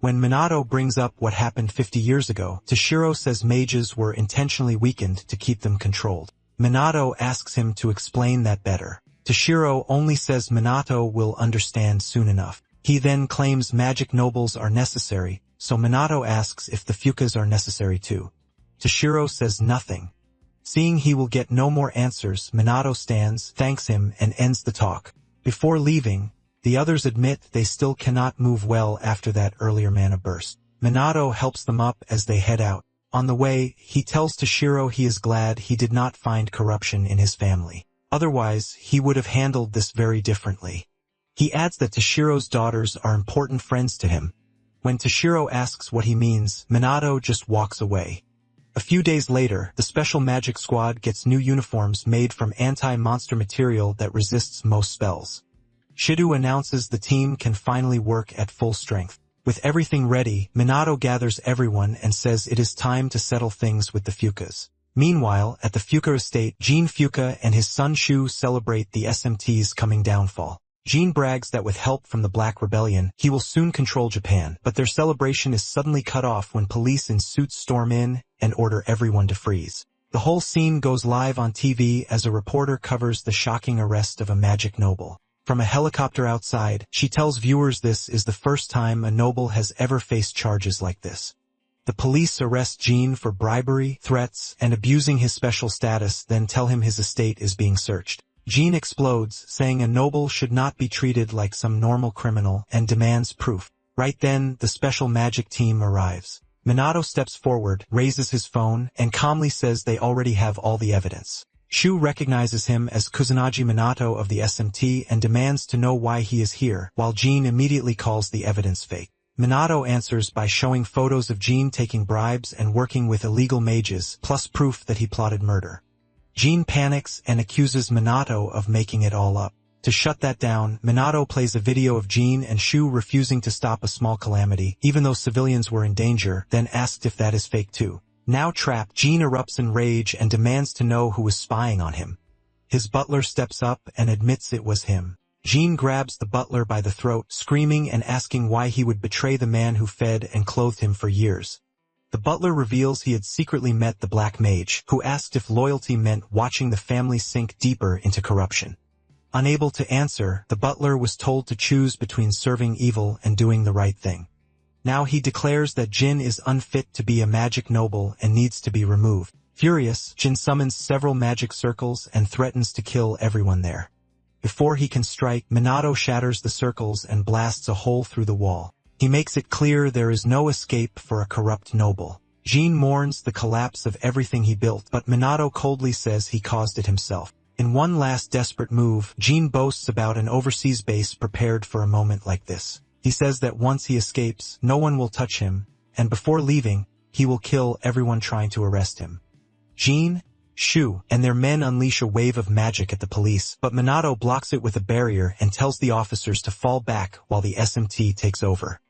When Minato brings up what happened 50 years ago, Toshiro says mages were intentionally weakened to keep them controlled. Minato asks him to explain that better. Toshiro only says Minato will understand soon enough. He then claims magic nobles are necessary, so Minato asks if the Fukas are necessary too. Toshiro says nothing. Seeing he will get no more answers, Minato stands, thanks him, and ends the talk. Before leaving, the others admit they still cannot move well after that earlier mana burst. Minato helps them up as they head out. On the way, he tells Toshiro he is glad he did not find corruption in his family. Otherwise, he would have handled this very differently. He adds that Toshiro's daughters are important friends to him. When Toshiro asks what he means, Minato just walks away. A few days later, the Special Magic Squad gets new uniforms made from anti-monster material that resists most spells. Shido announces the team can finally work at full strength. With everything ready, Minato gathers everyone and says it is time to settle things with the Fukas. Meanwhile, at the Fuka estate, Jin Fuka and his son Shu celebrate the SMT's coming downfall. Jin brags that with help from the Black Rebellion, he will soon control Japan, but their celebration is suddenly cut off when police in suits storm in and order everyone to freeze. The whole scene goes live on TV as a reporter covers the shocking arrest of a magic noble. From a helicopter outside, she tells viewers this is the first time a noble has ever faced charges like this. The police arrest Jin for bribery, threats, and abusing his special status, then tell him his estate is being searched. Jin explodes, saying a noble should not be treated like some normal criminal, and demands proof. Right then, the special magic team arrives. Minato steps forward, raises his phone, and calmly says they already have all the evidence. Shu recognizes him as Kusanagi Minato of the SMT and demands to know why he is here, while Jin immediately calls the evidence fake. Minato answers by showing photos of Jin taking bribes and working with illegal mages, plus proof that he plotted murder. Jin panics and accuses Minato of making it all up. To shut that down, Minato plays a video of Jin and Shu refusing to stop a small calamity, even though civilians were in danger, then asked if that is fake too. Now trapped, Jin erupts in rage and demands to know who was spying on him. His butler steps up and admits it was him. Jin grabs the butler by the throat, screaming and asking why he would betray the man who fed and clothed him for years. The butler reveals he had secretly met the Black Mage, who asked if loyalty meant watching the family sink deeper into corruption. Unable to answer, the butler was told to choose between serving evil and doing the right thing. Now he declares that Jin is unfit to be a magic noble and needs to be removed. Furious, Jin summons several magic circles and threatens to kill everyone there. Before he can strike, Minato shatters the circles and blasts a hole through the wall. He makes it clear there is no escape for a corrupt noble. Jin mourns the collapse of everything he built, but Minato coldly says he caused it himself. In one last desperate move, Jin boasts about an overseas base prepared for a moment like this. He says that once he escapes, no one will touch him, and before leaving, he will kill everyone trying to arrest him. Jin, Shu, and their men unleash a wave of magic at the police, but Minato blocks it with a barrier and tells the officers to fall back while the SMT takes over.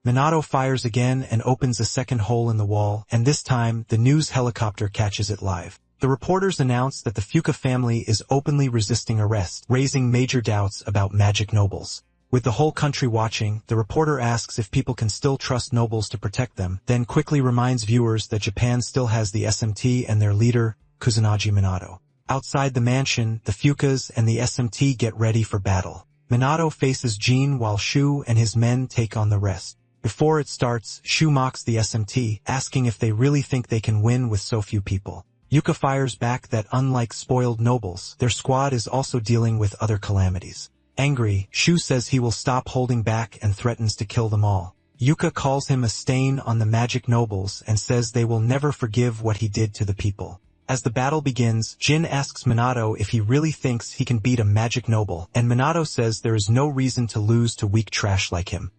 Minato fires again and opens a second hole in the wall, and this time, the news helicopter catches it live. The reporters announce that the Fuka family is openly resisting arrest, raising major doubts about magic nobles. With the whole country watching, the reporter asks if people can still trust nobles to protect them, then quickly reminds viewers that Japan still has the SMT and their leader, Kusanagi Minato. Outside the mansion, the Fukas and the SMT get ready for battle. Minato faces Jin while Shu and his men take on the rest. Before it starts, Shu mocks the SMT, asking if they really think they can win with so few people. Yuka fires back that unlike spoiled nobles, their squad is also dealing with other calamities. Angry, Shu says he will stop holding back and threatens to kill them all. Yuka calls him a stain on the magic nobles and says they will never forgive what he did to the people. As the battle begins, Jin asks Minato if he really thinks he can beat a magic noble, and Minato says there is no reason to lose to weak trash like him.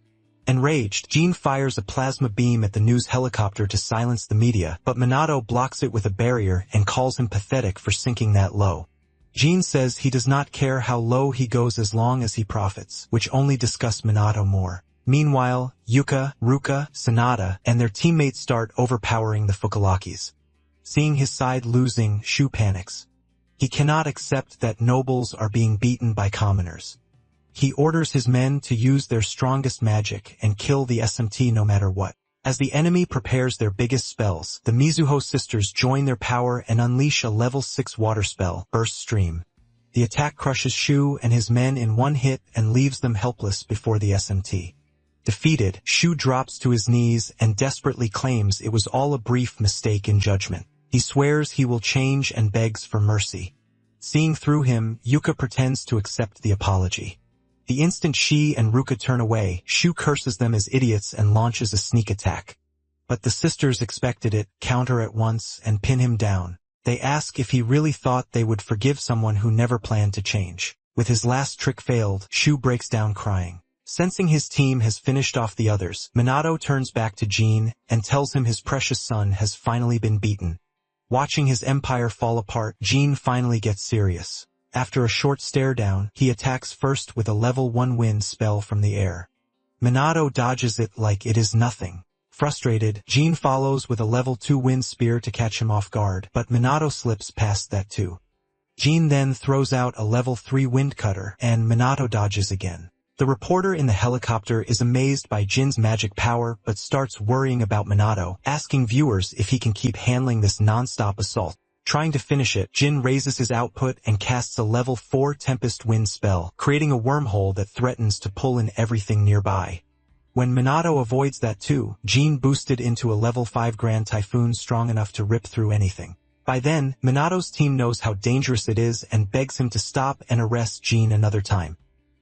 Enraged, Jin fires a plasma beam at the news helicopter to silence the media, but Minato blocks it with a barrier and calls him pathetic for sinking that low. Jin says he does not care how low he goes as long as he profits, which only disgusts Minato more. Meanwhile, Yuka, Ruka, Sanada, and their teammates start overpowering the Fukalakis. Seeing his side losing, Shu panics. He cannot accept that nobles are being beaten by commoners. He orders his men to use their strongest magic and kill the SMT no matter what. As the enemy prepares their biggest spells, the Mizuho sisters join their power and unleash a level 6 water spell, Burst Stream. The attack crushes Shu and his men in one hit and leaves them helpless before the SMT. Defeated, Shu drops to his knees and desperately claims it was all a brief mistake in judgment. He swears he will change and begs for mercy. Seeing through him, Yuka pretends to accept the apology. The instant she and Ruka turn away, Shu curses them as idiots and launches a sneak attack. But the sisters expected it, counter at once, and pin him down. They ask if he really thought they would forgive someone who never planned to change. With his last trick failed, Shu breaks down crying. Sensing his team has finished off the others, Minato turns back to Jin and tells him his precious son has finally been beaten. Watching his empire fall apart, Jin finally gets serious. After a short stare down, he attacks first with a level 1 wind spell from the air. Minato dodges it like it is nothing. Frustrated, Jin follows with a level 2 wind spear to catch him off guard, but Minato slips past that too. Jin then throws out a level 3 wind cutter, and Minato dodges again. The reporter in the helicopter is amazed by Jin's magic power but starts worrying about Minato, asking viewers if he can keep handling this non-stop assault. Trying to finish it, Jin raises his output and casts a level 4 Tempest Wind spell, creating a wormhole that threatens to pull in everything nearby. When Minato avoids that too, Jin boosted into a level 5 Grand Typhoon strong enough to rip through anything. By then, Minato's team knows how dangerous it is and begs him to stop and arrest Jin another time.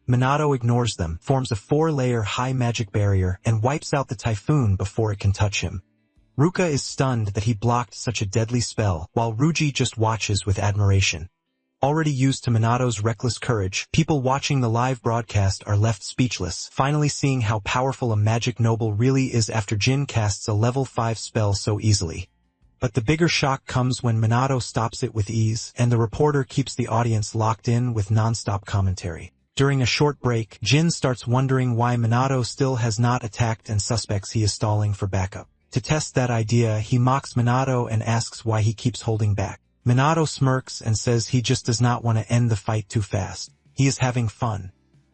Minato ignores them, forms a 4-layer high magic barrier, and wipes out the typhoon before it can touch him. Ruka is stunned that he blocked such a deadly spell, while Ruji just watches with admiration. Already used to Minato's reckless courage, people watching the live broadcast are left speechless, finally seeing how powerful a magic noble really is after Jin casts a level 5 spell so easily. But the bigger shock comes when Minato stops it with ease, and the reporter keeps the audience locked in with non-stop commentary. During a short break, Jin starts wondering why Minato still has not attacked and suspects he is stalling for backup. To test that idea, he mocks Minato and asks why he keeps holding back. Minato smirks and says he just does not want to end the fight too fast. He is having fun.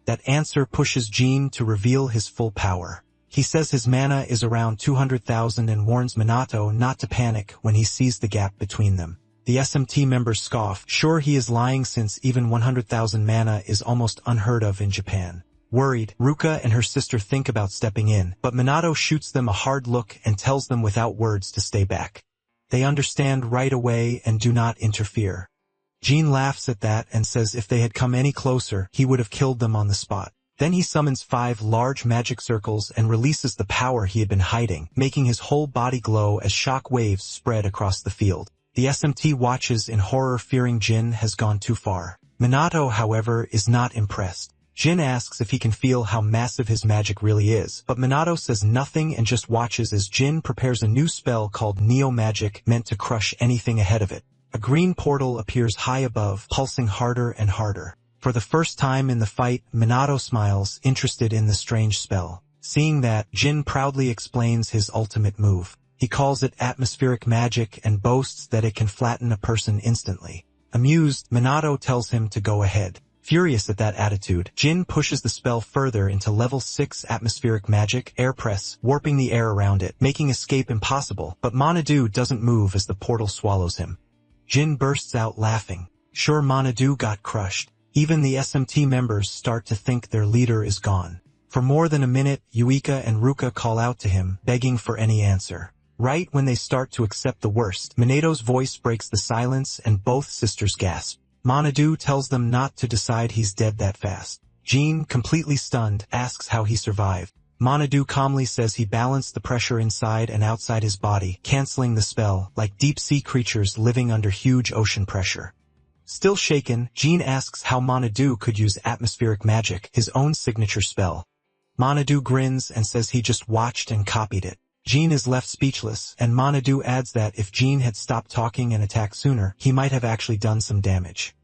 That answer pushes Jin to reveal his full power. He says his mana is around 200,000 and warns Minato not to panic when he sees the gap between them. The SMT members scoff, sure he is lying since even 100,000 mana is almost unheard of in Japan. Worried, Ruka and her sister think about stepping in, but Minato shoots them a hard look and tells them without words to stay back. They understand right away and do not interfere. Jin laughs at that and says if they had come any closer, he would have killed them on the spot. Then he summons 5 large magic circles and releases the power he had been hiding, making his whole body glow as shock waves spread across the field. The SMT watches in horror, fearing Jin has gone too far. Minato, however, is not impressed. Jin asks if he can feel how massive his magic really is, but Minato says nothing and just watches as Jin prepares a new spell called Neo Magic meant to crush anything ahead of it. A green portal appears high above, pulsing harder and harder. For the first time in the fight, Minato smiles, interested in the strange spell. Seeing that, Jin proudly explains his ultimate move. He calls it atmospheric magic and boasts that it can flatten a person instantly. Amused, Minato tells him to go ahead. Furious at that attitude, Jin pushes the spell further into level 6 atmospheric magic, air press, warping the air around it, making escape impossible, but Manadu doesn't move as the portal swallows him. Jin bursts out laughing. Sure, Manadu got crushed. Even the SMT members start to think their leader is gone. For more than a minute, Yuika and Ruka call out to him, begging for any answer. Right when they start to accept the worst, Minato's voice breaks the silence and both sisters gasp. Manadu tells them not to decide he's dead that fast. Jin, completely stunned, asks how he survived. Manadu calmly says he balanced the pressure inside and outside his body, canceling the spell, like deep-sea creatures living under huge ocean pressure. Still shaken, Jin asks how Manadu could use atmospheric magic, his own signature spell. Manadu grins and says he just watched and copied it. Jin is left speechless, and Manadu adds that if Jin had stopped talking and attacked sooner, he might have actually done some damage.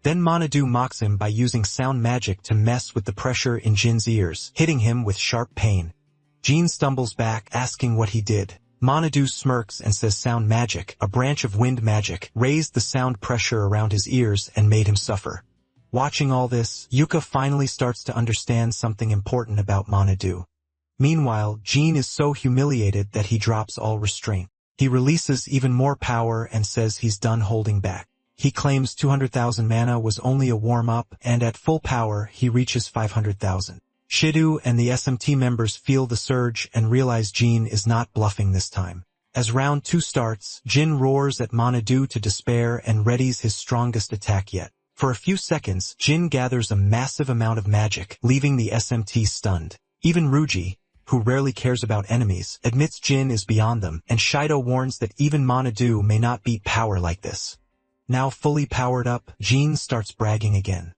Then Manadu mocks him by using sound magic to mess with the pressure in Jin's ears, hitting him with sharp pain. Jin stumbles back, asking what he did. Manadu smirks and says sound magic, a branch of wind magic, raised the sound pressure around his ears and made him suffer. Watching all this, Yuka finally starts to understand something important about Manadu. Meanwhile, Jin is so humiliated that he drops all restraint. He releases even more power and says he's done holding back. He claims 200,000 mana was only a warm-up, and at full power, he reaches 500,000. Shidu and the SMT members feel the surge and realize Jin is not bluffing this time. As round 2 starts, Jin roars at Manadu to despair and readies his strongest attack yet. For a few seconds, Jin gathers a massive amount of magic, leaving the SMT stunned. Even Ruji, who rarely cares about enemies, admits Jin is beyond them, and Shido warns that even Manadu may not beat power like this. Now fully powered up, Jin starts bragging again.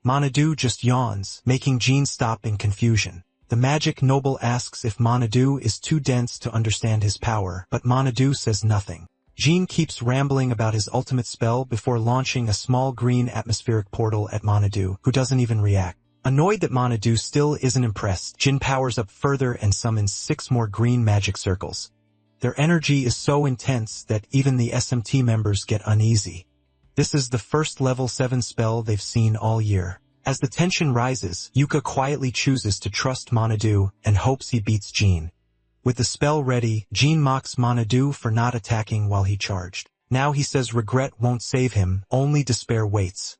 Manadu just yawns, making Jin stop in confusion. The magic noble asks if Manadu is too dense to understand his power, but Manadu says nothing. Jin keeps rambling about his ultimate spell before launching a small green atmospheric portal at Manadu, who doesn't even react. Annoyed that Manhwa still isn't impressed, Jin powers up further and summons 6 more green magic circles. Their energy is so intense that even the SMT members get uneasy. This is the first level 7 spell they've seen all year. As the tension rises, Yuka quietly chooses to trust Manhwa and hopes he beats Jin. With the spell ready, Jin mocks Manhwa for not attacking while he charged. Now he says regret won't save him, only despair waits.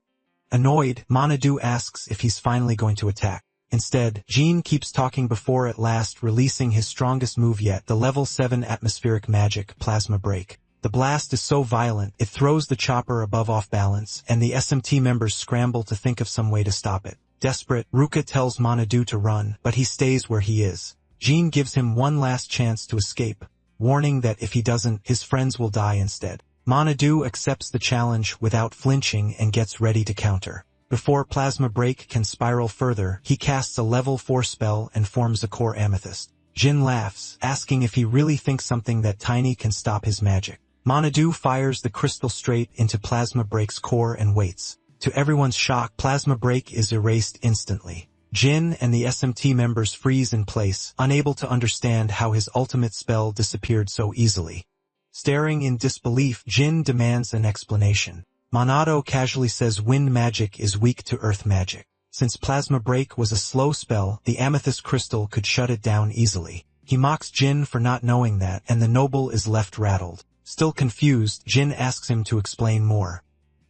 Annoyed, Manhwa asks if he's finally going to attack. Instead, Jin keeps talking before at last releasing his strongest move yet, the level 7 atmospheric magic, Plasma Break. The blast is so violent, it throws the chopper above off balance, and the SMT members scramble to think of some way to stop it. Desperate, Ruka tells Manhwa to run, but he stays where he is. Jin gives him one last chance to escape, warning that if he doesn't, his friends will die instead. Manhwa accepts the challenge without flinching and gets ready to counter. Before Plasma Break can spiral further, he casts a level 4 spell and forms a core amethyst. Jin laughs, asking if he really thinks something that tiny can stop his magic. Manhwa fires the crystal straight into Plasma Break's core and waits. To everyone's shock, Plasma Break is erased instantly. Jin and the SMT members freeze in place, unable to understand how his ultimate spell disappeared so easily. Staring in disbelief, Jin demands an explanation. Manhwa casually says wind magic is weak to earth magic. Since Plasma Break was a slow spell, the amethyst crystal could shut it down easily. He mocks Jin for not knowing that, and the noble is left rattled. Still confused, Jin asks him to explain more.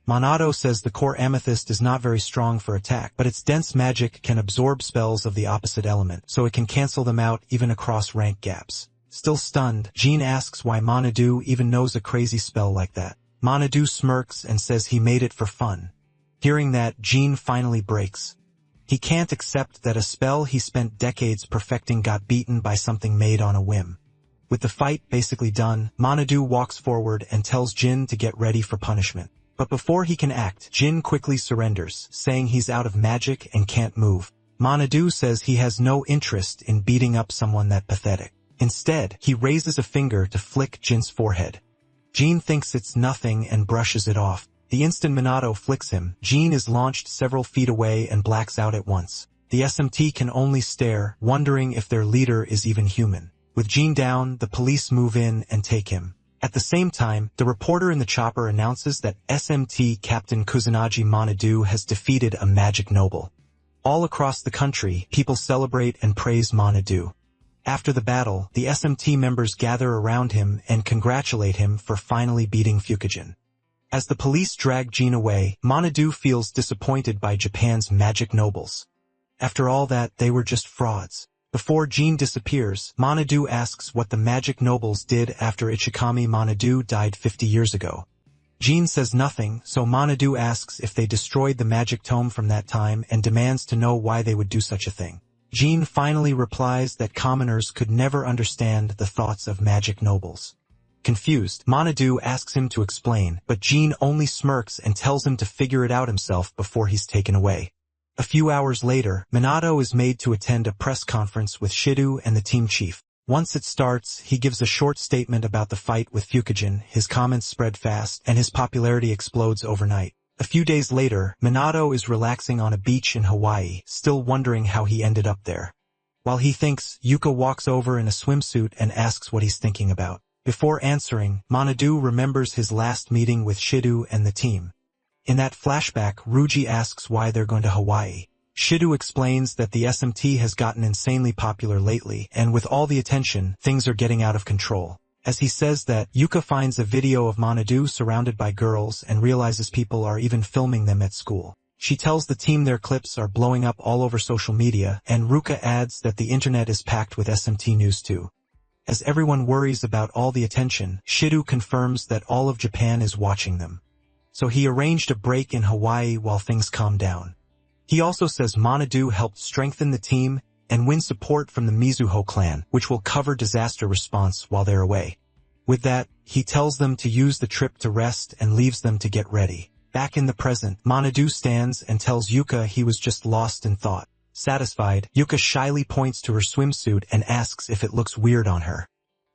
Manhwa says the core amethyst is not very strong for attack, but its dense magic can absorb spells of the opposite element, so it can cancel them out even across rank gaps. Still stunned, Jin asks why Manhwa even knows a crazy spell like that. Manhwa smirks and says he made it for fun. Hearing that, Jin finally breaks. He can't accept that a spell he spent decades perfecting got beaten by something made on a whim. With the fight basically done, Manhwa walks forward and tells Jin to get ready for punishment. But before he can act, Jin quickly surrenders, saying he's out of magic and can't move. Manhwa says he has no interest in beating up someone that pathetic. Instead, he raises a finger to flick Jin's forehead. Jin thinks it's nothing and brushes it off. The instant Manhwa flicks him, Jin is launched several feet away and blacks out at once. The SMT can only stare, wondering if their leader is even human. With Jin down, the police move in and take him. At the same time, the reporter in the chopper announces that SMT Captain Kusanagi Manhwa has defeated a magic noble. All across the country, people celebrate and praise Manhwa. After the battle, the SMT members gather around him and congratulate him for finally beating Fukugen. As the police drag Jin away, Manhwa feels disappointed by Japan's magic nobles. After all that, they were just frauds. Before Jin disappears, Manhwa asks what the magic nobles did after Ichikami Manhwa died 50 years ago. Jin says nothing, so Manhwa asks if they destroyed the magic tome from that time and demands to know why they would do such a thing. Jin finally replies that commoners could never understand the thoughts of magic nobles. Confused, Manhwa asks him to explain, but Jin only smirks and tells him to figure it out himself before he's taken away. A few hours later, Minato is made to attend a press conference with Shido and the team chief. Once it starts, he gives a short statement about the fight with Fukugen. His comments spread fast, and his popularity explodes overnight. A few days later, Minato is relaxing on a beach in Hawaii, still wondering how he ended up there. While he thinks, Yuka walks over in a swimsuit and asks what he's thinking about. Before answering, Manhwa remembers his last meeting with Shido and the team. In that flashback, Ryuji asks why they're going to Hawaii. Shido explains that the SMT has gotten insanely popular lately, and with all the attention, things are getting out of control. As he says that, Yuka finds a video of Manhwa surrounded by girls and realizes people are even filming them at school. She tells the team their clips are blowing up all over social media, and Ruka adds that the internet is packed with SMT news too. As everyone worries about all the attention, Shido confirms that all of Japan is watching them. So he arranged a break in Hawaii while things calm down. He also says Manhwa helped strengthen the team and win support from the Mizuho clan, which will cover disaster response while they're away. With that, he tells them to use the trip to rest and leaves them to get ready. Back in the present, Manhwa stands and tells Yuka he was just lost in thought. Satisfied, Yuka shyly points to her swimsuit and asks if it looks weird on her.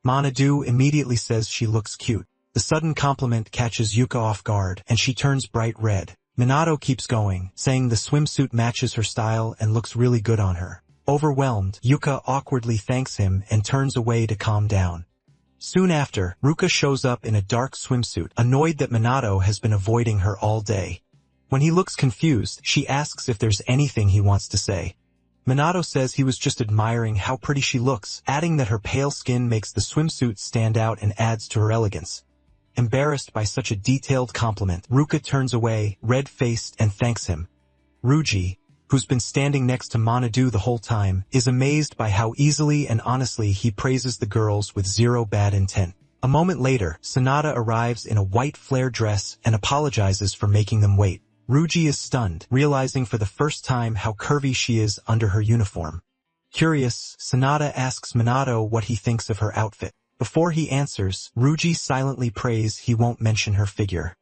Manhwa immediately says she looks cute. The sudden compliment catches Yuka off guard, and she turns bright red. Minato keeps going, saying the swimsuit matches her style and looks really good on her. Overwhelmed, Yuka awkwardly thanks him and turns away to calm down. Soon after, Ruka shows up in a dark swimsuit, annoyed that Minato has been avoiding her all day. When he looks confused, she asks if there's anything he wants to say. Minato says he was just admiring how pretty she looks, adding that her pale skin makes the swimsuit stand out and adds to her elegance. Embarrassed by such a detailed compliment, Ruka turns away, red-faced, and thanks him. Ryuji, who's been standing next to Monadu the whole time, is amazed by how easily and honestly he praises the girls with zero bad intent. A moment later, Sanada arrives in a white flare dress and apologizes for making them wait. Ryuji is stunned, realizing for the first time how curvy she is under her uniform. Curious, Sanada asks Minato what he thinks of her outfit. Before he answers, Ryuji silently prays he won't mention her figure.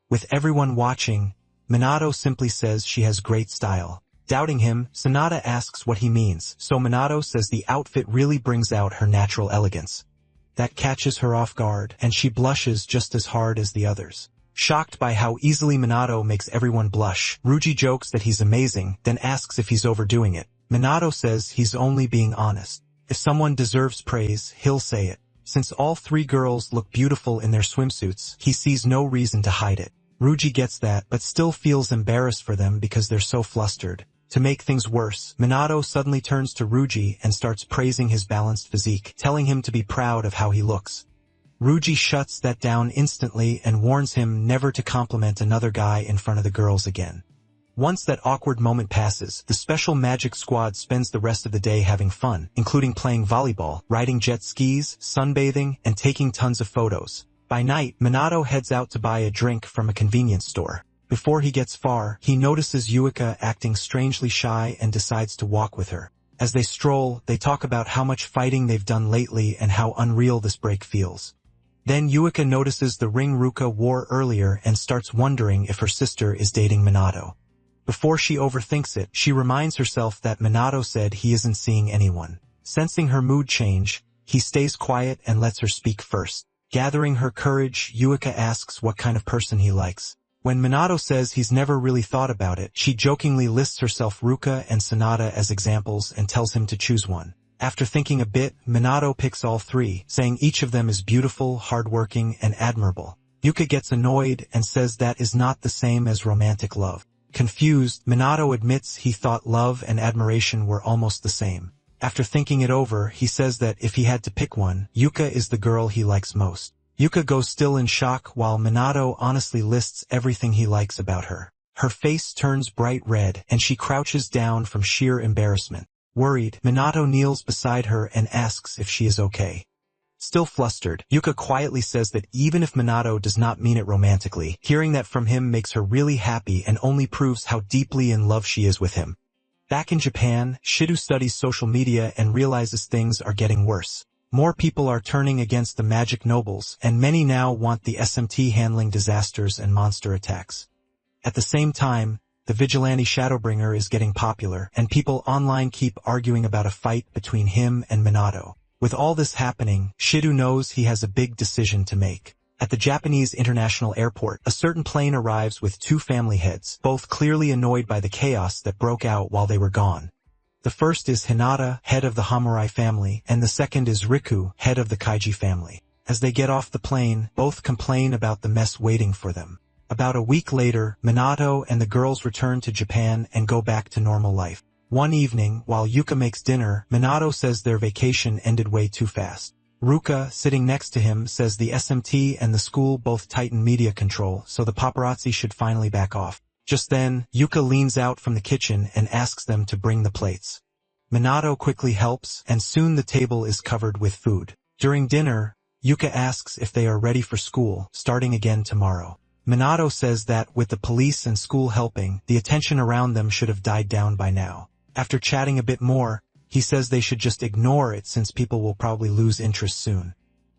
With everyone watching, Minato simply says she has great style. Doubting him, Sanada asks what he means, so Minato says the outfit really brings out her natural elegance. That catches her off guard, and she blushes just as hard as the others. Shocked by how easily Minato makes everyone blush, Ryuji jokes that he's amazing, then asks if he's overdoing it. Minato says he's only being honest. If someone deserves praise, he'll say it. Since all three girls look beautiful in their swimsuits, he sees no reason to hide it. Ryuji gets that, but still feels embarrassed for them because they're so flustered. To make things worse, Minato suddenly turns to Ryuji and starts praising his balanced physique, telling him to be proud of how he looks. Ryuji shuts that down instantly and warns him never to compliment another guy in front of the girls again. Once that awkward moment passes, the special magic squad spends the rest of the day having fun, including playing volleyball, riding jet skis, sunbathing, and taking tons of photos. By night, Minato heads out to buy a drink from a convenience store. Before he gets far, he notices Yuka acting strangely shy and decides to walk with her. As they stroll, they talk about how much fighting they've done lately and how unreal this break feels. Then Yuka notices the ring Ruka wore earlier and starts wondering if her sister is dating Minato. Before she overthinks it, she reminds herself that Minato said he isn't seeing anyone. Sensing her mood change, he stays quiet and lets her speak first. Gathering her courage, Yuka asks what kind of person he likes. When Minato says he's never really thought about it, she jokingly lists herself Ruka and Sanada as examples and tells him to choose one. After thinking a bit, Minato picks all three, saying each of them is beautiful, hardworking, and admirable. Yuka gets annoyed and says that is not the same as romantic love. Confused, Minato admits he thought love and admiration were almost the same. After thinking it over, he says that if he had to pick one, Yuka is the girl he likes most. Yuka goes still in shock while Minato honestly lists everything he likes about her. Her face turns bright red and she crouches down from sheer embarrassment. Worried, Minato kneels beside her and asks if she is okay. Still flustered, Yuka quietly says that even if Minato does not mean it romantically, hearing that from him makes her really happy and only proves how deeply in love she is with him. Back in Japan, Shido studies social media and realizes things are getting worse. More people are turning against the magic nobles, and many now want the SMT handling disasters and monster attacks. At the same time, the vigilante Shadowbringer is getting popular, and people online keep arguing about a fight between him and Minato. With all this happening, Shido knows he has a big decision to make. At the Japanese International Airport, a certain plane arrives with two family heads, both clearly annoyed by the chaos that broke out while they were gone. The first is Hinata, head of the Hamurai family, and the second is Riku, head of the Kaiji family. As they get off the plane, both complain about the mess waiting for them. About a week later, Minato and the girls return to Japan and go back to normal life. One evening, while Yuka makes dinner, Minato says their vacation ended way too fast. Ruka, sitting next to him, says the SMT and the school both tighten media control, so the paparazzi should finally back off. Just then, Yuka leans out from the kitchen and asks them to bring the plates. Minato quickly helps, and soon the table is covered with food. During dinner, Yuka asks if they are ready for school, starting again tomorrow. Minato says that, with the police and school helping, the attention around them should have died down by now. After chatting a bit more, he says they should just ignore it since people will probably lose interest soon.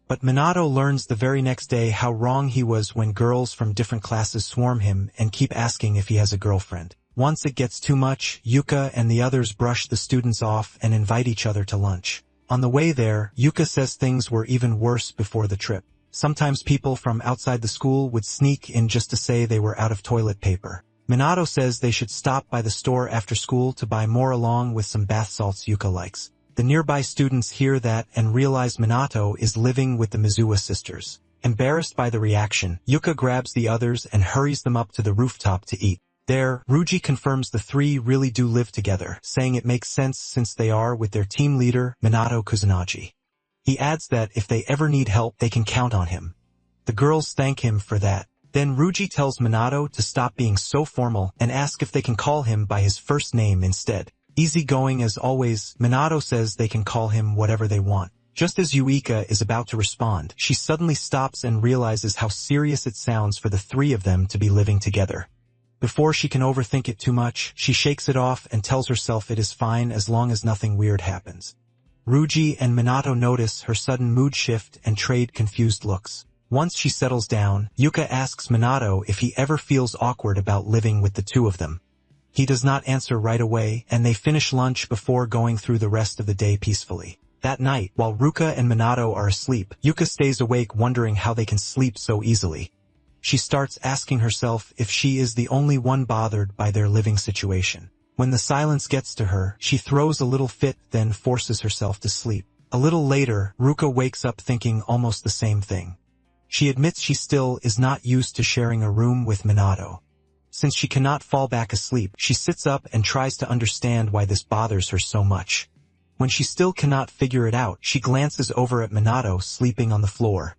But Minato learns the very next day how wrong he was when girls from different classes swarm him and keep asking if he has a girlfriend. Once it gets too much, Yuka and the others brush the students off and invite each other to lunch. On the way there, Yuka says things were even worse before the trip. Sometimes people from outside the school would sneak in just to say they were out of toilet paper. Minato says they should stop by the store after school to buy more along with some bath salts Yuka likes. The nearby students hear that and realize Minato is living with the Mizuwa sisters. Embarrassed by the reaction, Yuka grabs the others and hurries them up to the rooftop to eat. There, Ruji confirms the three really do live together, saying it makes sense since they are with their team leader, Minato Kusanagi. He adds that if they ever need help, they can count on him. The girls thank him for that. Then Ruji tells Minato to stop being so formal and ask if they can call him by his first name instead. Easygoing as always, Minato says they can call him whatever they want. Just as Yuika is about to respond, she suddenly stops and realizes how serious it sounds for the three of them to be living together. Before she can overthink it too much, she shakes it off and tells herself it is fine as long as nothing weird happens. Ruji and Minato notice her sudden mood shift and trade confused looks. Once she settles down, Yuka asks Minato if he ever feels awkward about living with the two of them. He does not answer right away, and they finish lunch before going through the rest of the day peacefully. That night, while Ruka and Minato are asleep, Yuka stays awake wondering how they can sleep so easily. She starts asking herself if she is the only one bothered by their living situation. When the silence gets to her, she throws a little fit, then forces herself to sleep. A little later, Ruka wakes up thinking almost the same thing. She admits she still is not used to sharing a room with Minato. Since she cannot fall back asleep, she sits up and tries to understand why this bothers her so much. When she still cannot figure it out, she glances over at Minato sleeping on the floor.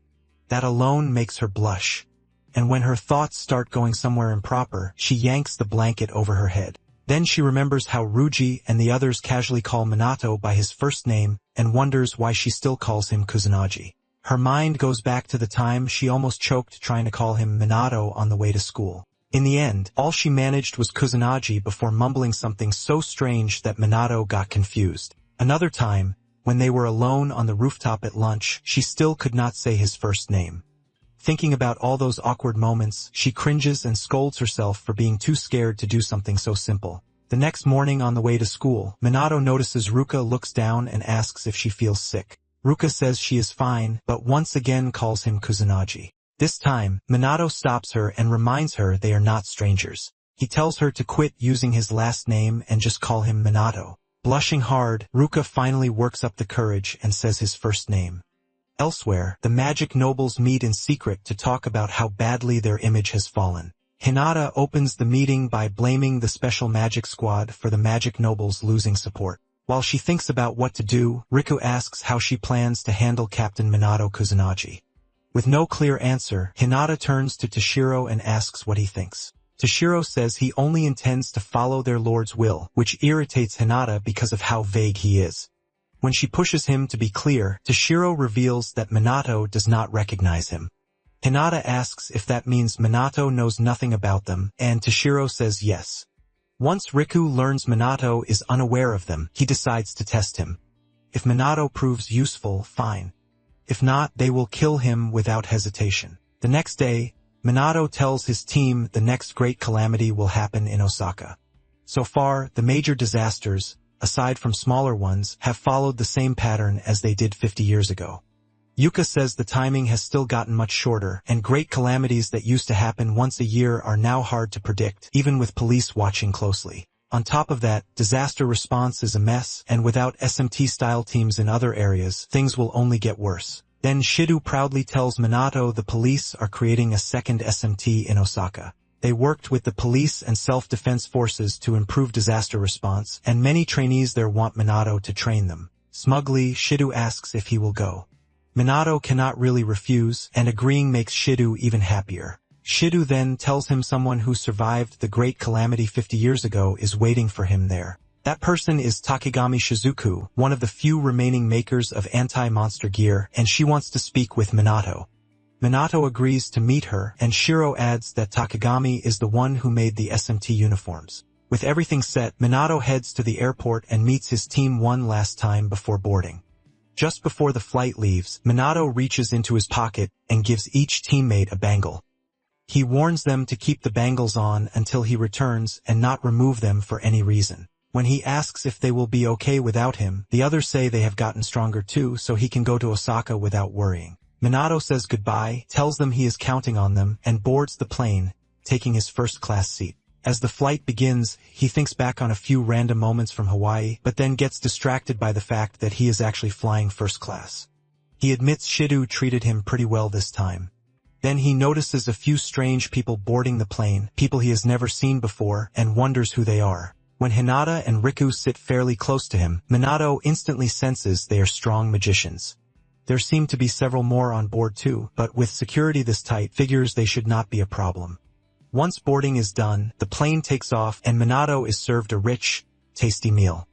That alone makes her blush. And when her thoughts start going somewhere improper, she yanks the blanket over her head. Then she remembers how Ruji and the others casually call Minato by his first name and wonders why she still calls him Kusanagi. Her mind goes back to the time she almost choked trying to call him Minato on the way to school. In the end, all she managed was Kusanagi before mumbling something so strange that Minato got confused. Another time, when they were alone on the rooftop at lunch, she still could not say his first name. Thinking about all those awkward moments, she cringes and scolds herself for being too scared to do something so simple. The next morning on the way to school, Minato notices Ruka looks down and asks if she feels sick. Ruka says she is fine, but once again calls him Kusanagi. This time, Minato stops her and reminds her they are not strangers. He tells her to quit using his last name and just call him Minato. Blushing hard, Ruka finally works up the courage and says his first name. Elsewhere, the magic nobles meet in secret to talk about how badly their image has fallen. Hinata opens the meeting by blaming the special magic squad for the magic nobles losing support. While she thinks about what to do, Riku asks how she plans to handle Captain Minato Kusanagi. With no clear answer, Hinata turns to Toshiro and asks what he thinks. Toshiro says he only intends to follow their lord's will, which irritates Hinata because of how vague he is. When she pushes him to be clear, Toshiro reveals that Minato does not recognize him. Hinata asks if that means Minato knows nothing about them, and Toshiro says yes. Once Riku learns Minato is unaware of them, he decides to test him. If Minato proves useful, fine. If not, they will kill him without hesitation. The next day, Minato tells his team the next great calamity will happen in Osaka. So far, the major disasters, aside from smaller ones, have followed the same pattern as they did 50 years ago. Yuka says the timing has still gotten much shorter, and great calamities that used to happen once a year are now hard to predict, even with police watching closely. On top of that, disaster response is a mess, and without SMT-style teams in other areas, things will only get worse. Then Shido proudly tells Minato the police are creating a second SMT in Osaka. They worked with the police and self-defense forces to improve disaster response, and many trainees there want Minato to train them. Smugly, Shido asks if he will go. Minato cannot really refuse, and agreeing makes Shido even happier. Shido then tells him someone who survived the great calamity 50 years ago is waiting for him there. That person is Takegami Shizuku, one of the few remaining makers of anti-monster gear, and she wants to speak with Minato. Minato agrees to meet her, and Shiro adds that Takegami is the one who made the SMT uniforms. With everything set, Minato heads to the airport and meets his team one last time before boarding. Just before the flight leaves, Minato reaches into his pocket and gives each teammate a bangle. He warns them to keep the bangles on until he returns and not remove them for any reason. When he asks if they will be okay without him, the others say they have gotten stronger too, so he can go to Osaka without worrying. Minato says goodbye, tells them he is counting on them, and boards the plane, taking his first-class seat. As the flight begins, he thinks back on a few random moments from Hawaii, but then gets distracted by the fact that he is actually flying first class. He admits Shido treated him pretty well this time. Then he notices a few strange people boarding the plane, people he has never seen before, and wonders who they are. When Hinata and Riku sit fairly close to him, Minato instantly senses they are strong magicians. There seem to be several more on board too, but with security this tight, figures they should not be a problem. Once boarding is done, the plane takes off and Minato is served a rich, tasty meal.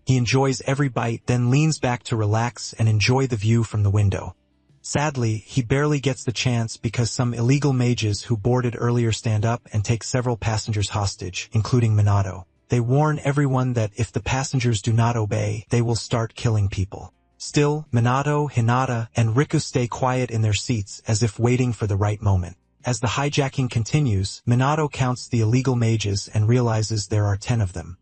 He enjoys every bite, then leans back to relax and enjoy the view from the window. Sadly, he barely gets the chance because some illegal mages who boarded earlier stand up and take several passengers hostage, including Minato. They warn everyone that if the passengers do not obey, they will start killing people. Still, Minato, Hinata, and Riku stay quiet in their seats as if waiting for the right moment. As the hijacking continues, Minato counts the illegal mages and realizes there are 10 of them.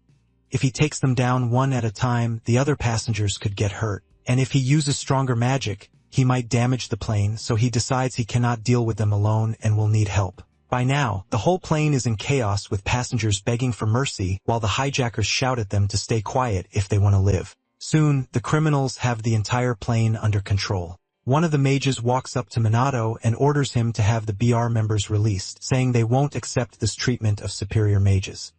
If he takes them down one at a time, the other passengers could get hurt. And if he uses stronger magic, he might damage the plane, so he decides he cannot deal with them alone and will need help. By now, the whole plane is in chaos with passengers begging for mercy while the hijackers shout at them to stay quiet if they want to live. Soon, the criminals have the entire plane under control. One of the mages walks up to Minato and orders him to have the BR members released, saying they won't accept this treatment of superior mages.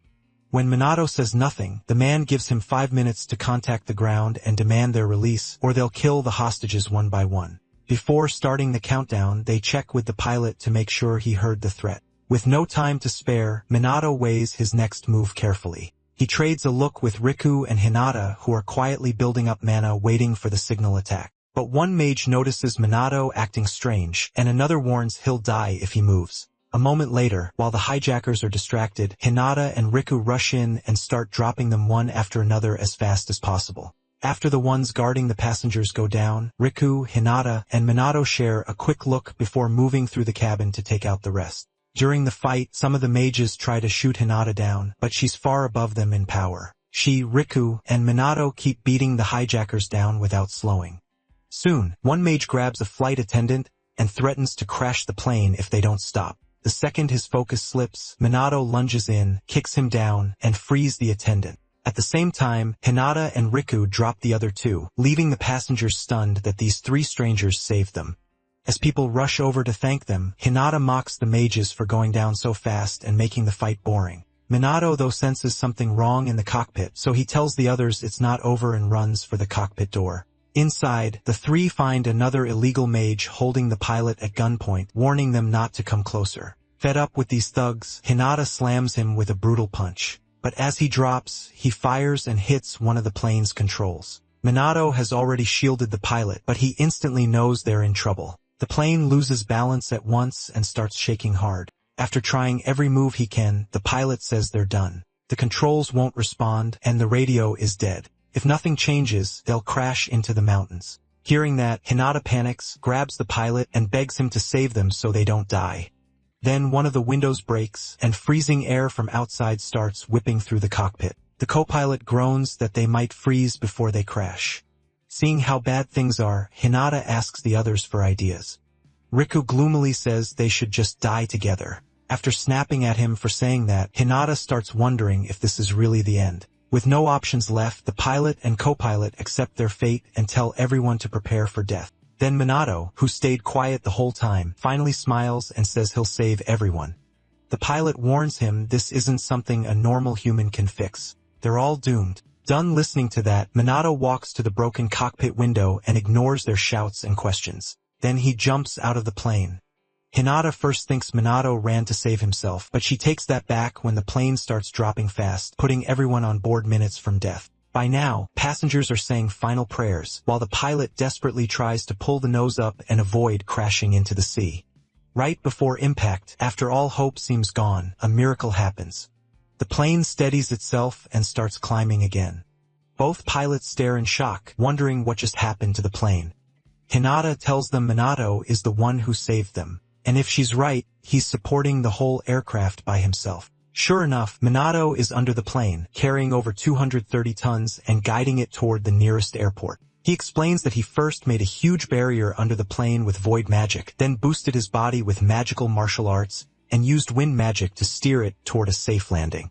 When Minato says nothing, the man gives him 5 minutes to contact the ground and demand their release, or they'll kill the hostages one by one. Before starting the countdown, they check with the pilot to make sure he heard the threat. With no time to spare, Minato weighs his next move carefully. He trades a look with Riku and Hinata, who are quietly building up mana waiting for the signal attack. But one mage notices Minato acting strange, and another warns he'll die if he moves. A moment later, while the hijackers are distracted, Hinata and Riku rush in and start dropping them one after another as fast as possible. After the ones guarding the passengers go down, Riku, Hinata, and Minato share a quick look before moving through the cabin to take out the rest. During the fight, some of the mages try to shoot Hinata down, but she's far above them in power. She, Riku, and Minato keep beating the hijackers down without slowing. Soon, one mage grabs a flight attendant and threatens to crash the plane if they don't stop. The second his focus slips, Minato lunges in, kicks him down, and frees the attendant. At the same time, Hinata and Riku drop the other two, leaving the passengers stunned that these 3 strangers saved them. As people rush over to thank them, Hinata mocks the mages for going down so fast and making the fight boring. Minato though senses something wrong in the cockpit, so he tells the others it's not over and runs for the cockpit door. Inside, the 3 find another illegal mage holding the pilot at gunpoint, warning them not to come closer. Fed up with these thugs, Hinata slams him with a brutal punch. But as he drops, he fires and hits one of the plane's controls. Minato has already shielded the pilot, but he instantly knows they're in trouble. The plane loses balance at once and starts shaking hard. After trying every move he can, the pilot says they're done. The controls won't respond, and the radio is dead. If nothing changes, they'll crash into the mountains. Hearing that, Hinata panics, grabs the pilot, and begs him to save them so they don't die. Then one of the windows breaks, and freezing air from outside starts whipping through the cockpit. The co-pilot groans that they might freeze before they crash. Seeing how bad things are, Hinata asks the others for ideas. Riku gloomily says they should just die together. After snapping at him for saying that, Hinata starts wondering if this is really the end. With no options left, the pilot and co-pilot accept their fate and tell everyone to prepare for death. Then Minato, who stayed quiet the whole time, finally smiles and says he'll save everyone. The pilot warns him this isn't something a normal human can fix. They're all doomed. Done listening to that, Minato walks to the broken cockpit window and ignores their shouts and questions. Then he jumps out of the plane. Hinata first thinks Minato ran to save himself, but she takes that back when the plane starts dropping fast, putting everyone on board minutes from death. By now, passengers are saying final prayers, while the pilot desperately tries to pull the nose up and avoid crashing into the sea. Right before impact, after all hope seems gone, a miracle happens. The plane steadies itself and starts climbing again. Both pilots stare in shock, wondering what just happened to the plane. Hinata tells them Minato is the one who saved them. And if she's right, he's supporting the whole aircraft by himself. Sure enough, Minato is under the plane, carrying over 230 tons and guiding it toward the nearest airport. He explains that he first made a huge barrier under the plane with void magic, then boosted his body with magical martial arts, and used wind magic to steer it toward a safe landing.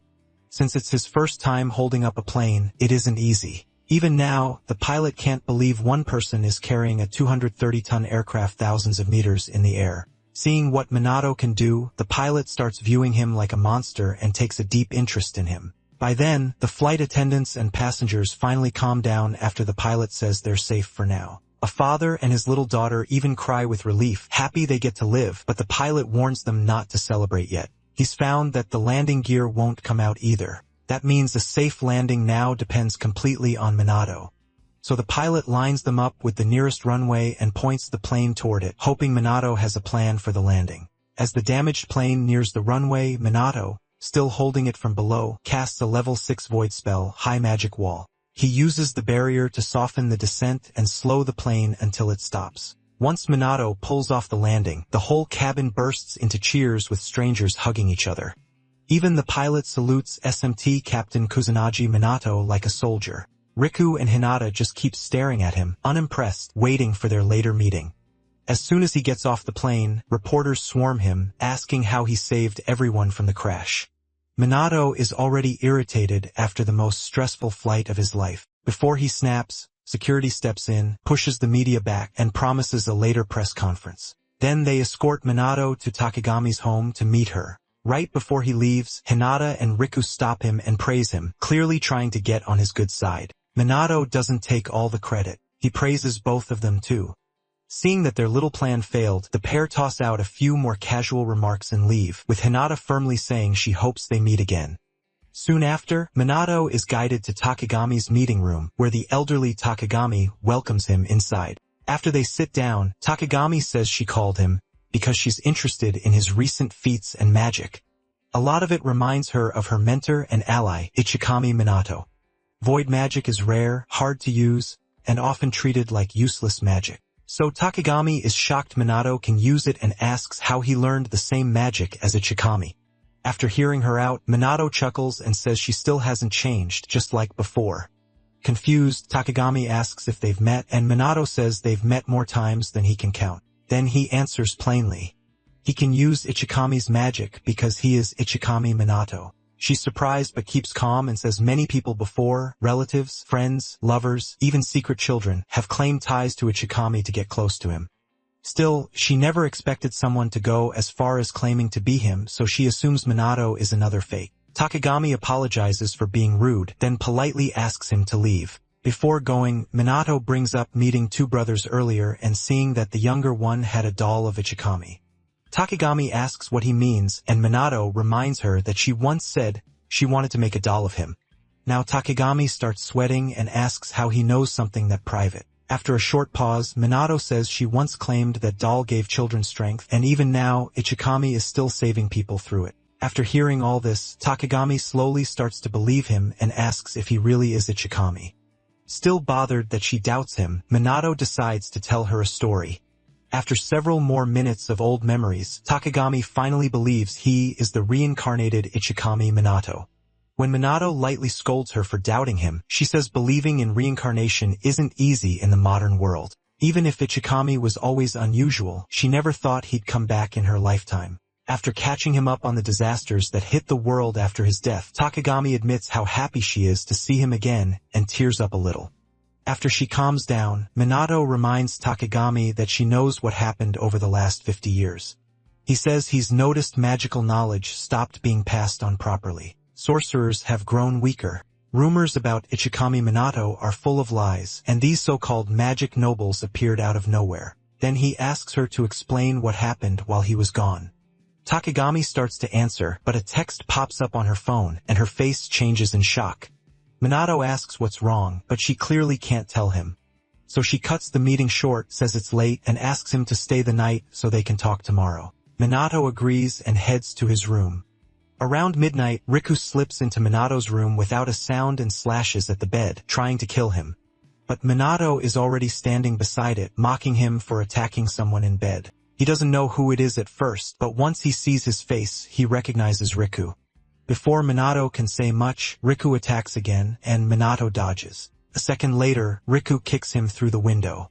Since it's his first time holding up a plane, it isn't easy. Even now, the pilot can't believe one person is carrying a 230-ton aircraft thousands of meters in the air. Seeing what Minato can do, the pilot starts viewing him like a monster and takes a deep interest in him. By then, the flight attendants and passengers finally calm down after the pilot says they're safe for now. A father and his little daughter even cry with relief, happy they get to live, but the pilot warns them not to celebrate yet. He's found that the landing gear won't come out either. That means a safe landing now depends completely on Minato. So the pilot lines them up with the nearest runway and points the plane toward it, hoping Minato has a plan for the landing. As the damaged plane nears the runway, Minato, still holding it from below, casts a level 6 void spell, High Magic Wall. He uses the barrier to soften the descent and slow the plane until it stops. Once Minato pulls off the landing, the whole cabin bursts into cheers with strangers hugging each other. Even the pilot salutes SMT Captain Kusanagi Minato like a soldier. Riku and Hinata just keep staring at him, unimpressed, waiting for their later meeting. As soon as he gets off the plane, reporters swarm him, asking how he saved everyone from the crash. Minato is already irritated after the most stressful flight of his life. Before he snaps, security steps in, pushes the media back, and promises a later press conference. Then they escort Minato to Takagami's home to meet her. Right before he leaves, Hinata and Riku stop him and praise him, clearly trying to get on his good side. Minato doesn't take all the credit. He praises both of them too. Seeing that their little plan failed, the pair toss out a few more casual remarks and leave, with Hinata firmly saying she hopes they meet again. Soon after, Minato is guided to Takagami's meeting room, where the elderly Takagami welcomes him inside. After they sit down, Takagami says she called him because she's interested in his recent feats and magic. A lot of it reminds her of her mentor and ally, Ichikami Minato. Void magic is rare, hard to use, and often treated like useless magic. So Takagami is shocked Minato can use it and asks how he learned the same magic as Ichikami. After hearing her out, Minato chuckles and says she still hasn't changed, just like before. Confused, Takagami asks if they've met, and Minato says they've met more times than he can count. Then he answers plainly. He can use Ichikami's magic because he is Ichikami Minato. She's surprised but keeps calm and says many people before, relatives, friends, lovers, even secret children, have claimed ties to Ichikami to get close to him. Still, she never expected someone to go as far as claiming to be him, so she assumes Minato is another fake. Takagami apologizes for being rude, then politely asks him to leave. Before going, Minato brings up meeting two brothers earlier and seeing that the younger one had a doll of Ichikami. Takagami asks what he means, and Minato reminds her that she once said she wanted to make a doll of him. Now Takagami starts sweating and asks how he knows something that private. After a short pause, Minato says she once claimed that doll gave children strength, and even now, Ichikami is still saving people through it. After hearing all this, Takagami slowly starts to believe him and asks if he really is Ichikami. Still bothered that she doubts him, Minato decides to tell her a story. After several more minutes of old memories, Takagami finally believes he is the reincarnated Ichikami Minato. When Minato lightly scolds her for doubting him, she says believing in reincarnation isn't easy in the modern world. Even if Ichikami was always unusual, she never thought he'd come back in her lifetime. After catching him up on the disasters that hit the world after his death, Takagami admits how happy she is to see him again and tears up a little. After she calms down, Minato reminds Takagami that she knows what happened over the last 50 years. He says he's noticed magical knowledge stopped being passed on properly. Sorcerers have grown weaker. Rumors about Ichikami Minato are full of lies, and these so-called magic nobles appeared out of nowhere. Then he asks her to explain what happened while he was gone. Takagami starts to answer, but a text pops up on her phone, and her face changes in shock. Minato asks what's wrong, but she clearly can't tell him. So she cuts the meeting short, says it's late, and asks him to stay the night so they can talk tomorrow. Minato agrees and heads to his room. Around midnight, Riku slips into Minato's room without a sound and slashes at the bed, trying to kill him. But Minato is already standing beside it, mocking him for attacking someone in bed. He doesn't know who it is at first, but once he sees his face, he recognizes Riku. Before Minato can say much, Riku attacks again, and Minato dodges. A second later, Riku kicks him through the window.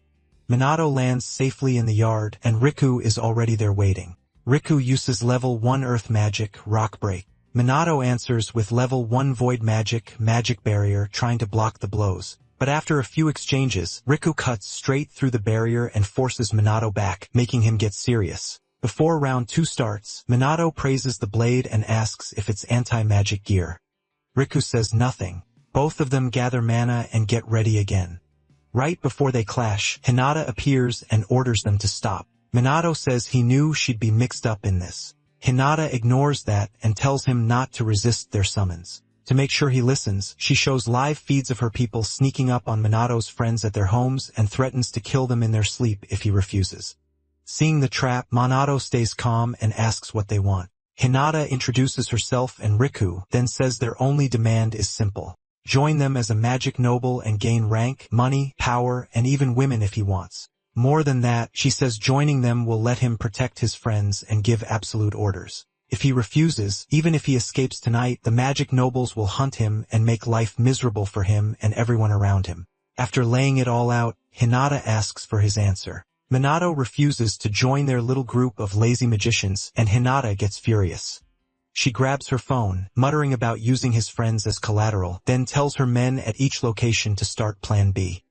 Minato lands safely in the yard, and Riku is already there waiting. Riku uses level 1 Earth Magic, Rock Break. Minato answers with level 1 Void Magic, Magic Barrier, trying to block the blows. But after a few exchanges, Riku cuts straight through the barrier and forces Minato back, making him get serious. Before round 2 starts, Minato praises the blade and asks if it's anti-magic gear. Riku says nothing. Both of them gather mana and get ready again. Right before they clash, Hinata appears and orders them to stop. Minato says he knew she'd be mixed up in this. Hinata ignores that and tells him not to resist their summons. To make sure he listens, she shows live feeds of her people sneaking up on Minato's friends at their homes and threatens to kill them in their sleep if he refuses. Seeing the trap, Minato stays calm and asks what they want. Hinata introduces herself and Riku, then says their only demand is simple. Join them as a magic noble and gain rank, money, power, and even women if he wants. More than that, she says joining them will let him protect his friends and give absolute orders. If he refuses, even if he escapes tonight, the magic nobles will hunt him and make life miserable for him and everyone around him. After laying it all out, Hinata asks for his answer. Minato refuses to join their little group of lazy magicians, and Hinata gets furious. She grabs her phone, muttering about using his friends as collateral, then tells her men at each location to start Plan B.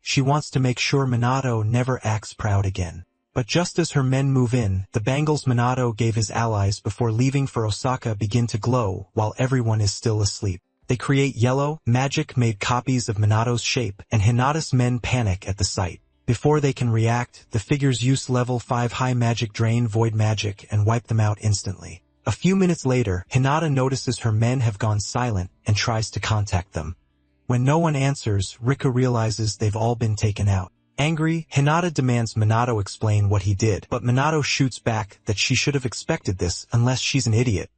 She wants to make sure Minato never acts proud again. But just as her men move in, the bangles Minato gave his allies before leaving for Osaka begin to glow while everyone is still asleep. They create yellow, magic-made copies of Minato's shape, and Hinata's men panic at the sight. Before they can react, the figures use level 5 high magic drain void magic and wipe them out instantly. A few minutes later, Hinata notices her men have gone silent and tries to contact them. When no one answers, Riku realizes they've all been taken out. Angry, Hinata demands Minato explain what he did, but Minato shoots back that she should have expected this unless she's an idiot.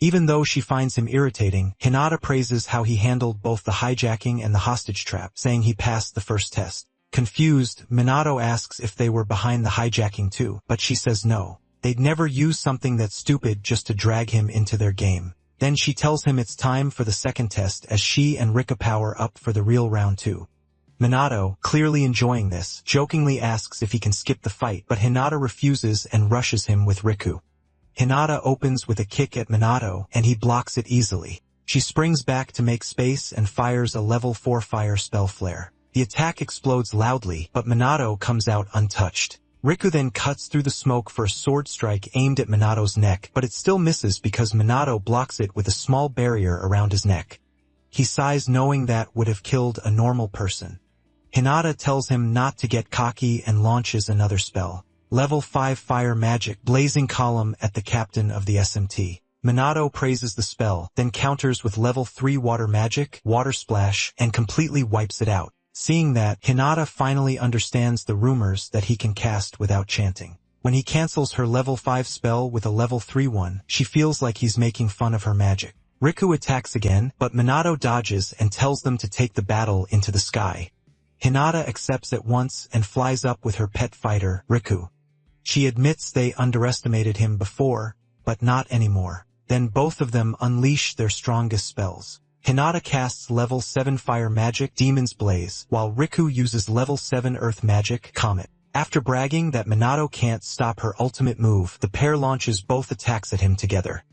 Even though she finds him irritating, Hinata praises how he handled both the hijacking and the hostage trap, saying he passed the first test. Confused, Minato asks if they were behind the hijacking too, but she says no. They'd never use something that stupid just to drag him into their game. Then she tells him it's time for the second test as she and Riku power up for the real round 2. Minato, clearly enjoying this, jokingly asks if he can skip the fight, but Hinata refuses and rushes him with Riku. Hinata opens with a kick at Minato, and he blocks it easily. She springs back to make space and fires a level 4 fire spell flare. The attack explodes loudly, but Minato comes out untouched. Riku then cuts through the smoke for a sword strike aimed at Minato's neck, but it still misses because Minato blocks it with a small barrier around his neck. He sighs knowing that would have killed a normal person. Hinata tells him not to get cocky and launches another spell. Level 5 fire magic, blazing column at the captain of the SMT. Minato praises the spell, then counters with level 3 water magic, water splash, and completely wipes it out. Seeing that, Hinata finally understands the rumors that he can cast without chanting. When he cancels her level 5 spell with a level 3 one, she feels like he's making fun of her magic. Riku attacks again, but Minato dodges and tells them to take the battle into the sky. Hinata accepts at once and flies up with her pet fighter, Riku. She admits they underestimated him before, but not anymore. Then both of them unleash their strongest spells. Hinata casts level 7 fire magic, Demon's Blaze, while Riku uses level 7 earth magic, Comet. After bragging that Minato can't stop her ultimate move, the pair launches both attacks at him together.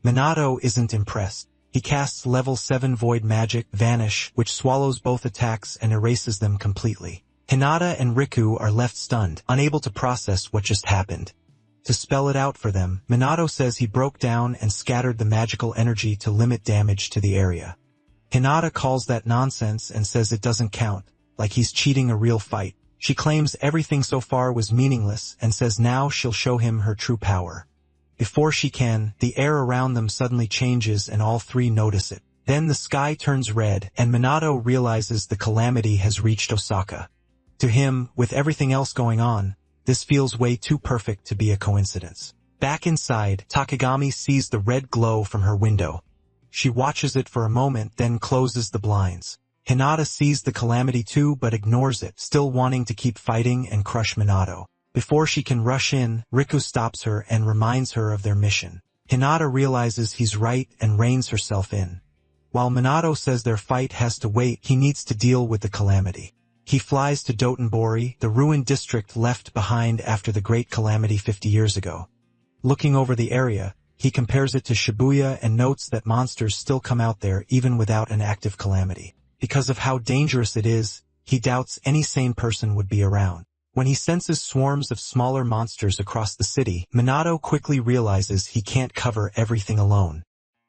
Minato isn't impressed. He casts level 7 void magic, Vanish, which swallows both attacks and erases them completely. Hinata and Riku are left stunned, unable to process what just happened. To spell it out for them, Minato says he broke down and scattered the magical energy to limit damage to the area. Hinata calls that nonsense and says it doesn't count, like he's cheating a real fight. She claims everything so far was meaningless and says now she'll show him her true power. Before she can, the air around them suddenly changes and all three notice it. Then the sky turns red and Minato realizes the calamity has reached Osaka. To him, with everything else going on, this feels way too perfect to be a coincidence. Back inside, Takagami sees the red glow from her window. She watches it for a moment, then closes the blinds. Hinata sees the calamity too but ignores it, still wanting to keep fighting and crush Minato. Before she can rush in, Riku stops her and reminds her of their mission. Hinata realizes he's right and reins herself in. While Minato says their fight has to wait, he needs to deal with the calamity. He flies to Dotonbori, the ruined district left behind after the Great Calamity 50 years ago. Looking over the area, he compares it to Shibuya and notes that monsters still come out there even without an active calamity. Because of how dangerous it is, he doubts any sane person would be around. When he senses swarms of smaller monsters across the city, Minato quickly realizes he can't cover everything alone.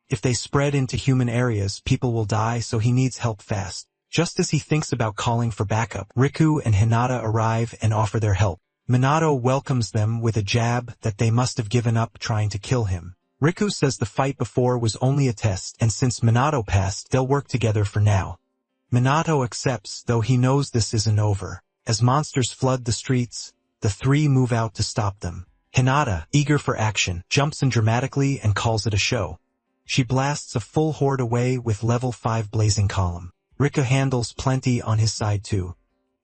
If they spread into human areas, people will die, so he needs help fast. Just as he thinks about calling for backup, Riku and Hinata arrive and offer their help. Minato welcomes them with a jab that they must have given up trying to kill him. Riku says the fight before was only a test, and since Minato passed, they'll work together for now. Minato accepts, though he knows this isn't over. As monsters flood the streets, the three move out to stop them. Hinata, eager for action, jumps in dramatically and calls it a show. She blasts a full horde away with level 5 blazing column. Riku handles plenty on his side too.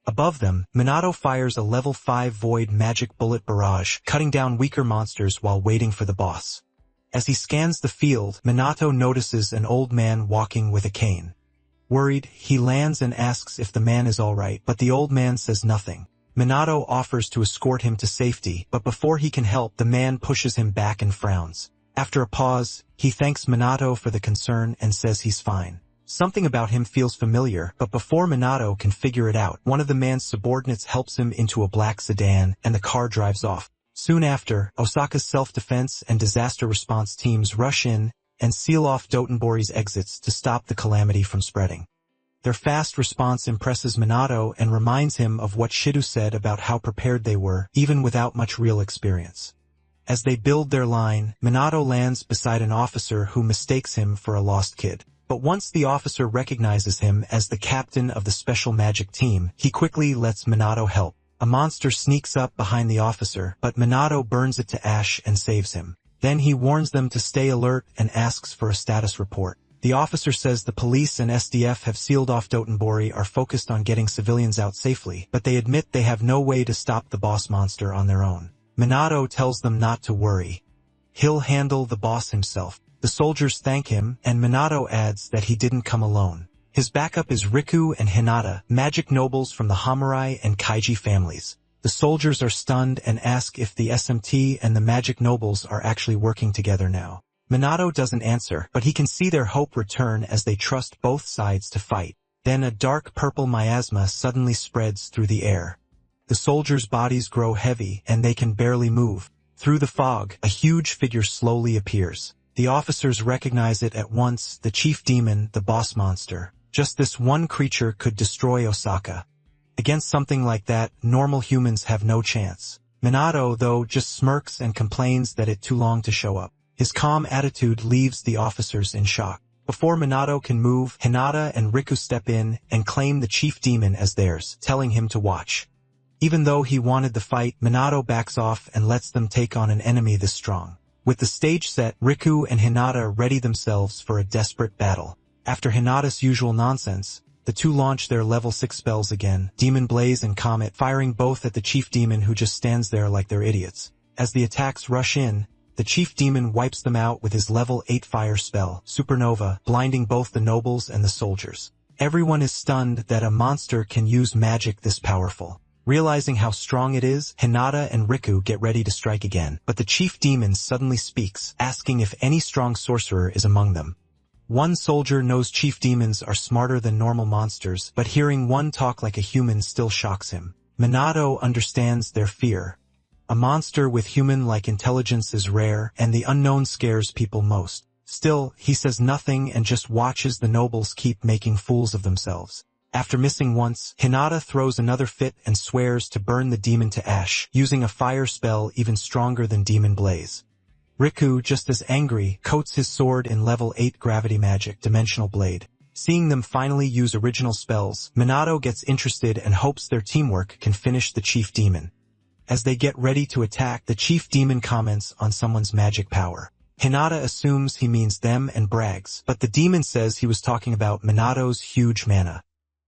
Above them, Minato fires a level 5 void magic bullet barrage, cutting down weaker monsters while waiting for the boss. As he scans the field, Minato notices an old man walking with a cane. Worried, he lands and asks if the man is alright, but the old man says nothing. Minato offers to escort him to safety, but before he can help, the man pushes him back and frowns. After a pause, he thanks Minato for the concern and says he's fine. Something about him feels familiar, but before Minato can figure it out, one of the man's subordinates helps him into a black sedan, and the car drives off. Soon after, Osaka's self-defense and disaster response teams rush in and seal off Dotonbori's exits to stop the calamity from spreading. Their fast response impresses Minato and reminds him of what Shido said about how prepared they were, even without much real experience. As they build their line, Minato lands beside an officer who mistakes him for a lost kid. But once the officer recognizes him as the captain of the special magic team, he quickly lets Minato help. A monster sneaks up behind the officer, but Minato burns it to ash and saves him. Then he warns them to stay alert and asks for a status report. The officer says the police and SDF have sealed off Dotonbori, are focused on getting civilians out safely, but they admit they have no way to stop the boss monster on their own. Minato tells them not to worry. He'll handle the boss himself. The soldiers thank him, and Minato adds that he didn't come alone. His backup is Riku and Hinata, magic nobles from the Hamurai and Kaiji families. The soldiers are stunned and ask if the SMT and the magic nobles are actually working together now. Minato doesn't answer, but he can see their hope return as they trust both sides to fight. Then a dark purple miasma suddenly spreads through the air. The soldiers' bodies grow heavy, and they can barely move. Through the fog, a huge figure slowly appears. The officers recognize it at once, the chief demon, the boss monster. Just this one creature could destroy Osaka. Against something like that, normal humans have no chance. Minato, though, just smirks and complains that it's too long to show up. His calm attitude leaves the officers in shock. Before Minato can move, Hinata and Riku step in and claim the chief demon as theirs, telling him to watch. Even though he wanted the fight, Minato backs off and lets them take on an enemy this strong. With the stage set, Riku and Hinata ready themselves for a desperate battle. After Hinata's usual nonsense, the two launch their level 6 spells again, Demon Blaze and Comet, firing both at the chief demon who just stands there like they're idiots. As the attacks rush in, the chief demon wipes them out with his level 8 fire spell, Supernova, blinding both the nobles and the soldiers. Everyone is stunned that a monster can use magic this powerful. Realizing how strong it is, Hinata and Riku get ready to strike again, but the chief demon suddenly speaks, asking if any strong sorcerer is among them. One soldier knows chief demons are smarter than normal monsters, but hearing one talk like a human still shocks him. Minato understands their fear. A monster with human-like intelligence is rare, and the unknown scares people most. Still, he says nothing and just watches the nobles keep making fools of themselves. After missing once, Hinata throws another fit and swears to burn the demon to ash, using a fire spell even stronger than Demon Blaze. Riku, just as angry, coats his sword in level 8 gravity magic, Dimensional Blade. Seeing them finally use original spells, Minato gets interested and hopes their teamwork can finish the chief demon. As they get ready to attack, the chief demon comments on someone's magic power. Hinata assumes he means them and brags, but the demon says he was talking about Minato's huge mana.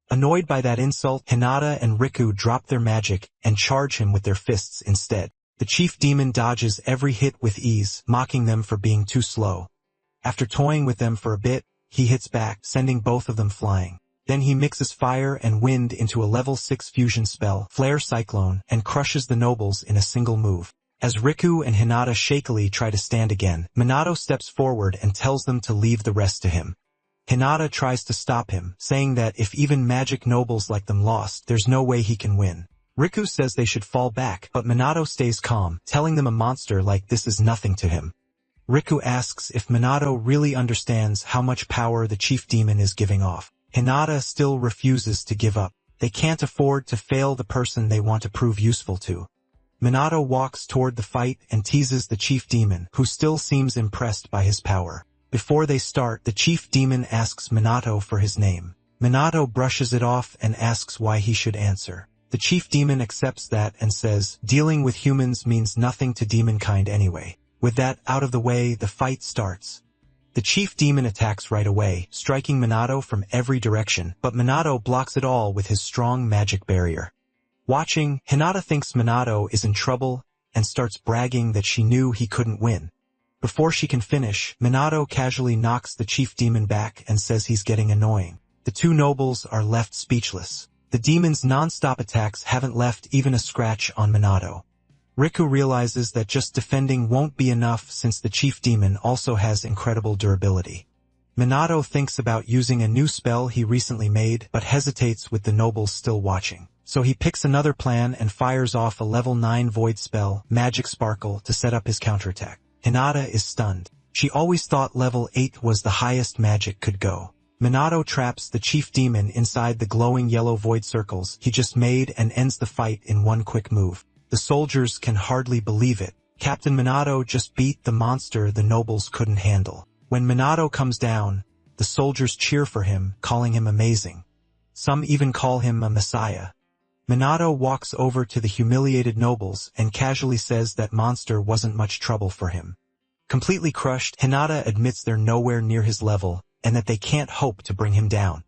Annoyed by that insult, Hinata and Riku drop their magic and charge him with their fists instead. The chief demon dodges every hit with ease, mocking them for being too slow. After toying with them for a bit, he hits back, sending both of them flying. Then he mixes fire and wind into a level 6 fusion spell, Flare Cyclone, and crushes the nobles in a single move. As Riku and Hinata shakily try to stand again, Minato steps forward and tells them to leave the rest to him. Hinata tries to stop him, saying that if even magic nobles like them lost, there's no way he can win. Riku says they should fall back, but Minato stays calm, telling them a monster like this is nothing to him. Riku asks if Minato really understands how much power the chief demon is giving off. Hinata still refuses to give up. They can't afford to fail the person they want to prove useful to. Minato walks toward the fight and teases the chief demon, who still seems impressed by his power. Before they start, the chief demon asks Minato for his name. Minato brushes it off and asks why he should answer. The chief demon accepts that and says, dealing with humans means nothing to demonkind anyway. With that out of the way, the fight starts. The chief demon attacks right away, striking Minato from every direction, but Minato blocks it all with his strong magic barrier. Watching, Hinata thinks Minato is in trouble and starts bragging that she knew he couldn't win. Before she can finish, Minato casually knocks the chief demon back and says he's getting annoying. The two nobles are left speechless. The demon's non-stop attacks haven't left even a scratch on Minato. Riku realizes that just defending won't be enough since the chief demon also has incredible durability. Minato thinks about using a new spell he recently made, but hesitates with the nobles still watching. So he picks another plan and fires off a level 9 void spell, Magic Sparkle, to set up his counterattack. Hinata is stunned. She always thought level 8 was the highest magic could go. Minato traps the chief demon inside the glowing yellow void circles he just made and ends the fight in one quick move. The soldiers can hardly believe it. Captain Minato just beat the monster the nobles couldn't handle. When Minato comes down, the soldiers cheer for him, calling him amazing. Some even call him a messiah. Minato walks over to the humiliated nobles and casually says that monster wasn't much trouble for him. Completely crushed, Hinata admits they're nowhere near his level and that they can't hope to bring him down.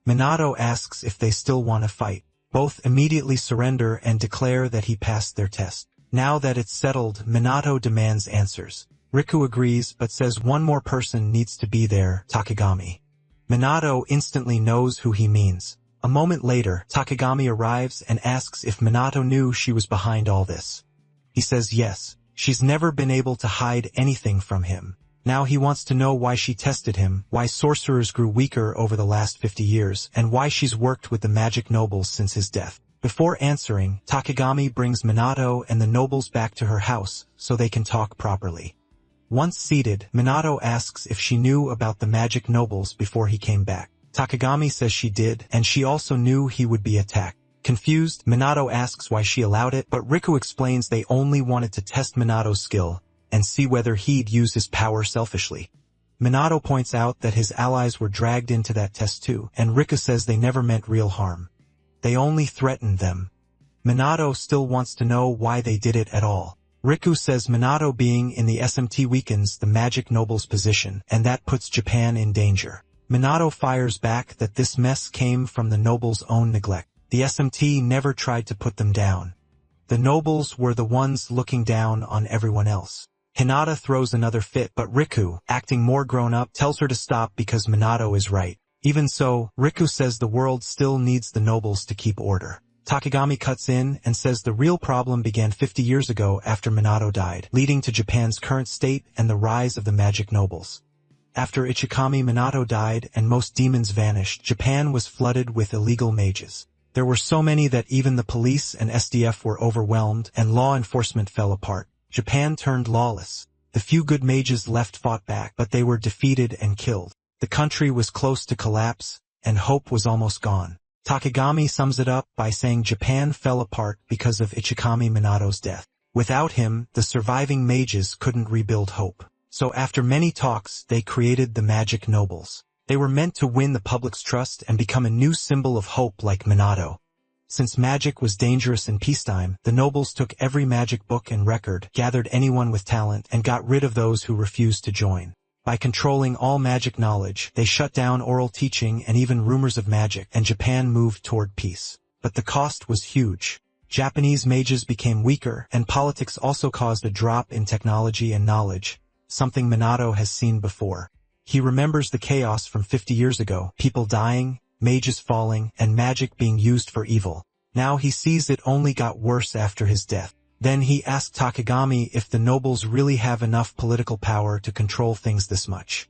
Minato asks if they still want to fight. Both immediately surrender and declare that he passed their test. Now that it's settled, Minato demands answers. Riku agrees but says one more person needs to be there, Takagami. Minato instantly knows who he means. A moment later, Takagami arrives and asks if Minato knew she was behind all this. He says yes. She's never been able to hide anything from him. Now he wants to know why she tested him, why sorcerers grew weaker over the last 50 years, and why she's worked with the magic nobles since his death. Before answering, Takagami brings Minato and the nobles back to her house so they can talk properly. Once seated, Minato asks if she knew about the magic nobles before he came back. Takagami says she did, and she also knew he would be attacked. Confused, Minato asks why she allowed it, but Riku explains they only wanted to test Minato's skill and see whether he'd use his power selfishly. Minato points out that his allies were dragged into that test too, and Riku says they never meant real harm. They only threatened them. Minato still wants to know why they did it at all. Riku says Minato being in the SMT weakens the magic noble's position, and that puts Japan in danger. Minato fires back that this mess came from the nobles' own neglect. The SMT never tried to put them down. The nobles were the ones looking down on everyone else. Hinata throws another fit, but Riku, acting more grown-up, tells her to stop because Minato is right. Even so, Riku says the world still needs the nobles to keep order. Takagami cuts in and says the real problem began 50 years ago after Minato died, leading to Japan's current state and the rise of the magic nobles. After Ichikami Minato died and most demons vanished, Japan was flooded with illegal mages. There were so many that even the police and SDF were overwhelmed and law enforcement fell apart. Japan turned lawless. The few good mages left fought back, but they were defeated and killed. The country was close to collapse, and hope was almost gone. Takagami sums it up by saying Japan fell apart because of Ichikami Minato's death. Without him, the surviving mages couldn't rebuild hope. So after many talks, they created the magic nobles. They were meant to win the public's trust and become a new symbol of hope like Minato. Since magic was dangerous in peacetime, the nobles took every magic book and record, gathered anyone with talent, and got rid of those who refused to join. By controlling all magic knowledge, they shut down oral teaching and even rumors of magic, and Japan moved toward peace. But the cost was huge. Japanese mages became weaker, and politics also caused a drop in technology and knowledge, something Minato has seen before. He remembers the chaos from 50 years ago, people dying, mages falling, and magic being used for evil. Now he sees it only got worse after his death. Then he asked Takagami if the nobles really have enough political power to control things this much.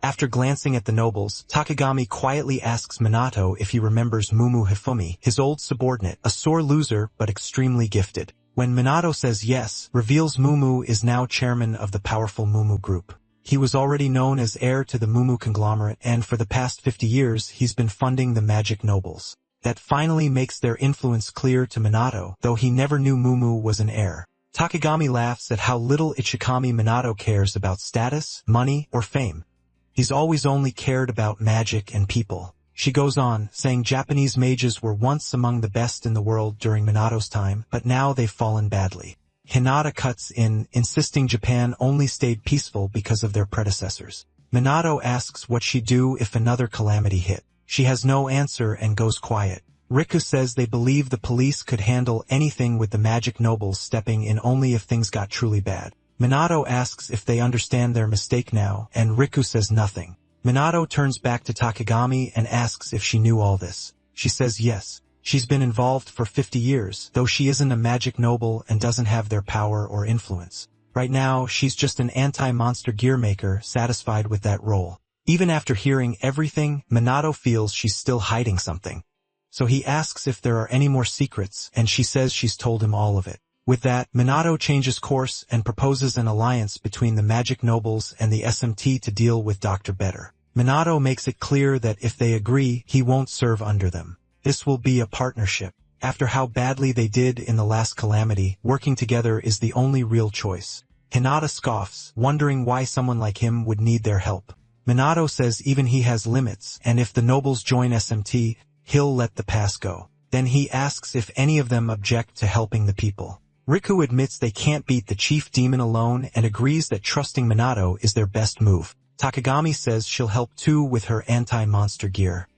After glancing at the nobles, Takagami quietly asks Minato if he remembers Mumu Hifumi, his old subordinate, a sore loser but extremely gifted. When Minato says yes, reveals Mumu is now chairman of the powerful Mumu group. He was already known as heir to the Mumu conglomerate, and for the past 50 years he's been funding the magic nobles. That finally makes their influence clear to Minato, though he never knew Mumu was an heir. Takagami laughs at how little Ichikami Minato cares about status, money, or fame. He's always only cared about magic and people. She goes on, saying Japanese mages were once among the best in the world during Minato's time, but now they've fallen badly. Hinata cuts in, insisting Japan only stayed peaceful because of their predecessors. Minato asks what she'd do if another calamity hit. She has no answer and goes quiet. Riku says they believe the police could handle anything with the magic nobles stepping in only if things got truly bad. Minato asks if they understand their mistake now, and Riku says nothing. Minato turns back to Takagami and asks if she knew all this. She says yes. She's been involved for 50 years, though she isn't a magic noble and doesn't have their power or influence. Right now, she's just an anti-monster gear maker satisfied with that role. Even after hearing everything, Minato feels she's still hiding something. So he asks if there are any more secrets, and she says she's told him all of it. With that, Minato changes course and proposes an alliance between the magic nobles and the SMT to deal with Dr. Better. Minato makes it clear that if they agree, he won't serve under them. This will be a partnership. After how badly they did in the last calamity, working together is the only real choice. Hinata scoffs, wondering why someone like him would need their help. Minato says even he has limits, and if the nobles join SMT, he'll let the past go. Then he asks if any of them object to helping the people. Riku admits they can't beat the chief demon alone and agrees that trusting Minato is their best move. Takagami says she'll help too with her anti-monster gear.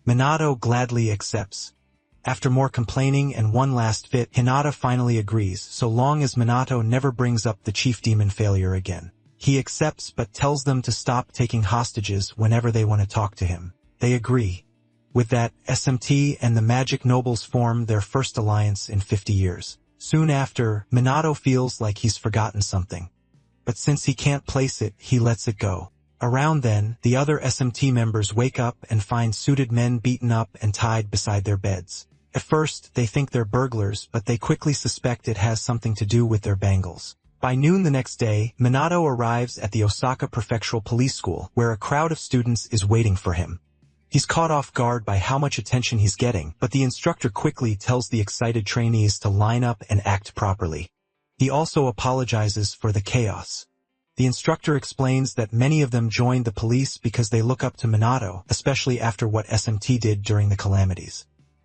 Minato gladly accepts. After more complaining and one last fit, Hinata finally agrees, so long as Minato never brings up the chief demon failure again. He accepts but tells them to stop taking hostages whenever they want to talk to him. They agree. With that, SMT and the magic nobles form their first alliance in 50 years. Soon after, Minato feels like he's forgotten something. But since he can't place it, he lets it go. Around then, the other SMT members wake up and find suited men beaten up and tied beside their beds. At first, they think they're burglars, but they quickly suspect it has something to do with their bangles. By noon the next day, Minato arrives at the Osaka Prefectural Police School, where a crowd of students is waiting for him. He's caught off guard by how much attention he's getting, but the instructor quickly tells the excited trainees to line up and act properly. He also apologizes for the chaos. The instructor explains that many of them joined the police because they look up to Minato, especially after what SMT did during the calamities.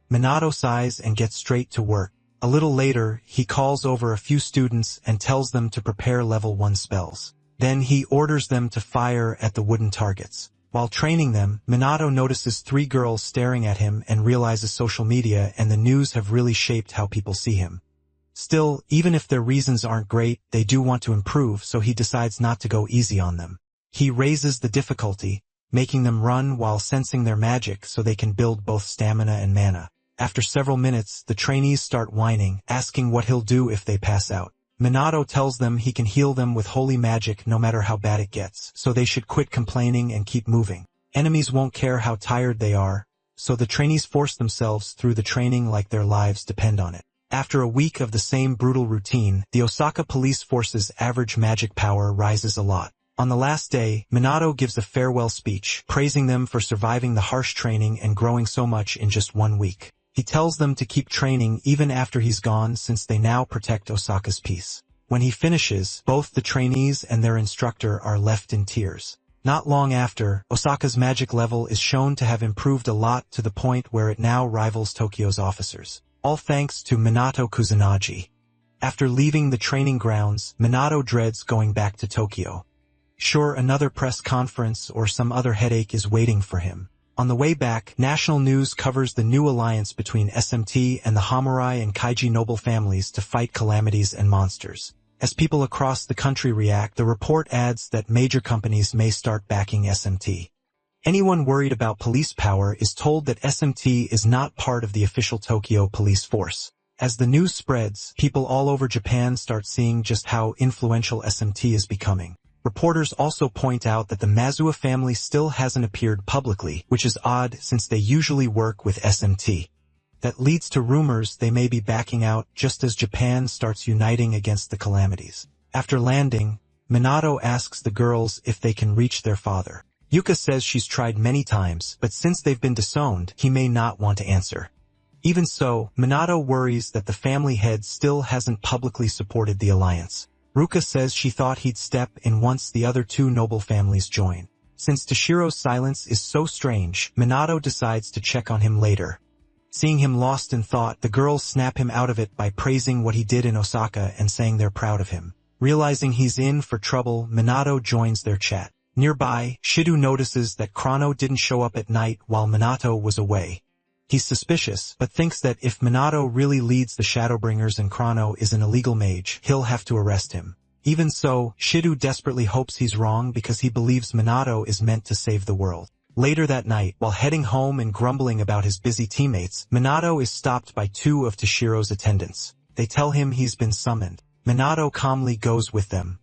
Minato sighs and gets straight to work. A little later, he calls over a few students and tells them to prepare level 1 spells. Then he orders them to fire at the wooden targets. While training them, Minato notices 3 girls staring at him and realizes social media and the news have really shaped how people see him. Still, even if their reasons aren't great, they do want to improve, so he decides not to go easy on them. He raises the difficulty, making them run while sensing their magic so they can build both stamina and mana. After several minutes, the trainees start whining, asking what he'll do if they pass out. Minato tells them he can heal them with holy magic no matter how bad it gets, so they should quit complaining and keep moving. Enemies won't care how tired they are, so the trainees force themselves through the training like their lives depend on it. After a week of the same brutal routine, the Osaka police force's average magic power rises a lot. On the last day, Minato gives a farewell speech, praising them for surviving the harsh training and growing so much in just 1 week. He tells them to keep training even after he's gone since they now protect Osaka's peace. When he finishes, both the trainees and their instructor are left in tears. Not long after, Osaka's magic level is shown to have improved a lot to the point where it now rivals Tokyo's officers. All thanks to Minato Kusanagi. After leaving the training grounds, Minato dreads going back to Tokyo. Sure, another press conference or some other headache is waiting for him. On the way back, national news covers the new alliance between SMT and the Hamurai and Kaiji noble families to fight calamities and monsters. As people across the country react, the report adds that major companies may start backing SMT. Anyone worried about police power is told that SMT is not part of the official Tokyo police force. As the news spreads, people all over Japan start seeing just how influential SMT is becoming. Reporters also point out that the Manhwa family still hasn't appeared publicly, which is odd since they usually work with SMT. That leads to rumors they may be backing out just as Japan starts uniting against the calamities. After landing, Minato asks the girls if they can reach their father. Yuka says she's tried many times, but since they've been disowned, he may not want to answer. Even so, Minato worries that the family head still hasn't publicly supported the alliance. Ruka says she thought he'd step in once the other two noble families join. Since Toshiro's silence is so strange, Minato decides to check on him later. Seeing him lost in thought, the girls snap him out of it by praising what he did in Osaka and saying they're proud of him. Realizing he's in for trouble, Minato joins their chat. Nearby, Shido notices that Chrono didn't show up at night while Minato was away. He's suspicious, but thinks that if Minato really leads the Shadowbringers and Chrono is an illegal mage, he'll have to arrest him. Even so, Shido desperately hopes he's wrong because he believes Minato is meant to save the world. Later that night, while heading home and grumbling about his busy teammates, Minato is stopped by two of Toshiro's attendants. They tell him he's been summoned. Minato calmly goes with them.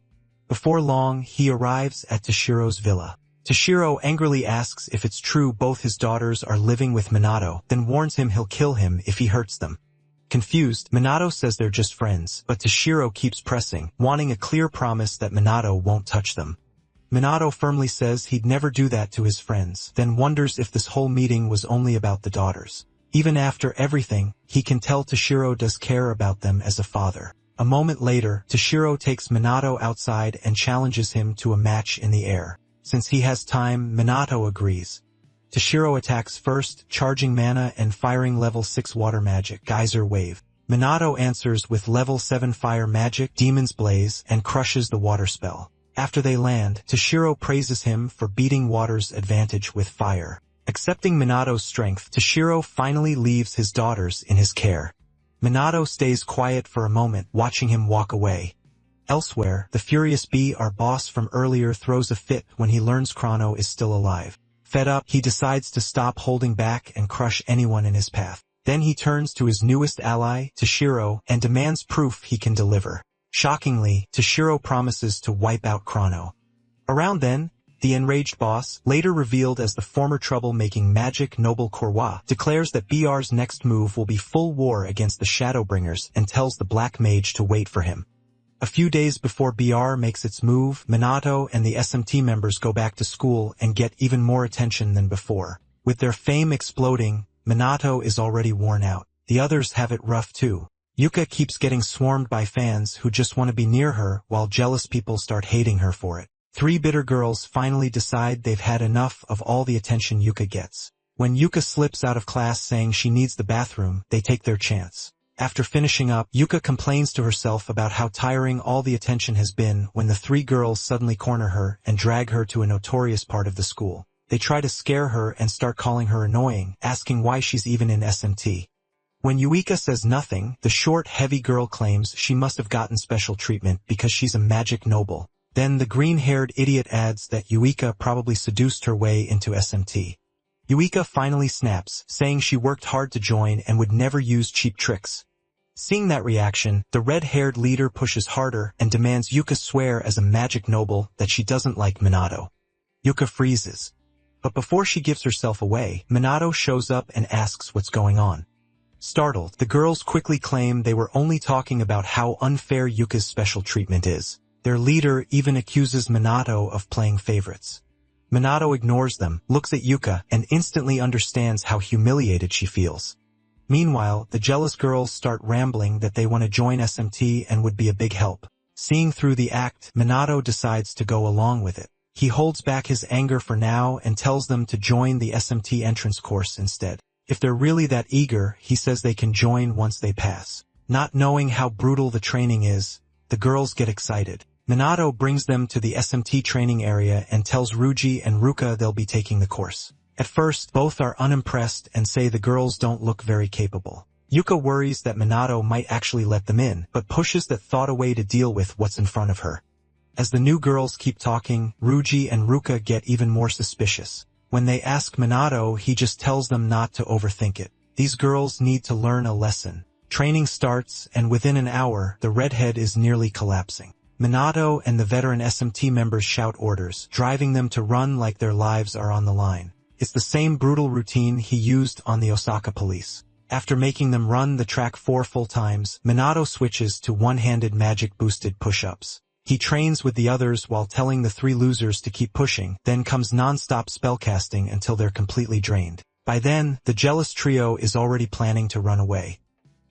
Before long, he arrives at Toshiro's villa. Toshiro angrily asks if it's true both his daughters are living with Minato, then warns him he'll kill him if he hurts them. Confused, Minato says they're just friends, but Toshiro keeps pressing, wanting a clear promise that Minato won't touch them. Minato firmly says he'd never do that to his friends, then wonders if this whole meeting was only about the daughters. Even after everything, he can tell Toshiro does care about them as a father. A moment later, Toshiro takes Minato outside and challenges him to a match in the air. Since he has time, Minato agrees. Toshiro attacks first, charging mana and firing level 6 water magic, Geyser Wave. Minato answers with level 7 fire magic, Demon's Blaze, and crushes the water spell. After they land, Toshiro praises him for beating water's advantage with fire. Accepting Minato's strength, Toshiro finally leaves his daughters in his care. Minato stays quiet for a moment, watching him walk away. Elsewhere, the Furious Bee, our boss from earlier, throws a fit when he learns Chrono is still alive. Fed up, he decides to stop holding back and crush anyone in his path. Then he turns to his newest ally, Toshiro, and demands proof he can deliver. Shockingly, Toshiro promises to wipe out Chrono. Around then, the enraged boss, later revealed as the former trouble-making Magic Noble Korwa, declares that BR's next move will be full war against the Shadowbringers and tells the Black Mage to wait for him. A few days before BR makes its move, Minato and the SMT members go back to school and get even more attention than before. With their fame exploding, Minato is already worn out. The others have it rough too. Yuka keeps getting swarmed by fans who just want to be near her, while jealous people start hating her for it. Three bitter girls finally decide they've had enough of all the attention Yuka gets. When Yuka slips out of class saying she needs the bathroom, they take their chance. After finishing up, Yuka complains to herself about how tiring all the attention has been when the three girls suddenly corner her and drag her to a notorious part of the school. They try to scare her and start calling her annoying, asking why she's even in SMT. When Yuika says nothing, the short, heavy girl claims she must have gotten special treatment because she's a magic noble. Then the green-haired idiot adds that Yuika probably seduced her way into SMT. Yuika finally snaps, saying she worked hard to join and would never use cheap tricks. Seeing that reaction, the red-haired leader pushes harder and demands Yuka swear as a magic noble that she doesn't like Minato. Yuka freezes. But before she gives herself away, Minato shows up and asks what's going on. Startled, the girls quickly claim they were only talking about how unfair Yuka's special treatment is. Their leader even accuses Minato of playing favorites. Minato ignores them, looks at Yuka, and instantly understands how humiliated she feels. Meanwhile, the jealous girls start rambling that they want to join SMT and would be a big help. Seeing through the act, Minato decides to go along with it. He holds back his anger for now and tells them to join the SMT entrance course instead. If they're really that eager, he says they can join once they pass. Not knowing how brutal the training is, the girls get excited. Minato brings them to the SMT training area and tells Ruji and Ruka they'll be taking the course. At first, both are unimpressed and say the girls don't look very capable. Yuka worries that Minato might actually let them in, but pushes that thought away to deal with what's in front of her. As the new girls keep talking, Ruji and Ruka get even more suspicious. When they ask Minato, he just tells them not to overthink it. These girls need to learn a lesson. Training starts, and within an hour, the redhead is nearly collapsing. Minato and the veteran SMT members shout orders, driving them to run like their lives are on the line. It's the same brutal routine he used on the Osaka police. After making them run the track 4 full times, Minato switches to one-handed magic-boosted push-ups. He trains with the others while telling the 3 losers to keep pushing, then comes non-stop spellcasting until they're completely drained. By then, the jealous trio is already planning to run away.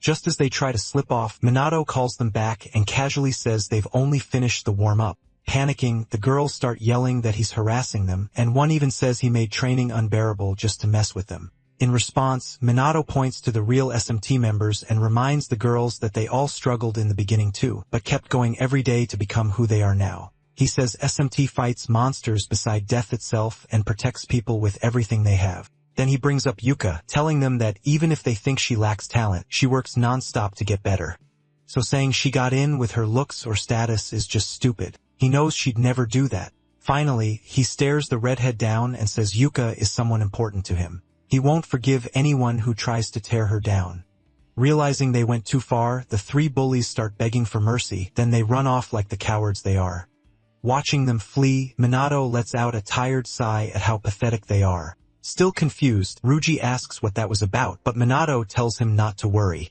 Just as they try to slip off, Minato calls them back and casually says they've only finished the warm-up. Panicking, the girls start yelling that he's harassing them, and one even says he made training unbearable just to mess with them. In response, Minato points to the real SMT members and reminds the girls that they all struggled in the beginning too, but kept going every day to become who they are now. He says SMT fights monsters beside death itself and protects people with everything they have. Then he brings up Yuka, telling them that even if they think she lacks talent, she works non-stop to get better. So saying she got in with her looks or status is just stupid. He knows she'd never do that. Finally, he stares the redhead down and says Yuka is someone important to him. He won't forgive anyone who tries to tear her down. Realizing they went too far, the 3 bullies start begging for mercy, then they run off like the cowards they are. Watching them flee, Minato lets out a tired sigh at how pathetic they are. Still confused, Ryuji asks what that was about, but Minato tells him not to worry.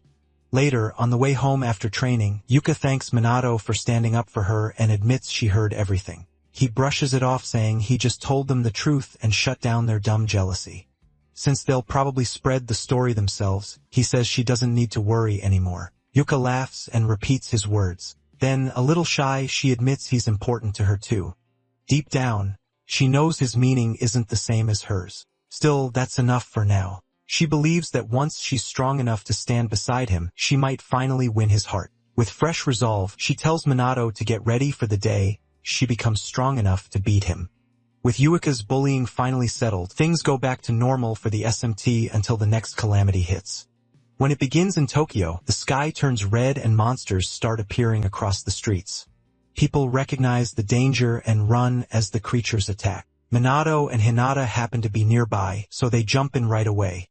Later, on the way home after training, Yuka thanks Minato for standing up for her and admits she heard everything. He brushes it off saying he just told them the truth and shut down their dumb jealousy. Since they'll probably spread the story themselves, he says she doesn't need to worry anymore. Yuka laughs and repeats his words. Then, a little shy, she admits he's important to her too. Deep down, she knows his meaning isn't the same as hers. Still, that's enough for now. She believes that once she's strong enough to stand beside him, she might finally win his heart. With fresh resolve, she tells Minato to get ready for the day she becomes strong enough to beat him. With Yuika's bullying finally settled, things go back to normal for the SMT until the next calamity hits. When it begins in Tokyo, the sky turns red and monsters start appearing across the streets. People recognize the danger and run as the creatures attack. Minato and Hinata happen to be nearby, so they jump in right away.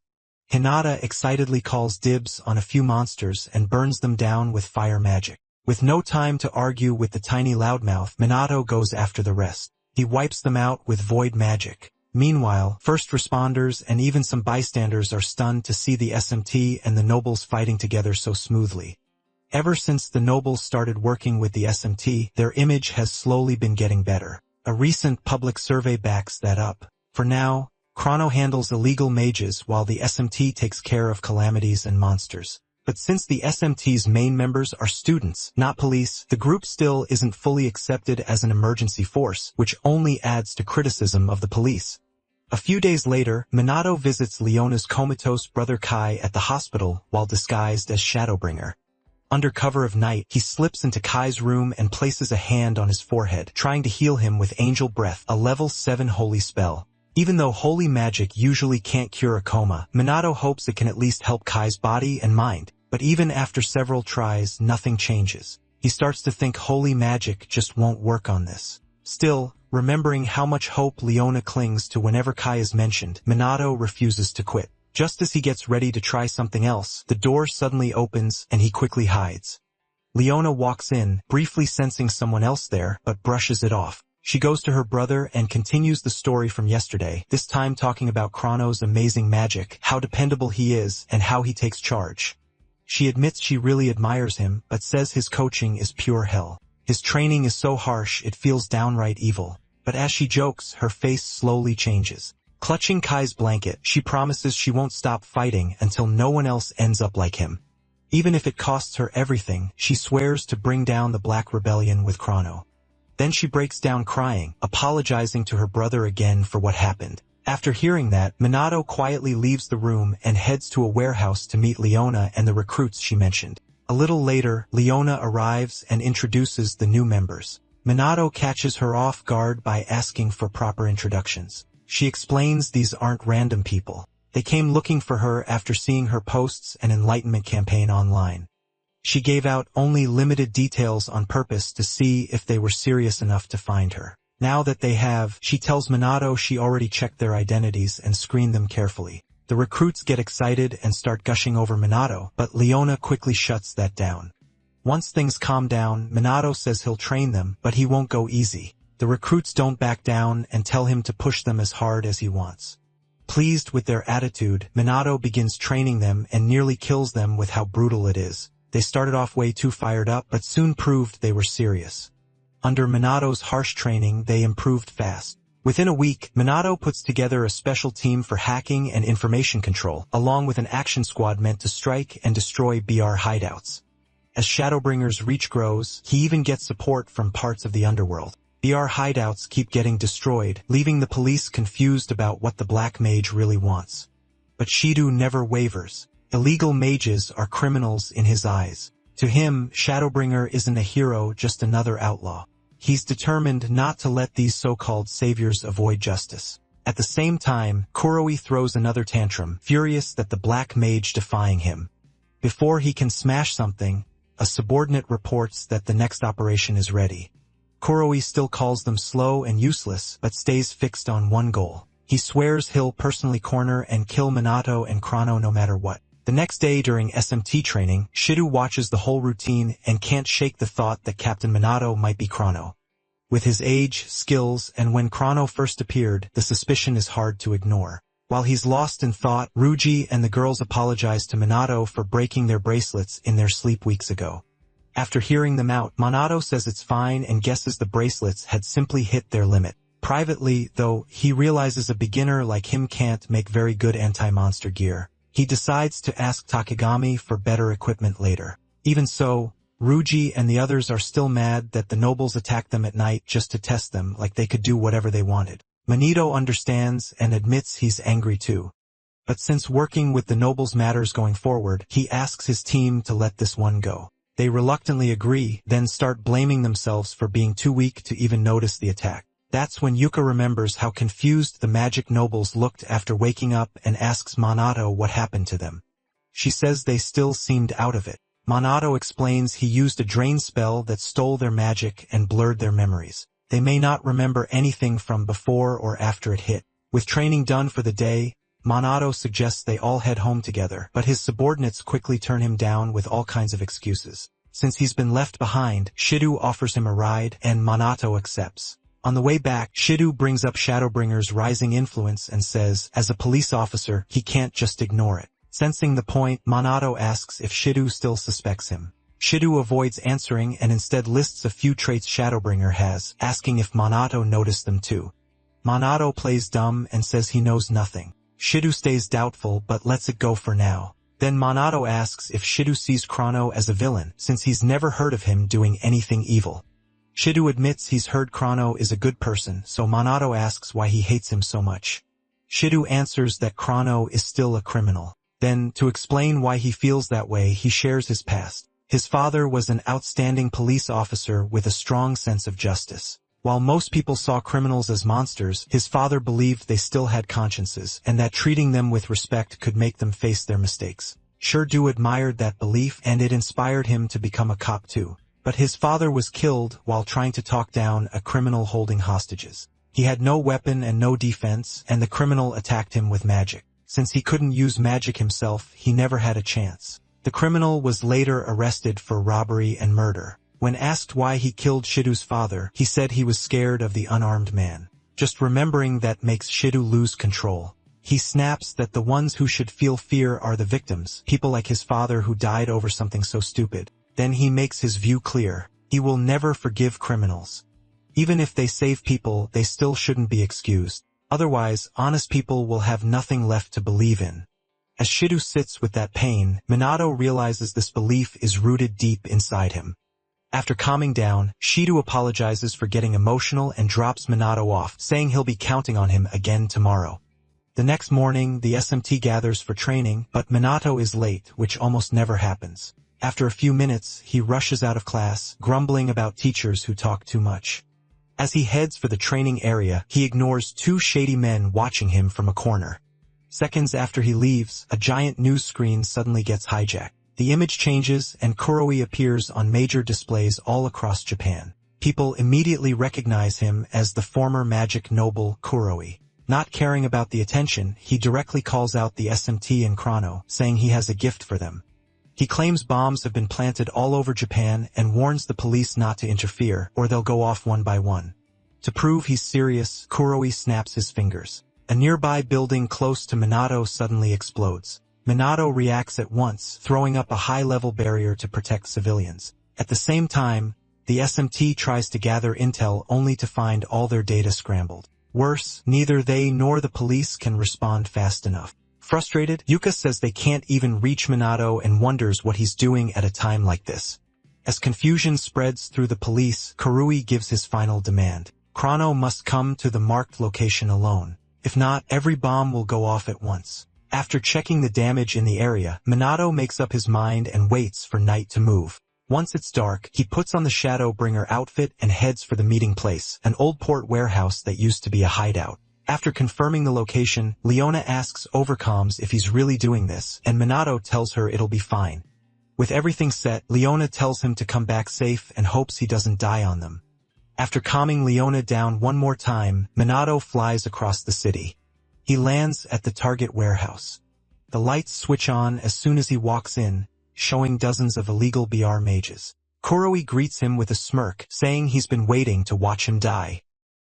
Hinata excitedly calls dibs on a few monsters and burns them down with fire magic. With no time to argue with the tiny loudmouth, Minato goes after the rest. He wipes them out with void magic. Meanwhile, first responders and even some bystanders are stunned to see the SMT and the nobles fighting together so smoothly. Ever since the nobles started working with the SMT, their image has slowly been getting better. A recent public survey backs that up. For now, Chrono handles illegal mages while the SMT takes care of calamities and monsters. But since the SMT's main members are students, not police, the group still isn't fully accepted as an emergency force, which only adds to criticism of the police. A few days later, Minato visits Leona's comatose brother Kai at the hospital while disguised as Shadowbringer. Under cover of night, he slips into Kai's room and places a hand on his forehead, trying to heal him with Angel Breath, a level 7 holy spell. Even though holy magic usually can't cure a coma, Minato hopes it can at least help Kai's body and mind. But even after several tries, nothing changes. He starts to think holy magic just won't work on this. Still, remembering how much hope Leona clings to whenever Kai is mentioned, Minato refuses to quit. Just as he gets ready to try something else, the door suddenly opens and he quickly hides. Leona walks in, briefly sensing someone else there, but brushes it off. She goes to her brother and continues the story from yesterday, this time talking about Chrono's amazing magic, how dependable he is, and how he takes charge. She admits she really admires him, but says his coaching is pure hell. His training is so harsh it feels downright evil. But as she jokes, her face slowly changes. Clutching Kai's blanket, she promises she won't stop fighting until no one else ends up like him. Even if it costs her everything, she swears to bring down the Black Rebellion with Chrono. Then she breaks down crying, apologizing to her brother again for what happened. After hearing that, Minato quietly leaves the room and heads to a warehouse to meet Leona and the recruits she mentioned. A little later, Leona arrives and introduces the new members. Minato catches her off guard by asking for proper introductions. She explains these aren't random people. They came looking for her after seeing her posts and enlightenment campaign online. She gave out only limited details on purpose to see if they were serious enough to find her. Now that they have, she tells Minato she already checked their identities and screened them carefully. The recruits get excited and start gushing over Minato, but Leona quickly shuts that down. Once things calm down, Minato says he'll train them, but he won't go easy. The recruits don't back down and tell him to push them as hard as he wants. Pleased with their attitude, Minato begins training them and nearly kills them with how brutal it is. They started off way too fired up, but soon proved they were serious. Under Minato's harsh training, they improved fast. Within a week, Minato puts together a special team for hacking and information control, along with an action squad meant to strike and destroy BR hideouts. As Shadowbringer's reach grows, he even gets support from parts of the underworld. BR hideouts keep getting destroyed, leaving the police confused about what the Black Mage really wants. But Shido never wavers. Illegal mages are criminals in his eyes. To him, Shadowbringer isn't a hero, just another outlaw. He's determined not to let these so-called saviors avoid justice. At the same time, Kuroe throws another tantrum, furious that the Black Mage defying him. Before he can smash something, a subordinate reports that the next operation is ready. Kuroe still calls them slow and useless, but stays fixed on one goal. He swears he'll personally corner and kill Minato and Chrono no matter what. The next day during SMT training, Shido watches the whole routine and can't shake the thought that Captain Minato might be Chrono. With his age, skills, and when Chrono first appeared, the suspicion is hard to ignore. While he's lost in thought, Ruji and the girls apologize to Minato for breaking their bracelets in their sleep weeks ago. After hearing them out, Minato says it's fine and guesses the bracelets had simply hit their limit. Privately, though, he realizes a beginner like him can't make very good anti-monster gear. He decides to ask Takegami for better equipment later. Even so, Ruji and the others are still mad that the nobles attacked them at night just to test them, like they could do whatever they wanted. Manito understands and admits he's angry too. But since working with the nobles matters going forward, he asks his team to let this one go. They reluctantly agree, then start blaming themselves for being too weak to even notice the attack. That's when Yuka remembers how confused the magic nobles looked after waking up and asks Minato what happened to them. She says they still seemed out of it. Minato explains he used a drain spell that stole their magic and blurred their memories. They may not remember anything from before or after it hit. With training done for the day, Minato suggests they all head home together, but his subordinates quickly turn him down with all kinds of excuses. Since he's been left behind, Shido offers him a ride, and Minato accepts. On the way back, Shido brings up Shadowbringer's rising influence and says, as a police officer, he can't just ignore it. Sensing the point, Minato asks if Shido still suspects him. Shido avoids answering and instead lists a few traits Shadowbringer has, asking if Minato noticed them too. Minato plays dumb and says he knows nothing. Shido stays doubtful but lets it go for now. Then Minato asks if Shido sees Chrono as a villain, since he's never heard of him doing anything evil. Shido admits he's heard Chrono is a good person, so Minato asks why he hates him so much. Shido answers that Chrono is still a criminal. Then, to explain why he feels that way, he shares his past. His father was an outstanding police officer with a strong sense of justice. While most people saw criminals as monsters, his father believed they still had consciences, and that treating them with respect could make them face their mistakes. Shido admired that belief, and it inspired him to become a cop too. But his father was killed while trying to talk down a criminal holding hostages. He had no weapon and no defense, and the criminal attacked him with magic. Since he couldn't use magic himself, he never had a chance. The criminal was later arrested for robbery and murder. When asked why he killed Shido's father, he said he was scared of the unarmed man. Just remembering that makes Shido lose control. He snaps that the ones who should feel fear are the victims, people like his father who died over something so stupid. Then he makes his view clear. He will never forgive criminals. Even if they save people, they still shouldn't be excused. Otherwise, honest people will have nothing left to believe in. As Shido sits with that pain, Minato realizes this belief is rooted deep inside him. After calming down, Shido apologizes for getting emotional and drops Minato off, saying he'll be counting on him again tomorrow. The next morning, the SMT gathers for training, but Minato is late, which almost never happens. After a few minutes, he rushes out of class, grumbling about teachers who talk too much. As he heads for the training area, he ignores two shady men watching him from a corner. Seconds after he leaves, a giant news screen suddenly gets hijacked. The image changes and Kuroe appears on major displays all across Japan. People immediately recognize him as the former magic noble Kuroe. Not caring about the attention, he directly calls out the SMT and Chrono, saying he has a gift for them. He claims bombs have been planted all over Japan and warns the police not to interfere, or they'll go off one by one. To prove he's serious, Kuroi snaps his fingers. A nearby building close to Minato suddenly explodes. Minato reacts at once, throwing up a high-level barrier to protect civilians. At the same time, the SMT tries to gather intel only to find all their data scrambled. Worse, neither they nor the police can respond fast enough. Frustrated, Yuka says they can't even reach Minato and wonders what he's doing at a time like this. As confusion spreads through the police, Kuroi gives his final demand. Chrono must come to the marked location alone. If not, every bomb will go off at once. After checking the damage in the area, Minato makes up his mind and waits for night to move. Once it's dark, he puts on the Shadowbringer outfit and heads for the meeting place, an old port warehouse that used to be a hideout. After confirming the location, Leona asks Overcoms if he's really doing this, and Minato tells her it'll be fine. With everything set, Leona tells him to come back safe and hopes he doesn't die on them. After calming Leona down one more time, Minato flies across the city. He lands at the target warehouse. The lights switch on as soon as he walks in, showing dozens of illegal BR mages. Kuroi greets him with a smirk, saying he's been waiting to watch him die.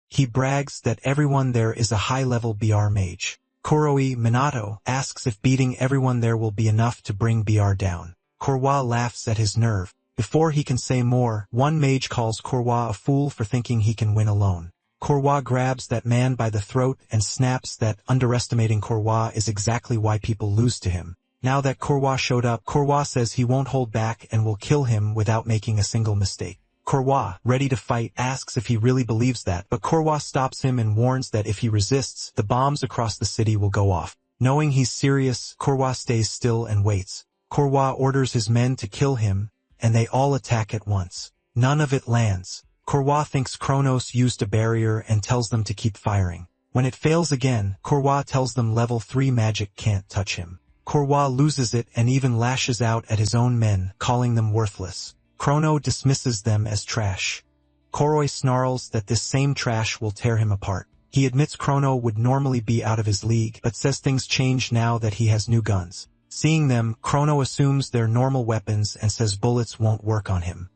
He brags that everyone there is a high-level BR mage. Kuroi, Minato, asks if beating everyone there will be enough to bring BR down. Kuroi laughs at his nerve. Before he can say more, one mage calls Kuroi a fool for thinking he can win alone. Kuroi grabs that man by the throat and snaps that underestimating Kuroi is exactly why people lose to him. Now that Kuroi showed up, Kuroi says he won't hold back and will kill him without making a single mistake. Kuroi, ready to fight, asks if he really believes that, but Kuroi stops him and warns that if he resists, the bombs across the city will go off. Knowing he's serious, Kuroi stays still and waits. Kuroi orders his men to kill him, and they all attack at once. None of it lands. Kuroi thinks Kronos used a barrier and tells them to keep firing. When it fails again, Kuroi tells them level 3 magic can't touch him. Kuroi loses it and even lashes out at his own men, calling them worthless. Chrono dismisses them as trash. Kuroi snarls that this same trash will tear him apart. He admits Chrono would normally be out of his league, but says things change now that he has new guns. Seeing them, Chrono assumes they're normal weapons and says bullets won't work on him.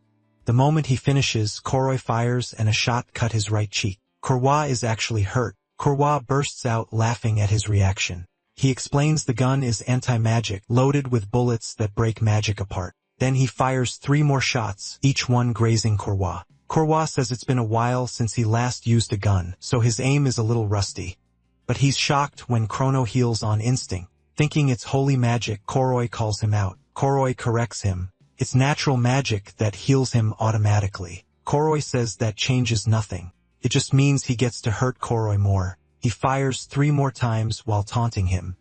The moment he finishes, Kuroi fires and a shot cut his right cheek. Kuroi is actually hurt. Kuroi bursts out laughing at his reaction. He explains the gun is anti-magic, loaded with bullets that break magic apart. Then he fires 3 more shots, each one grazing Kuroi. Kuroi says it's been a while since he last used a gun, so his aim is a little rusty. But he's shocked when Chrono heals on instinct. Thinking it's holy magic, Kuroi calls him out. Kuroi corrects him. It's natural magic that heals him automatically. Kuroi says that changes nothing. It just means he gets to hurt Kuroi more. He fires 3 more times while taunting him.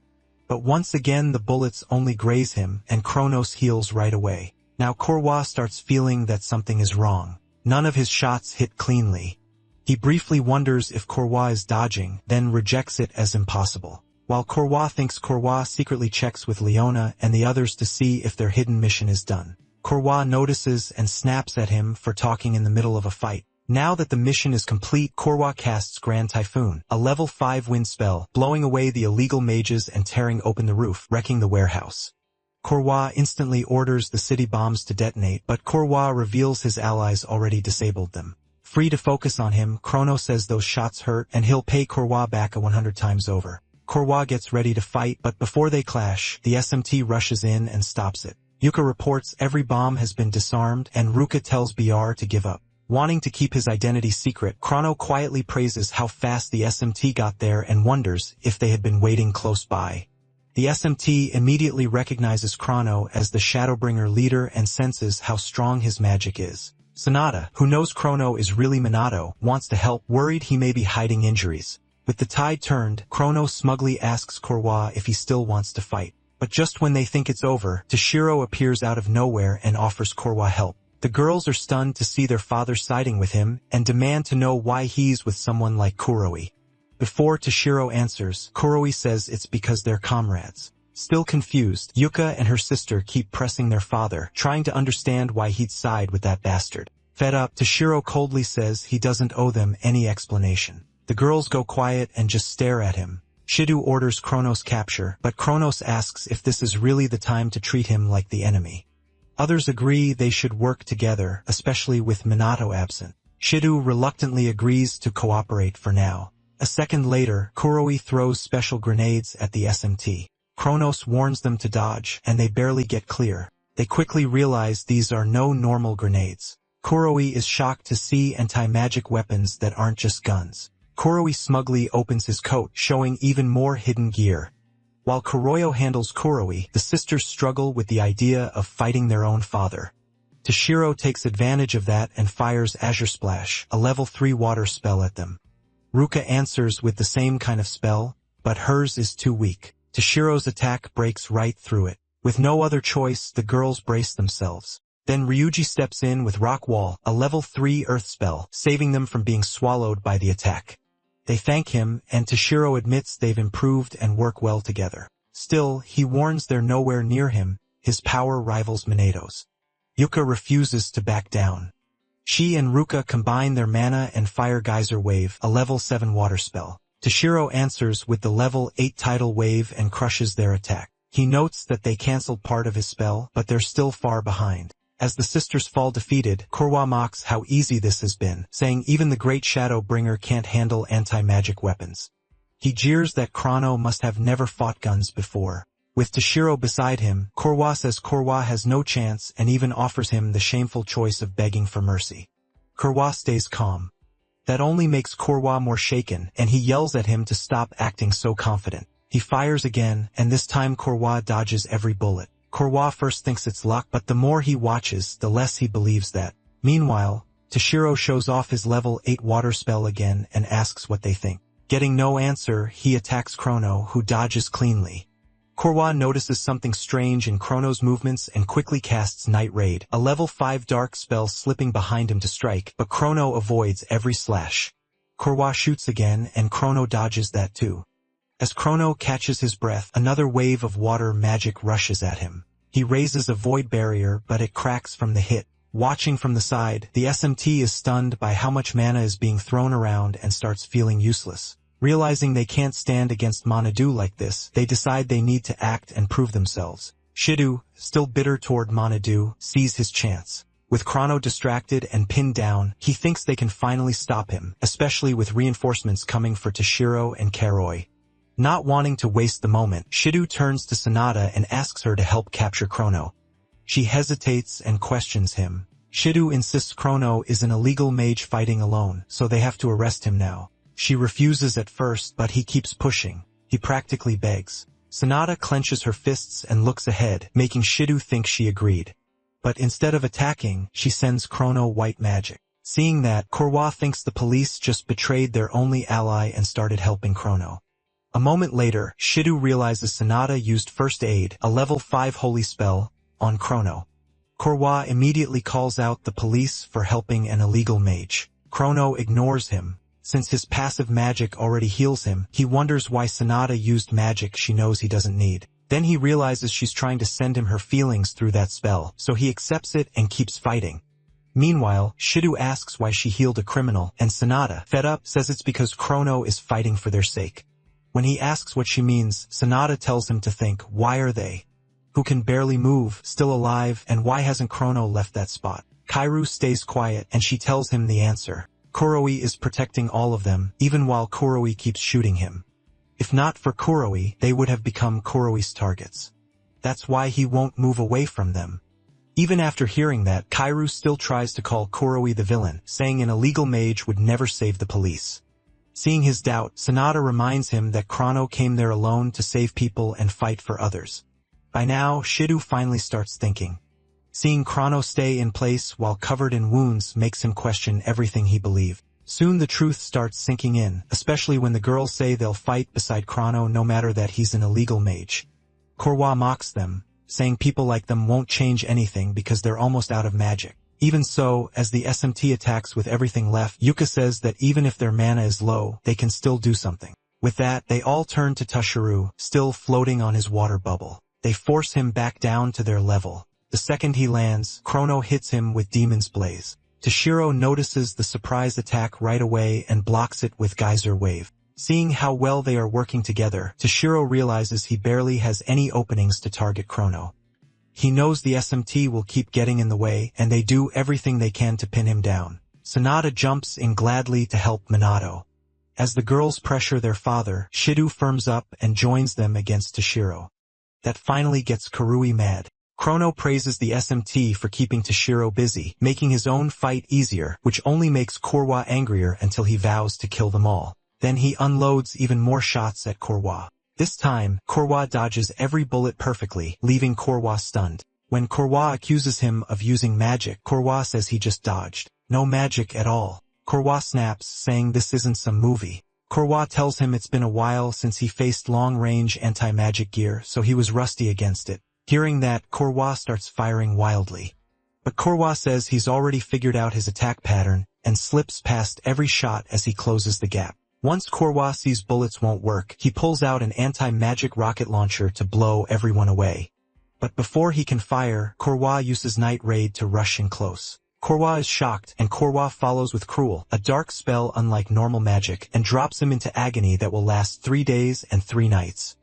But once again the bullets only graze him, and Kronos heals right away. Now Kuroi starts feeling that something is wrong. None of his shots hit cleanly. He briefly wonders if Kuroi is dodging, then rejects it as impossible. While Kuroi thinks Kuroi secretly checks with Leona and the others to see if their hidden mission is done. Kuroi notices and snaps at him for talking in the middle of a fight. Now that the mission is complete, Kuroi casts Grand Typhoon, a level 5 wind spell, blowing away the illegal mages and tearing open the roof, wrecking the warehouse. Kuroi instantly orders the city bombs to detonate, but Kuroi reveals his allies already disabled them. Free to focus on him, Chrono says those shots hurt and he'll pay Kuroi back 100 times over. Kuroi gets ready to fight, but before they clash, the SMT rushes in and stops it. Yuka reports every bomb has been disarmed and Ruka tells BR to give up. Wanting to keep his identity secret, Chrono quietly praises how fast the SMT got there and wonders if they had been waiting close by. The SMT immediately recognizes Chrono as the Shadowbringer leader and senses how strong his magic is. Sonata, who knows Chrono is really Minato, wants to help, worried he may be hiding injuries. With the tide turned, Chrono smugly asks Kuroi if he still wants to fight. But just when they think it's over, Toshiro appears out of nowhere and offers Kuroi help. The girls are stunned to see their father siding with him and demand to know why he's with someone like Kuroi. Before Toshiro answers, Kuroi says it's because they're comrades. Still confused, Yuka and her sister keep pressing their father, trying to understand why he'd side with that bastard. Fed up, Toshiro coldly says he doesn't owe them any explanation. The girls go quiet and just stare at him. Shido orders Kronos' capture, but Kronos asks if this is really the time to treat him like the enemy. Others agree they should work together, especially with Minato absent. Shido reluctantly agrees to cooperate for now. A second later, Kuroi throws special grenades at the SMT. Kronos warns them to dodge, and they barely get clear. They quickly realize these are no normal grenades. Kuroi is shocked to see anti-magic weapons that aren't just guns. Kuroi smugly opens his coat, showing even more hidden gear. While Kuroyo handles Kuroi, the sisters struggle with the idea of fighting their own father. Toshiro takes advantage of that and fires Azure Splash, a level 3 water spell at them. Ruka answers with the same kind of spell, but hers is too weak. Toshiro's attack breaks right through it. With no other choice, the girls brace themselves. Then Ryuji steps in with Rock Wall, a level 3 earth spell, saving them from being swallowed by the attack. They thank him, and Toshiro admits they've improved and work well together. Still, he warns they're nowhere near him. His power rivals Minato's. Yuka refuses to back down. She and Ruka combine their mana and fire Geyser Wave, a level 7 water spell. Toshiro answers with the level 8 Tidal Wave and crushes their attack. He notes that they cancelled part of his spell, but they're still far behind. As the sisters fall defeated, Kurwa mocks how easy this has been, saying even the great Shadow Bringer can't handle anti-magic weapons. He jeers that Chrono must have never fought guns before. With Toshiro beside him, Kurwa says Kurwa has no chance and even offers him the shameful choice of begging for mercy. Kurwa stays calm. That only makes Kurwa more shaken, and he yells at him to stop acting so confident. He fires again, and this time Kurwa dodges every bullet. Kurwa first thinks it's luck, but the more he watches, the less he believes that. Meanwhile, Toshiro shows off his level 8 water spell again and asks what they think. Getting no answer, he attacks Chrono, who dodges cleanly. Kurwa notices something strange in Chrono's movements and quickly casts Night Raid, a level 5 dark spell slipping behind him to strike, but Chrono avoids every slash. Kurwa shoots again, and Chrono dodges that too. As Chrono catches his breath, another wave of water magic rushes at him. He raises a void barrier, but it cracks from the hit. Watching from the side, the SMT is stunned by how much mana is being thrown around and starts feeling useless. Realizing they can't stand against Manadu like this, they decide they need to act and prove themselves. Shido, still bitter toward Manadu, sees his chance. With Chrono distracted and pinned down, he thinks they can finally stop him, especially with reinforcements coming for Toshiro and Karoi. Not wanting to waste the moment, Shido turns to Sanada and asks her to help capture Chrono. She hesitates and questions him. Shido insists Chrono is an illegal mage fighting alone, so they have to arrest him now. She refuses at first, but he keeps pushing. He practically begs. Sanada clenches her fists and looks ahead, making Shido think she agreed. But instead of attacking, she sends Chrono white magic. Seeing that, Kurwa thinks the police just betrayed their only ally and started helping Chrono. A moment later, Shido realizes Sanada used First Aid, a level 5 holy spell, on Chrono. Kurwa immediately calls out the police for helping an illegal mage. Chrono ignores him. Since his passive magic already heals him, he wonders why Sanada used magic she knows he doesn't need. Then he realizes she's trying to send him her feelings through that spell, so he accepts it and keeps fighting. Meanwhile, Shido asks why she healed a criminal, and Sanada, fed up, says it's because Chrono is fighting for their sake. When he asks what she means, Sanada tells him to think, why are they, who can barely move, still alive, and why hasn't Chrono left that spot? Kairu stays quiet, and she tells him the answer. Kuroi is protecting all of them, even while Kuroi keeps shooting him. If not for Kuroi, they would have become Kuroi's targets. That's why he won't move away from them. Even after hearing that, Kairu still tries to call Kuroi the villain, saying an illegal mage would never save the police. Seeing his doubt, Sanada reminds him that Chrono came there alone to save people and fight for others. By now, Shido finally starts thinking. Seeing Chrono stay in place while covered in wounds makes him question everything he believed. Soon the truth starts sinking in, especially when the girls say they'll fight beside Chrono no matter that he's an illegal mage. Kurwa mocks them, saying people like them won't change anything because they're almost out of magic. Even so, as the SMT attacks with everything left, Yuka says that even if their mana is low, they can still do something. With that, they all turn to Toshiro, still floating on his water bubble. They force him back down to their level. The second he lands, Chrono hits him with Demon's Blaze. Toshiro notices the surprise attack right away and blocks it with Geyser Wave. Seeing how well they are working together, Toshiro realizes he barely has any openings to target Chrono. He knows the SMT will keep getting in the way, and they do everything they can to pin him down. Sanada jumps in gladly to help Minato. As the girls pressure their father, Shido firms up and joins them against Toshiro. That finally gets Kurui mad. Chrono praises the SMT for keeping Toshiro busy, making his own fight easier, which only makes Korwa angrier until he vows to kill them all. Then he unloads even more shots at Korwa. This time, Korwa dodges every bullet perfectly, leaving Korwa stunned. When Korwa accuses him of using magic, Korwa says he just dodged. No magic at all. Korwa snaps, saying this isn't some movie. Korwa tells him it's been a while since he faced long-range anti-magic gear, so he was rusty against it. Hearing that, Korwa starts firing wildly. But Korwa says he's already figured out his attack pattern, and slips past every shot as he closes the gap. Once Korwa sees bullets won't work, he pulls out an anti-magic rocket launcher to blow everyone away. But before he can fire, Korwa uses Night Raid to rush in close. Korwa is shocked, and Korwa follows with Cruel, a dark spell unlike normal magic, and drops him into agony that will last 3 days and 3 nights.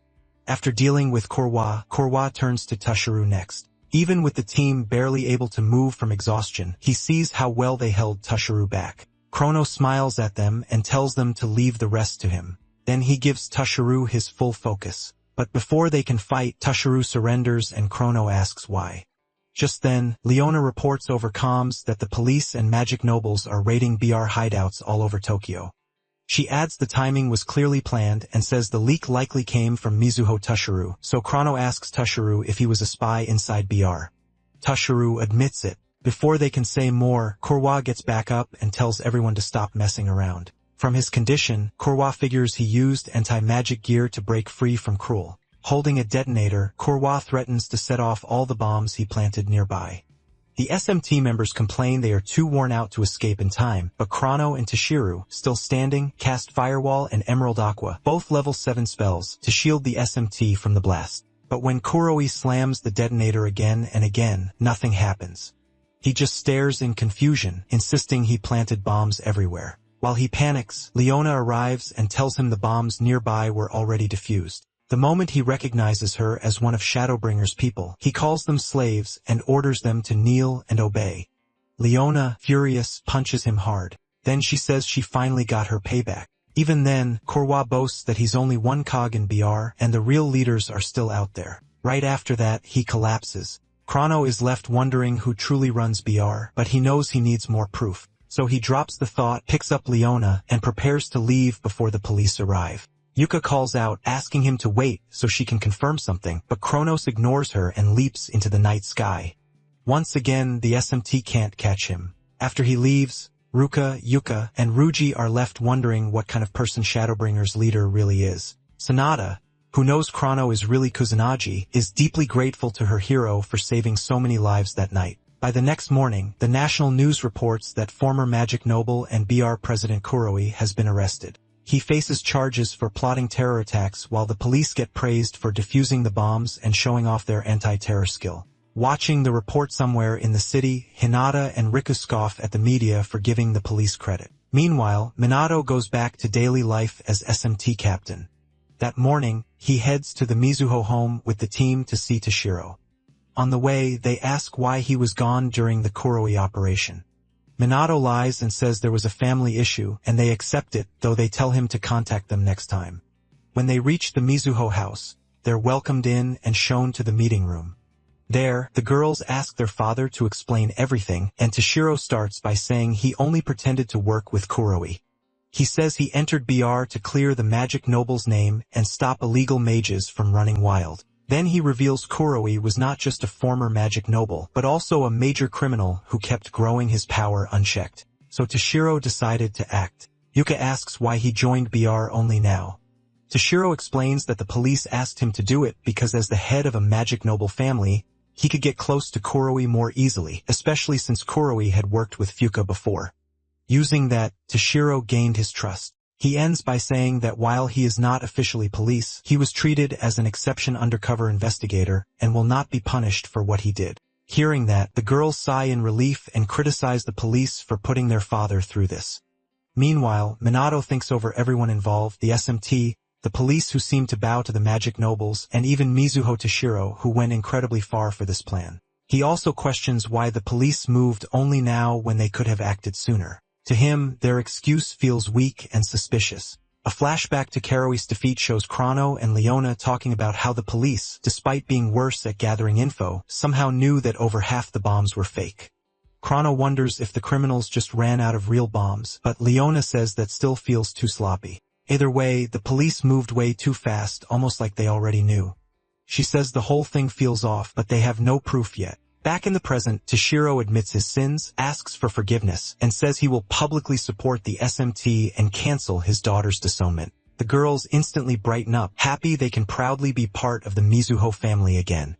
After dealing with Korwa, Korwa turns to Toshiro next. Even with the team barely able to move from exhaustion, he sees how well they held Toshiro back. Chrono smiles at them and tells them to leave the rest to him. Then he gives Toshiro his full focus. But before they can fight, Toshiro surrenders and Chrono asks why. Just then, Leona reports over comms that the police and magic nobles are raiding BR hideouts all over Tokyo. She adds the timing was clearly planned and says the leak likely came from Mizuho Toshiro, so Chrono asks Toshiro if he was a spy inside BR. Toshiro admits it. Before they can say more, Korwa gets back up and tells everyone to stop messing around. From his condition, Korwa figures he used anti-magic gear to break free from Cruel. Holding a detonator, Korwa threatens to set off all the bombs he planted nearby. The SMT members complain they are too worn out to escape in time, but Chrono and Toshiro, still standing, cast Firewall and Emerald Aqua, both level 7 spells, to shield the SMT from the blast. But when Kuroi slams the detonator again and again, nothing happens. He just stares in confusion, insisting he planted bombs everywhere. While he panics, Leona arrives and tells him the bombs nearby were already defused. The moment he recognizes her as one of Shadowbringer's people, he calls them slaves and orders them to kneel and obey. Leona, furious, punches him hard. Then she says she finally got her payback. Even then, Korwa boasts that he's only one cog in BR and the real leaders are still out there. Right after that, he collapses. Chrono is left wondering who truly runs BR, but he knows he needs more proof. So he drops the thought, picks up Leona, and prepares to leave before the police arrive. Yuka calls out, asking him to wait so she can confirm something, but Kronos ignores her and leaps into the night sky. Once again, the SMT can't catch him. After he leaves, Ruka, Yuka, and Ruji are left wondering what kind of person Shadowbringer's leader really is. Sanada, who knows Chrono is really Kusanagi, is deeply grateful to her hero for saving so many lives that night. By the next morning, the national news reports that former Magic Noble and BR President Kuroi has been arrested. He faces charges for plotting terror attacks while the police get praised for defusing the bombs and showing off their anti-terror skill. Watching the report somewhere in the city, Hinata and Riku scoff at the media for giving the police credit. Meanwhile, Minato goes back to daily life as SMT captain. That morning, he heads to the Mizuho home with the team to see Toshiro. On the way, they ask why he was gone during the Kuroi operation. Minato lies and says there was a family issue, and they accept it, though they tell him to contact them next time. When they reach the Mizuho house, they're welcomed in and shown to the meeting room. There, the girls ask their father to explain everything, and Toshiro starts by saying he only pretended to work with Kuroi. He says he entered BR to clear the Magic Noble's name and stop illegal mages from running wild. Then he reveals Kuroi was not just a former Magic Noble, but also a major criminal who kept growing his power unchecked. So Toshiro decided to act. Yuka asks why he joined BR only now. Toshiro explains that the police asked him to do it because as the head of a Magic Noble family, he could get close to Kuroi more easily, especially since Kuroi had worked with Fuka before. Using that, Toshiro gained his trust. He ends by saying that while he is not officially police, he was treated as an exception undercover investigator and will not be punished for what he did. Hearing that, the girls sigh in relief and criticize the police for putting their father through this. Meanwhile, Minato thinks over everyone involved, the SMT, the police who seemed to bow to the magic nobles, and even Mizuho Toshiro who went incredibly far for this plan. He also questions why the police moved only now when they could have acted sooner. To him, their excuse feels weak and suspicious. A flashback to Karoi's defeat shows Chrono and Leona talking about how the police, despite being worse at gathering info, somehow knew that over half the bombs were fake. Chrono wonders if the criminals just ran out of real bombs, but Leona says that still feels too sloppy. Either way, the police moved way too fast, almost like they already knew. She says the whole thing feels off, but they have no proof yet. Back in the present, Toshiro admits his sins, asks for forgiveness, and says he will publicly support the SMT and cancel his daughter's disownment. The girls instantly brighten up, happy they can proudly be part of the Mizuho family again.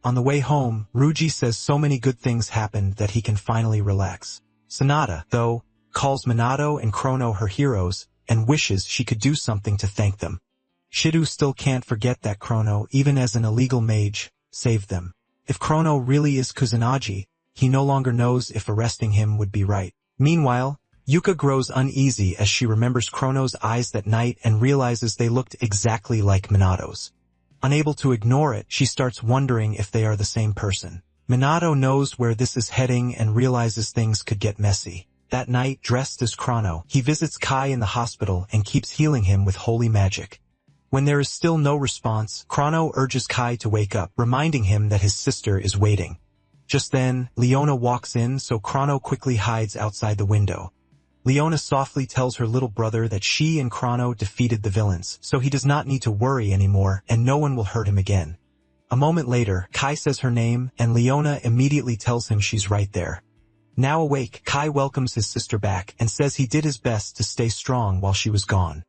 On the way home, Ryuji says so many good things happened that he can finally relax. Sonata, though, calls Minato and Chrono her heroes, and wishes she could do something to thank them. Shido still can't forget that Chrono, even as an illegal mage, saved them. If Chrono really is Kusanagi, he no longer knows if arresting him would be right. Meanwhile, Yuka grows uneasy as she remembers Chrono's eyes that night and realizes they looked exactly like Minato's. Unable to ignore it, she starts wondering if they are the same person. Minato knows where this is heading and realizes things could get messy. That night, dressed as Chrono, he visits Kai in the hospital and keeps healing him with holy magic. When there is still no response, Chrono urges Kai to wake up, reminding him that his sister is waiting. Just then, Leona walks in, so Chrono quickly hides outside the window. Leona softly tells her little brother that she and Chrono defeated the villains, so he does not need to worry anymore, and no one will hurt him again. A moment later, Kai says her name, and Leona immediately tells him she's right there. Now awake, Kai welcomes his sister back, and says he did his best to stay strong while she was gone.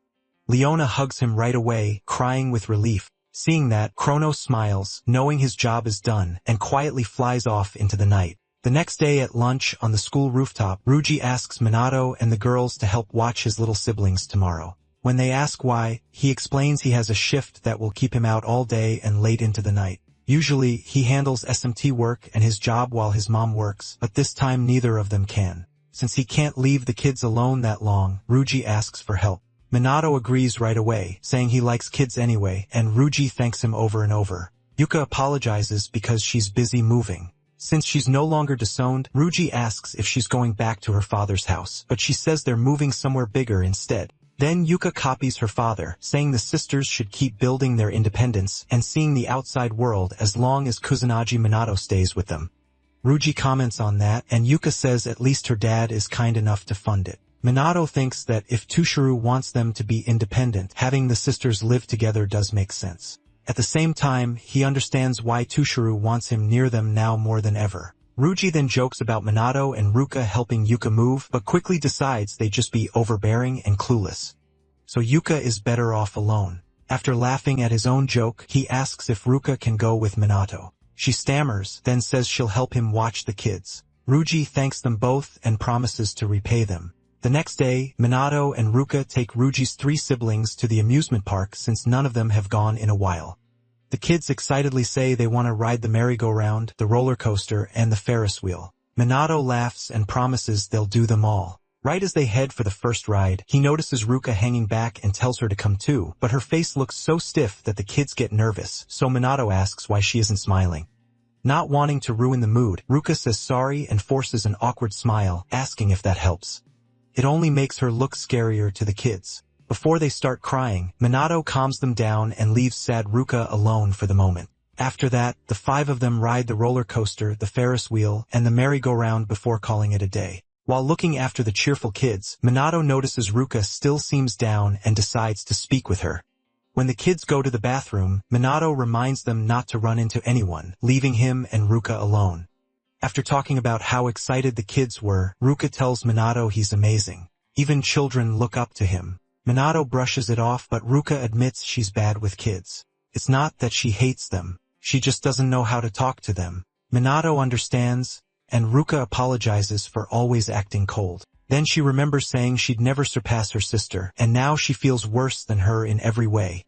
Leona hugs him right away, crying with relief. Seeing that, Chrono smiles, knowing his job is done, and quietly flies off into the night. The next day at lunch on the school rooftop, Ryuji asks Minato and the girls to help watch his little siblings tomorrow. When they ask why, he explains he has a shift that will keep him out all day and late into the night. Usually, he handles SMT work and his job while his mom works, but this time neither of them can. Since he can't leave the kids alone that long, Ryuji asks for help. Minato agrees right away, saying he likes kids anyway, and Ryuji thanks him over and over. Yuka apologizes because she's busy moving. Since she's no longer disowned, Ryuji asks if she's going back to her father's house, but she says they're moving somewhere bigger instead. Then Yuka copies her father, saying the sisters should keep building their independence and seeing the outside world as long as Kusanagi Minato stays with them. Ryuji comments on that, and Yuka says at least her dad is kind enough to fund it. Minato thinks that if Toshiro wants them to be independent, having the sisters live together does make sense. At the same time, he understands why Toshiro wants him near them now more than ever. Ryuji then jokes about Minato and Ruka helping Yuka move, but quickly decides they'd just be overbearing and clueless. So Yuka is better off alone. After laughing at his own joke, he asks if Ruka can go with Minato. She stammers, then says she'll help him watch the kids. Ryuji thanks them both and promises to repay them. The next day, Minato and Ruka take Ryuji's 3 siblings to the amusement park since none of them have gone in a while. The kids excitedly say they want to ride the merry-go-round, the roller coaster, and the Ferris wheel. Minato laughs and promises they'll do them all. Right as they head for the first ride, he notices Ruka hanging back and tells her to come too, but her face looks so stiff that the kids get nervous, so Minato asks why she isn't smiling. Not wanting to ruin the mood, Ruka says sorry and forces an awkward smile, asking if that helps. It only makes her look scarier to the kids. Before they start crying, Minato calms them down and leaves sad Ruka alone for the moment. After that, the 5 of them ride the roller coaster, the Ferris wheel, and the merry-go-round before calling it a day. While looking after the cheerful kids, Minato notices Ruka still seems down and decides to speak with her. When the kids go to the bathroom, Minato reminds them not to run into anyone, leaving him and Ruka alone. After talking about how excited the kids were, Ruka tells Minato he's amazing. Even children look up to him. Minato brushes it off, but Ruka admits she's bad with kids. It's not that she hates them. She just doesn't know how to talk to them. Minato understands, and Ruka apologizes for always acting cold. Then she remembers saying she'd never surpass her sister, and now she feels worse than her in every way.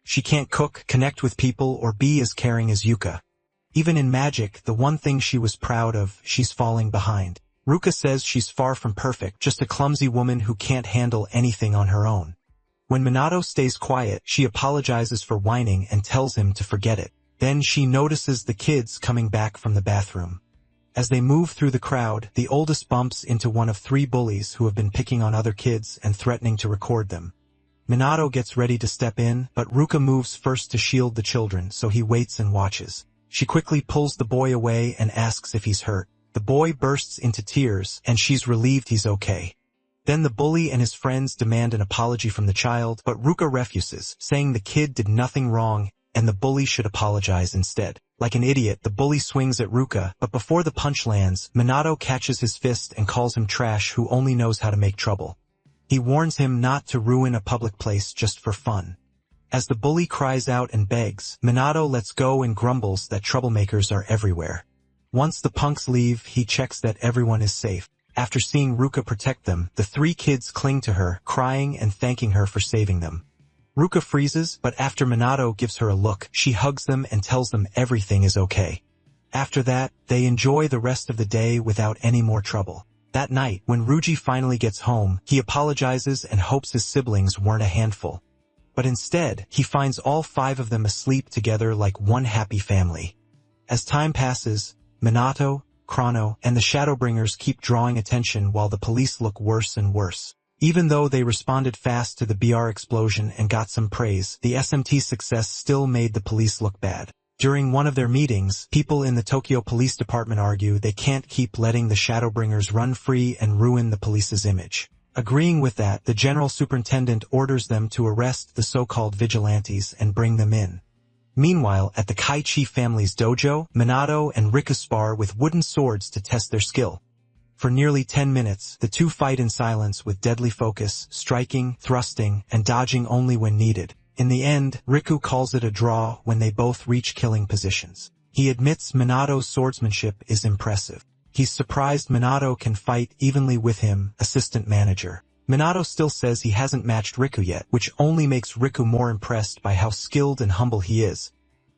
She can't cook, connect with people, or be as caring as Yuka. Even in magic, the one thing she was proud of, she's falling behind. Ruka says she's far from perfect, just a clumsy woman who can't handle anything on her own. When Minato stays quiet, she apologizes for whining and tells him to forget it. Then she notices the kids coming back from the bathroom. As they move through the crowd, the oldest bumps into one of 3 bullies who have been picking on other kids and threatening to record them. Minato gets ready to step in, but Ruka moves first to shield the children, so he waits and watches. She quickly pulls the boy away and asks if he's hurt. The boy bursts into tears, and she's relieved he's okay. Then the bully and his friends demand an apology from the child, but Ruka refuses, saying the kid did nothing wrong and the bully should apologize instead. Like an idiot, the bully swings at Ruka, but before the punch lands, Minato catches his fist and calls him trash who only knows how to make trouble. He warns him not to ruin a public place just for fun. As the bully cries out and begs, Minato lets go and grumbles that troublemakers are everywhere. Once the punks leave, he checks that everyone is safe. After seeing Ruka protect them, the 3 kids cling to her, crying and thanking her for saving them. Ruka freezes, but after Minato gives her a look, she hugs them and tells them everything is okay. After that, they enjoy the rest of the day without any more trouble. That night, when Ruji finally gets home, he apologizes and hopes his siblings weren't a handful. But instead, he finds all 5 of them asleep together like one happy family. As time passes, Minato, Chrono, and the Shadowbringers keep drawing attention while the police look worse and worse. Even though they responded fast to the BR explosion and got some praise, the SMT success still made the police look bad. During one of their meetings, people in the Tokyo Police Department argue they can't keep letting the Shadowbringers run free and ruin the police's image. Agreeing with that, the General Superintendent orders them to arrest the so-called vigilantes and bring them in. Meanwhile, at the Kaichi family's dojo, Minato and Riku spar with wooden swords to test their skill. For nearly 10 minutes, the 2 fight in silence with deadly focus, striking, thrusting, and dodging only when needed. In the end, Riku calls it a draw when they both reach killing positions. He admits Minato's swordsmanship is impressive. He's surprised Minato can fight evenly with him, assistant manager. Minato still says he hasn't matched Riku yet, which only makes Riku more impressed by how skilled and humble he is.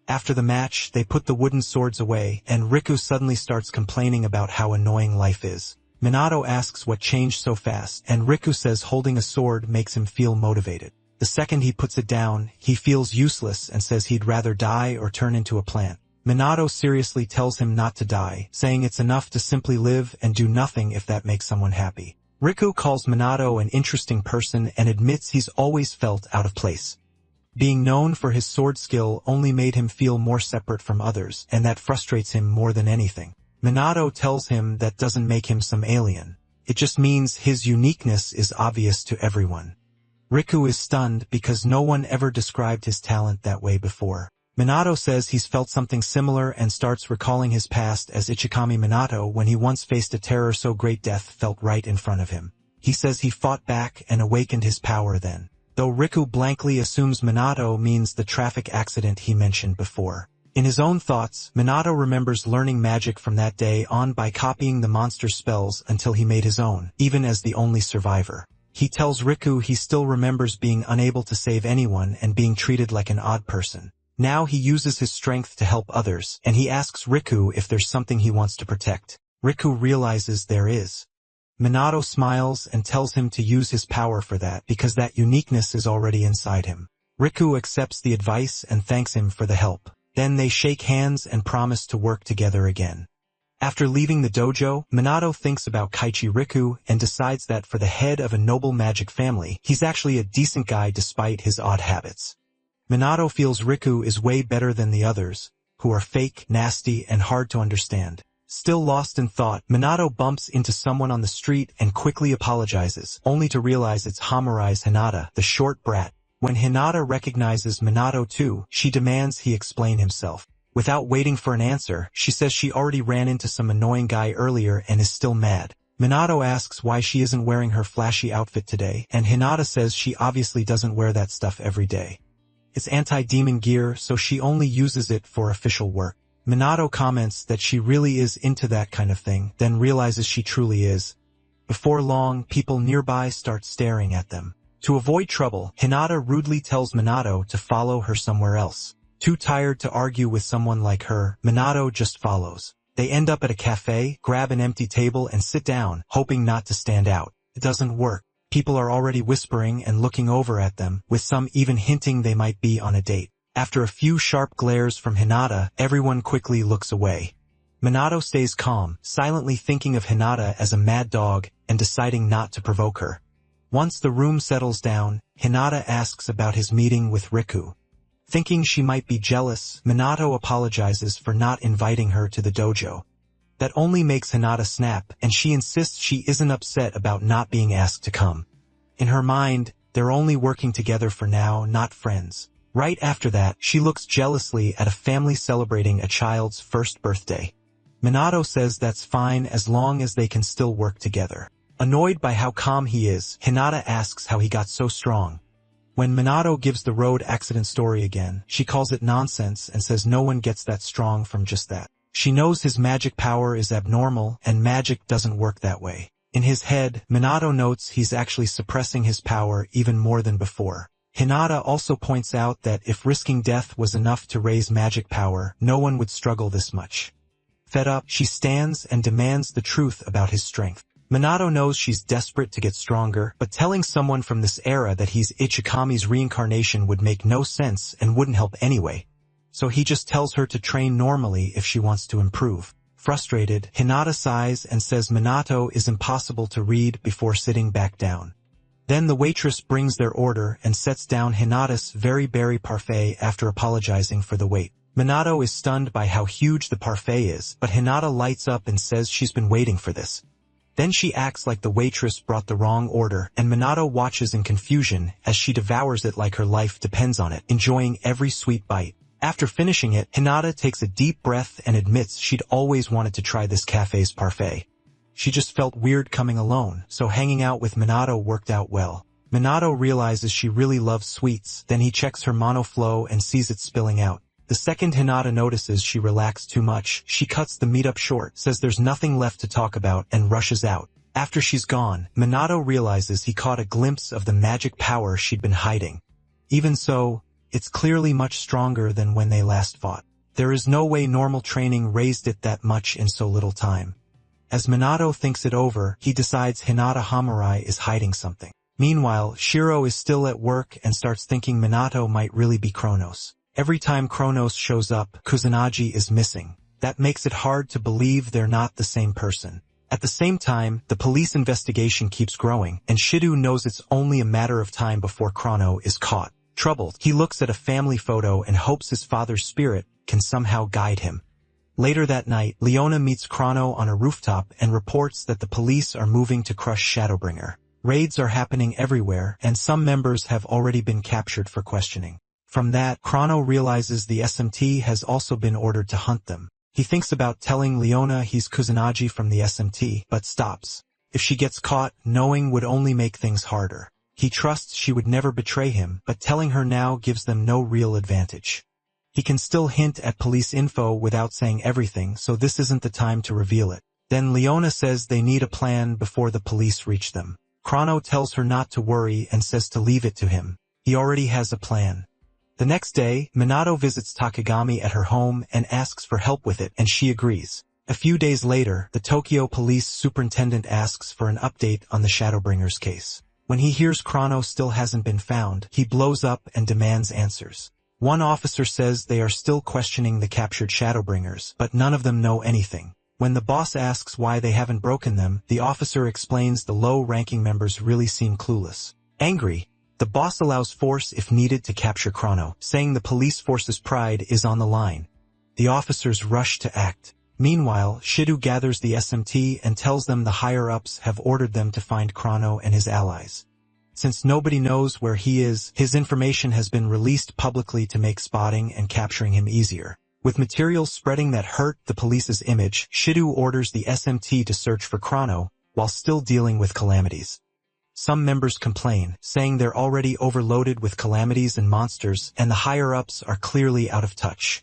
After the match, they put the wooden swords away, and Riku suddenly starts complaining about how annoying life is. Minato asks what changed so fast, and Riku says holding a sword makes him feel motivated. The second he puts it down, he feels useless and says he'd rather die or turn into a plant. Minato seriously tells him not to die, saying it's enough to simply live and do nothing if that makes someone happy. Riku calls Minato an interesting person and admits he's always felt out of place. Being known for his sword skill only made him feel more separate from others, and that frustrates him more than anything. Minato tells him that doesn't make him some alien. It just means his uniqueness is obvious to everyone. Riku is stunned because no one ever described his talent that way before. Minato says he's felt something similar and starts recalling his past as Ichikami Minato when he once faced a terror so great death felt right in front of him. He says he fought back and awakened his power then. Though Riku blankly assumes Minato means the traffic accident he mentioned before. In his own thoughts, Minato remembers learning magic from that day on by copying the monster's spells until he made his own, even as the only survivor. He tells Riku he still remembers being unable to save anyone and being treated like an odd person. Now he uses his strength to help others, and he asks Riku if there's something he wants to protect. Riku realizes there is. Minato smiles and tells him to use his power for that because that uniqueness is already inside him. Riku accepts the advice and thanks him for the help. Then they shake hands and promise to work together again. After leaving the dojo, Minato thinks about Kaichi Riku and decides that for the head of a noble magic family, he's actually a decent guy despite his odd habits. Minato feels Riku is way better than the others, who are fake, nasty, and hard to understand. Still lost in thought, Minato bumps into someone on the street and quickly apologizes, only to realize it's Hamarai's Hinata, the short brat. When Hinata recognizes Minato too, she demands he explain himself. Without waiting for an answer, she says she already ran into some annoying guy earlier and is still mad. Minato asks why she isn't wearing her flashy outfit today, and Hinata says she obviously doesn't wear that stuff every day. It's anti-demon gear, so she only uses it for official work. Minato comments that she really is into that kind of thing, then realizes she truly is. Before long, people nearby start staring at them. To avoid trouble, Hinata rudely tells Minato to follow her somewhere else. Too tired to argue with someone like her, Minato just follows. They end up at a cafe, grab an empty table and sit down, hoping not to stand out. It doesn't work. People are already whispering and looking over at them, with some even hinting they might be on a date. After a few sharp glares from Hinata, everyone quickly looks away. Minato stays calm, silently thinking of Hinata as a mad dog and deciding not to provoke her. Once the room settles down, Hinata asks about his meeting with Riku. Thinking she might be jealous, Minato apologizes for not inviting her to the dojo. That only makes Hinata snap, and she insists she isn't upset about not being asked to come. In her mind, they're only working together for now, not friends. Right after that, she looks jealously at a family celebrating a child's first birthday. Minato says that's fine as long as they can still work together. Annoyed by how calm he is, Hinata asks how he got so strong. When Minato gives the road accident story again, she calls it nonsense and says no one gets that strong from just that. She knows his magic power is abnormal, and magic doesn't work that way. In his head, Minato notes he's actually suppressing his power even more than before. Hinata also points out that if risking death was enough to raise magic power, no one would struggle this much. Fed up, she stands and demands the truth about his strength. Minato knows she's desperate to get stronger, but telling someone from this era that he's Ichikami's reincarnation would make no sense and wouldn't help anyway. So he just tells her to train normally if she wants to improve. Frustrated, Hinata sighs and says Minato is impossible to read before sitting back down. Then the waitress brings their order and sets down Hinata's very berry parfait after apologizing for the wait. Minato is stunned by how huge the parfait is, but Hinata lights up and says she's been waiting for this. Then she acts like the waitress brought the wrong order, and Minato watches in confusion as she devours it like her life depends on it, enjoying every sweet bite. After finishing it, Hinata takes a deep breath and admits she'd always wanted to try this cafe's parfait. She just felt weird coming alone, so hanging out with Minato worked out well. Minato realizes she really loves sweets, then he checks her monoflow and sees it spilling out. The second Hinata notices she relaxed too much, she cuts the meetup short, says there's nothing left to talk about, and rushes out. After she's gone, Minato realizes he caught a glimpse of the magic power she'd been hiding. Even so, it's clearly much stronger than when they last fought. There is no way normal training raised it that much in so little time. As Minato thinks it over, he decides Hinata Hamurai is hiding something. Meanwhile, Shiro is still at work and starts thinking Minato might really be Kronos. Every time Kronos shows up, Kusanagi is missing. That makes it hard to believe they're not the same person. At the same time, the police investigation keeps growing, and Shido knows it's only a matter of time before Chrono is caught. Troubled, he looks at a family photo and hopes his father's spirit can somehow guide him. Later that night, Leona meets Chrono on a rooftop and reports that the police are moving to crush Shadowbringer. Raids are happening everywhere, and some members have already been captured for questioning. From that, Chrono realizes the SMT has also been ordered to hunt them. He thinks about telling Leona he's Kusanagi from the SMT, but stops. If she gets caught, knowing would only make things harder. He trusts she would never betray him, but telling her now gives them no real advantage. He can still hint at police info without saying everything, so this isn't the time to reveal it. Then Leona says they need a plan before the police reach them. Chrono tells her not to worry and says to leave it to him. He already has a plan. The next day, Minato visits Takagami at her home and asks for help with it, and she agrees. A few days later, the Tokyo police superintendent asks for an update on the Shadowbringers case. When he hears Chrono still hasn't been found, he blows up and demands answers. One officer says they are still questioning the captured Shadowbringers, but none of them know anything. When the boss asks why they haven't broken them, the officer explains the low-ranking members really seem clueless. Angry, the boss allows force if needed to capture Chrono, saying the police force's pride is on the line. The officers rush to act. Meanwhile, Shido gathers the SMT and tells them the higher-ups have ordered them to find Chrono and his allies. Since nobody knows where he is, his information has been released publicly to make spotting and capturing him easier. With materials spreading that hurt the police's image, Shido orders the SMT to search for Chrono, while still dealing with calamities. Some members complain, saying they're already overloaded with calamities and monsters, and the higher-ups are clearly out of touch.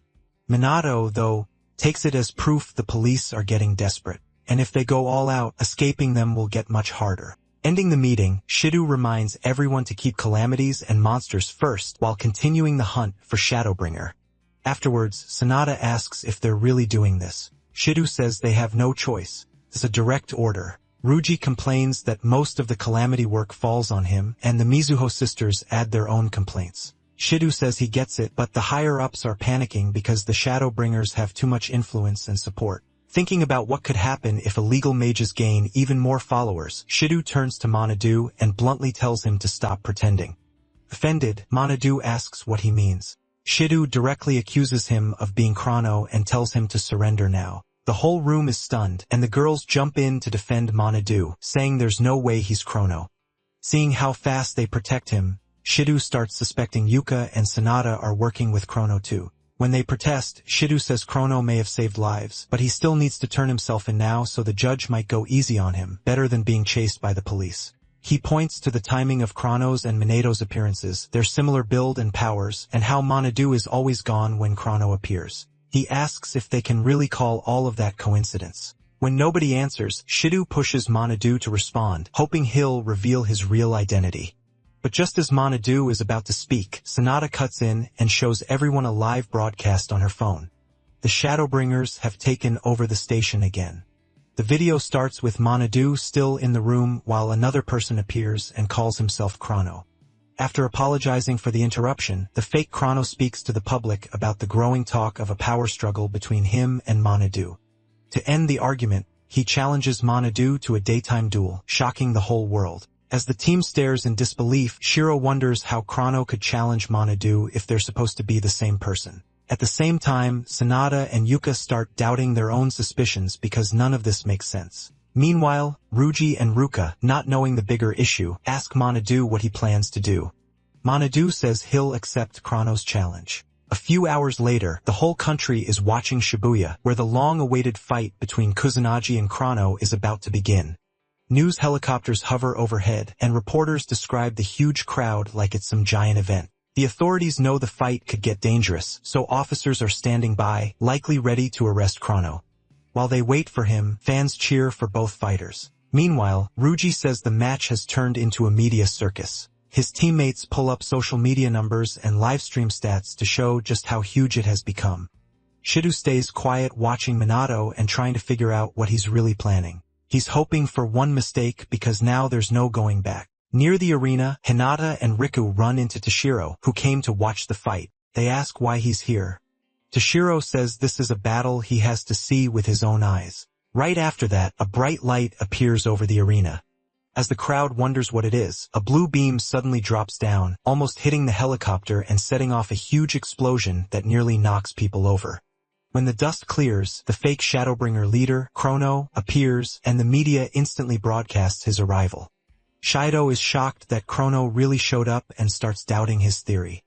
Minato, though, takes it as proof the police are getting desperate, and if they go all out, escaping them will get much harder. Ending the meeting, Shido reminds everyone to keep calamities and monsters first while continuing the hunt for Shadowbringer. Afterwards, Sanada asks if they're really doing this. Shido says they have no choice. It's a direct order. Ryuji complains that most of the calamity work falls on him, and the Mizuho sisters add their own complaints. Shido says he gets it, but the higher-ups are panicking because the Shadowbringers have too much influence and support. Thinking about what could happen if illegal mages gain even more followers, Shido turns to Manadu and bluntly tells him to stop pretending. Offended, Manadu asks what he means. Shido directly accuses him of being Chrono and tells him to surrender now. The whole room is stunned, and the girls jump in to defend Manadu, saying there's no way he's Chrono. Seeing how fast they protect him, Shido starts suspecting Yuka and Sanada are working with Chrono too. When they protest, Shido says Chrono may have saved lives, but he still needs to turn himself in now so the judge might go easy on him, better than being chased by the police. He points to the timing of Chrono's and Minato's appearances, their similar build and powers, and how Manadu is always gone when Chrono appears. He asks if they can really call all of that coincidence. When nobody answers, Shido pushes Manadu to respond, hoping he'll reveal his real identity. But just as Manadu is about to speak, Sanada cuts in and shows everyone a live broadcast on her phone. The Shadowbringers have taken over the station again. The video starts with Manadu still in the room while another person appears and calls himself Chrono. After apologizing for the interruption, the fake Chrono speaks to the public about the growing talk of a power struggle between him and Manadu. To end the argument, he challenges Manadu to a daytime duel, shocking the whole world. As the team stares in disbelief, Shiro wonders how Chrono could challenge Manadu if they're supposed to be the same person. At the same time, Sanada and Yuka start doubting their own suspicions because none of this makes sense. Meanwhile, Ryuji and Ruka, not knowing the bigger issue, ask Manadu what he plans to do. Manadu says he'll accept Chrono's challenge. A few hours later, the whole country is watching Shibuya, where the long-awaited fight between Kusanagi and Chrono is about to begin. News helicopters hover overhead, and reporters describe the huge crowd like it's some giant event. The authorities know the fight could get dangerous, so officers are standing by, likely ready to arrest Chrono. While they wait for him, fans cheer for both fighters. Meanwhile, Ryuji says the match has turned into a media circus. His teammates pull up social media numbers and livestream stats to show just how huge it has become. Shido stays quiet watching Minato and trying to figure out what he's really planning. He's hoping for one mistake because now there's no going back. Near the arena, Hinata and Riku run into Toshiro, who came to watch the fight. They ask why he's here. Toshiro says this is a battle he has to see with his own eyes. Right after that, a bright light appears over the arena. As the crowd wonders what it is, a blue beam suddenly drops down, almost hitting the helicopter and setting off a huge explosion that nearly knocks people over. When the dust clears, the fake Shadowbringer leader, Chrono, appears, and the media instantly broadcasts his arrival. Shido is shocked that Chrono really showed up and starts doubting his theory.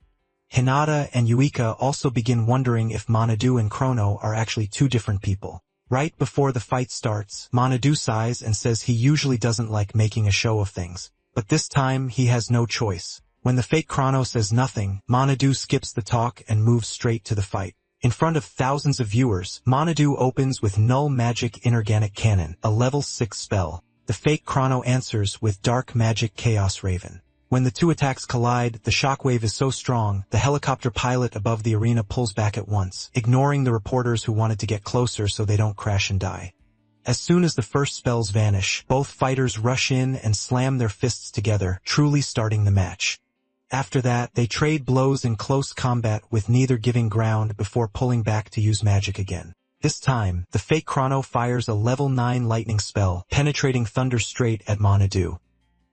Hinata and Yuika also begin wondering if Manadu and Chrono are actually two different people. Right before the fight starts, Manadu sighs and says he usually doesn't like making a show of things. But this time, he has no choice. When the fake Chrono says nothing, Manadu skips the talk and moves straight to the fight. In front of thousands of viewers, Manadu opens with Null Magic Inorganic Cannon, a level 6 spell. The fake Chrono answers with Dark Magic Chaos Raven. When the two attacks collide, the shockwave is so strong, the helicopter pilot above the arena pulls back at once, ignoring the reporters who wanted to get closer so they don't crash and die. As soon as the first spells vanish, both fighters rush in and slam their fists together, truly starting the match. After that, they trade blows in close combat with neither giving ground before pulling back to use magic again. This time, the fake Chrono fires a level 9 lightning spell, penetrating thunder straight at Manadu.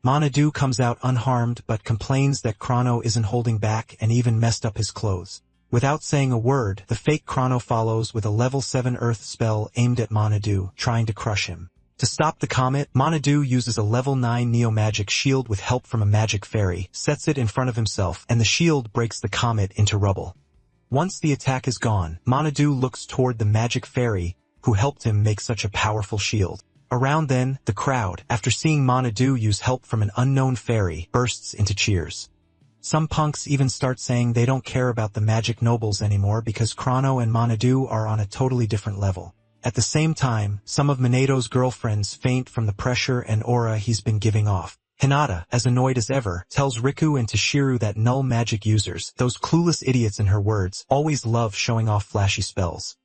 Manadu comes out unharmed but complains that Chrono isn't holding back and even messed up his clothes. Without saying a word, the fake Chrono follows with a level 7 earth spell aimed at Manadu, trying to crush him. To stop the comet, Manadu uses a level 9 neo-magic shield with help from a magic fairy, sets it in front of himself, and the shield breaks the comet into rubble. Once the attack is gone, Manadu looks toward the magic fairy, who helped him make such a powerful shield. Around then, the crowd, after seeing Manadu use help from an unknown fairy, bursts into cheers. Some punks even start saying they don't care about the magic nobles anymore because Chrono and Manadu are on a totally different level. At the same time, some of Minato's girlfriends faint from the pressure and aura he's been giving off. Hinata, as annoyed as ever, tells Riku and Toshiru that null magic users, those clueless idiots in her words, always love showing off flashy spells.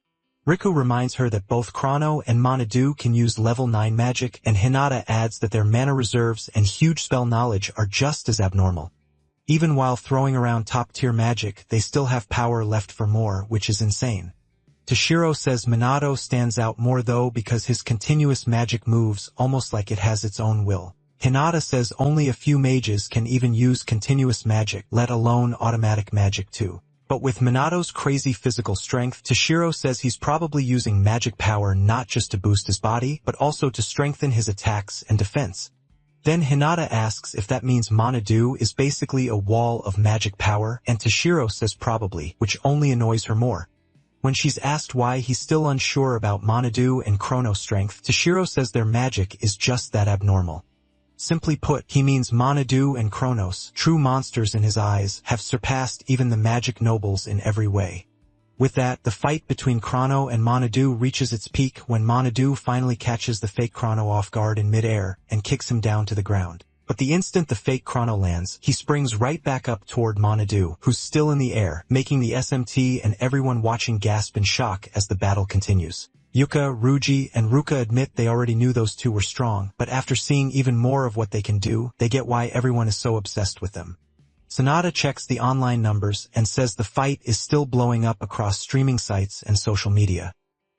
Riku reminds her that both Chrono and Manadu can use level 9 magic, and Hinata adds that their mana reserves and huge spell knowledge are just as abnormal. Even while throwing around top-tier magic, they still have power left for more, which is insane. Toshiro says Minato stands out more though because his continuous magic moves almost like it has its own will. Hinata says only a few mages can even use continuous magic, let alone automatic magic too. But with Minato's crazy physical strength, Toshiro says he's probably using magic power not just to boost his body, but also to strengthen his attacks and defense. Then Hinata asks if that means Manadu is basically a wall of magic power, and Toshiro says probably, which only annoys her more. When she's asked why he's still unsure about Manadu and Chrono strength, Toshiro says their magic is just that abnormal. Simply put, he means Manadu and Chronos, true monsters in his eyes, have surpassed even the magic nobles in every way. With that, the fight between Chrono and Manadu reaches its peak when Manadu finally catches the fake Chrono off guard in mid-air and kicks him down to the ground. But the instant the fake Chrono lands, he springs right back up toward Manadu, who's still in the air, making the SMT and everyone watching gasp in shock as the battle continues. Yuka, Ruji, and Ruka admit they already knew those two were strong, but after seeing even more of what they can do, they get why everyone is so obsessed with them. Sonata checks the online numbers and says the fight is still blowing up across streaming sites and social media.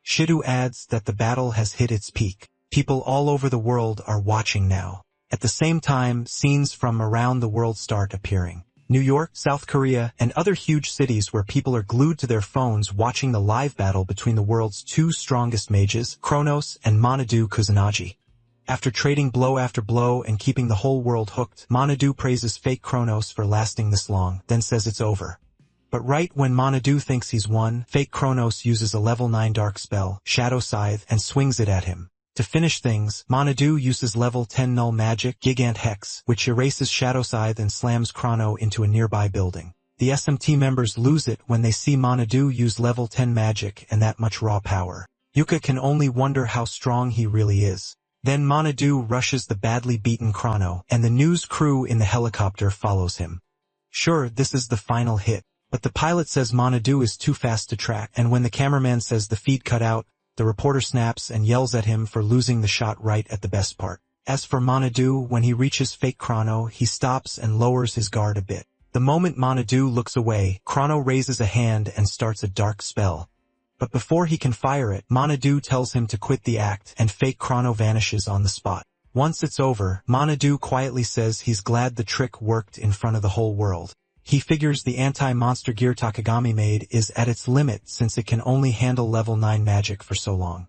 Shidu adds that the battle has hit its peak. People all over the world are watching now. At the same time, scenes from around the world start appearing. New York, South Korea, and other huge cities where people are glued to their phones watching the live battle between the world's two strongest mages, Chronos and Manadu Kusanagi. After trading blow after blow and keeping the whole world hooked, Manadu praises fake Chronos for lasting this long, then says it's over. But right when Manadu thinks he's won, fake Chronos uses a level 9 dark spell, Shadow Scythe, and swings it at him. To finish things, Manadu uses level 10 null magic, Gigant Hex, which erases Shadow Scythe and slams Chrono into a nearby building. The SMT members lose it when they see Manadu use level 10 magic and that much raw power. Yuka can only wonder how strong he really is. Then Manadu rushes the badly beaten Chrono, and the news crew in the helicopter follows him. Sure, this is the final hit, but the pilot says Manadu is too fast to track, and when the cameraman says the feed cut out, the reporter snaps and yells at him for losing the shot right at the best part. As for Manadu, when he reaches fake Chrono, he stops and lowers his guard a bit. The moment Manadu looks away, Chrono raises a hand and starts a dark spell. But before he can fire it, Manadu tells him to quit the act, and fake Chrono vanishes on the spot. Once it's over, Manadu quietly says he's glad the trick worked in front of the whole world. He figures the anti-monster gear Takagami made is at its limit since it can only handle level 9 magic for so long.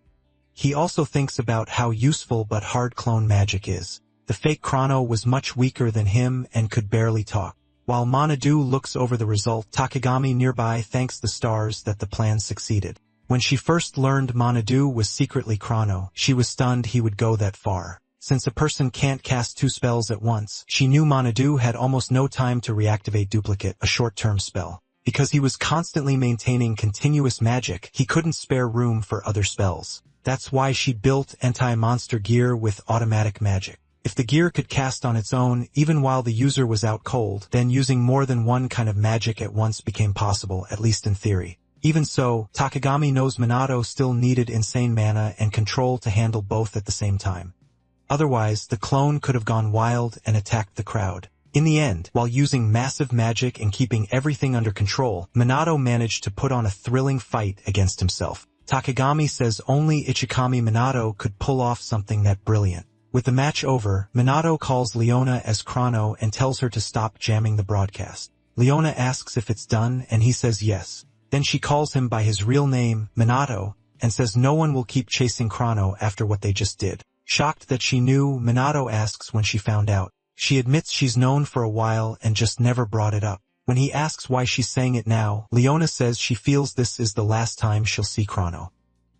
He also thinks about how useful but hard clone magic is. The fake Chrono was much weaker than him and could barely talk. While Manadu looks over the result, Takagami nearby thanks the stars that the plan succeeded. When she first learned Manadu was secretly Chrono, she was stunned he would go that far. Since a person can't cast 2 spells at once, she knew Manadu had almost no time to reactivate Duplicate, a short-term spell. Because he was constantly maintaining continuous magic, he couldn't spare room for other spells. That's why she built anti-monster gear with automatic magic. If the gear could cast on its own, even while the user was out cold, then using more than one kind of magic at once became possible, at least in theory. Even so, Takagami knows Minato still needed insane mana and control to handle both at the same time. Otherwise, the clone could have gone wild and attacked the crowd. In the end, while using massive magic and keeping everything under control, Minato managed to put on a thrilling fight against himself. Takagami says only Ichikami Minato could pull off something that brilliant. With the match over, Minato calls Leona as Chrono and tells her to stop jamming the broadcast. Leona asks if it's done, and he says yes. Then she calls him by his real name, Minato, and says no one will keep chasing Chrono after what they just did. Shocked that she knew, Minato asks when she found out. She admits she's known for a while and just never brought it up. When he asks why she's saying it now, Leona says she feels this is the last time she'll see Chrono.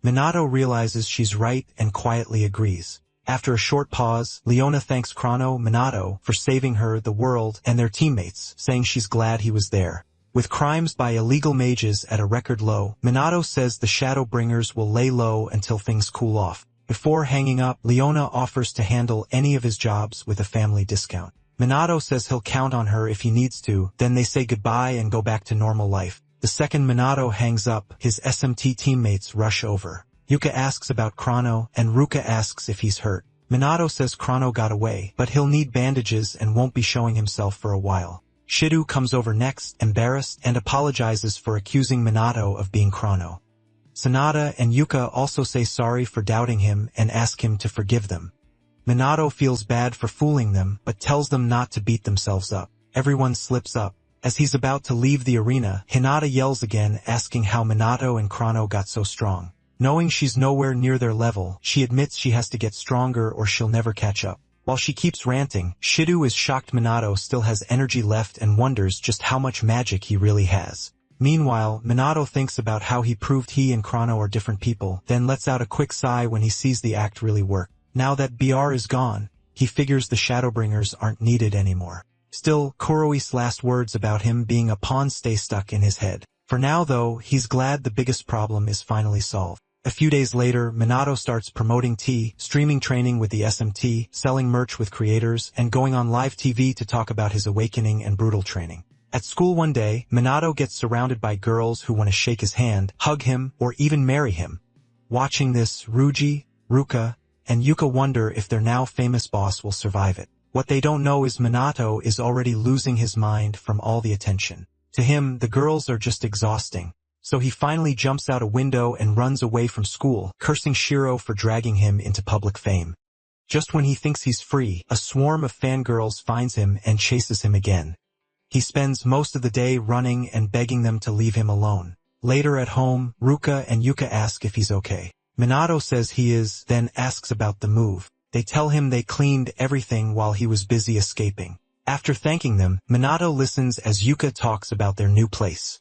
Minato realizes she's right and quietly agrees. After a short pause, Leona thanks Chrono, Minato, for saving her, the world, and their teammates, saying she's glad he was there. With crimes by illegal mages at a record low, Minato says the Shadowbringers will lay low until things cool off. Before hanging up, Leona offers to handle any of his jobs with a family discount. Minato says he'll count on her if he needs to, then they say goodbye and go back to normal life. The second Minato hangs up, his SMT teammates rush over. Yuka asks about Chrono, and Ruka asks if he's hurt. Minato says Chrono got away, but he'll need bandages and won't be showing himself for a while. Shido comes over next, embarrassed, and apologizes for accusing Minato of being Chrono. Sanada and Yuka also say sorry for doubting him and ask him to forgive them. Minato feels bad for fooling them, but tells them not to beat themselves up. Everyone slips up. As he's about to leave the arena, Hinata yells again, asking how Minato and Chrono got so strong. Knowing she's nowhere near their level, she admits she has to get stronger or she'll never catch up. While she keeps ranting, Shido is shocked Minato still has energy left and wonders just how much magic he really has. Meanwhile, Minato thinks about how he proved he and Chrono are different people, then lets out a quick sigh when he sees the act really work. Now that BR is gone, he figures the Shadowbringers aren't needed anymore. Still, Kuroi's last words about him being a pawn stay stuck in his head. For now though, he's glad the biggest problem is finally solved. A few days later, Minato starts promoting tea, streaming training with the SMT, selling merch with creators, and going on live TV to talk about his awakening and brutal training. At school one day, Minato gets surrounded by girls who want to shake his hand, hug him, or even marry him. Watching this, Ruji, Ruka, and Yuka wonder if their now famous boss will survive it. What they don't know is Minato is already losing his mind from all the attention. To him, the girls are just exhausting. So he finally jumps out a window and runs away from school, cursing Shiro for dragging him into public fame. Just when he thinks he's free, a swarm of fangirls finds him and chases him again. He spends most of the day running and begging them to leave him alone. Later at home, Ruka and Yuka ask if he's okay. Minato says he is, then asks about the move. They tell him they cleaned everything while he was busy escaping. After thanking them, Minato listens as Yuka talks about their new place.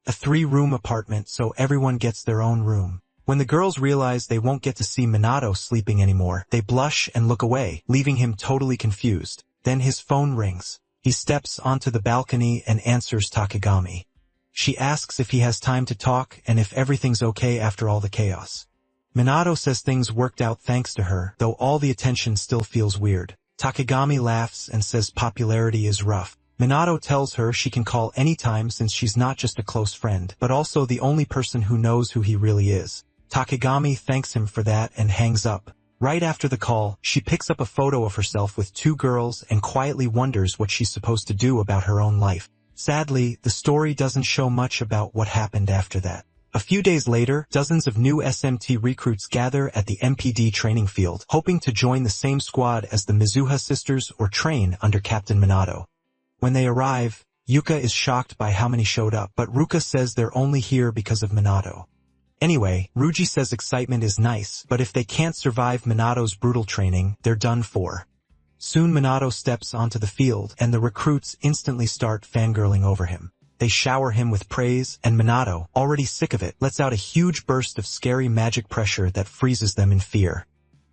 A 3-room apartment so everyone gets their own room. When the girls realize they won't get to see Minato sleeping anymore, they blush and look away, leaving him totally confused. Then his phone rings. He steps onto the balcony and answers Takagami. She asks if he has time to talk and if everything's okay after all the chaos. Minato says things worked out thanks to her, though all the attention still feels weird. Takagami laughs and says popularity is rough. Minato tells her she can call anytime since she's not just a close friend, but also the only person who knows who he really is. Takagami thanks him for that and hangs up. Right after the call, she picks up a photo of herself with 2 girls and quietly wonders what she's supposed to do about her own life. Sadly, the story doesn't show much about what happened after that. A few days later, dozens of new SMT recruits gather at the MPD training field, hoping to join the same squad as the Mizuha sisters or train under Captain Minato. When they arrive, Yuka is shocked by how many showed up, but Ruka says they're only here because of Minato. Anyway, Ruji says excitement is nice, but if they can't survive Minato's brutal training, they're done for. Soon Minato steps onto the field, and the recruits instantly start fangirling over him. They shower him with praise, and Minato, already sick of it, lets out a huge burst of scary magic pressure that freezes them in fear.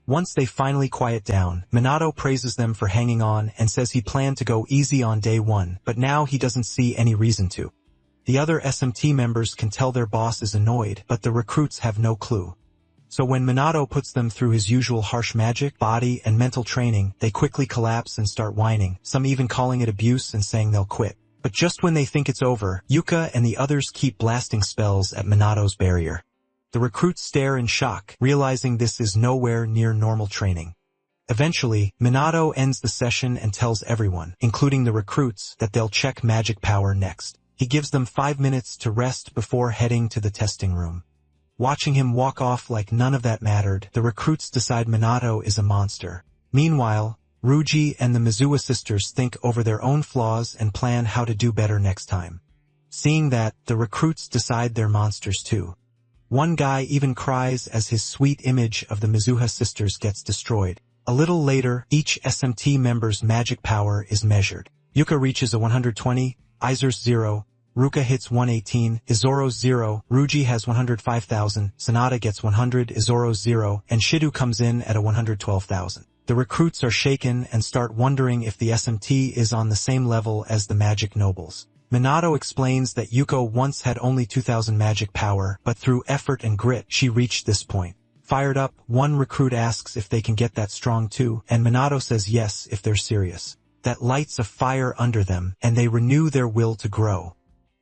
Once they finally quiet down, Minato praises them for hanging on and says he planned to go easy on day 1, but now he doesn't see any reason to. The other SMT members can tell their boss is annoyed, but the recruits have no clue. So when Minato puts them through his usual harsh magic, body, and mental training, they quickly collapse and start whining, some even calling it abuse and saying they'll quit. But just when they think it's over, Yuka and the others keep blasting spells at Minato's barrier. The recruits stare in shock, realizing this is nowhere near normal training. Eventually, Minato ends the session and tells everyone, including the recruits, that they'll check magic power next. He gives them 5 minutes to rest before heading to the testing room. Watching him walk off like none of that mattered, the recruits decide Minato is a monster. Meanwhile, Ruji and the Mizuha sisters think over their own flaws and plan how to do better next time. Seeing that, the recruits decide they're monsters too. One guy even cries as his sweet image of the Mizuha sisters gets destroyed. A little later, each SMT member's magic power is measured. Yuka reaches a 120, Izur's 0, Ruka hits 118, Izoro's 0, Ruji has 105,000, Sanada gets 100, Izoro's 0, and Shido comes in at a 112,000. The recruits are shaken and start wondering if the SMT is on the same level as the magic nobles. Minato explains that Yuko once had only 2,000 magic power, but through effort and grit, she reached this point. Fired up, one recruit asks if they can get that strong too, and Minato says yes if they're serious. That lights a fire under them, and they renew their will to grow.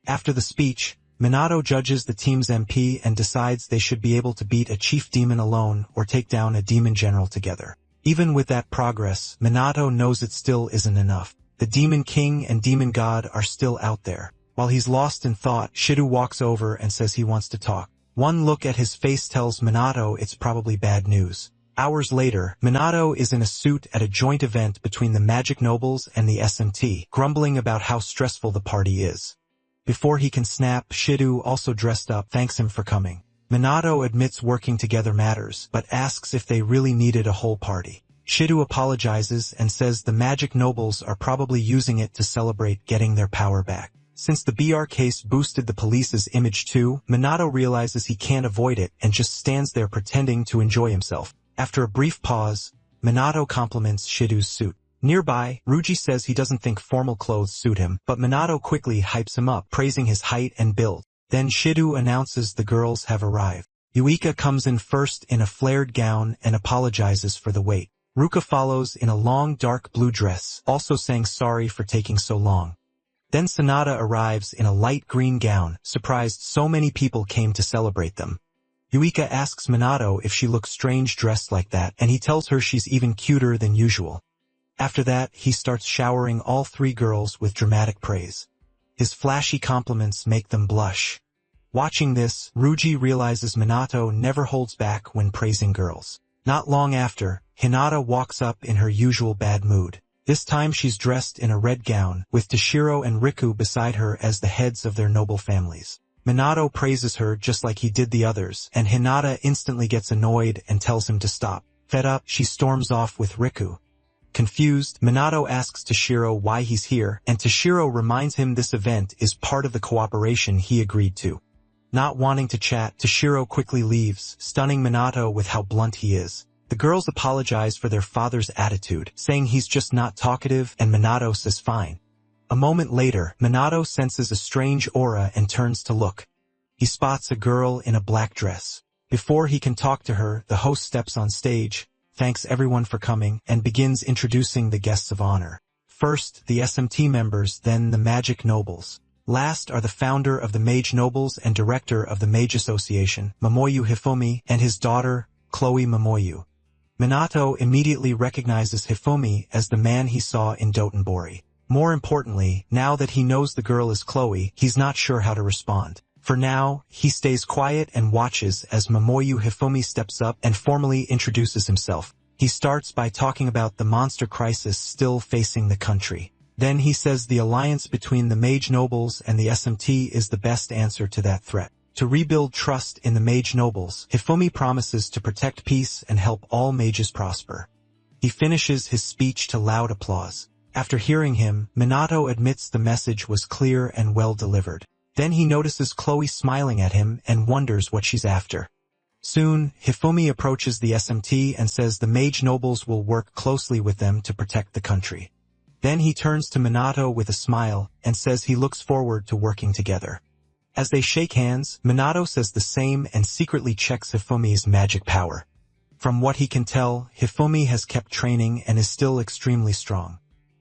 After the speech, Minato judges the team's MP and decides they should be able to beat a chief demon alone or take down a demon general together. Even with that progress, Minato knows it still isn't enough. The Demon King and Demon God are still out there. While he's lost in thought, Shido walks over and says he wants to talk. One look at his face tells Minato it's probably bad news. Hours later, Minato is in a suit at a joint event between the Magic Nobles and the SMT, grumbling about how stressful the party is. Before he can snap, Shido, also dressed up, thanks him for coming. Minato admits working together matters, but asks if they really needed a whole party. Shido apologizes and says the Magic Nobles are probably using it to celebrate getting their power back. Since the BR case boosted the police's image too, Minato realizes he can't avoid it and just stands there pretending to enjoy himself. After a brief pause, Minato compliments Shido's suit. Nearby, Ryuji says he doesn't think formal clothes suit him, but Minato quickly hypes him up, praising his height and build. Then Shido announces the girls have arrived. Yuika comes in first in a flared gown and apologizes for the wait. Ruka follows in a long dark blue dress, also saying sorry for taking so long. Then Sanada arrives in a light green gown, surprised so many people came to celebrate them. Yuika asks Minato if she looks strange dressed like that, and he tells her she's even cuter than usual. After that, he starts showering all three girls with dramatic praise. His flashy compliments make them blush. Watching this, Ryuji realizes Minato never holds back when praising girls. Not long after, Hinata walks up in her usual bad mood. This time she's dressed in a red gown, with Toshiro and Riku beside her as the heads of their noble families. Minato praises her just like he did the others, and Hinata instantly gets annoyed and tells him to stop. Fed up, she storms off with Riku. Confused, Minato asks Toshiro why he's here, and Toshiro reminds him this event is part of the cooperation he agreed to. Not wanting to chat, Toshiro quickly leaves, stunning Minato with how blunt he is. The girls apologize for their father's attitude, saying he's just not talkative, and Minato says fine. A moment later, Minato senses a strange aura and turns to look. He spots a girl in a black dress. Before he can talk to her, the host steps on stage, thanks everyone for coming, and begins introducing the guests of honor. First, the SMT members, then the Magic Nobles. Last are the founder of the Mage Nobles and director of the Mage Association, Momoyu Hifumi, and his daughter, Chloe Momoyu. Minato immediately recognizes Hifumi as the man he saw in Dotonbori. More importantly, now that he knows the girl is Chloe, he's not sure how to respond. For now, he stays quiet and watches as Momoyu Hifumi steps up and formally introduces himself. He starts by talking about the monster crisis still facing the country. Then he says the alliance between the Mage Nobles and the SMT is the best answer to that threat. To rebuild trust in the Mage Nobles, Hifumi promises to protect peace and help all mages prosper. He finishes his speech to loud applause. After hearing him, Minato admits the message was clear and well delivered. Then he notices Chloe smiling at him and wonders what she's after. Soon, Hifumi approaches the SMT and says the Mage Nobles will work closely with them to protect the country. Then he turns to Minato with a smile and says he looks forward to working together. As they shake hands, Minato says the same and secretly checks Hifumi's magic power. From what he can tell, Hifumi has kept training and is still extremely strong.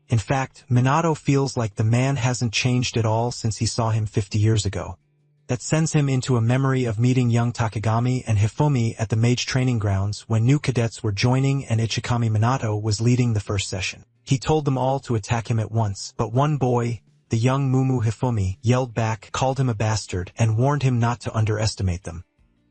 In fact, Minato feels like the man hasn't changed at all since he saw him 50 years ago. That sends him into a memory of meeting young Takagami and Hifumi at the Mage training grounds when new cadets were joining and Ichikami Minato was leading the first session. He told them all to attack him at once, but one boy, the young Mumu Hifumi, yelled back, called him a bastard, and warned him not to underestimate them.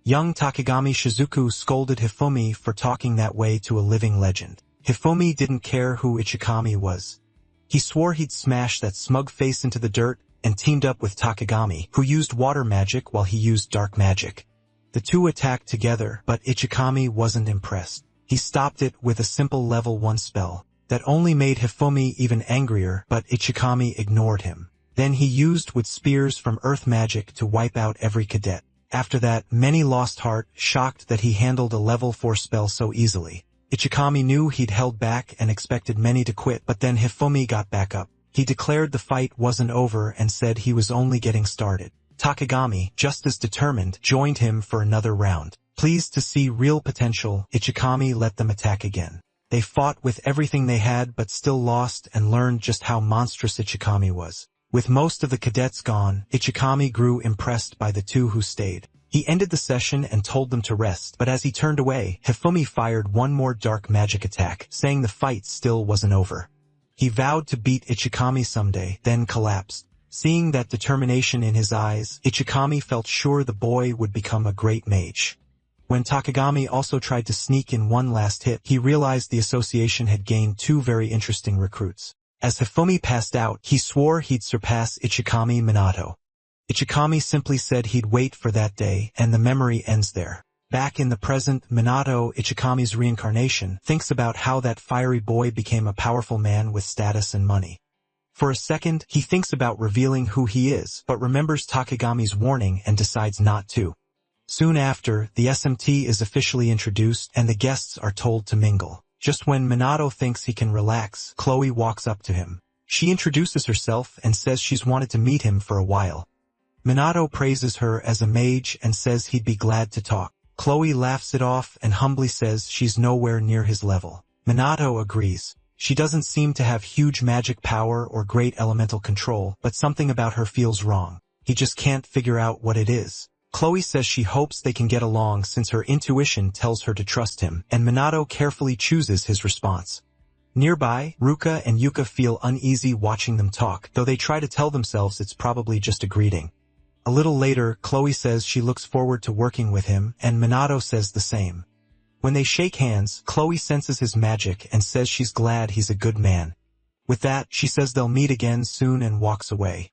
Young Takagami Shizuku scolded Hifumi for talking that way to a living legend. Hifumi didn't care who Ichikami was. He swore he'd smash that smug face into the dirt and teamed up with Takagami, who used water magic while he used dark magic. The two attacked together, but Ichikami wasn't impressed. He stopped it with a simple level 1 spell. That only made Hifumi even angrier, but Ichikami ignored him. Then he used wood spears from earth magic to wipe out every cadet. After that, many lost heart, shocked that he handled a level 4 spell so easily. Ichikami knew he'd held back and expected many to quit, but then Hifumi got back up. He declared the fight wasn't over and said he was only getting started. Takagami, just as determined, joined him for another round. Pleased to see real potential, Ichikami let them attack again. They fought with everything they had but still lost and learned just how monstrous Ichikami was. With most of the cadets gone, Ichikami grew impressed by the two who stayed. He ended the session and told them to rest, but as he turned away, Hifumi fired one more dark magic attack, saying the fight still wasn't over. He vowed to beat Ichikami someday, then collapsed. Seeing that determination in his eyes, Ichikami felt sure the boy would become a great mage. When Takagami also tried to sneak in one last hit, he realized the association had gained two very interesting recruits. As Hifumi passed out, he swore he'd surpass Ichikami Minato. Ichikami simply said he'd wait for that day, and the memory ends there. Back in the present, Minato, Ichikami's reincarnation, thinks about how that fiery boy became a powerful man with status and money. For a second, he thinks about revealing who he is, but remembers Takagami's warning and decides not to. Soon after, the SMT is officially introduced, and the guests are told to mingle. Just when Minato thinks he can relax, Chloe walks up to him. She introduces herself and says she's wanted to meet him for a while. Minato praises her as a mage and says he'd be glad to talk. Chloe laughs it off and humbly says she's nowhere near his level. Minato agrees. She doesn't seem to have huge magic power or great elemental control, but something about her feels wrong. He just can't figure out what it is. Chloe says she hopes they can get along since her intuition tells her to trust him, and Minato carefully chooses his response. Nearby, Ruka and Yuka feel uneasy watching them talk, though they try to tell themselves it's probably just a greeting. A little later, Chloe says she looks forward to working with him, and Minato says the same. When they shake hands, Chloe senses his magic and says she's glad he's a good man. With that, she says they'll meet again soon and walks away.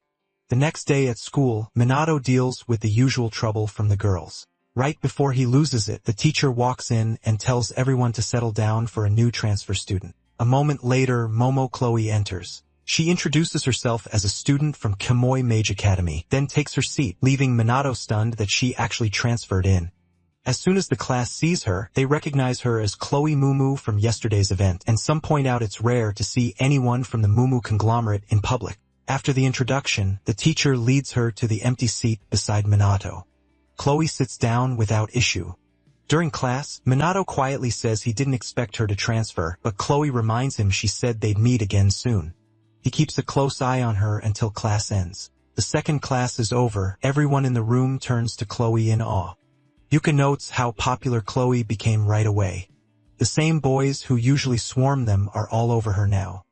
The next day at school, Minato deals with the usual trouble from the girls. Right before he loses it, the teacher walks in and tells everyone to settle down for a new transfer student. A moment later, Momo Chloe enters. She introduces herself as a student from Kamoi Mage Academy, then takes her seat, leaving Minato stunned that she actually transferred in. As soon as the class sees her, they recognize her as Chloe Mumu from yesterday's event, and some point out it's rare to see anyone from the Mumu conglomerate in public. After the introduction, the teacher leads her to the empty seat beside Minato. Chloe sits down without issue. During class, Minato quietly says he didn't expect her to transfer, but Chloe reminds him she said they'd meet again soon. He keeps a close eye on her until class ends. The second class is over, everyone in the room turns to Chloe in awe. Yuka notes how popular Chloe became right away. The same boys who usually swarm them are all over her now.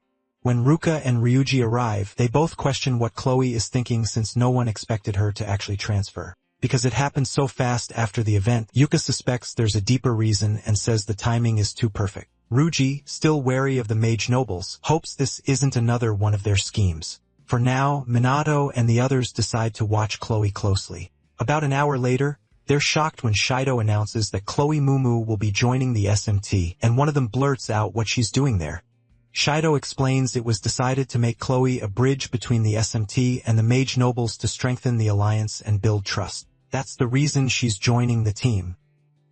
When Ruka and Ryuji arrive, they both question what Chloe is thinking since no one expected her to actually transfer. Because it happened so fast after the event, Yuka suspects there's a deeper reason and says the timing is too perfect. Ryuji, still wary of the mage nobles, hopes this isn't another one of their schemes. For now, Minato and the others decide to watch Chloe closely. About an hour later, they're shocked when Shido announces that Chloe Mumu will be joining the SMT, and one of them blurts out what she's doing there. Shido explains it was decided to make Chloe a bridge between the SMT and the mage nobles to strengthen the alliance and build trust. That's the reason she's joining the team.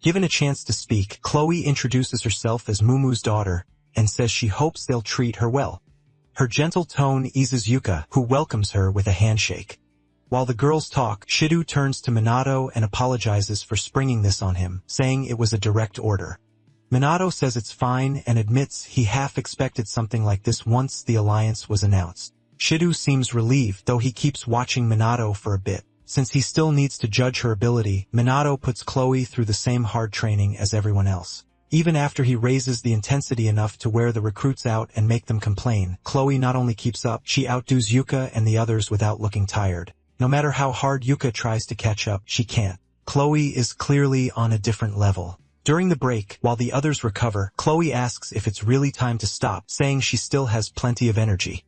Given a chance to speak, Chloe introduces herself as Mumu's daughter and says she hopes they'll treat her well. Her gentle tone eases Yuka, who welcomes her with a handshake. While the girls talk, Shido turns to Minato and apologizes for springing this on him, saying it was a direct order. Minato says it's fine and admits he half expected something like this once the alliance was announced. Shido seems relieved, though he keeps watching Minato for a bit. Since he still needs to judge her ability, Minato puts Chloe through the same hard training as everyone else. Even after he raises the intensity enough to wear the recruits out and make them complain, Chloe not only keeps up, she outdoes Yuka and the others without looking tired. No matter how hard Yuka tries to catch up, she can't. Chloe is clearly on a different level. During the break, while the others recover, Chloe asks if it's really time to stop, saying she still has plenty of energy.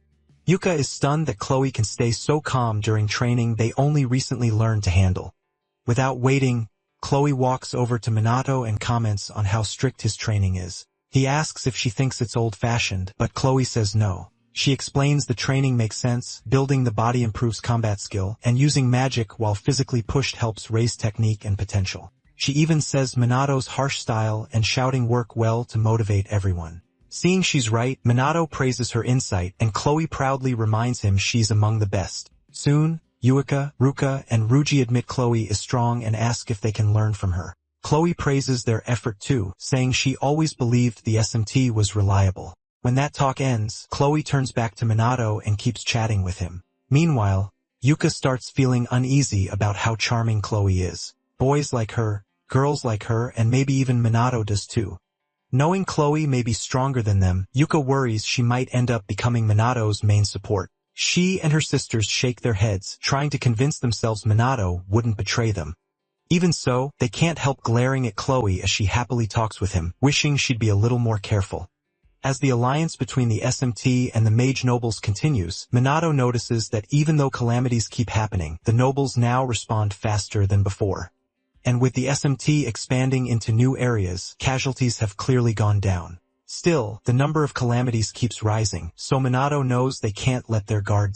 Yuka is stunned that Chloe can stay so calm during training they only recently learned to handle. Without waiting, Chloe walks over to Minato and comments on how strict his training is. He asks if she thinks it's old-fashioned, but Chloe says no. She explains the training makes sense, building the body improves combat skill, and using magic while physically pushed helps raise technique and potential. She even says Minato's harsh style and shouting work well to motivate everyone. Seeing she's right, Minato praises her insight, and Chloe proudly reminds him she's among the best. Soon, Yuka, Ruka, and Ryuji admit Chloe is strong and ask if they can learn from her. Chloe praises their effort too, saying she always believed the SMT was reliable. When that talk ends, Chloe turns back to Minato and keeps chatting with him. Meanwhile, Yuka starts feeling uneasy about how charming Chloe is. Boys like her, girls like her, and maybe even Minato does too. Knowing Chloe may be stronger than them, Yuka worries she might end up becoming Minato's main support. She and her sisters shake their heads, trying to convince themselves Minato wouldn't betray them. Even so, they can't help glaring at Chloe as she happily talks with him, wishing she'd be a little more careful. As the alliance between the SMT and the mage nobles continues, Minato notices that even though calamities keep happening, the nobles now respond faster than before. And with the SMT expanding into new areas, casualties have clearly gone down. Still, the number of calamities keeps rising, so Minato knows they can't let their guard